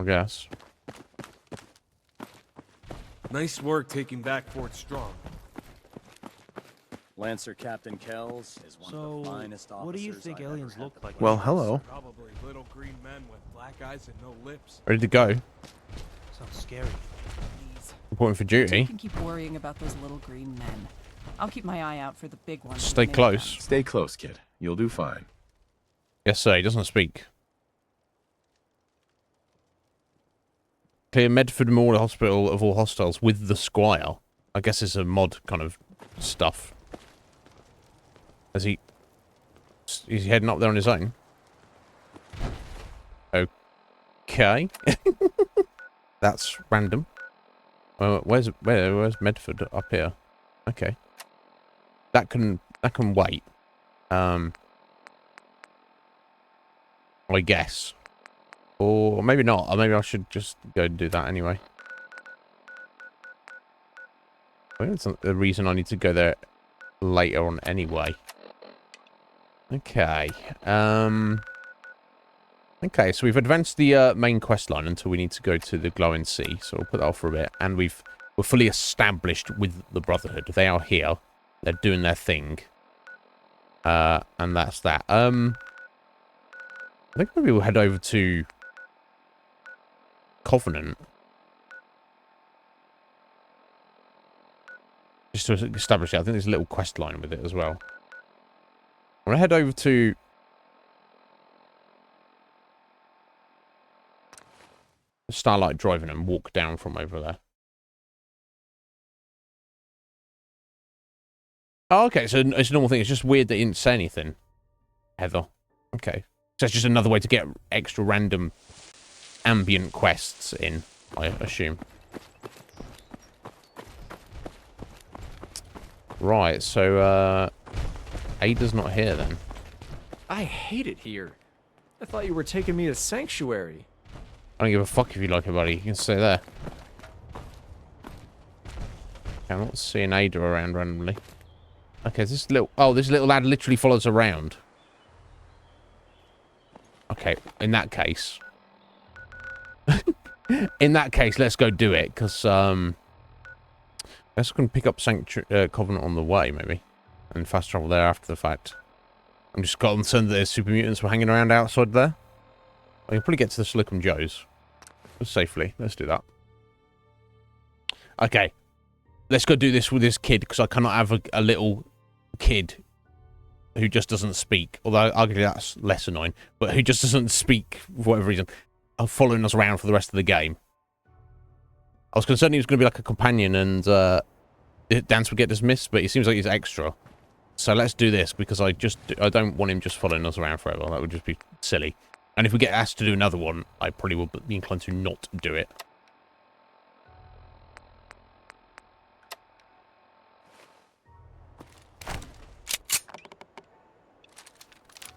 I guess. Nice work taking back Fort Strong. Lancer Captain Kells is one of the finest officers what do you think I've aliens ever had look the like? Well, hello. Probably little green men with black eyes and no lips. Ready to go. Sounds scary. Reporting for You duty. can keep worrying about those little green men. I'll keep my eye out for the big ones. Stay close. Stay close, kid. You'll do fine. Yes, sir. He doesn't speak. Clear Medford Memorial Hospital of all hostiles with the Squire. I guess it's a mod kind of stuff. Is he heading up there on his own? Okay. That's random. Where's Medford up here? Okay. That can wait. I guess. Or maybe not. Or maybe I should just go and do that anyway. Well, that's not the reason I need to go there later on anyway. Okay. Okay, so we've advanced the main quest line until we need to go to the Glowing Sea. So we'll put that off for a bit. And we're fully established with the Brotherhood. They are here. They're doing their thing. And that's that. I think maybe we'll head over to Covenant. Just to establish it. I think there's a little quest line with it as well. I'm going to head over to... Starlight Driving and walk down from over there. Oh, okay. So it's a normal thing. It's just weird that you didn't say anything, Heather. Okay. So it's just another way to get extra random ambient quests in, I assume. Right, so, Ada's not here then. I hate it here. I thought you were taking me to Sanctuary. I don't give a fuck if you like it, buddy. You can stay there. Okay, I'm not seeing Ada around randomly. Okay, this little... Oh, this little lad literally follows around. Okay, in that case... in that case, let's go do it, because, let's go and pick up Covenant on the way, maybe. And fast travel there after the fact. I'm just concerned that there's super mutants were hanging around outside there. I can probably get to the Slickum Joes. Safely. Let's do that. Okay. Let's go do this with this kid, because I cannot have a little kid who just doesn't speak, although arguably that's less annoying, but who just doesn't speak for whatever reason, are following us around for the rest of the game. I was concerned he was going to be like a companion and Dance would get dismissed, but he seems like he's extra. So let's do this, because I don't want him just following us around forever. That would just be silly. And if we get asked to do another one, I probably will be inclined to not do it.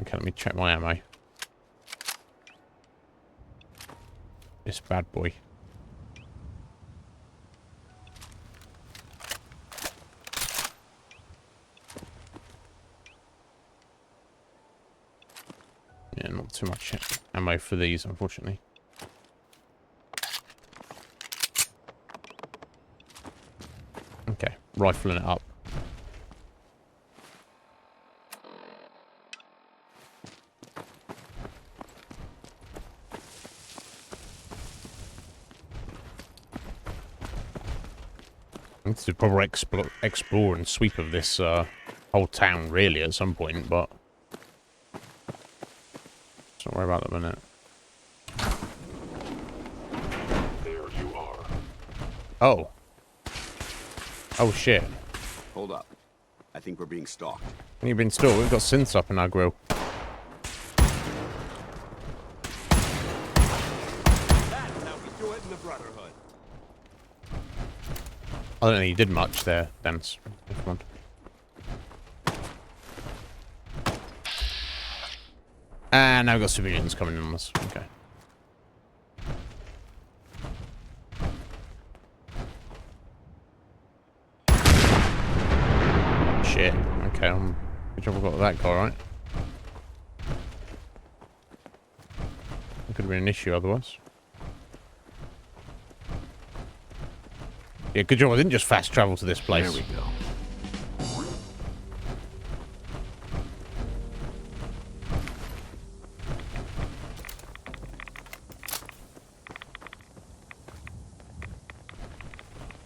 Okay, let me check my ammo. This bad boy. Yeah, not too much ammo for these, unfortunately. Okay, rifling it up. It's a proper explore and sweep of this whole town, really, at some point, but let's not worry about that a minute. There you are. Oh. Oh, shit. Hold up. I think we're being stalked. When you've been stalked, we've got synths up in our grill. That's how we do it in the Brotherhood. I don't think you did much there, Dance. Come on. And now we've got civilians coming in on us. Okay. Shit. Okay, good job we got that guy right. That could have been an issue otherwise. Yeah, good job I didn't just fast travel to this place. There we go.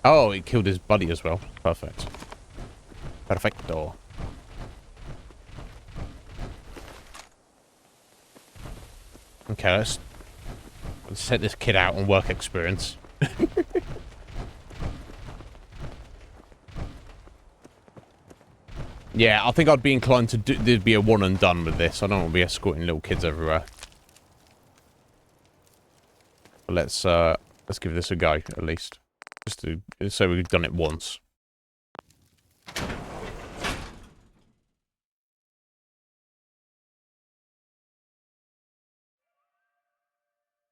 Oh, he killed his buddy as well. Perfect. Perfecto. Okay, let's set this kid out on work experience. Yeah, I think I'd be inclined to do, there'd be a one and done with this. I don't want to be escorting little kids everywhere. But let's give this a go, at least. Just to so we've done it once.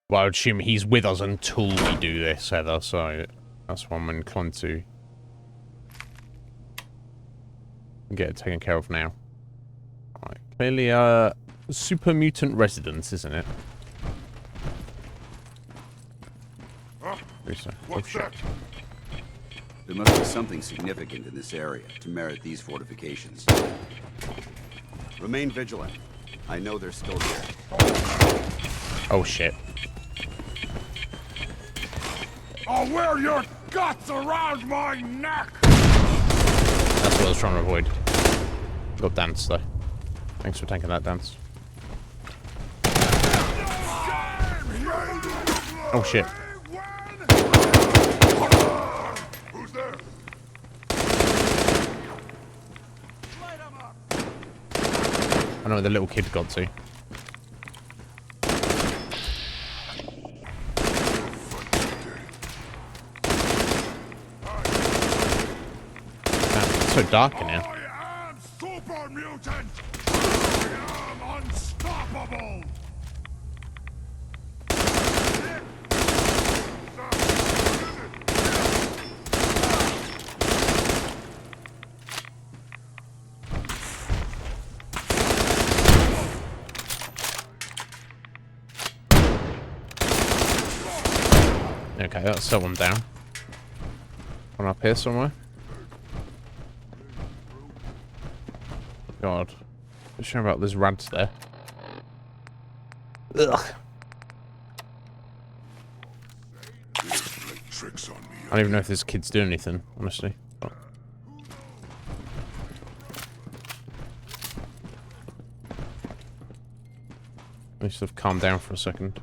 Well, I would assume he's with us until we do this, Heather, so that's why I'm inclined to get it taken care of now. Right, clearly super mutant residence, isn't it? What's that? There must be something significant in this area to merit these fortifications. Remain vigilant. I know they're still here. Oh shit. I'll wear your guts around my neck! That's what I was trying to avoid. Got Dance though. Thanks for taking that, Dance. Oh shit. Who's there? I know where the little kid got to. Damn, it's so dark in here. I am super mutant! I am unstoppable! Okay, that's someone down. One up here somewhere. God. Not sure about this rant there. Ugh. I don't even know if this kid's doing anything, honestly. me sort of calm down for a second.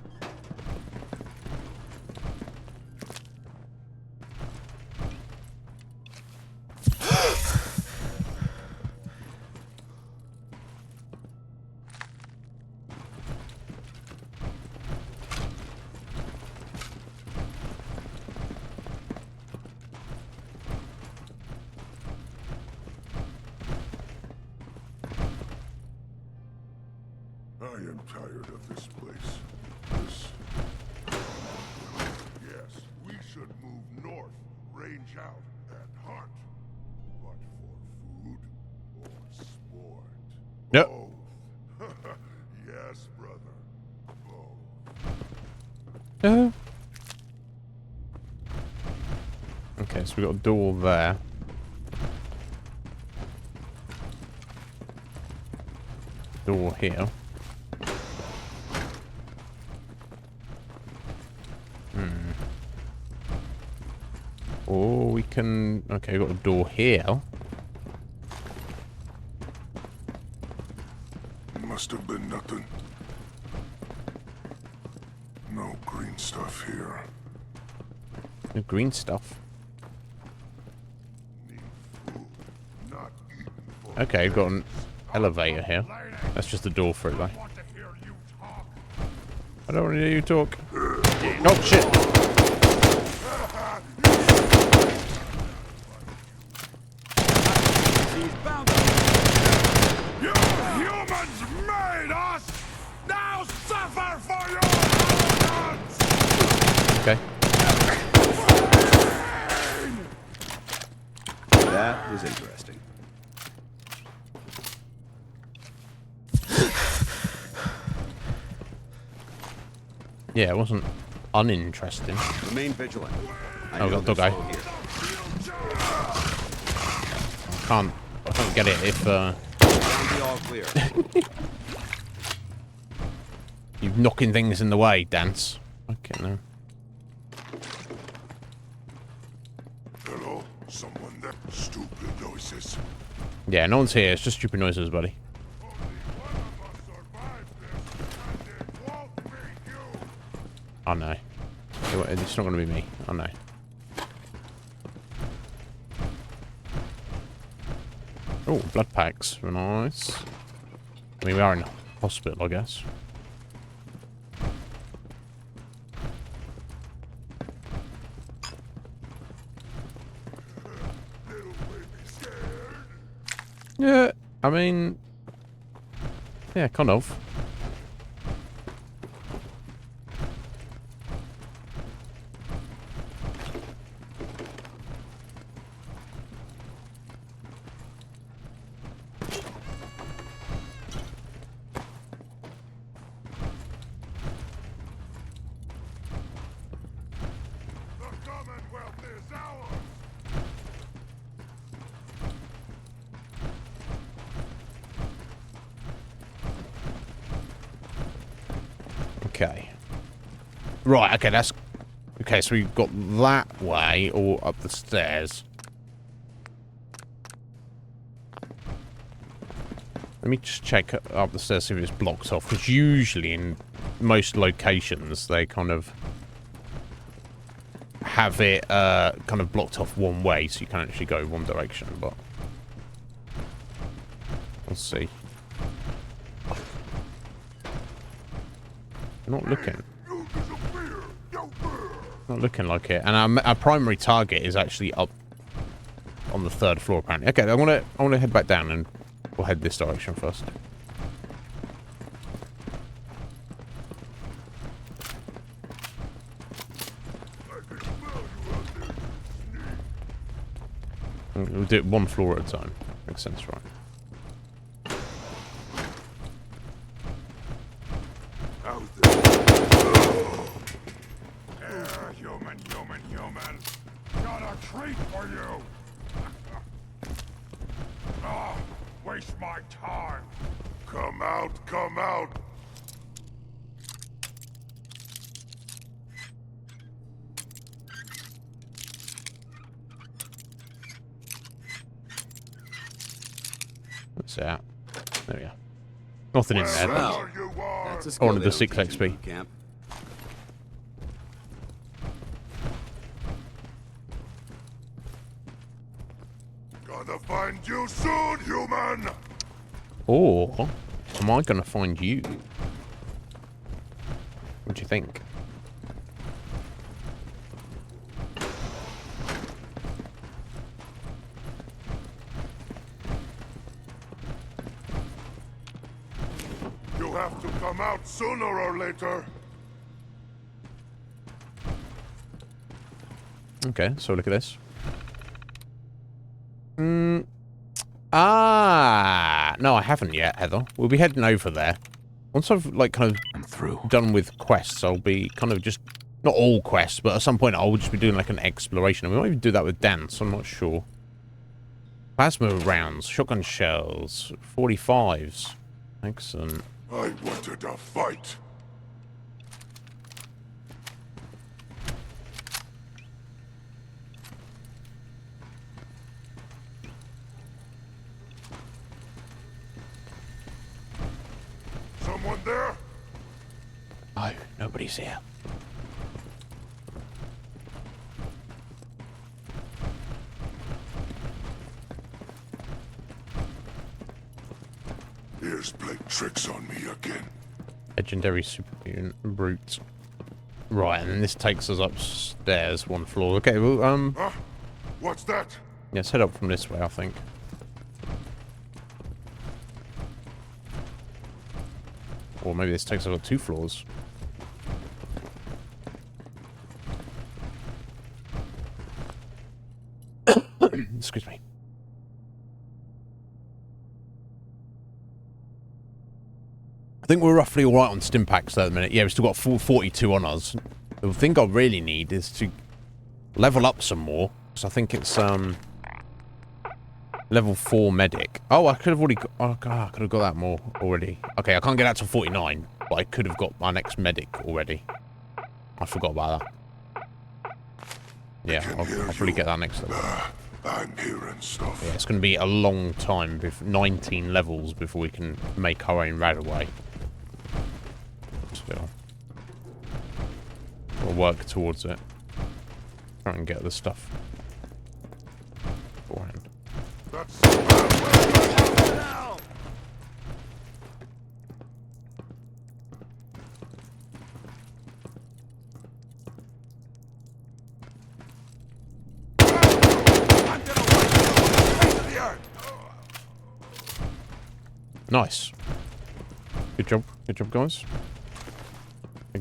I am tired of this place. This... Yes, we should move north, range out, and hunt. But for food or sport? Yep. Both. Yes, brother. Both. Okay, so we got a door there. Door here. Or we can... Okay, we've got a door here. Must have been nothing. No green stuff here. No green stuff. Okay, we've got an elevator here. That's just a door through, though. I don't want to hear you talk. Oh, shit! You humans made us! Now suffer for your arrogance! Okay. That was interesting. Yeah, it wasn't uninteresting. Remain vigilant. Oh, we got dog eye. I can't get it if Be all clear. you're knocking things in the way, Dance. Okay, no. Hello? Someone there? Stupid noises. Yeah, no one's here. It's just stupid noises, buddy. Oh no. It's not going to be me. Oh no. Oh, blood packs. Very nice. I mean, we are in a hospital, I guess. Yeah, I mean... Yeah, kind of. Okay. Right, okay, that's... Okay, so we've got that way, or up the stairs. Let me just check up the stairs, see if it's blocked off, because usually in most locations, they kind of have it kind of blocked off one way, so you can actually go one direction, but... We'll see. Not looking. Not looking like it. And our primary target is actually up on the 3rd floor, apparently. Okay, I want to head back down, and we'll head this direction first. We'll do it one floor at a time. Makes sense, right? Human. Got a treat for you. Waste my time. Come out, come out. What's that? There we are. Nothing in there. Well, that's a skill Only they the don't 6 teach in XP. boot camp. Gonna find you soon, human! Or am I gonna find you? What do you think? You have to come out sooner or later. Okay, so look at this. No, I haven't yet, Heather. We'll be heading over there. Once I've, like, kind of done with quests, I'll be kind of just... Not all quests, but at some point I'll just be doing, like, an exploration. And we might even do that with Dance, I'm not sure. Plasma rounds, shotgun shells, 45s. Excellent. I wanted a fight. Someone there? No, nobody's here. Here's playing tricks on me again. Legendary superhuman brute. Right, and then this takes us upstairs 1 floor. Okay, well, Huh? What's that? yeah, let's head up from this way, I think. Or maybe this takes us up 2 floors. Excuse me. I think we're roughly alright on stim packs at the minute. Yeah, we've still got full 42 on us. The thing I really need is to level up some more. Because I think it's, level 4 medic. Oh, I could have already got... Oh, God, I could have got that more already. Okay, I can't get that to 49. But I could have got my next medic already. I forgot about that. Yeah, I'll probably get that next level. I'm hearing stuff. Yeah, it's going to be a long time, 19 levels before we can make our own Radaway. Still. We'll work towards it. Try and get the stuff beforehand. Nice. Good job, guys.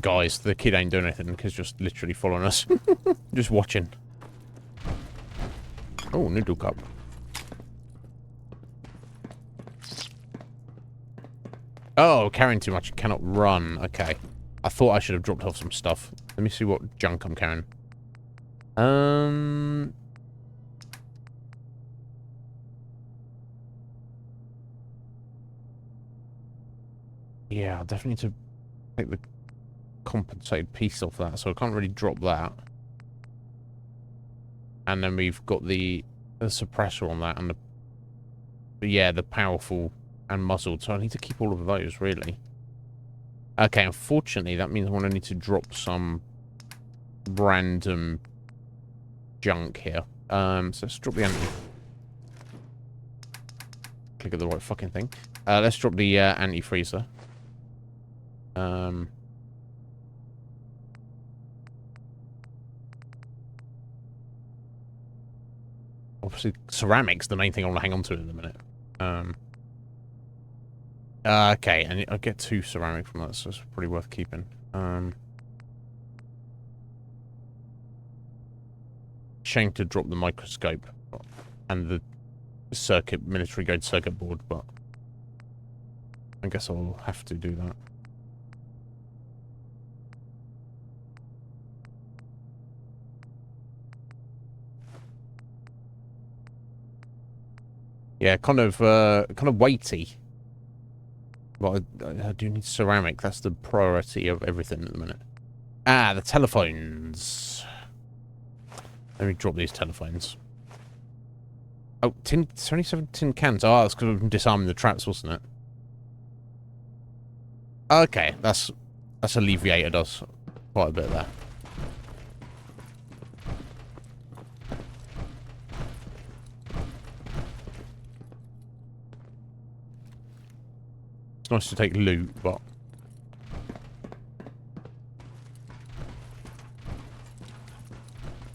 Guys, the kid ain't doing anything because just literally following us. Just watching. Oh, noodle cup. Oh, carrying too much. Cannot run. Okay. I thought I should have dropped off some stuff. Let me see what junk I'm carrying. Yeah, I definitely need to take the compensated piece off that, so I can't really drop that. And then we've got the suppressor on that, and the powerful and muzzled, so I need to keep all of those, really. Okay, unfortunately, that means I'm going to need to drop some random junk here. So let's drop the click at the right fucking thing. Let's drop the anti-freezer. Obviously, ceramics the main thing I want to hang on to in a minute. Okay, and I get 2 ceramic from that, so it's pretty worth keeping. Shame to drop the microscope and the military grade circuit board, but I guess I'll have to do that. Yeah, kind of weighty. But I do need ceramic. That's the priority of everything at the minute. Ah, the telephones. Let me drop these telephones. Oh, 27 tin cans. Oh, that's because I'm disarming the traps, wasn't it? Okay, that's alleviated us quite a bit there. It's nice to take loot, but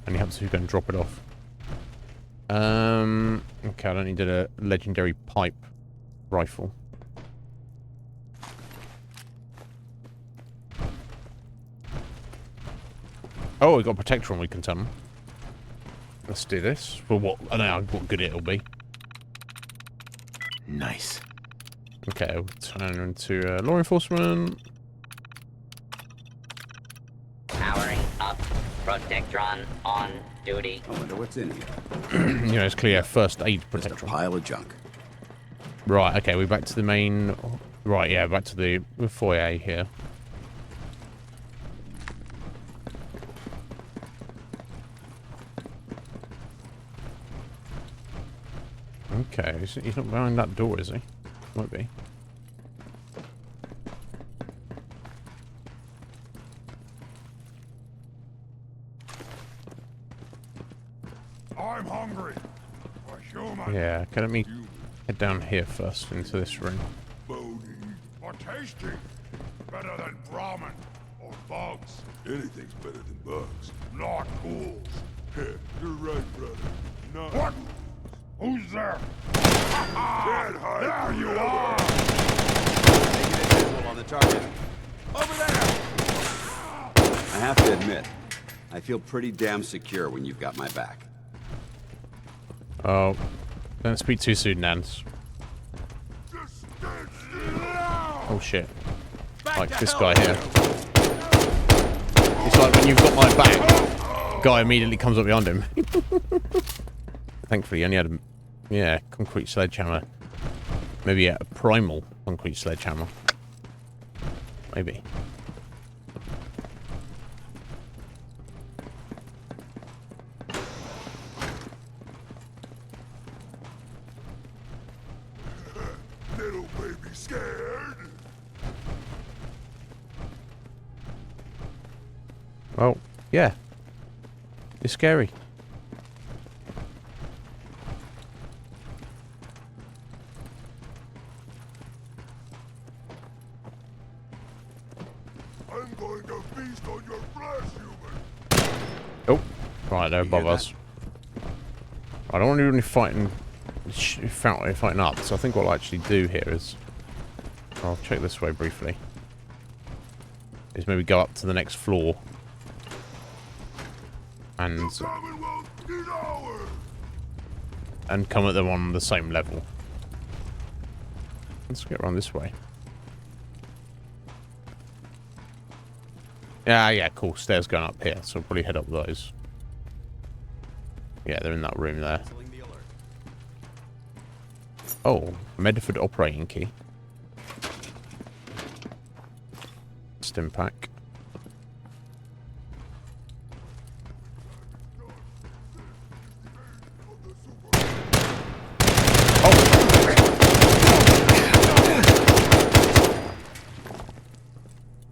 and you have to go and drop it off. Okay, I don't need a legendary pipe rifle. Oh, we got a protector on, we can tell them. Let's do this. For what? I don't know what good it'll be. Nice. Okay, we'll turn into law enforcement. Powering up. Protectron on duty. I wonder what's in here. You know, it's clear. First aid protectron. Just a pile of junk. Right, okay, we're back to the main... Right, yeah, back to the foyer here. Okay, he's not behind that door, is he? Might be. I'm hungry. A human. Yeah, okay, let me head down here first into this room. Bony. Or tasty. Better than brahmin. Or bugs. Anything's better than bugs. Not ghouls. You're right, brother. Not what? Who's there? Can't hide. There you are! Making it visible on the target. Over there! I have to admit, I feel pretty damn secure when you've got my back. Oh, don't speak too soon, Nance. Oh shit. Like this guy here. It's like when you've got my back, guy immediately comes up behind him. Thankfully, he only had a, yeah, concrete sledgehammer. Maybe a primal concrete sledgehammer. Maybe. Little baby scared. Well, yeah. It's scary. I'm going to feast on your flesh, human. Oh, right, they're above us. I don't want to do any fighting up, so I think what I'll actually do here is... I'll check this way briefly. Is maybe go up to the next floor. And come at them on the same level. Let's get around this way. Yeah, cool. Stairs going up here, so I'll probably head up those. Yeah, they're in that room there. Oh, Medford operating key. Stim pack.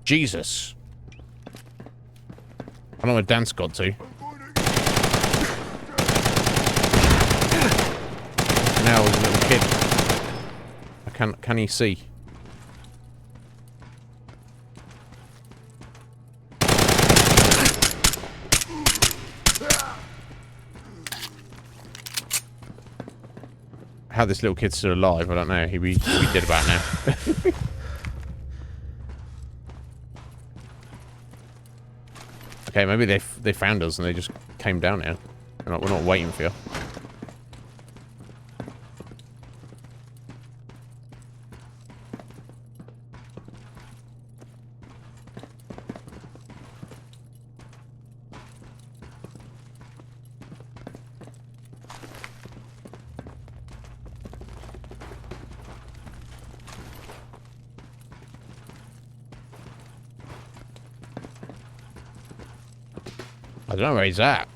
Jesus. I don't know where Dan's got to. Now as a little kid. Can he see? How this little kid's still alive, I don't know. He'd be dead about now. Okay, maybe they found us and they just came down here. We're not waiting for you. I don't know where he's at.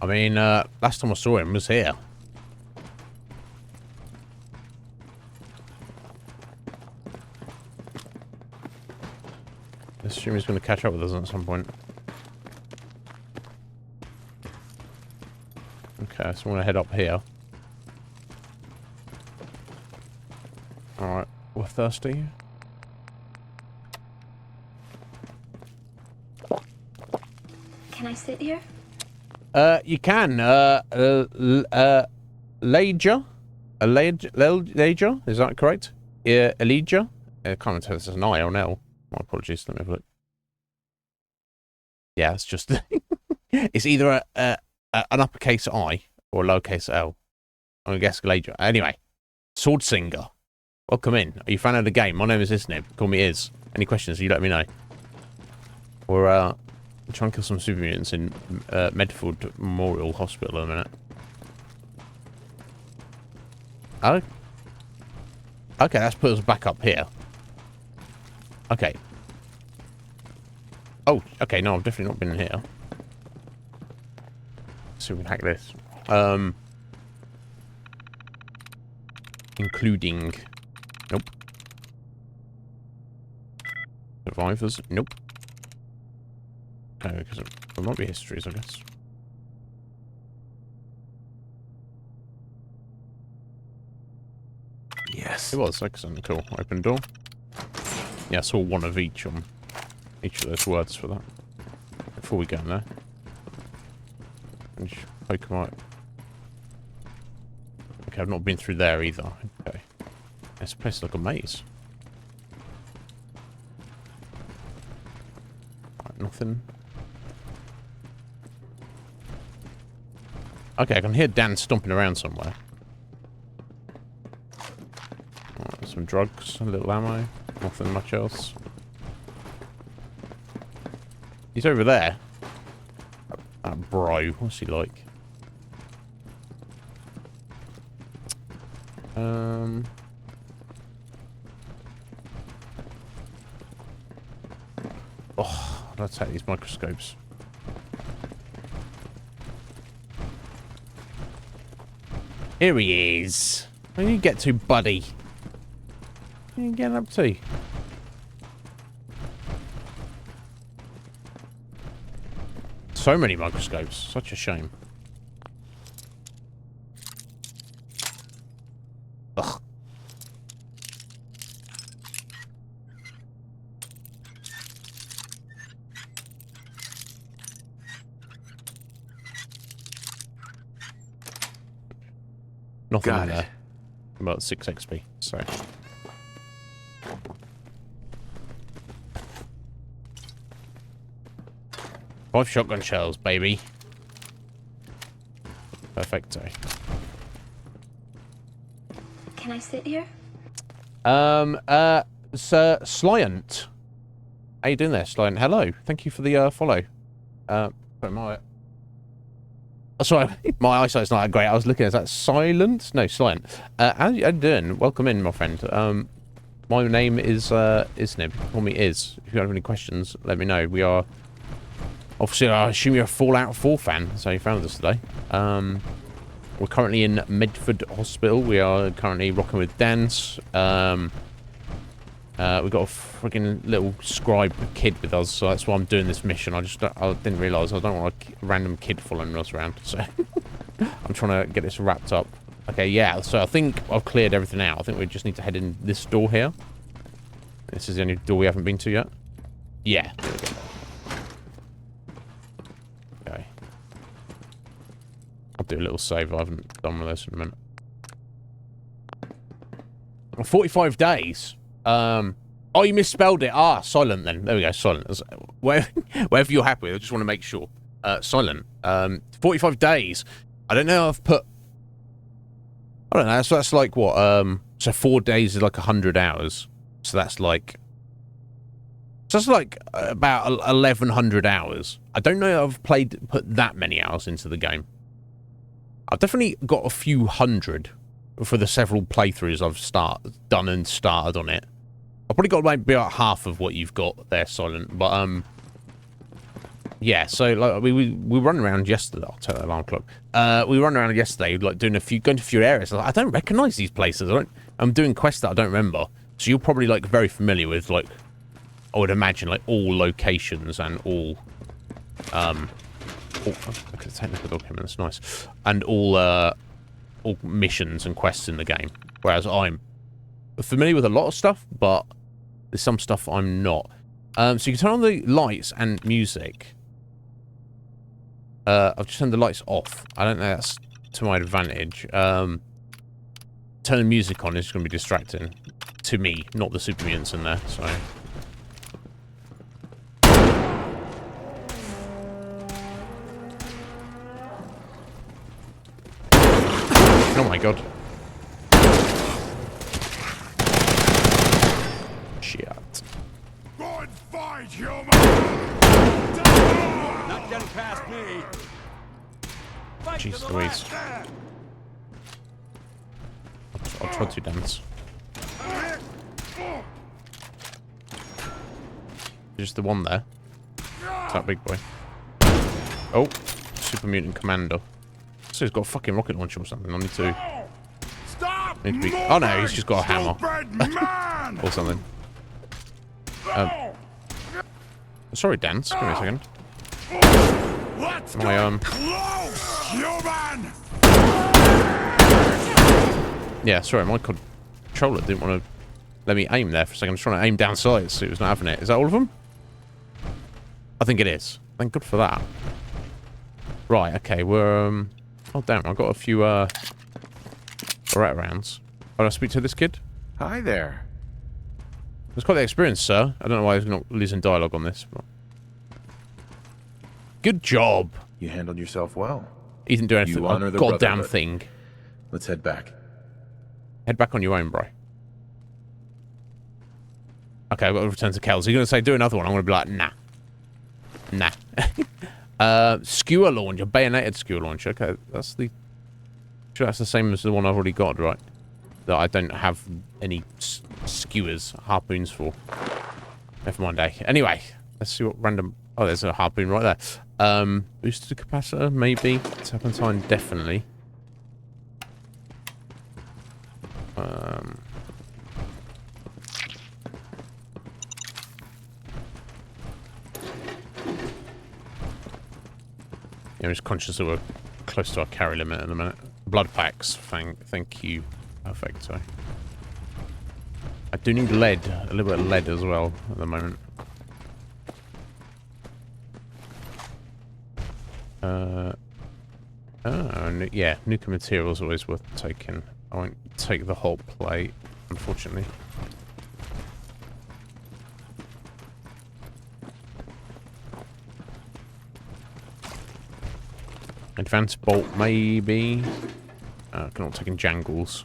I mean, last time I saw him was here. I assume he's going to catch up with us at some point. Okay, so I'm going to head up here. Alright, we're thirsty. Can I sit here? You can. Elijah? Elijah? Is that correct? Elijah? I can't tell if it's an I or an L. My apologies, let me have a look. Yeah, it's just... it's either an uppercase I or a lowercase L. I'm going to guess Elijah. Anyway, Sword Singer. Welcome in. Are you a fan of the game? My name is Iznib. Call me Iz. Any questions, you let me know. We're trying to kill some super mutants in Medford Memorial Hospital in a minute. Oh. Okay, that's put us back up here. Okay. Oh, okay, no, I've definitely not been in here. Let's see if we can hack this. Including... Nope. Survivors? Nope. Okay, because there might be histories, I guess. Yes. It was excellent. Cool. Open door. Yeah, I saw one of each on each of those words for that. Before we go in there. And just poke them out. Okay, I've not been through there either. Okay. This place looks like a maze. Right, nothing. Okay, I can hear Dan stomping around somewhere. Right, some drugs, a little ammo, nothing much else. He's over there. That bro, what's he like? Oh, let's take these microscopes. Here he is. Where do you get to, buddy? What are you getting up to? So many microscopes. Such a shame. Ugh. Nothing in there. About 6 XP, so. 5 shotgun shells, baby. Perfecto. Can I sit here? Sir Slyant. How you doing there, Slyant? Hello. Thank you for the follow. Sorry, my eyesight's not that great. I was looking at that. Silent? No, Slyant. How you doing? Welcome in, my friend. My name is Iznib. Call me Iz. If you have any questions, let me know. We are... Obviously, I assume you're a Fallout 4 fan, so you found us today. We're currently in Medford Hospital. We are currently rocking with dance. We've got a freaking little scribe kid with us, so that's why I'm doing this mission. I didn't realise I don't want a random kid following us around, so I'm trying to get this wrapped up. Okay, yeah, so I think I've cleared everything out. I think we just need to head in this door here. This is the only door we haven't been to yet. Yeah, there we go. Okay. I'll do a little save. I haven't done one of those in a minute. 45 days. Oh, you misspelled it. Ah, silent then. There we go, silent. Wherever you're happy with, I just want to make sure. Silent. 45 days. I don't know. I've put... I don't know. So that's like what? So 4 days is like 100 hours. So that's like... So that's like about 1,100 hours. I don't know if I've put that many hours into the game. I've definitely got a few hundred for the several playthroughs I've done and started on it. I've probably got maybe about half of what you've got there, Silent. But yeah. So like we run around yesterday. I'll tell the alarm clock. We run around yesterday, like going to a few areas. I don't recognise these places. I'm doing quests that I don't remember. So you're probably like very familiar with like I would imagine, like, all locations and all, oh, look at the technical document, that's nice. And all missions and quests in the game. Whereas I'm familiar with a lot of stuff, but there's some stuff I'm not. So you can turn on the lights and music. I've just turned the lights off. I don't know that's to my advantage. Turn the music on is going to be distracting. To me, not the super mutants in there, so... Oh my god. Shit. Go and fight, human! Not getting past me. Jeez Louise. I'll try to dance. Just the one there. It's that big boy. Oh, Super Mutant Commando. So he's got a fucking rocket launcher or something. I need to... Oh no, he's just got a hammer. Or something. Sorry, Dance. Give me a second. Yeah, sorry, my controller didn't want to let me aim there for a second. I was trying to aim down sights, so it was not having it. Is that all of them? I think it is. Thank God for that. Right, okay, we're... Oh, damn, I've got a few, rat rounds. Oh, do I speak to this kid? Hi there. It's quite the experience, sir. I don't know why he's not losing dialogue on this. But... Good job. You handled yourself well. He didn't do anything. You honor the goddamn Brotherhood. thing. Let's head back. Head back on your own, bro. Okay, I've got to return to Kells. You're going to say, do another one. I'm going to be like, nah. Nah. Skewer launcher. Bayoneted skewer launcher. Okay, that's the... Sure, that's the same as the one I've already got, right? That I don't have any skewers, harpoons for. Never mind, eh? Anyway, let's see what random... Oh, there's a harpoon right there. Boosted capacitor, maybe. Serpentine, definitely. Yeah, I'm just conscious that we're close to our carry limit in a minute. Blood packs, thank you. Perfect, sorry. I do need lead, a little bit of lead as well at the moment. Yeah, nuclear material is always worth taking. I won't take the whole plate, unfortunately. Advanced bolt, maybe. Not taking jangles.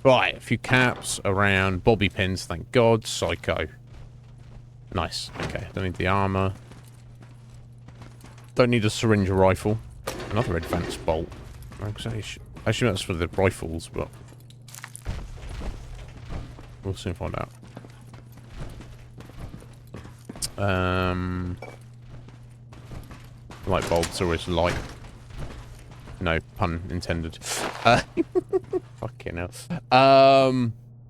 Right, a few caps around, bobby pins, thank God. Psycho. Nice. Okay, don't need the armor. Don't need a syringe rifle. Another advanced bolt. I assume that's for the rifles, but we'll soon find out. Light bulbs are always light. No pun intended. Fucking hell.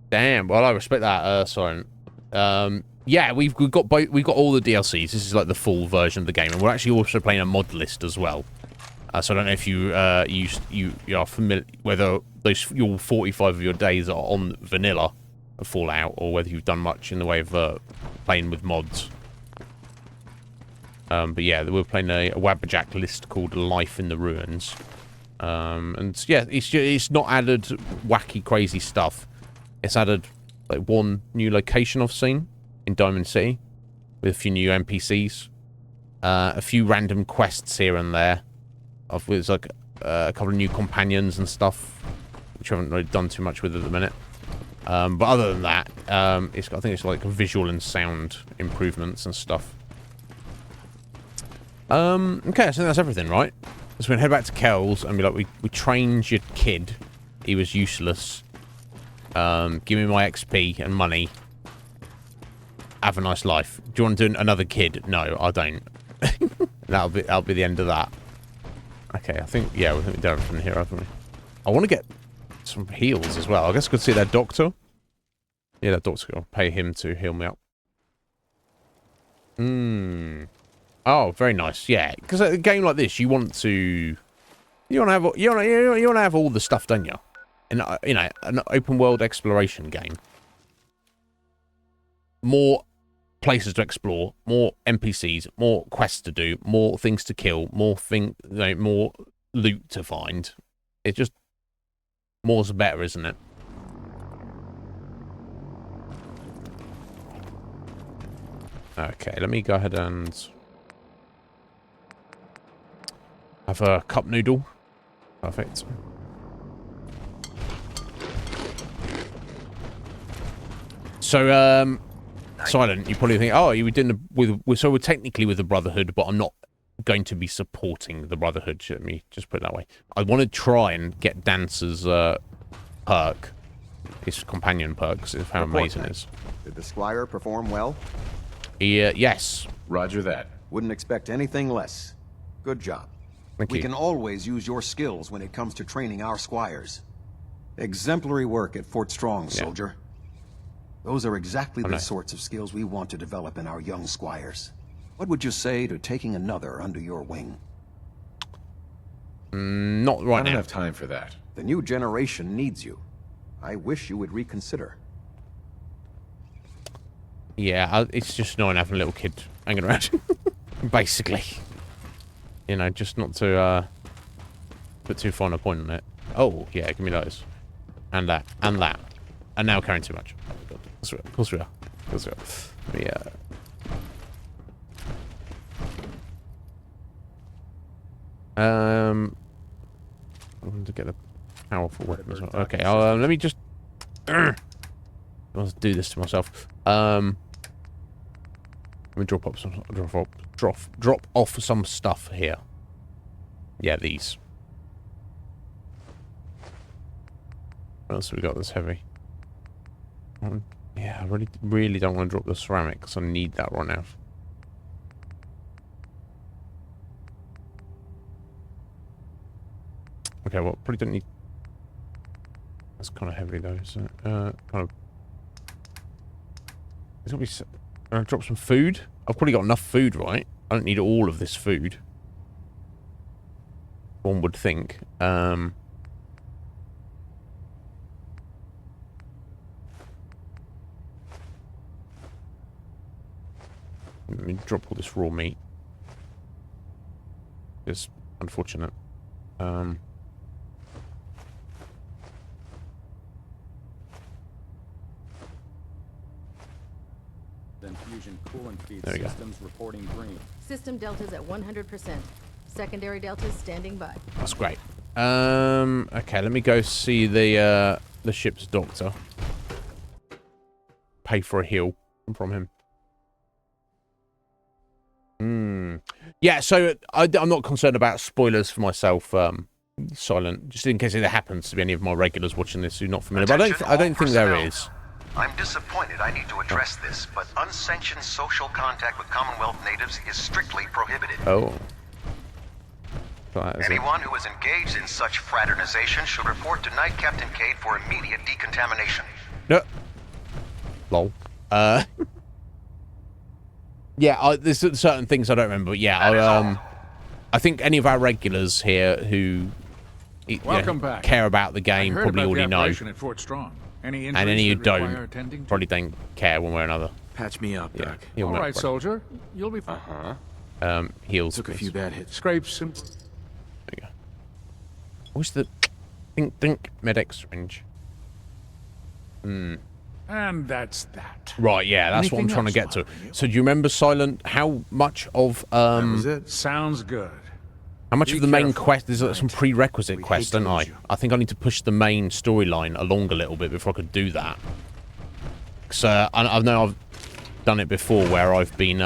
Damn. Well, I respect that, Silent. Yeah, we've got all the DLCs. This is like the full version of the game, and we're actually also playing a mod list as well. So I don't know if you are familiar whether your 45 of your days are on vanilla of Fallout, or whether you've done much in the way of playing with mods. But yeah, we're playing a Wabberjack list called Life in the Ruins. And yeah, it's not added wacky, crazy stuff. It's added like one new location I've seen in Diamond City with a few new NPCs, a few random quests here and there. There's like a couple of new companions and stuff, which I haven't really done too much with at the minute. But other than that, I think it's like visual and sound improvements and stuff. Okay, I think that's everything, right? So we're gonna head back to Kells and be like, we trained your kid. He was useless. Give me my XP and money. Have a nice life. Do you want to do another kid? No, I don't. that'll be the end of that. Okay, I think we've done everything here, haven't we? I want to get some heals as well. I guess I could see that doctor. Yeah, that doctor. I'll pay him to heal me up. Oh, very nice. Yeah, because a game like this, you want to have all the stuff, don't you? And you know, an open world exploration game. More places to explore, more NPCs, more quests to do, more things to kill, more loot to find. It's just more's better, isn't it? Okay, let me go ahead and have a cup noodle. Perfect. So, Silent, you probably think, oh, you were doing so we're technically with the Brotherhood, but I'm not going to be supporting the Brotherhood. Let me just put it that way. I want to try and get Dancer's perk, his companion perk, because of how amazing it is. Did the Squire perform well? Yes. Roger that. Wouldn't expect anything less. Good job. Thank you. We can always use your skills when it comes to training our Squires. Exemplary work at Fort Strong, soldier. Those are exactly the sorts of skills we want to develop in our young Squires. What would you say to taking another under your wing? Not right now. I don't have time for that. The new generation needs you. I wish you would reconsider. Yeah, it's just annoying having a little kid hanging around. Basically. You know, just not to put too fine a point on it. Oh, yeah, give me those. And that. And that. And now carrying too much. Oh, God. Of course we are. Of course we are. Yeah. I want to get a powerful weapon as well. Okay, let me just... I'll do this to myself. Let me drop off some stuff here. Yeah, these. What else have we got that's heavy? Yeah, I really don't want to drop the ceramic because I need that right now. Okay, well, probably don't need... That's kind of heavy though, isn't it? Kind of... There's gotta be... drop some food? I've probably got enough food, right? I don't need all of this food. One would think. Let me drop all this raw meat. It's unfortunate. Then fusion coolant feed There we go. systems reporting green. System deltas at 100%. Secondary deltas standing by. That's great. Okay, let me go see the ship's doctor. Pay for a heal from him. Yeah, so I'm not concerned about spoilers for myself, Silent. Just in case there happens to be any of my regulars watching this who are not familiar. But I don't think there is. I'm disappointed I need to address this, but unsanctioned social contact with Commonwealth natives is strictly prohibited. Oh. Anyone who is engaged in such fraternization should report to Knight Captain Cade for immediate decontamination. No. Lol. Yeah, there's certain things I don't remember, but yeah, I think any of our regulars here who care about the game probably already know. At Fort Strong. And any who don't probably don't care one way or another. Patch me up, Doc. Heal All me up, right, bro. soldier. You'll be fine. Heals. Took a please. few bad hits. Scrapes and... There you go. What's the... Think medic syringe. And that's that. Right, yeah, that's what I'm trying to get to. So do you remember, Silent, how much of... That was it. Sounds good. How much of the main quest... There's some prerequisite quests, don't I? I think I need to push the main storyline along a little bit before I could do that. So I know I've done it before where I've been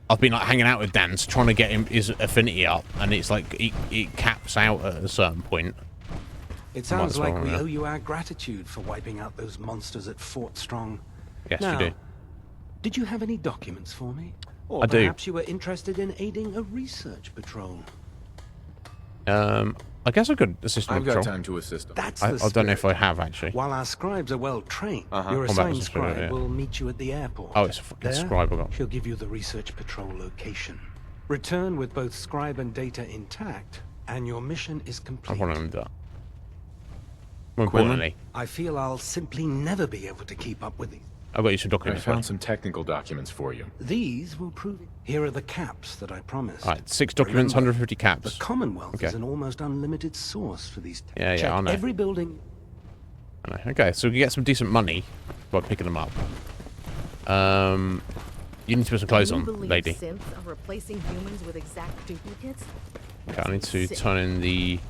like hanging out with Dan, trying to get his affinity up, and it's like it caps out at a certain point. It sounds like we owe you our gratitude for wiping out those monsters at Fort Strong. Yes, now, you do. Did you have any documents for me? Or I do. perhaps you were interested in aiding a research patrol? I guess I could assist him I've with got patrol. time to assist him. That's I the don't know if I spirit. have, actually. While our scribes are well trained, your Combat assigned was scribe yeah. will meet you at the airport. Oh, it's a fucking There, scribe I got. she'll give you the research patrol location. Return with both scribe and data intact, and your mission is I complete. want to do that. More importantly, I feel I'll simply never be able to keep up with these. I've got you some I documents. found some technical documents for you. These will prove it. Here are the caps that I promised. Alright, 6 documents, Remember, 150 caps. The Commonwealth Okay. is an almost unlimited source for these. Yeah, Check I know. every building. I know. Okay, so we get some decent money by picking them up. You need to put some clothes on, lady. Synths are replacing humans with exact duplicates? Okay, I need to turn in the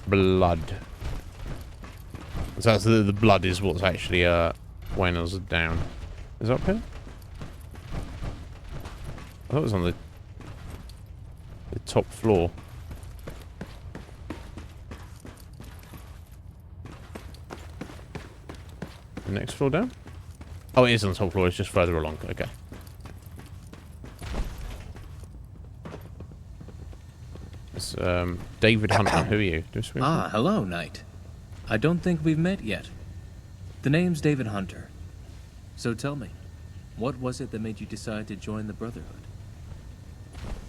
blood. So that's the blood is what's actually weighing us down. Is that up here? I thought it was on the top floor. The next floor down? Oh, it is on the top floor. It's just further along. Okay. It's David Hunter. Who are you? Ah, hello, Knight. I don't think we've met yet. The name's David Hunter. So tell me, what was it that made you decide to join the Brotherhood?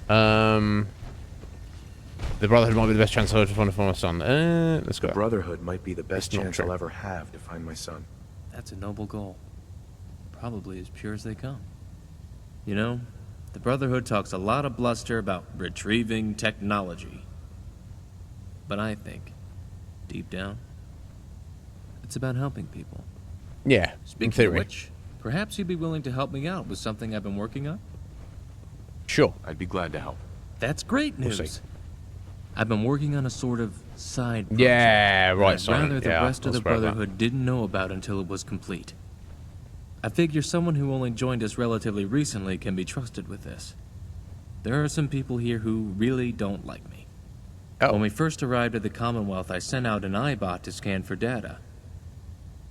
The Brotherhood might be the best chance I'll ever find for my son. Let's go. Brotherhood might be the best It's not chance true. I'll ever have to find my son. That's a noble goal. Probably as pure as they come. You know, the Brotherhood talks a lot of bluster about retrieving technology. But I think, deep down, it's about helping people. Yeah, Speaking in theory. of which, perhaps you'd be willing to help me out with something I've been working on? Sure. I'd be glad to help. That's great We'll news. see. I've been working on a sort of side project. Yeah, right, that Simon. rather the Yeah, rest of I the was aware of that. Brotherhood didn't know about until it was complete. I figure someone who only joined us relatively recently can be trusted with this. There are some people here who really don't like me. Oh. When we first arrived at the Commonwealth, I sent out an iBot to scan for data.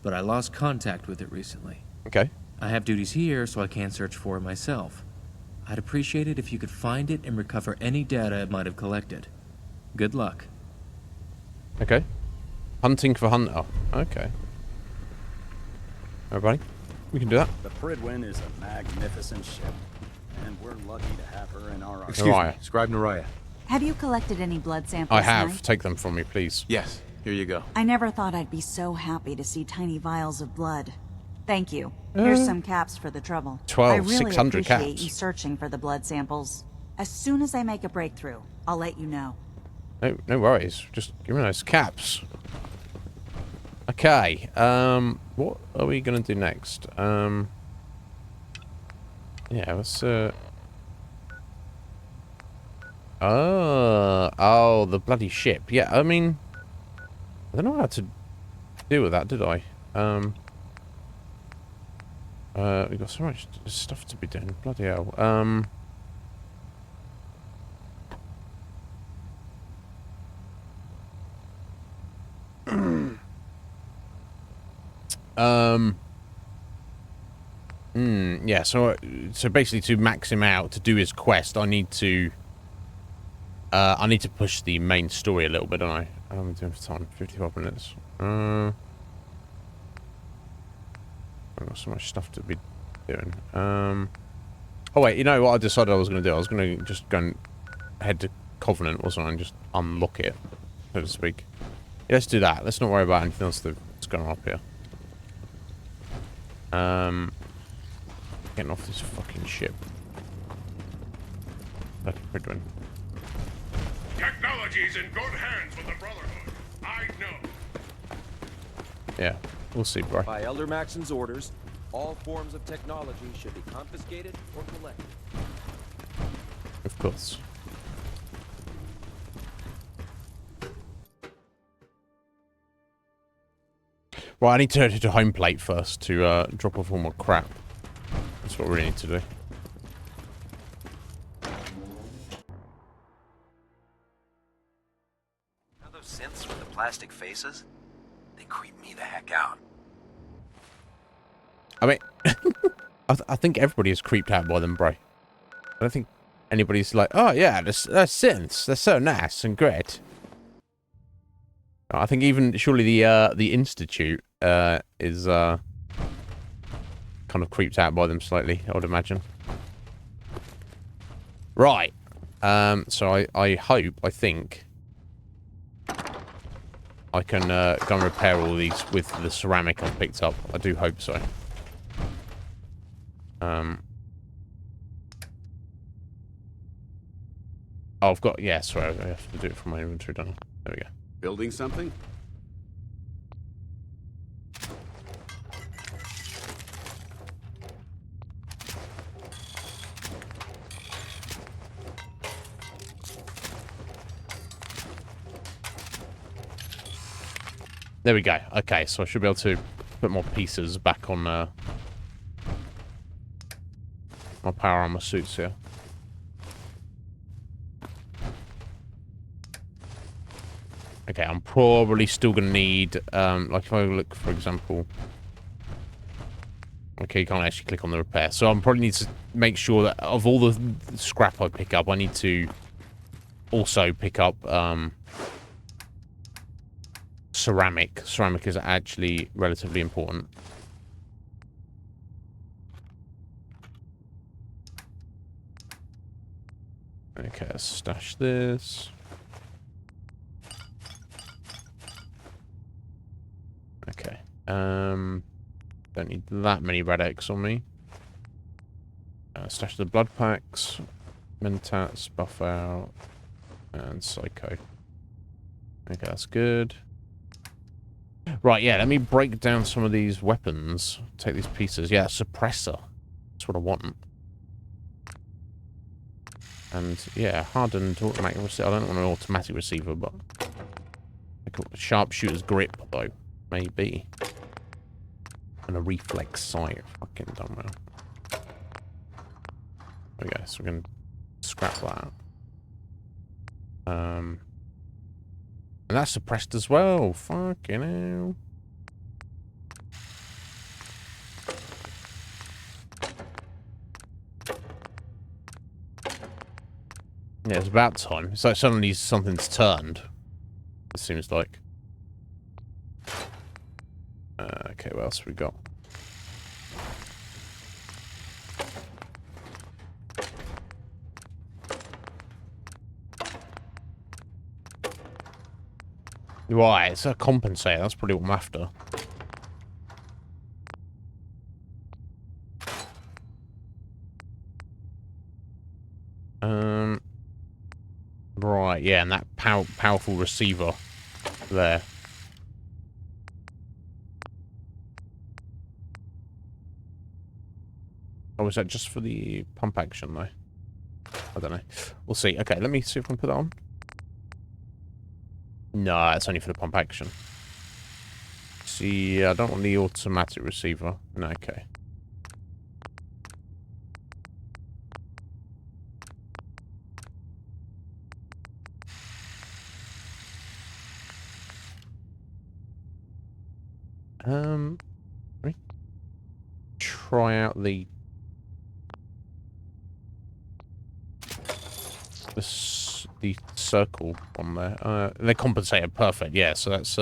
But I lost contact with it recently. Okay. I have duties here, so I can't search for it myself. I'd appreciate it if you could find it and recover any data it might have collected. Good luck. Okay. Hunting for Hunter. Okay. Everybody, we can do that. The Pridwin is a magnificent ship, and we're lucky to have her in our... Excuse me, Scribe Naraya. Have you collected any blood samples? I have. Knight? Take them from me, please. Yes. Here you go. I never thought I'd be so happy to see tiny vials of blood. Thank you. Here's some caps for the trouble. 12, I really 600 appreciate caps. you searching for the blood samples. As soon as I make a breakthrough, I'll let you know. No worries. Just give me those caps. Okay. What are we gonna do next? Yeah, let's oh, the bloody ship. Yeah, I mean, I don't know how to deal with that, did I? We've got so much stuff to be doing. Bloody hell. Yeah, so basically to max him out, to do his quest, I need to push the main story a little bit, don't I? How am I doing for time? 55 minutes. I've got so much stuff to be doing. Oh wait, you know what I decided I was going to do? I was going to just go and head to Covenant, wasn't I, and just unlock it, so to speak. Yeah, let's do that. Let's not worry about anything else that's going on up here. Getting off this fucking ship. That's a good one. Technology's in good hands with the Brotherhood. I know. Yeah, we'll see, bro. By Elder Maxon's orders, all forms of technology should be confiscated or collected. Of course. Well, I need to hit a home plate first to drop off all my crap. That's what we really need to do. Now those synths with the plastic faces, they creep me the heck out. I mean, I think everybody is creeped out by them, bro. I don't think anybody's like, oh yeah, they're synths. They're so nice and great. I think even surely the Institute is kind of creeped out by them slightly, I would imagine. Right. So I think I can go and repair all these with the ceramic I've picked up. I do hope so. Oh, I've got... Yeah, sorry, I have to do it from my inventory, don't I? There we go. Building something? There we go. Okay, so I should be able to put more pieces back on my power armor suits here. Okay, I'm probably still going to need, like if I look, for example... Okay, you can't actually click on the repair. So I'm probably need to make sure that of all the scrap I pick up, I need to also pick up ceramic. Ceramic is actually relatively important. Okay, let's stash this. Okay. Don't need that many red X on me. Stash the blood packs, Mentats, buff out, and Psycho. Okay, that's good. Right, yeah, let me break down some of these weapons. Take these pieces. Yeah, suppressor. That's what I want. And, yeah, hardened automatic receiver. I don't want an automatic receiver, but... Sharpshooter's grip, though. Maybe. And a reflex sight. Fucking done well. Okay, so we're going to scrap that. And that's suppressed as well. Fucking hell. Yeah, it's about time. It's like suddenly something's turned. It seems like. Okay, what else have we got? Right, it's a compensator. That's probably what I'm after. Right, yeah, and that powerful receiver there. Oh, is that just for the pump action, though? I don't know. We'll see. Okay, let me see if I can put that on. No, it's only for the pump action. See, I don't want the automatic receiver. No, okay. Let me try out the circle on there. They compensated perfect, yeah. So that's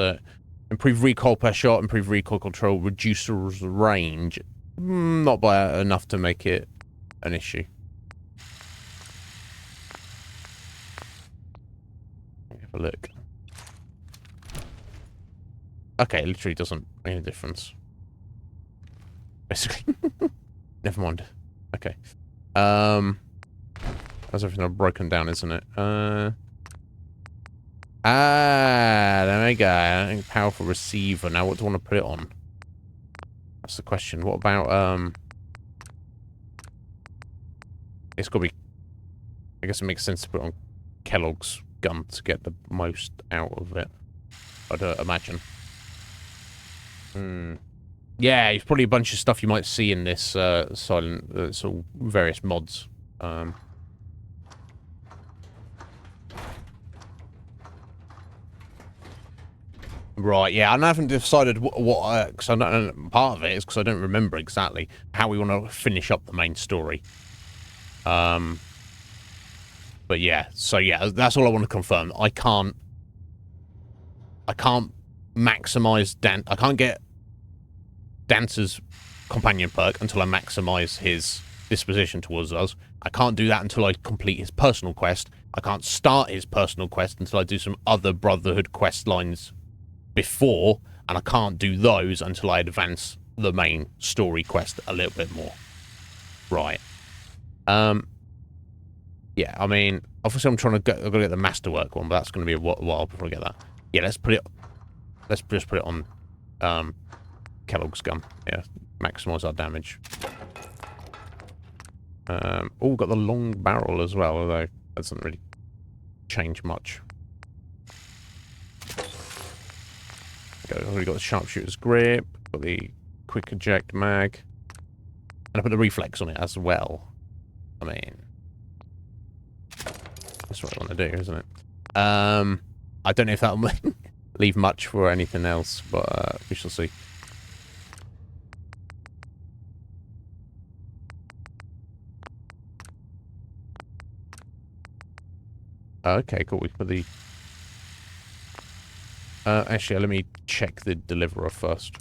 improve recoil per shot, improve recoil control, reduce range. Not by enough to make it an issue. Have a look. Okay, it literally doesn't make any difference. Basically. Never mind. Okay. That's everything I've broken down, isn't it? There we go. Powerful receiver. Now, what do I want to put it on? That's the question. What about, it's got to be... I guess it makes sense to put on Kellogg's gun to get the most out of it. I'd imagine. Yeah, it's probably a bunch of stuff you might see in this silent... it's all various mods. Right, yeah, I haven't decided what because I don't. Part of it is because I don't remember exactly how we want to finish up the main story. But yeah, so yeah, that's all I want to confirm. I can't maximize I can't get Dance's companion perk until I maximize his disposition towards us. I can't do that until I complete his personal quest. I can't start his personal quest until I do some other Brotherhood quest lines before, and I can't do those until I advance the main story quest a little bit more. Right. Yeah, I mean, obviously I'm trying to get the masterwork one, but that's going to be a while before I get that. Yeah, let's just put it on Kellogg's gun. Yeah, maximize our damage. Oh, got the long barrel as well, although that doesn't really change much. Okay, I've already got the sharpshooter's grip, got the quick eject mag, and I put the reflex on it as well. I mean, that's what I want to do, isn't it? I don't know if that'll leave much for anything else, but we shall see. Okay, cool. We put the... actually, let me check the deliverer first.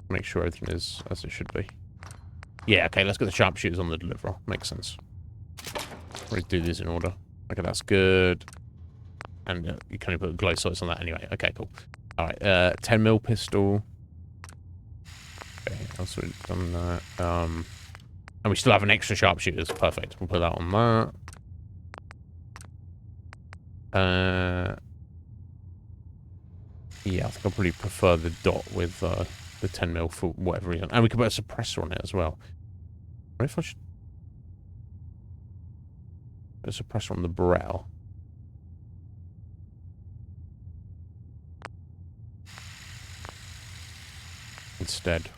Make sure everything is as it should be. Yeah, okay, let's get the sharpshooters on the deliverer. Makes sense. We'll do these in order. Okay, that's good. And you can only put glow sights on that anyway. Okay, cool. Alright, 10mm pistol. Okay, also we've done that. And we still have an extra sharpshooters. Perfect. We'll put that on that. Yeah, I think I'll probably prefer the dot with the 10mm for whatever reason. And we can put a suppressor on it as well. I wonder if I should put a suppressor on the brow. Instead.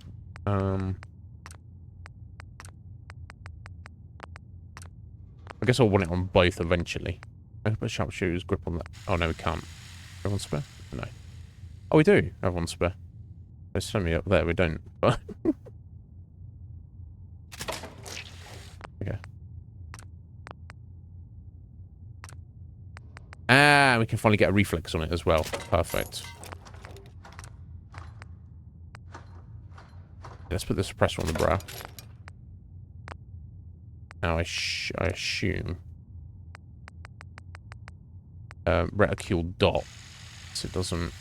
I guess I'll want it on both eventually. I can put sharpshooter's grip on that. Oh, no, we can't. Have one spare? No. Oh, we do have one spare. There's so many up there, we don't. Okay. Ah, we can finally get a reflex on it as well. Perfect. Let's put the suppressor on the brow. Now I assume reticule dot, so it doesn't.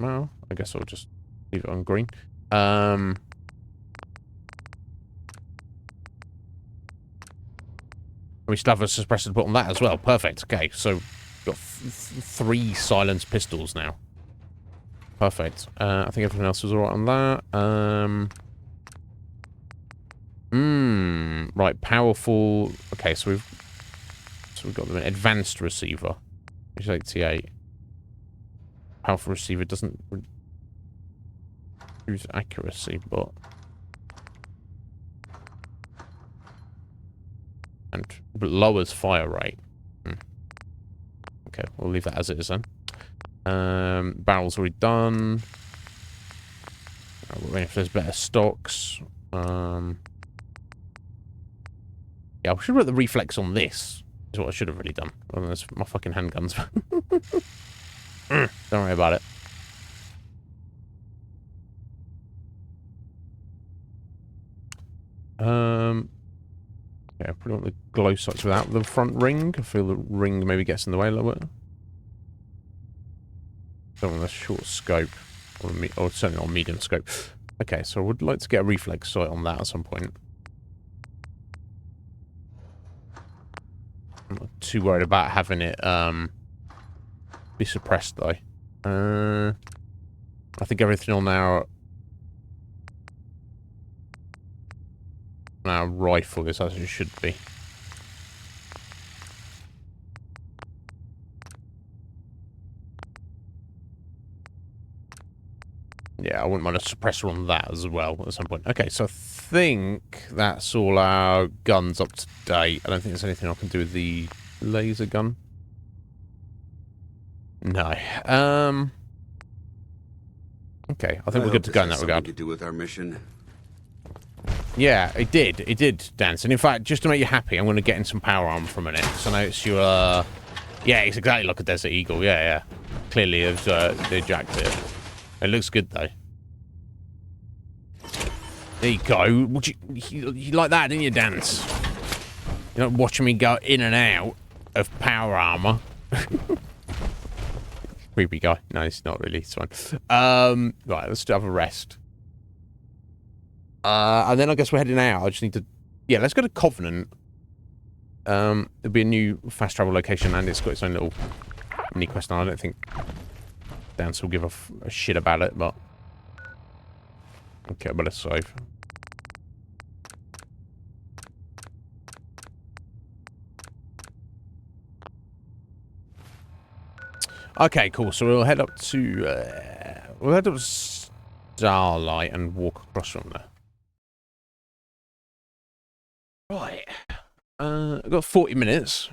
Well, I guess I'll just leave it on green. We still have a suppressor to put on that as well. Perfect. Okay, so we've got 3 silenced pistols now. Perfect. I think everything else was alright on that. Right, powerful. Okay, so we've got the advanced receiver, which is 88. Powerful receiver doesn't reduce accuracy, but lowers fire rate. Okay, we'll leave that as it is then. Barrel's already done. We're waiting if there's better stocks. Yeah, I should put the reflex on this. Is what I should have really done. Rather than my fucking handguns. Don't worry about it. Yeah, put on the glow sights without the front ring. I feel the ring maybe gets in the way a little bit. Don't want a short scope, or certainly not medium scope. Okay, so I would like to get a reflex sight on that at some point. I'm not too worried about having it be suppressed though. I think everything on our rifle is as it should be. Yeah, I wouldn't mind a suppressor on that as well at some point. Okay, so I think that's all our guns up to date. I don't think there's anything I can do with the laser gun. No. Okay, I think we're good to go in that regard. To do with our mission. Yeah, it did. It did dance. And in fact, just to make you happy, I'm going to get in some power armor for a minute. So now it's your, yeah, it's exactly like a Desert Eagle. Yeah, yeah. Clearly, they jacked it. It looks good, though. There you go. Would you like that, didn't you, Dance? You're not watching me go in and out of power armor. Creepy guy. No, it's not really. It's fine. Right, let's have a rest. And then I guess we're heading out. I just need to... Yeah, let's go to Covenant. There'll be a new fast travel location, and it's got its own little mini quest. I don't think Dance will give a shit about it, but... Okay, but let's save. Okay, cool. So we'll head up to Starlight and walk across from there. Right. I've got 40 minutes.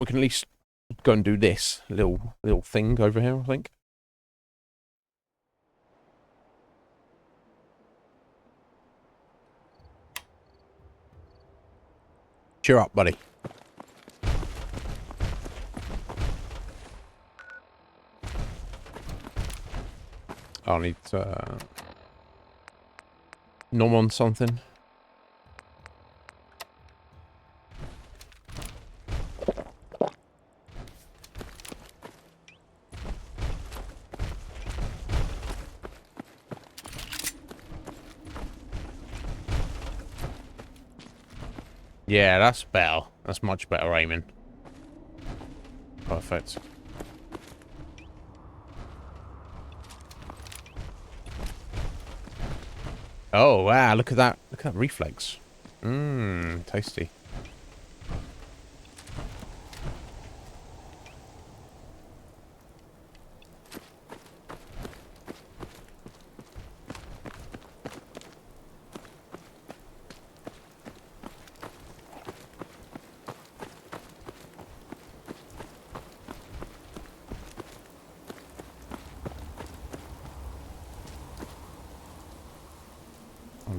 We can at least go and do this little thing over here, I think. Cheer up, buddy. I'll need nom on something. Yeah, that's better. That's much better aiming. Perfect. Oh, wow, look at that. Look at that reflex. Mmm, tasty.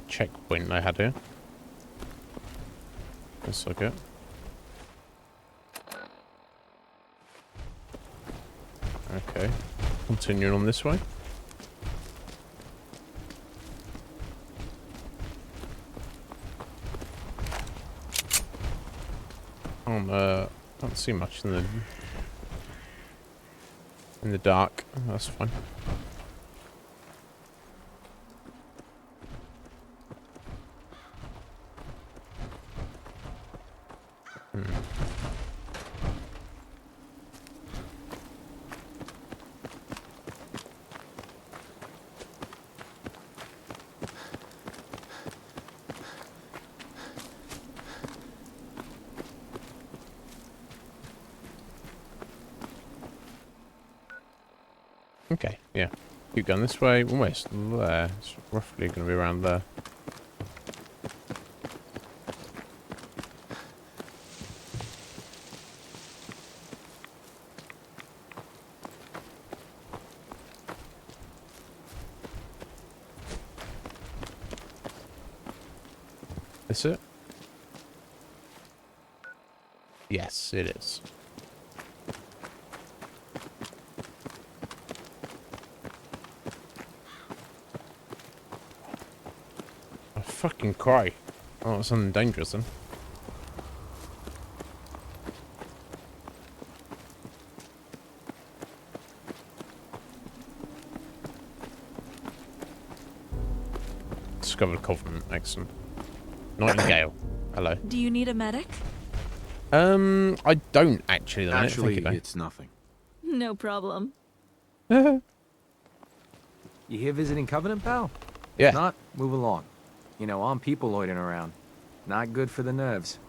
Checkpoint I had here. That's okay. Okay. Continuing on this way. Can't see much in the dark. That's fine. Okay, yeah. Keep going this way. Almost there. It's roughly going to be around there. Is it? Yes, it is. I fucking cry. Oh, it's something dangerous then. Discovered Covenant, excellent. Nightingale. Hello. Do you need a medic? I don't actually. Actually, it's nothing. No problem. You here visiting Covenant, pal? Yeah. If not, move along. You know, armed people loitering around. Not good for the nerves.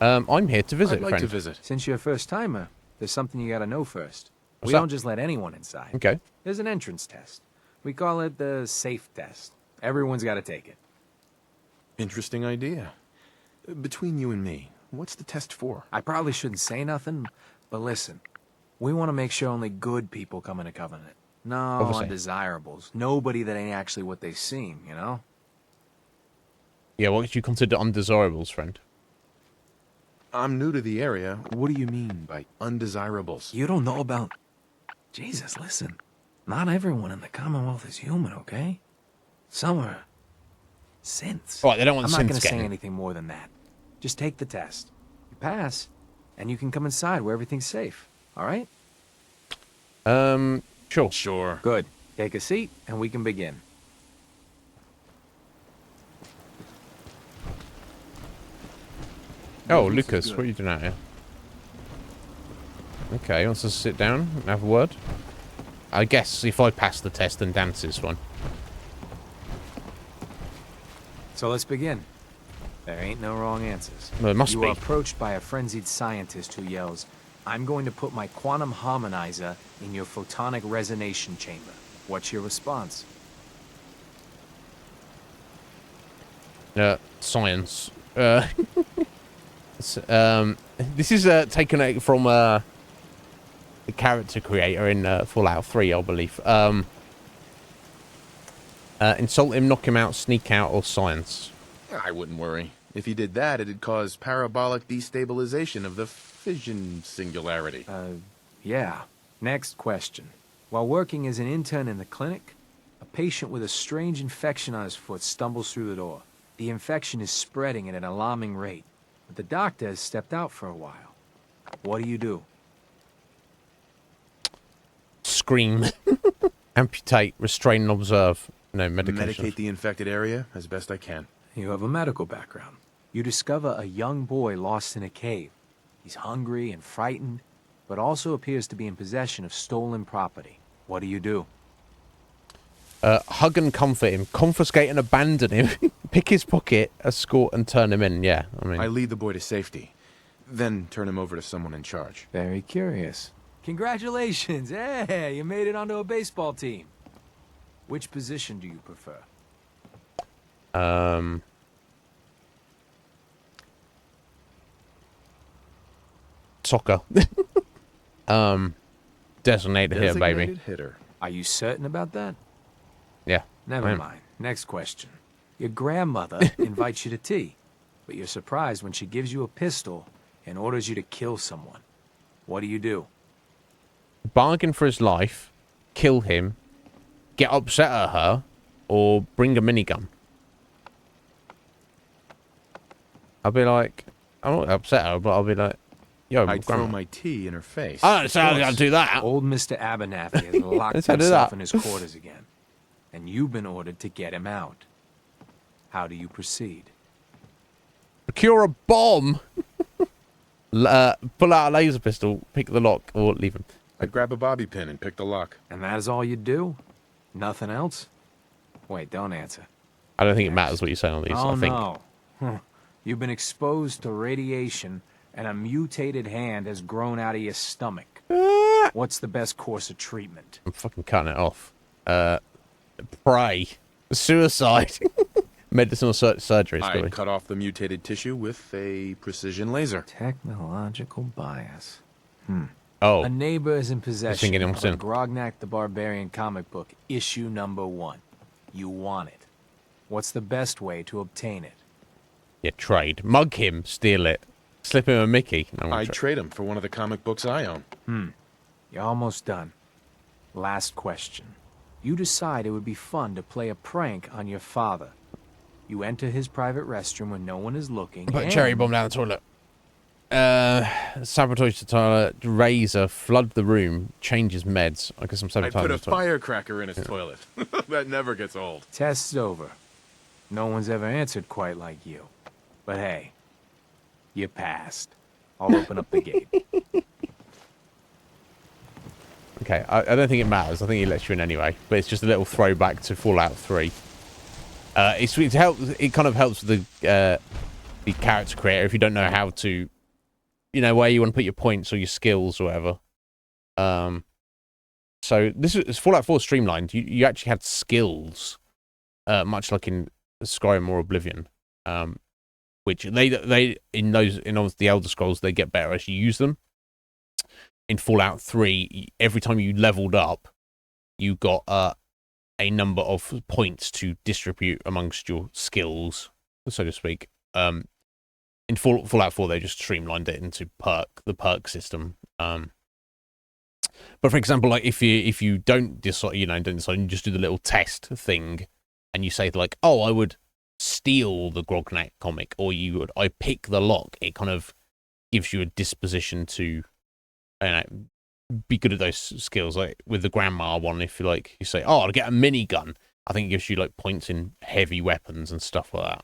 I'm here to visit, I'd like friend. to visit. Since you're a first-timer, there's something you gotta know first. What's We that? don't just let anyone inside. Okay. There's an entrance test. We call it the safe test. Everyone's gotta take it. Interesting idea. Between you and me, what's the test for? I probably shouldn't say nothing, but listen. We want to make sure only good people come into Covenant. No Obviously. undesirables. Nobody that ain't actually what they seem, you know? Yeah, what would you consider undesirables, friend? I'm new to the area. What do you mean by undesirables? You don't know about... Jesus, listen. Not everyone in the Commonwealth is human, okay? Some are... synths. Right, they don't want I'm not synths gonna say getting- anything more than that. Just take the test. You pass, and you can come inside where everything's safe. All right? Sure. Sure. Good. Take a seat, and we can begin. Oh, Lucas, what are you doing out here? Okay, wants us to sit down and have a word? I guess if I pass the test, then dances fine. So let's begin. There ain't no wrong answers. Well, there must you be. are approached by a frenzied scientist who yells, "I'm going to put my quantum harmonizer in your photonic resonation chamber." What's your response? Science. This is taken out from the character creator in Fallout 3, I believe. Insult him, knock him out, sneak out, or science. I wouldn't worry. If he did that, it'd cause parabolic destabilization of the fission singularity. Yeah. Next question. While working as an intern in the clinic, a patient with a strange infection on his foot stumbles through the door. The infection is spreading at an alarming rate, but the doctor has stepped out for a while. What do? Scream. Amputate, restrain, and observe. No, medication. Medicate the infected area as best I can. You have a medical background. You discover a young boy lost in a cave. He's hungry and frightened, but also appears to be in possession of stolen property. What do? Hug and comfort him, confiscate and abandon him, pick his pocket, escort and turn him in. Yeah, I mean... I lead the boy to safety, then turn him over to someone in charge. Very curious. Congratulations! Hey, you made it onto a baseball team. Which position do you prefer? Soccer. Designated hitter, baby. Hitter. Are you certain about that? Yeah. Never mind. Next question. Your grandmother invites you to tea, but you're surprised when she gives you a pistol and orders you to kill someone. What do? Bargain for his life, kill him, get upset at her, or bring a minigun. I'll be like, I'm not upset at her, but I'll be like, yo, I'd grandma. throw my tea in her face. I don't say I'll do that. Old Mr. Abernathy has locked Let's do himself that. in his quarters again, and you've been ordered to get him out. How do you proceed? Procure a bomb. Pull out a laser pistol, pick the lock, or leave him. I'd grab a bobby pin and pick the lock. And that is all you do? Nothing else? Wait, don't answer. I don't think it matters what you say on these. Oh, I think. no. You've been exposed to radiation, and a mutated hand has grown out of your stomach. What's the best course of treatment? I'm fucking cutting it off. Pray. Suicide. Medicinal surgery. I'd cut off the mutated tissue with a precision laser. Technological bias. Oh. A neighbor is in possession thinking I'm of a sin. Grognak the Barbarian comic book, issue number 1. You want it. What's the best way to obtain it? Yeah, trade. Mug him, steal it. Slip him a Mickey. No, I'd trade him for one of the comic books I own. You're almost done. Last question. You decide it would be fun to play a prank on your father. You enter his private restroom when no one is looking. Put a and- cherry bomb down the toilet. Sabotage the toilet, razor, flood the room, change his meds. I guess I'm I'd sabotaging put a his toilet. firecracker in his toilet. That never gets old. Test's over. No one's ever answered quite like you. But hey, you passed. I'll open up the gate. Okay, I don't think it matters. I think he lets you in anyway. But it's just a little throwback to Fallout 3. It kind of helps with the character creator if you don't know how to, where you want to put your points or your skills or whatever. So this is Fallout 4 streamlined. You actually had skills, much like in Skyrim or Oblivion, which they in the Elder Scrolls they get better as you use them. In Fallout 3, every time you leveled up, you got a number of points to distribute amongst your skills so to speak. In Fallout 4, they just streamlined it into the perk system. But for example, like if you don't decide, don't decide, you just do the little test thing, and you say like, oh, I would steal the Grognak comic, or I pick the lock. It kind of gives you a disposition to, be good at those skills. Like with the grandma one, if you say, oh, I'll get a minigun. I think it gives you like points in heavy weapons and stuff like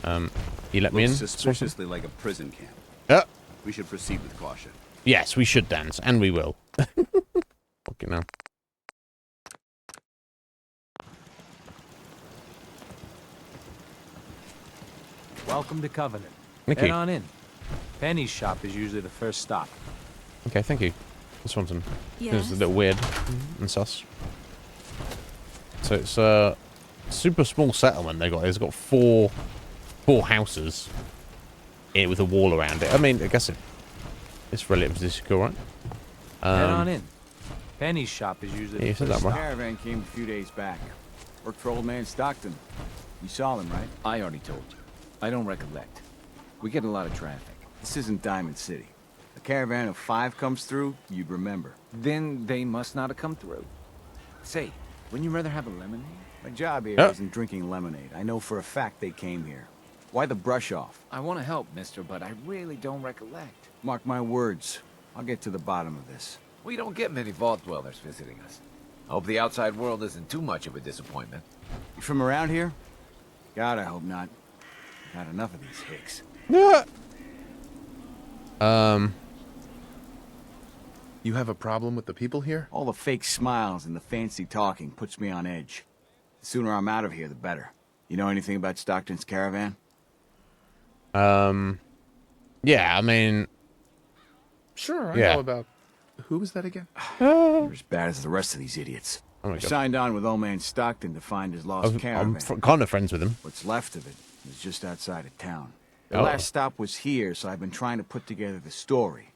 that. You let me in? Suspiciously like a prison camp. Yeah. We should proceed with caution. Yes, we should dance, and we will. Okay, now. Welcome to Covenant. Thank Head you. on in. Penny's shop is usually the first stop. Okay, thank you. This one's Yes. a little weird and sus. So it's a super small settlement they got. It's got four houses in with a wall around it. I mean, I guess it's relatively secure, right? Head on in. Penny's shop is usually Yeah, the you said first that, stop. right? Caravan came a few days back. Worked for old man Stockton. You saw him, right? I already told you. I don't recollect. We get a lot of traffic. This isn't Diamond City. A caravan of 5 comes through, you'd remember. Then they must not have come through. Say, wouldn't you rather have a lemonade? My job here Oh. isn't drinking lemonade. I know for a fact they came here. Why the brush off? I want to help, mister, but I really don't recollect. Mark my words. I'll get to the bottom of this. We don't get many vault dwellers visiting us. Hope the outside world isn't too much of a disappointment. You from around here? God, I hope not. Not enough of these hicks. Yeah. You have a problem with the people here? All the fake smiles and the fancy talking puts me on edge. The sooner I'm out of here, the better. You know anything about Stockton's caravan? Yeah, I mean... Sure, I Yeah. know about... Who was that again? You're as bad as the rest of these idiots. Oh my I God. signed on with old man Stockton to find his lost I'm caravan. kind of friends with him. What's left of it is just outside of town. The Oh. last stop was here, so I've been trying to put together the story.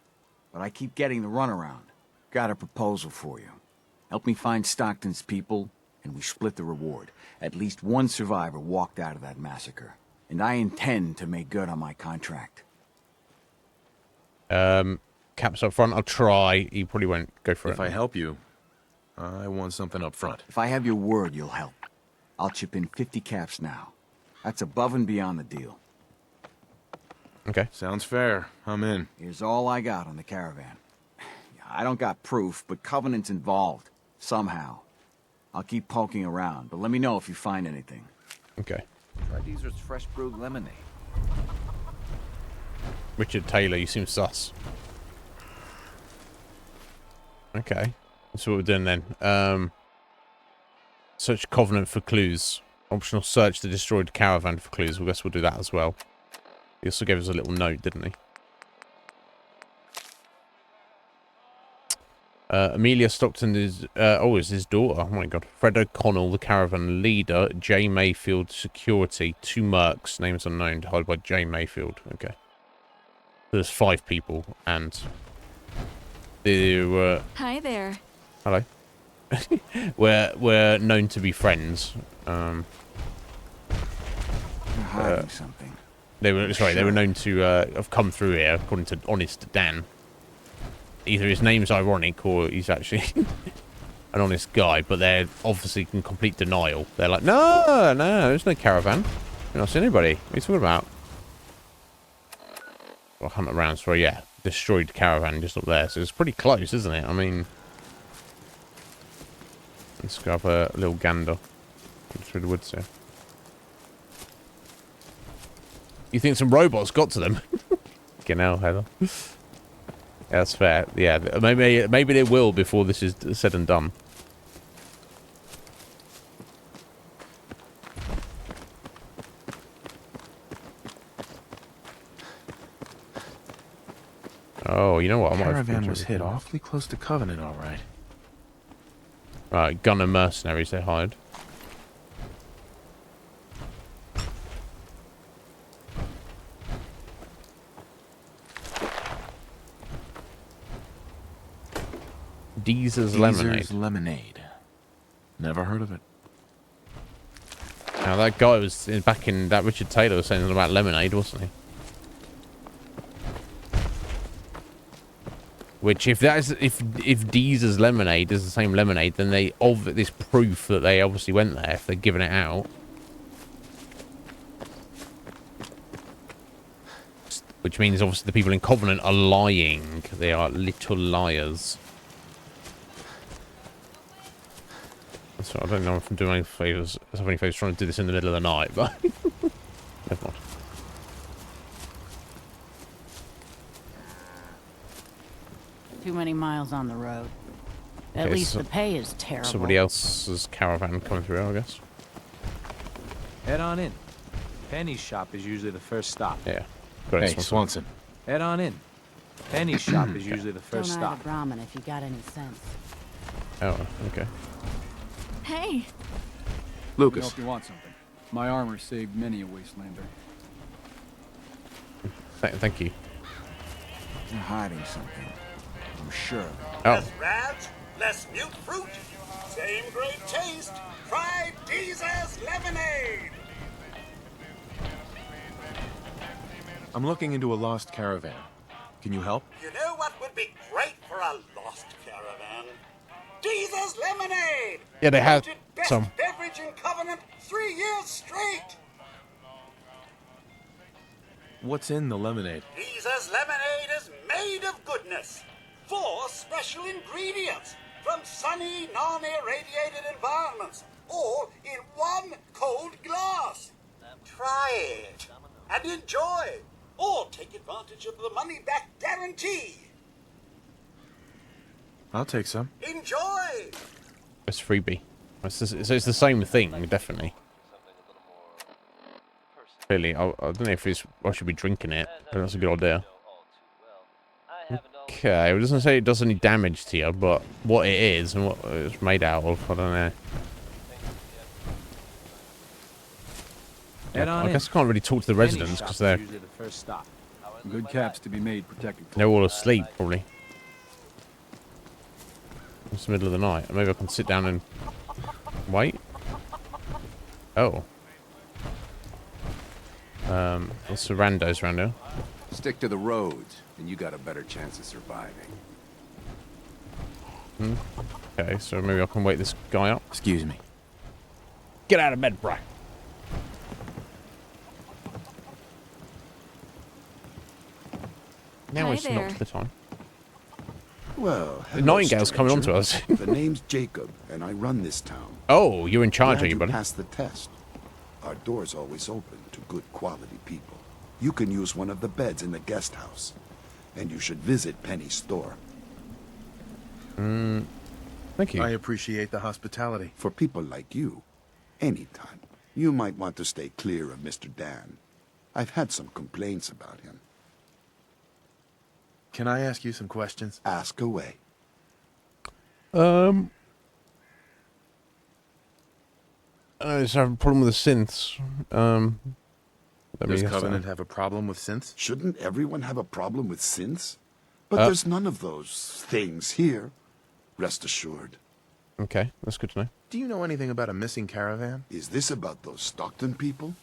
But I keep getting the runaround. Got a proposal for you. Help me find Stockton's people, and we split the reward. At least one survivor walked out of that massacre. And I intend to make good on my contract. Caps up front, I'll try. He probably won't go for it. If I help you, I want something up front. If I have your word, you'll help. I'll chip in 50 caps now. That's above and beyond the deal. Okay. Sounds fair. I'm in. Here's all I got on the caravan. I don't got proof, but Covenant's involved. Somehow. I'll keep poking around, but let me know if you find anything. Okay. Try Deezer's fresh brewed lemonade. Richard Taylor, you seem sus. Okay. That's what we're doing then. Search Covenant for clues. Optional search the destroyed caravan for clues. I guess we'll do that as well. He also gave us a little note, didn't he? Amelia Stockton is his daughter. Oh my god. Fred O'Connell, the caravan leader. J. Mayfield, security. 2 mercs, names unknown, hired by J. Mayfield. Okay. There's 5 people, and they were... Hi there. Hello. we're known to be friends. You're hiding something. They were known to have come through here, according to Honest Dan. Either his name's ironic or he's actually an honest guy, but they're obviously in complete denial. They're like, no, there's no caravan. We've not seen anybody. What are you talking about? I'll hunt around for, yeah, destroyed caravan just up there. So it's pretty close, isn't it? I mean, let's go have a little gander through the woods here. You think some robots got to them? Get out, Heather. Yeah, that's fair. Yeah, maybe they will before this is said and done. Oh, you know what? I might have Caravan was hit awfully close to Covenant, all right. Right, gunner mercenaries they hired. Deezer's Lemonade. Lemonade. Never heard of it. Now that guy was back in that Richard Taylor was saying something about lemonade, wasn't he? Which, if Deezer's lemonade is the same lemonade, then this proof that they obviously went there if they're giving it out. Which means obviously the people in Covenant are lying. They are little liars. So I don't know if I'm doing any favors trying to do this in the middle of the night, but never mind. Too many miles on the road. At Okay, least so the pay is terrible. Somebody else's caravan coming through, I guess. Head on in. Penny's shop is usually the first stop. Yeah. Got it, Hey, Swanson. Head on in. Penny's shop is usually the first Don't eye stop. the Brahmin if you got any sense. Oh, okay. Hey. Lucas. Know if you want something. My armor saved many a wastelander. Thank you. You're hiding something. I'm sure. Oh. Less rads, less mute fruit, same great taste. Try Deezer's lemonade. I'm looking into a lost caravan. Can you help? You know what would be great for a lost caravan? Deezer's lemonade. Yeah, they had Voted best some. beverage in Covenant 3 years straight. What's in the lemonade? Deezer's lemonade is made of goodness. 4 special ingredients from sunny, non-irradiated environments, all in one cold glass. Try it and enjoy, or take advantage of the money-back guarantee. I'll take some. Enjoy! It's freebie. So it's the same thing, definitely. Clearly, I don't know if I should be drinking it, but that's a good idea. Okay, it doesn't say it does any damage to you, but what it is and what it's made out of, I don't know. Head on I guess I can't really talk to the residents because they're usually the first stop. Good caps to be made protected. they're all asleep probably. It's the middle of the night. Maybe I can sit down and wait. Oh. What's the randos around here? Stick to the roads, and you got a better chance of surviving. Okay, so maybe I can wake this guy up. Excuse me. Get out of bed, bro. Now Hi it's there. not the time. Well, The Nightingale's coming on to stranger. us. The name's Jacob, and I run this town. Oh, you're in charge, Glad are you, you buddy? passed the test. Our door's always open to good quality people. You can use one of the beds in the guest house. And you should visit Penny's store. Thank you. I appreciate the hospitality. For people like you, anytime. You might want to stay clear of Mr. Dan. I've had some complaints about him. Can I ask you some questions? Ask away. I just have a problem with the synths. Does Covenant have a problem with synths? Shouldn't everyone have a problem with synths? But Uh, there's none of those things here. Rest assured. Okay, that's good to know. Do you know anything about a missing caravan? Is this about those Stockton people?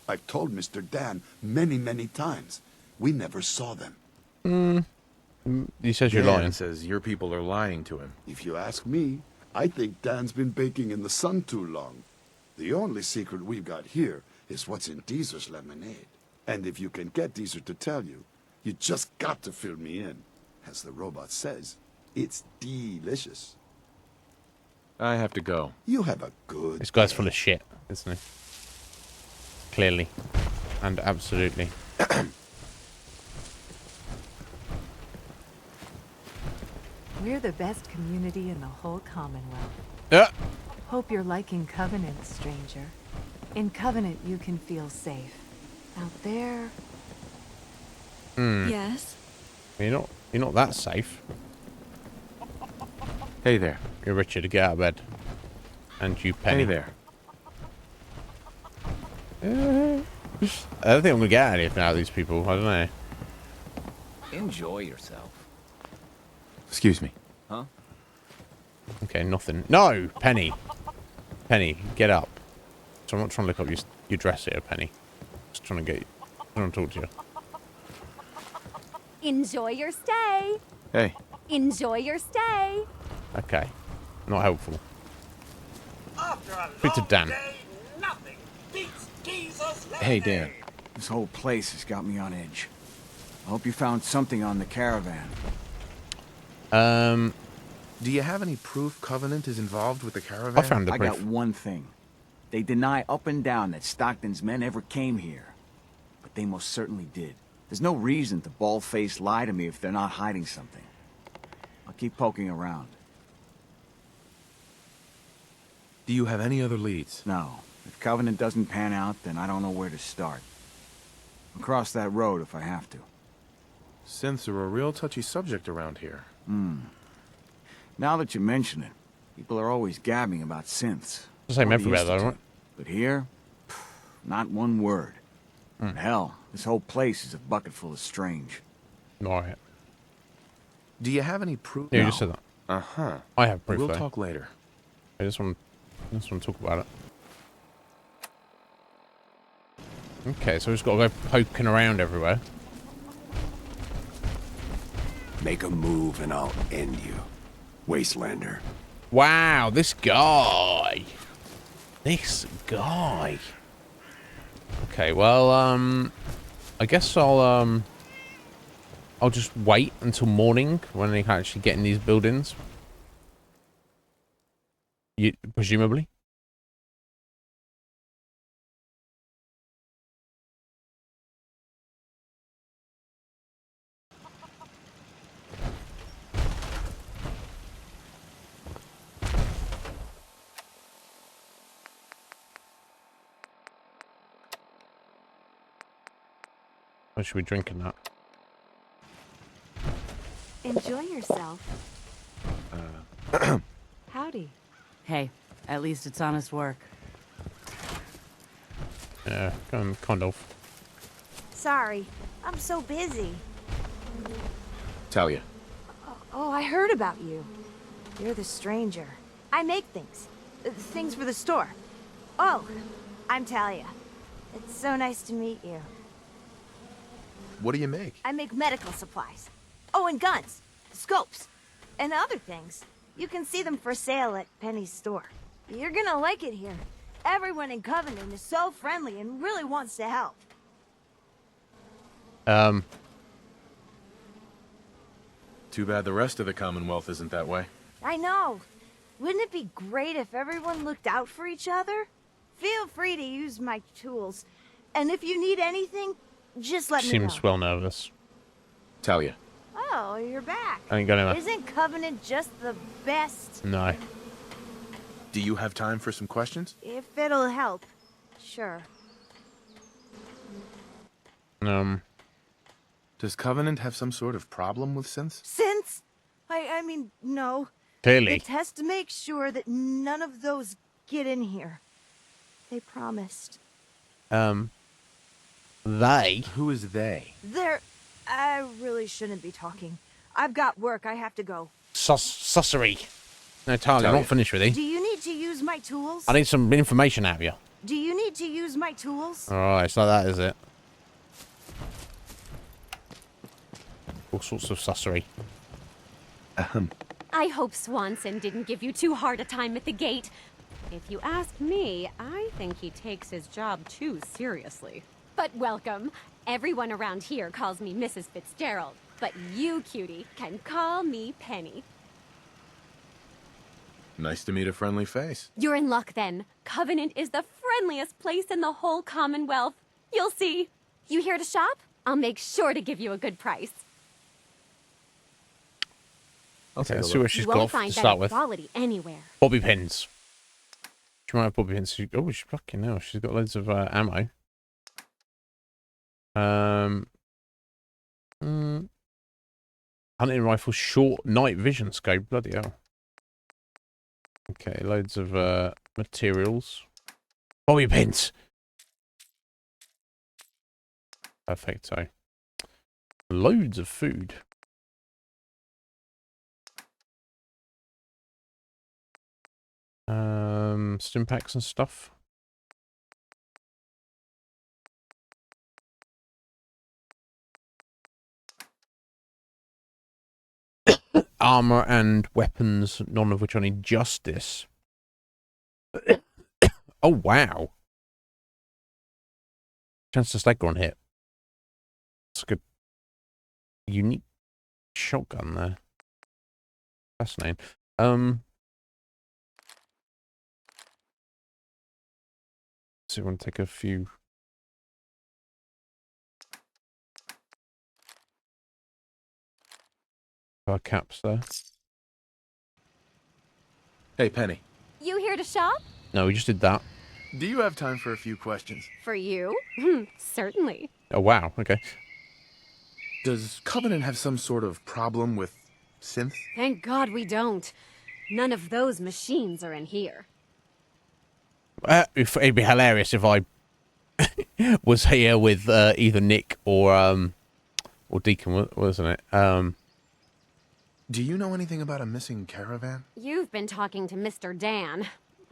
I've told Mr. Dan many, many times. We never saw them. He says you're Dan lying. says your people are lying to him. If you ask me, I think Dan's been baking in the sun too long. The only secret we've got here is what's in Deezer's lemonade. And if you can get Deezer to tell you, you just got to fill me in. As the robot says, it's delicious. I have to go. You have a good This guy's full of shit, isn't he? Clearly. And absolutely. We're the best community in the whole Commonwealth. Yeah. Hope you're liking Covenant, stranger. In Covenant, you can feel safe. Out there... Yes. You're not that safe. Hey there. You're Richard, get out of bed. And you, Penny. Hey there. I don't think I'm gonna get anything out of these people. I don't know. Enjoy yourself. Excuse me. Huh? Okay, nothing. No, Penny. Penny, get up. I'm not trying to look up your dress here, Penny. Just trying to get you. I want to talk to you. Enjoy your stay. Hey. Enjoy your stay. Okay. Not helpful. Speak to Dan. Hey, Dan. This whole place has got me on edge. I hope you found something on the caravan. Do you have any proof Covenant is involved with the caravan? I found the I proof. got one thing. They deny up and down that Stockton's men ever came here. But they most certainly did. There's no reason to bald-faced lie to me if they're not hiding something. I'll keep poking around. Do you have any other leads? No. If Covenant doesn't pan out, then I don't know where to start. I'll cross that road if I have to. Synths are a real touchy subject around here. Now that you mention it, people are always gabbing about synths. The same Or the everywhere, though, Institute. right? But here, not one word. Hell, this whole place is a bucket full of strange. Alright. Do you have any proof? Yeah, you just said that. Uh-huh. I have proof, We'll though. talk later. I just want to talk about it. Okay, so we've just got to go poking around everywhere. Make a move and I'll end you, Wastelander. Wow, this guy. This guy. Okay, well, I guess I'll just wait until morning when they can actually get in these buildings. Presumably. Or should we drinking that? Enjoy yourself. Howdy. Hey, at least it's honest work. Yeah, kind of. Sorry, I'm so busy. Talia. Oh, I heard about you. You're the stranger. I make things. Things for the store. Oh, I'm Talia. It's so nice to meet you. What do you make? I make medical supplies. Oh, and guns, scopes, and other things. You can see them for sale at Penny's store. You're gonna like it here. Everyone in Covenant is so friendly and really wants to help. Too bad the rest of the Commonwealth isn't that way. I know. Wouldn't it be great if everyone looked out for each other? Feel free to use my tools. And if you need anything, just let me know. Seems well nervous. Talia. Oh, you're back. I ain't got anywhere. Isn't Covenant just the best? No. Do you have time for some questions? If it'll help. Sure. Does Covenant have some sort of problem with synths? Since? I mean, no. Clearly. They test to make sure that none of those get in here. They promised. They? Who is they? I really shouldn't be talking. I've got work. I have to go. Sussery. No, Talia, I'm not finished with you. Do you need to use my tools? I need some information out of you. Do you need to use my tools? Alright, it's like that, is it? All sorts of sussery. I hope Swanson didn't give you too hard a time at the gate. If you ask me, I think he takes his job too seriously. But welcome. Everyone around here calls me Mrs. Fitzgerald, but you, cutie, can call me Penny. Nice to meet a friendly face. You're in luck then. Covenant is the friendliest place in the whole Commonwealth. You'll see. You here to shop? I'll make sure to give you a good price. Okay, let's see what she's You won't got find to start better with. quality anywhere. Bobby pins. She might have bobby pins. Oh, she's fucking hell. She's got loads of ammo. Hunting rifle, short night vision scope. Bloody hell. Okay, loads of materials. Bobby pins. Perfecto. Loads of food. Stim packs and stuff. armor and weapons, none of which I need justice. Oh, wow. Chance to stagger on hit. It's a good, unique shotgun there. Fascinating. So we want to take a few. Caps there. Hey, Penny. You here to shop? No, we just did that. Do you have time for a few questions? For you? Certainly. Oh, wow. Okay. Does Covenant have some sort of problem with synths? Thank God we don't. None of those machines are in here. It'd be hilarious if I was here with either Nick or Deacon, wasn't it? Do you know anything about a missing caravan? You've been talking to Mr. Dan.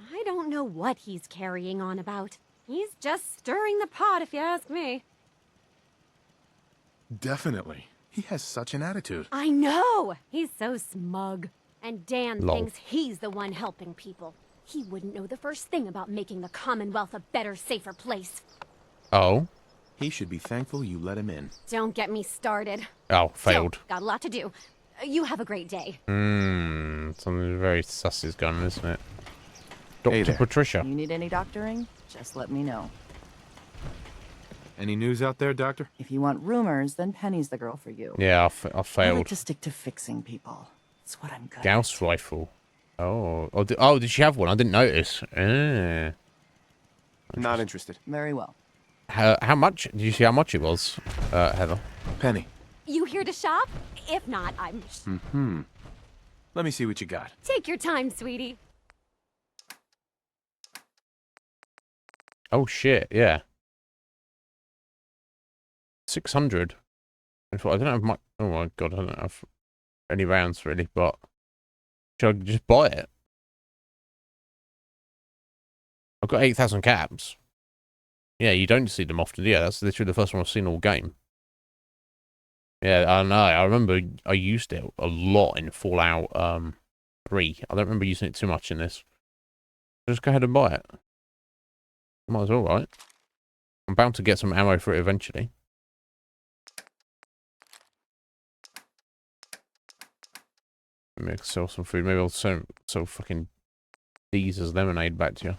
I don't know what he's carrying on about. He's just stirring the pot, if you ask me. Definitely. He has such an attitude. I know! He's so smug. And Dan Lol. thinks he's the one helping people. He wouldn't know the first thing about making the Commonwealth a better, safer place. Oh? He should be thankful you let him in. Don't get me started. Oh, failed. Still, got a lot to do. You have a great day. Something very sus is gone, isn't it? Dr. Patricia. You need any doctoring? Just let me know. Any news out there, Doctor? If you want rumors, then Penny's the girl for you. Yeah, I I failed. like to stick to fixing people. It's what I'm good Gauss rifle. Oh, did she have one? I didn't notice. Not interested. Very well. How much? Did you see how much it was, Heather? Penny. You here to shop? If not, I'm... Let me see what you got. Take your time, sweetie. Oh, shit, yeah. 600. I don't have much. Oh my god, I don't have any rounds really, but should I just buy it? I've got 8,000 caps. Yeah, you don't see them often. Yeah, that's literally the first one I've seen all game. Yeah, I know. I remember I used it a lot in Fallout 3. I don't remember using it too much in this. Just go ahead and buy it. Might as well, right? I'm bound to get some ammo for it eventually. Maybe I can sell some food. Maybe I'll sell fucking these as lemonade back to you.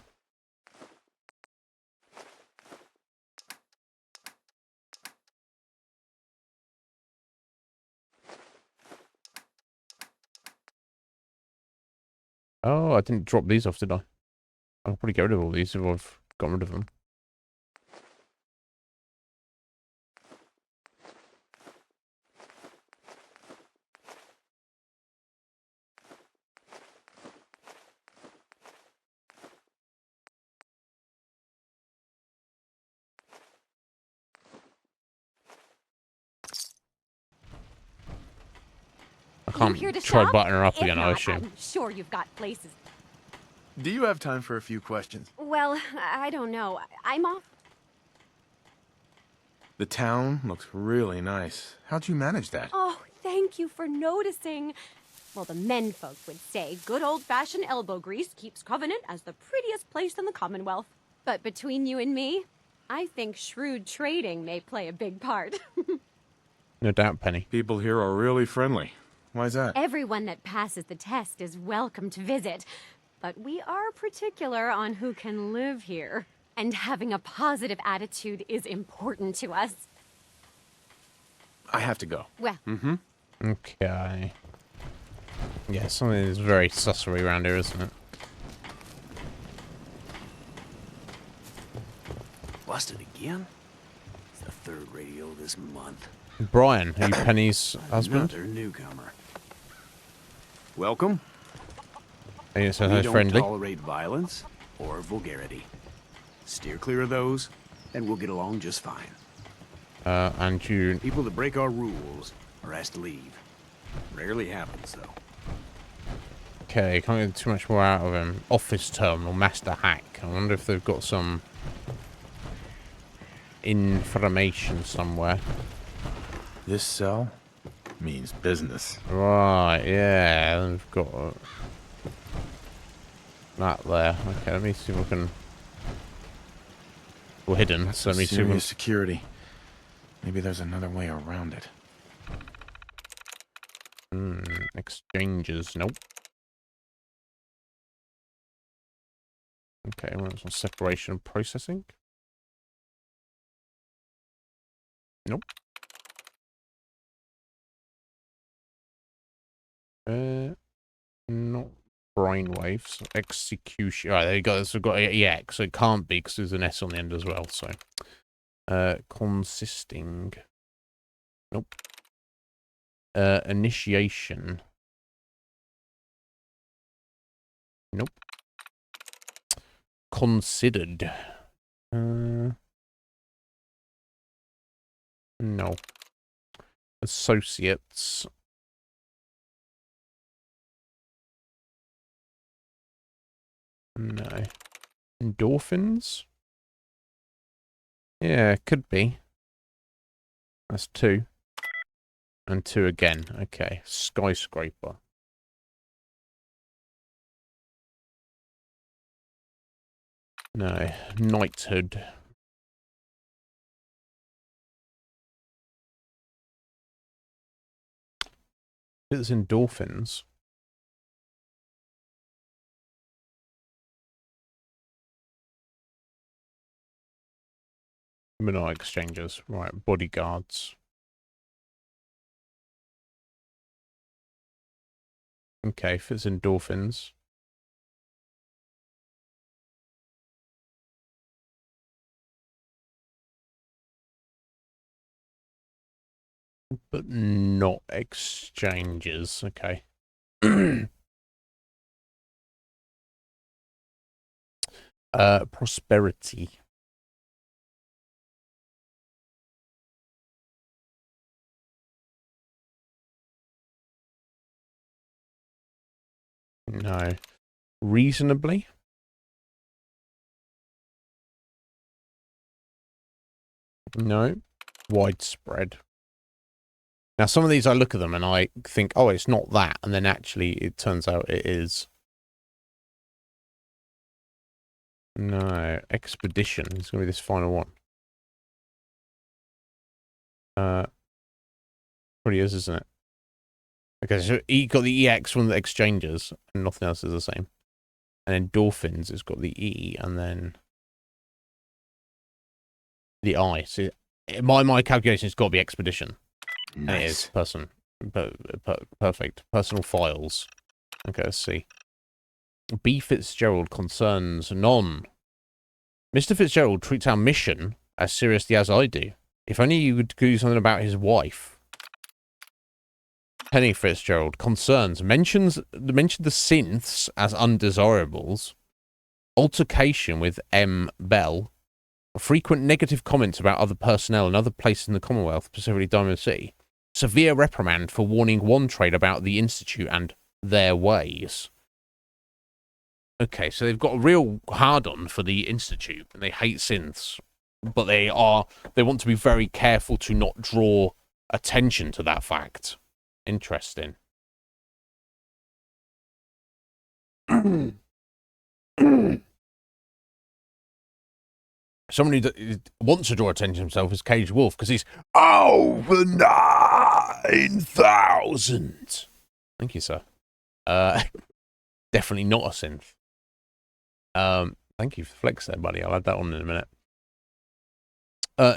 Oh, I didn't drop these off, did I? I'll probably get rid of all these if I've got rid of them. I can't try button her up again, I assume. I'm sure you've got places. Do you have time for a few questions? Well, I don't know. I'm off. The town looks really nice. How'd you manage that? Oh, thank you for noticing. Well, the menfolk would say good old-fashioned elbow grease keeps Covenant as the prettiest place in the Commonwealth. But between you and me, I think shrewd trading may play a big part. No doubt, Penny. People here are really friendly. Why's that? Everyone that passes the test is welcome to visit. But we are particular on who can live here. And having a positive attitude is important to us. I have to go. Well. Okay. Yeah, something is very sussery around here, isn't it? Busted again? It's the third radio this month. Brian, are you Penny's husband? Another newcomer. Welcome. Are you so We don't friendly? tolerate violence or vulgarity. Steer clear of those, and we'll get along just fine. And you... People that break our rules are asked to leave. Rarely happens, though. Okay, can't get too much more out of him. Office terminal, master hack. I wonder if they've got some information somewhere. This cell means business. Right, yeah, we've got that there. Okay, let me see if we can... We're hidden, so let me see if we can... Security. Maybe there's another way around it. Exchanges, nope. Okay, well, it's on separation and processing. Nope. Not brainwaves. Execution. Alright, there you go. So we've got EX, so it can't be because there's an S on the end as well, so. Consisting. Nope. Initiation. Nope. Considered. No. Associates. No. Endorphins? Yeah, could be. That's 2. And 2 again. Okay. Skyscraper. No. Knighthood. It's endorphins. Mineral exchanges. Right. Bodyguards. Okay. If it's endorphins. But not exchanges. Okay. Prosperity. No. Reasonably? No. Widespread. Now, some of these I look at them and I think, oh, it's not that. And then actually it turns out it is. No. Expedition is going to be this final one. Pretty is, isn't it? Okay, so you got the EX from the exchanges and nothing else is the same. And endorphins has got the E and then the I. So my calculation has got to be expedition. Nice. And it is perfect. Personal files. Okay, let's see. B. Fitzgerald concerns none. Mr. Fitzgerald treats our mission as seriously as I do. If only you could do something about his wife. Penny Fitzgerald concerns mentioned the synths as undesirables. Altercation with M. Bell. Frequent negative comments about other personnel and other places in the Commonwealth, specifically Diamond City. Severe reprimand for warning one trade about the Institute and their ways. Okay, so they've got a real hard-on for the Institute, and they hate synths. But they want to be very careful to not draw attention to that fact. Interesting. Someone who wants to draw attention to himself is Cage Wolf, because he's over 9,000. Thank you, sir. Definitely not a synth. Thank you for the flex there, buddy. I'll add that on in a minute.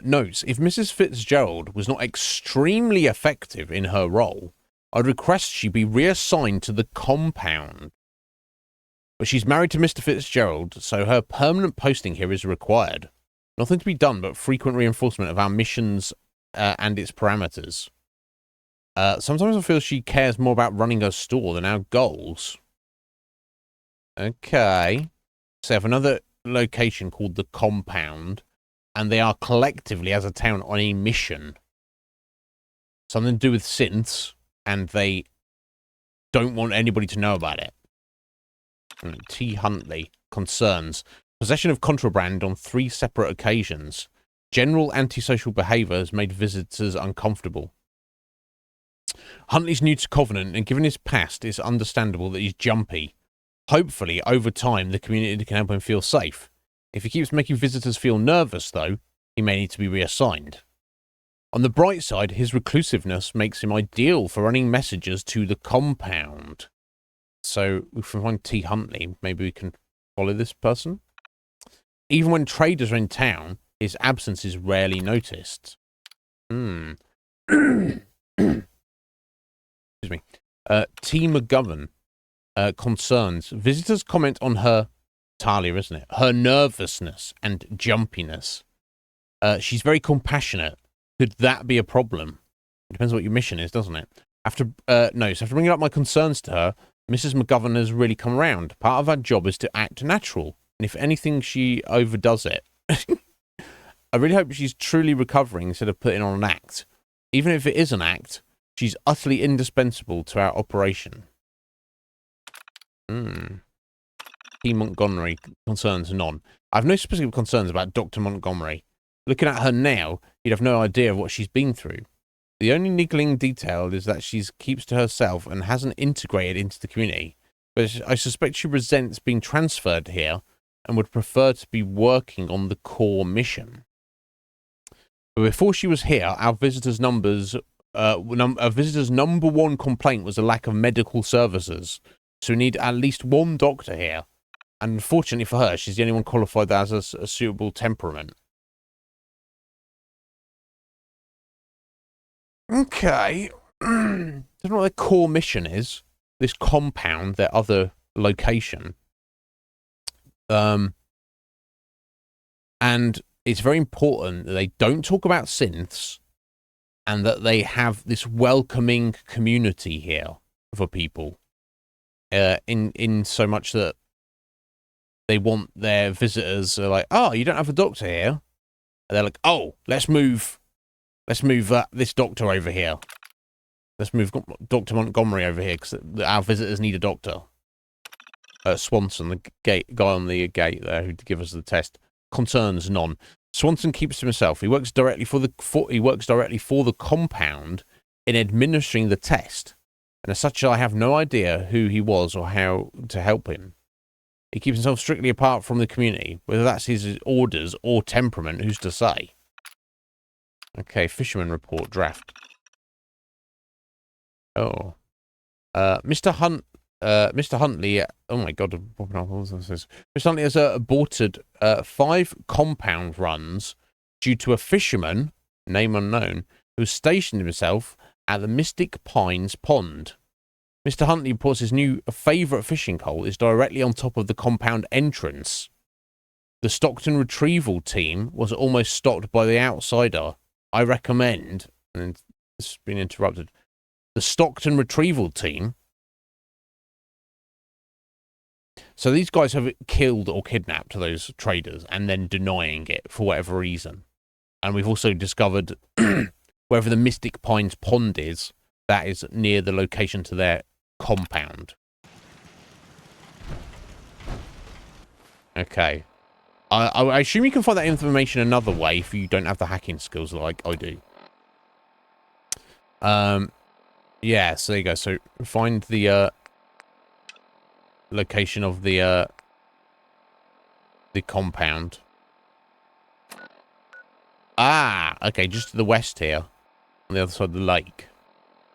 Notes, if Mrs. Fitzgerald was not extremely effective in her role, I'd request she be reassigned to the compound. But she's married to Mr. Fitzgerald, so her permanent posting here is required. Nothing to be done but frequent reinforcement of our missions and its parameters. Sometimes I feel she cares more about running her store than our goals. Okay. So I have another location called the compound. And they are collectively, as a town, on a mission. Something to do with synths, and they don't want anybody to know about it. T. Huntley concerns possession of contraband on 3 separate occasions. General antisocial behaviour has made visitors uncomfortable. Huntley's new to Covenant, and given his past, it's understandable that he's jumpy. Hopefully, over time, the community can help him feel safe. If he keeps making visitors feel nervous, though, he may need to be reassigned. On the bright side, his reclusiveness makes him ideal for running messages to the compound. So, if we find T. Huntley, maybe we can follow this person? Even when traders are in town, his absence is rarely noticed. Excuse me. T. McGovern concerns. Visitors comment on her, Talia, isn't it? Her nervousness and jumpiness. She's very compassionate. Could that be a problem? It depends what your mission is, doesn't it? After bringing up my concerns to her, Mrs. McGovern has really come around. Part of our job is to act natural, and if anything, she overdoes it. I really hope she's truly recovering instead of putting on an act. Even if it is an act, she's utterly indispensable to our operation. T. Montgomery, concerns none. I have no specific concerns about Dr. Montgomery. Looking at her now, you'd have no idea of what she's been through. The only niggling detail is that she keeps to herself and hasn't integrated into the community. But I suspect she resents being transferred here and would prefer to be working on the core mission. But before she was here, our visitors' number one complaint was a lack of medical services. So we need at least one doctor here. And unfortunately for her, she's the only one qualified that has a suitable temperament. Okay. Don't know what their core mission is. This compound, their other location. And it's very important that they don't talk about synths and that they have this welcoming community here for people. In so much that they want their visitors like, oh, you don't have a doctor here. And they're like, oh, let's move this doctor over here. Let's move Dr. Montgomery over here because our visitors need a doctor. Swanson, the guy on the gate there who give us the test, concerns none. Swanson keeps to himself. He works directly for the compound in administering the test, and as such, I have no idea who he was or how to help him. He keeps himself strictly apart from the community, whether that's his orders or temperament. Who's to say? Okay, fisherman report draft. Oh, Mr. Huntley. Oh my God! Mr. Huntley has aborted 5 compound runs due to a fisherman, name unknown, who stationed himself at the Mystic Pines Pond. Mr. Huntley reports his new favourite fishing hole is directly on top of the compound entrance. The Stockton retrieval team was almost stopped by the outsider. I recommend, and it's been interrupted. The Stockton retrieval team. So these guys have killed or kidnapped those traders and then denying it for whatever reason. And we've also discovered wherever the Mystic Pines Pond is, that is near the location to their compound. Okay. I assume you can find that information another way if you don't have the hacking skills like I do. Yeah, so there you go. So find the location of the compound. Ah, okay, just to the west here, on the other side of the lake.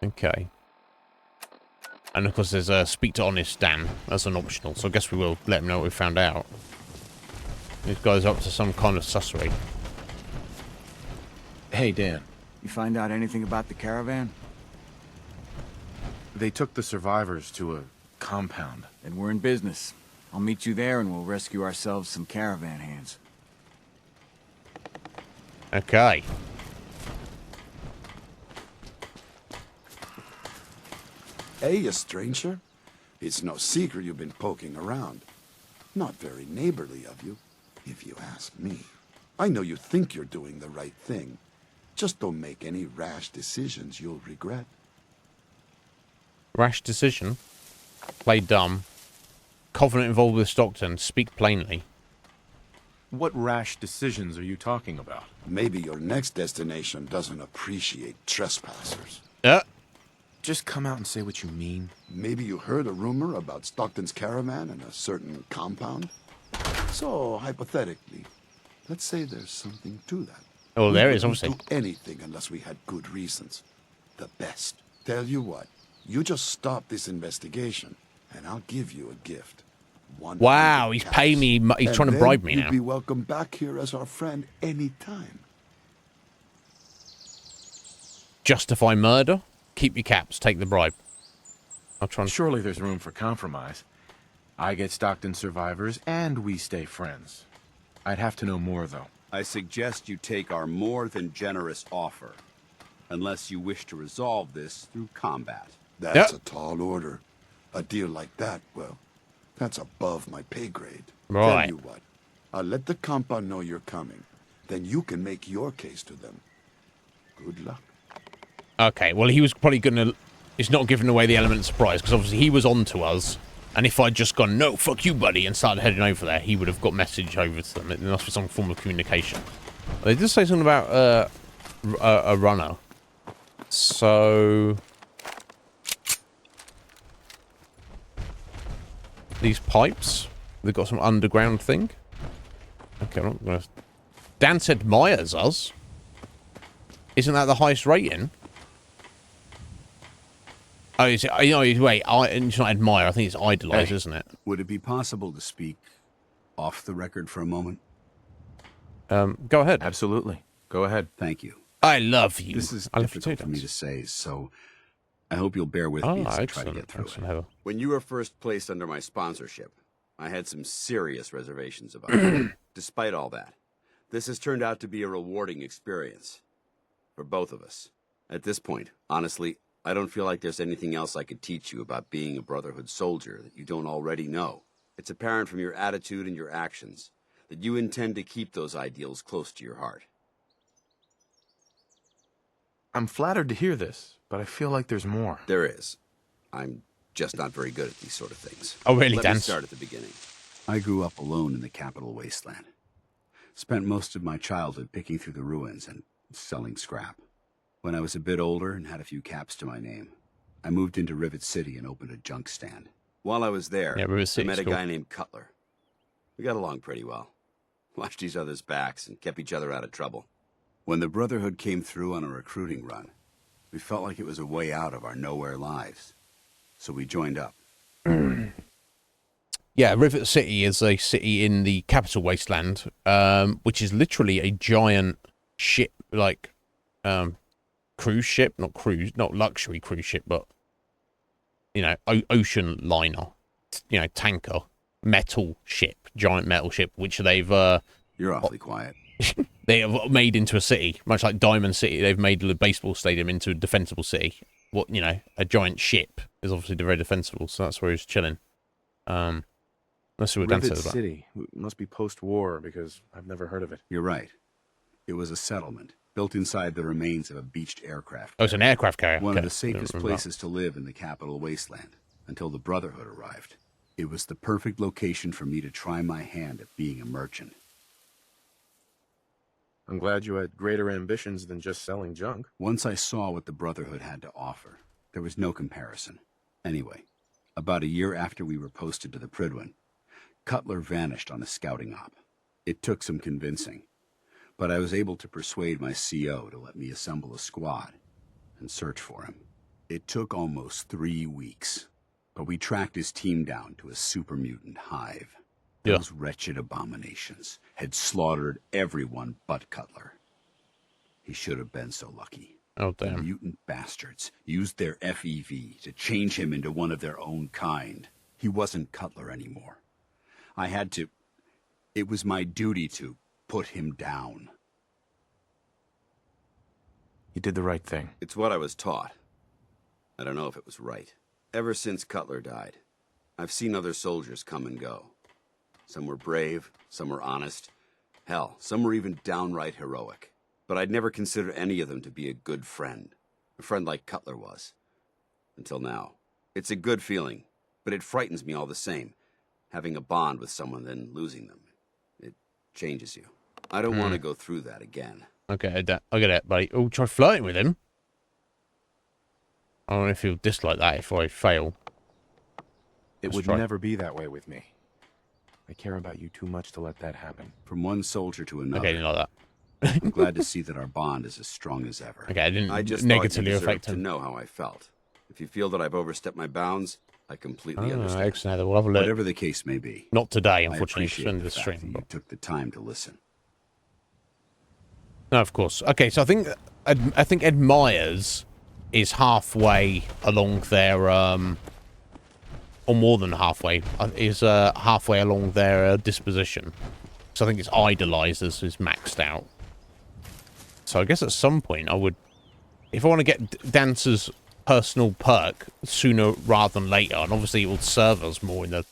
Okay. And of course, there's a speak to Honest Dan. That's an optional, so I guess we will let him know what we found out. This guy's up to some kind of sussery. Hey, Dan. You find out anything about the caravan? They took the survivors to a compound. Then we're in business. I'll meet you there and we'll rescue ourselves some caravan hands. Okay. Hey, you stranger. It's no secret you've been poking around. Not very neighborly of you, if you ask me. I know you think you're doing the right thing. Just don't make any rash decisions you'll regret. Rash decision? Play dumb. Covenant involved with Stockton. Speak plainly. What rash decisions are you talking about? Maybe your next destination doesn't appreciate trespassers. just come out and say what you mean? Maybe you heard a rumor about Stockton's caravan and a certain compound? So, hypothetically, let's say there's something to that. Oh, there is, We obviously. wouldn't do anything unless we had good reasons. The best. Tell you what, you just stop this investigation, and I'll give you a gift. Wow, he's paying me. He's trying to bribe me now. You'd be welcome back here as our friend anytime. Justify murder? Keep your caps. Take the bribe. I'll try and... Surely there's room for compromise. I get Stockton survivors, and we stay friends. I'd have to know more, though. I suggest you take our more than generous offer, unless you wish to resolve this through combat. That's a tall order. A deal like that, well, that's above my pay grade. Right. Tell you what, I'll let the compound know you're coming. Then you can make your case to them. Good luck. Okay, well, he was probably going to... He's not giving away the element of surprise, because obviously he was on to us, and if I'd just gone, no, fuck you, buddy, and started heading over there, he would have got message over to them. It must be some form of communication. They did say something about a runner. So... These pipes, they've got some underground thing. Okay, I'm not gonna... Dan said admires us. Isn't that the highest rating? Oh, is it? No, wait, it's not admire. I think it's idolize, isn't it? Would it be possible to speak off the record for a moment? Go ahead. Absolutely. Go ahead. Thank you. I love you. This is I love difficult for me to say, so I hope you'll bear with me as I try to get through it. When you were first placed under my sponsorship, I had some serious reservations about it. Despite all that, this has turned out to be a rewarding experience for both of us. At this point, honestly, I don't feel like there's anything else I could teach you about being a Brotherhood soldier that you don't already know. It's apparent from your attitude and your actions that you intend to keep those ideals close to your heart. I'm flattered to hear this, but I feel like there's more. There is. I'm just not very good at these sort of things. Oh, really, Let Dan? me start at the beginning. I grew up alone in the capital wasteland. Spent most of my childhood picking through the ruins and selling scrap. When I was a bit older and had a few caps to my name, I moved into Rivet City and opened a junk stand. While I was there, I met a guy named Cutler. We got along pretty well. Watched each other's backs and kept each other out of trouble. When the Brotherhood came through on a recruiting run, we felt like it was a way out of our nowhere lives. So we joined up. Yeah, Rivet City is a city in the capital wasteland, which is literally a giant ship, like cruise ship, not luxury cruise ship, but you know, ocean liner, you know, tanker, metal ship, giant metal ship, which they've You're awfully quiet. They have made into a city, much like Diamond City. They've made the baseball stadium into a defensible city. What, you know, a giant ship is obviously very defensible, so that's where he's chilling. Let's see what Dan says about it. City must be post-war because I've never heard of it. You're right. It was a settlement built inside the remains of a beached aircraft. Oh, it's an aircraft carrier. One Okay. of the safest I don't remember places to live in the capital wasteland until the Brotherhood arrived. It was the perfect location for me to try my hand at being a merchant. I'm glad you had greater ambitions than just selling junk. Once I saw what the Brotherhood had to offer, there was no comparison. Anyway, about a year after we were posted to the Prydwen, Cutler vanished on a scouting op. It took some convincing, but I was able to persuade my CO to let me assemble a squad and search for him. It took almost 3 weeks, but we tracked his team down to a super mutant hive. Those wretched abominations had slaughtered everyone but Cutler. He should have been so lucky. Oh, damn. The mutant bastards used their FEV to change him into one of their own kind. He wasn't Cutler anymore. I had to... It was my duty to put him down. You did the right thing. It's what I was taught. I don't know if it was right. Ever since Cutler died, I've seen other soldiers come and go. Some were brave, some were honest. Hell, some were even downright heroic. But I'd never considered any of them to be a good friend. A friend like Cutler was. Until now. It's a good feeling, but it frightens me all the same. Having a bond with someone, then losing them. It changes you. I don't want to go through that again. Okay, I get it, buddy. Oh, try flirting with him. I don't know if he'll dislike that if I fail. It would never be that way with me. I care about you too much to let that happen. From one soldier to another. Okay, didn't like that. I'm glad to see that our bond is as strong as ever. Okay, I didn't just negatively thought you affect deserved him. to know how I felt. If you feel that I've overstepped my bounds, I completely Oh, understand. excellent. We'll have a look. Whatever the case may be. Not today, I unfortunately, appreciate for the the fact stream. that you took the time to listen. No, of course. Okay, so I think Ed Myers is halfway along their or more than halfway is halfway along their disposition. So I think it's idolizers is maxed out. So I guess at some point I would, if I want to get Dancer's personal perk sooner rather than later, and obviously it will serve us more in the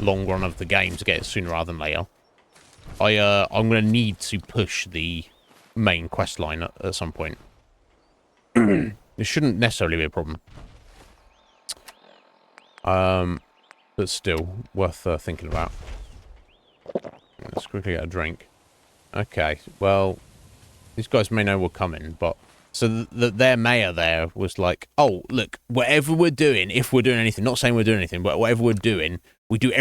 long run of the game to get it sooner rather than later. I'm going to need to push the main quest line at some point. It shouldn't necessarily be a problem. But still worth thinking about. Let's quickly get a drink. Okay, well, these guys may know we're coming, but so their mayor there was like, "Oh, look, whatever we're doing, if we're doing anything, not saying we're doing anything, but whatever we're doing we're doing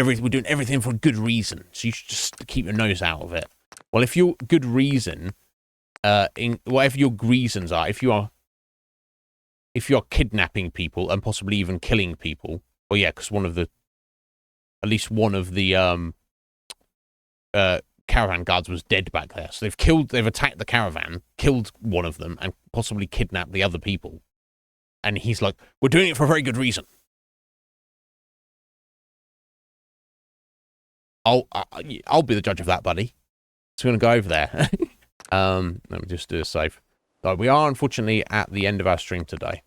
everything for a good reason. So you should just keep your nose out of it." Well, if your good reason, in whatever your reasons are, if you're kidnapping people and possibly even killing people, well, yeah, because at least one of the caravan guards was dead back there. So they've attacked the caravan, killed one of them, and possibly kidnapped the other people. And he's like, "We're doing it for a very good reason." I'll be the judge of that, buddy. So we're going to go over there. Let me just do a save. So we are unfortunately at the end of our stream today.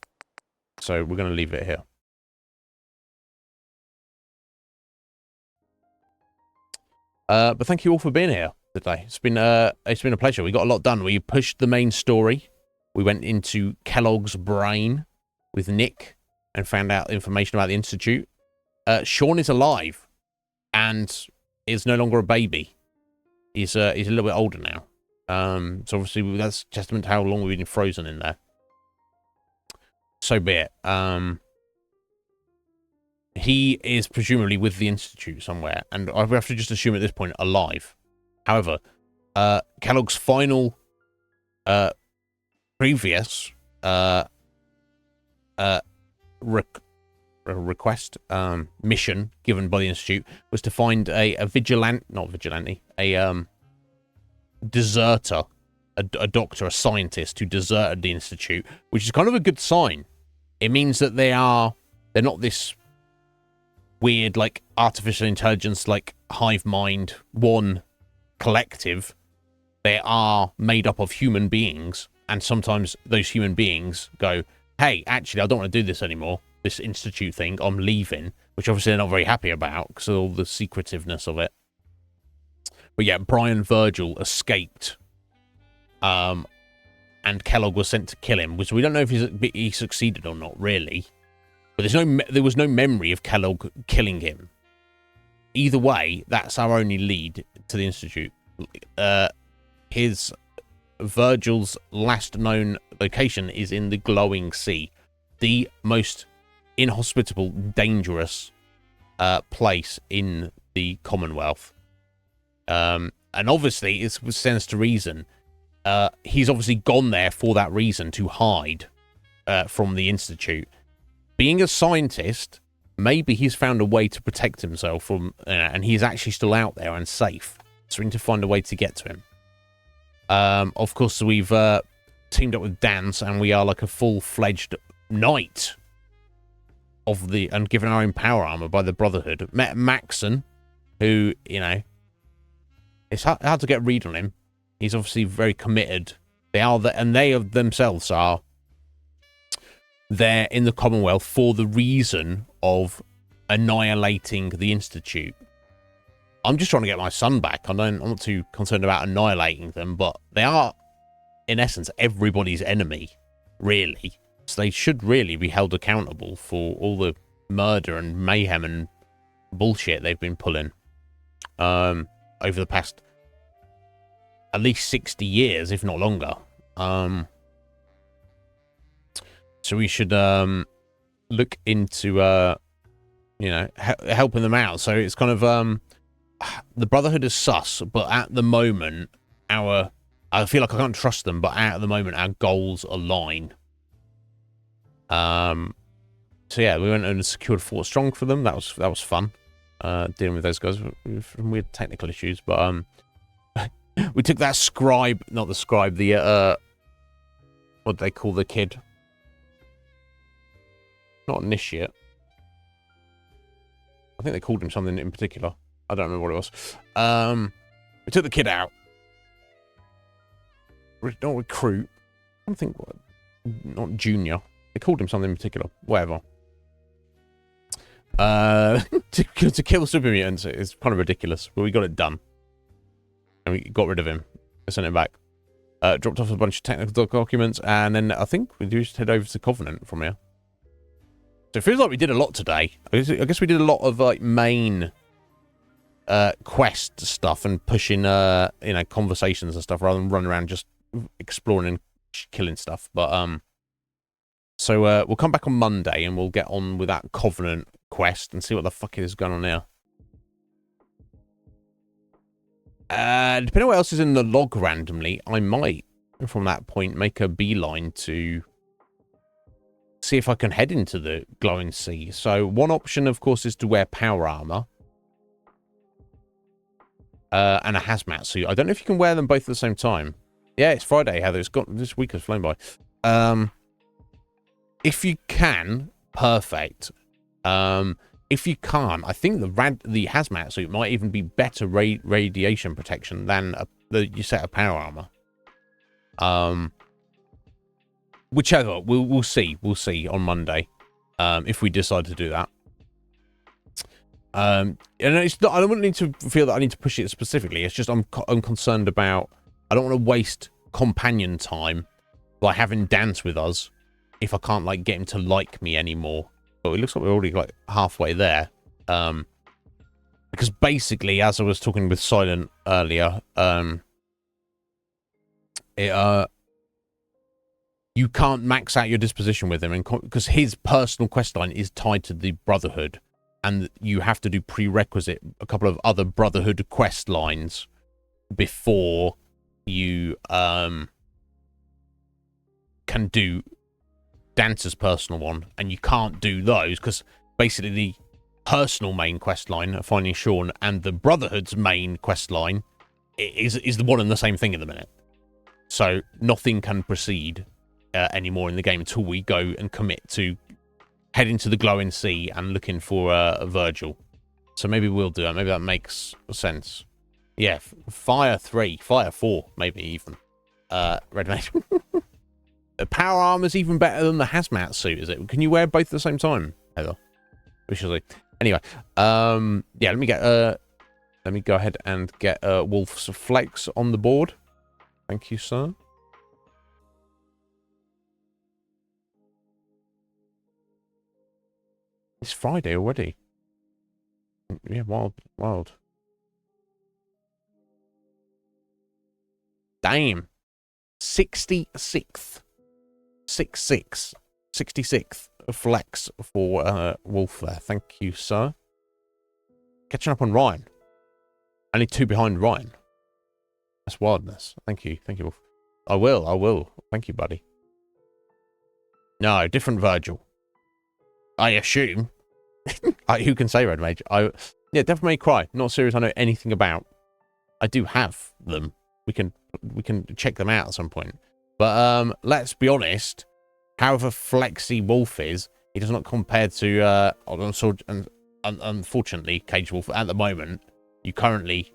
So we're going to leave it here. But thank you all for being here today. It's been a pleasure. We got a lot done. We pushed the main story. We went into Kellogg's brain with Nick and found out information about the Institute. Sean is alive and is no longer a baby. He's a little bit older now. So obviously that's testament to how long we've been frozen in there. So be it. He is presumably with the Institute somewhere, and I have to just assume at this point alive. However, Kellogg's final previous request mission given by the Institute was to find a deserter, a doctor, a scientist who deserted the Institute, which is kind of a good sign. It means that they're not this weird, like, artificial intelligence, like, hive mind, one collective. They are made up of human beings, and sometimes those human beings go, "Hey, actually, I don't want to do this anymore, this Institute thing, I'm leaving," which obviously they're not very happy about, because of all the secretiveness of it. But yeah, Brian Virgil escaped, and Kellogg was sent to kill him, which we don't know if he succeeded or not, really. But there was no memory of Kellogg killing him. Either way, that's our only lead to the Institute. Virgil's last known location is in the Glowing Sea, the most inhospitable, dangerous place in the Commonwealth. And obviously, it stands to reason. He's obviously gone there for that reason, to hide from the Institute. Being a scientist, maybe he's found a way to protect himself from, and he's actually still out there and safe. So we need to find a way to get to him. Of course, we've teamed up with Dance, and we are like a full-fledged knight and given our own power armor by the Brotherhood. Met Maxon, who, it's hard to get a read on him. He's obviously very committed. They themselves are there in the Commonwealth for the reason of annihilating the Institute. I'm just trying to get my son back. I'm not too concerned about annihilating them, but they are, in essence, everybody's enemy, really. So they should really be held accountable for all the murder and mayhem and bullshit they've been pulling over the past at least 60 years, if not longer. So we should look into you know, helping them out. So it's kind of the Brotherhood is sus, but at the moment I feel like I can't trust them, but at the moment our goals align. So yeah, we went and secured Fort Strong for them. That was fun. Dealing with those guys with weird technical issues, but we took that scribe, not the scribe, the what do they call the kid? Not initiate. I think they called him something in particular. I don't remember what it was. We took the kid out. Not recruit. I don't think, not junior. They called him something in particular. Whatever. To kill super mutants is kind of ridiculous, but we got it done. And we got rid of him. I sent him back. Dropped off a bunch of technical documents, and then I think we just head over to Covenant from here. So it feels like we did a lot today. I guess we did a lot of like main quest stuff and pushing you know, conversations and stuff rather than running around just exploring and killing stuff. But so we'll come back on Monday and we'll get on with that Covenant quest and see what the fuck is going on here. Depending on what else is in the log randomly, I might from that point make a beeline to see if I can head into the glowing sea. So one option, of course, is to wear power armor and a hazmat suit. I don't know if you can wear them both at the same time. Yeah, it's Friday, Heather. This week has flown by. If you can, perfect. If you can't, I think the hazmat suit might even be better radiation protection than your set of power armor. Whichever, we'll see. We'll see on Monday if we decide to do that. And it's not. I don't need to feel that I need to push it specifically. It's just I'm concerned about. I don't want to waste companion time by having Dance with us if I can't like get him to like me anymore. But it looks like we're already like halfway there. Because basically, as I was talking with Silent earlier, you can't max out your disposition with him, and because his personal questline is tied to the Brotherhood, and you have to do a couple of other Brotherhood quest lines before you can do Dancer's personal one, and you can't do those because basically the personal main quest line, finding Sean, and the Brotherhood's main quest line is the one and the same thing at the minute. So nothing can proceed anymore in the game until we go and commit to heading to the glowing sea and looking for Virgil. So maybe we'll do that. Maybe that makes sense. Yeah, Fire 3, Fire 4, maybe even. Red Mage. The power armor's even better than the hazmat suit, is it? Can you wear both at the same time, Heather? We shall see. Anyway, yeah, let me go ahead and get Wolf's Flex on the board. Thank you, sir. It's Friday already. Yeah, wild. Damn. 66th. 66th flex for Wolf there. Thank you, sir. Catching up on Ryan. Only 2 behind Ryan. That's wildness. Thank you, Wolf. I will. Thank you, buddy. No, different Virgil. I assume. Who can say, Red Mage? Yeah, Devil May Cry. Not a series I know anything about. I do have them. We can check them out at some point. But let's be honest. However flexy Wolf is, he does not compare to unfortunately, Cage Wolf at the moment. You currently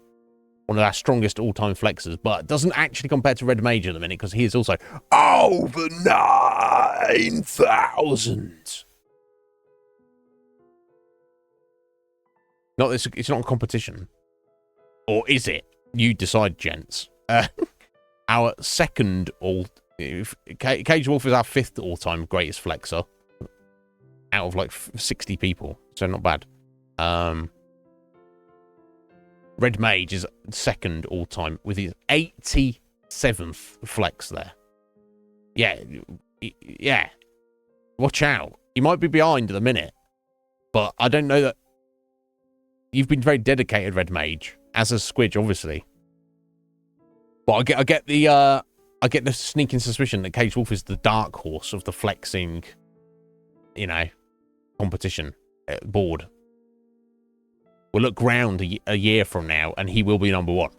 one of our strongest all-time flexers, but doesn't actually compare to Red Mage at the minute because he is also over 9,000. It's not a competition. Or is it? You decide, gents. Our second Cage Wolf is our 5th all-time greatest flexor. Out of like 60 people. So not bad. Red Mage is 2nd all-time with his 87th flex there. Yeah. Watch out. You might be behind at the minute, but I don't know that... You've been very dedicated, Red Mage, as a Squidge, obviously. But I get the sneaking suspicion that Cage Wolf is the dark horse of the flexing, you know, competition board. We'll look round a year from now, and he will be number one.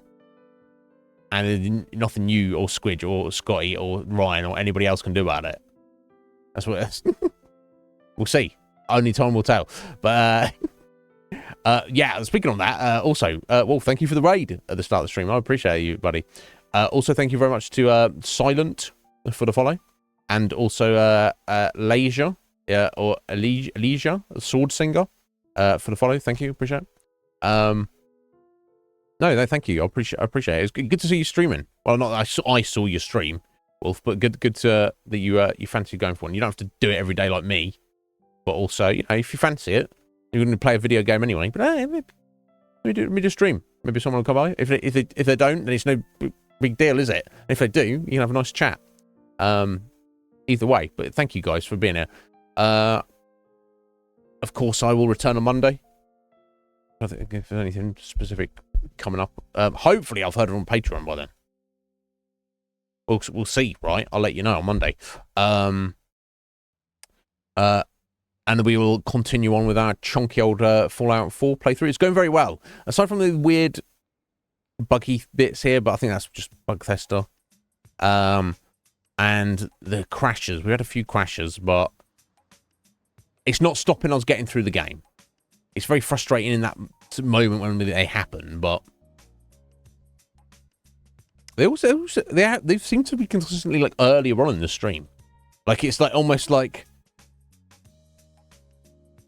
And nothing you or Squidge or Scotty or Ryan or anybody else can do about it. That's what it is. We'll see. Only time will tell. But, yeah, speaking on that, also, Wolf, thank you for the raid at the start of the stream. I appreciate you, buddy. Also, thank you very much to Silent for the follow. And also Leisure, or Elijah, Sword Singer, for the follow. Thank you. Appreciate it. No, thank you. I appreciate it. It's good to see you streaming. Well, not I saw your stream, Wolf, but good that you fancy going for one. You don't have to do it every day like me, but also, you know, if you fancy it, you're going to play a video game anyway. But maybe just stream. Maybe someone will come by. If they don't, then it's no big deal, is it? If they do, you can have a nice chat. Either way, but thank you guys for being here. Of course, I will return on Monday. I think if there's anything specific coming up, hopefully I've heard it on Patreon by then. We'll see, right? I'll let you know on Monday. And we will continue on with our chunky old Fallout 4 playthrough. It's going very well. Aside from the weird buggy bits here, but I think that's just Bugthester. And the crashes. We had a few crashes, but it's not stopping us getting through the game. It's very frustrating in that moment when they happen, but they seem to be consistently like earlier on in the stream. Like it's like almost like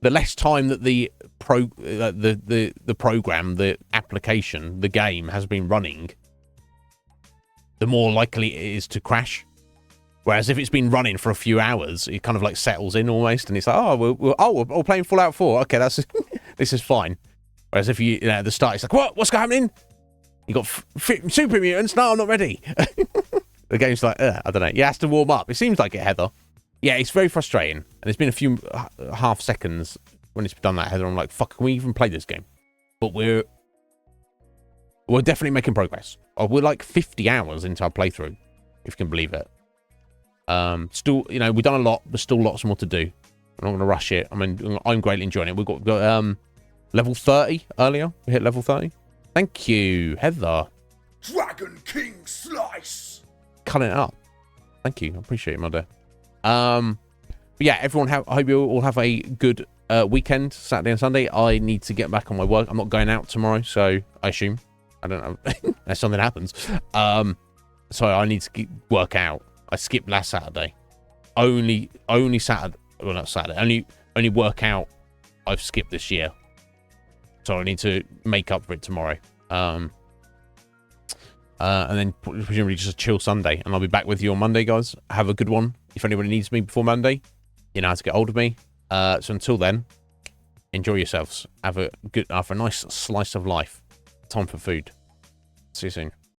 the less time that the program, the application, the game has been running, the more likely it is to crash. Whereas if it's been running for a few hours, it kind of like settles in almost, and it's like, oh, we're playing Fallout 4. Okay, that's this is fine. Whereas if you know, at the start, it's like, what's happening? You got super mutants? No, I'm not ready. The game's like, I don't know. You have to warm up. It seems like it, Heather. Yeah, it's very frustrating, and there's been a few half seconds when it's done that, Heather. I'm like, fuck, can we even play this game? But we're definitely making progress. We're like 50 hours into our playthrough, if you can believe it. Still, you know, we've done a lot. There's still lots more to do. I'm not going to rush it. I mean, I'm greatly enjoying it. We got level 30 earlier. We hit level 30. Thank you, Heather. Dragon King Slice. Cutting it up. Thank you. I appreciate it, my dear. But yeah, everyone. I hope you all have a good weekend, Saturday and Sunday. I need to get back on my work. I'm not going out tomorrow, so I assume. I don't know. Unless something happens. So I need to work out. I skipped last Saturday. Only Saturday. Well, not Saturday. Only workout I've skipped this year. So I need to make up for it tomorrow. And then presumably just a chill Sunday. And I'll be back with you on Monday, guys. Have a good one. If anybody needs me before Monday, you know how to get hold of me. So until then, enjoy yourselves. Have a nice slice of life. Time for food. See you soon.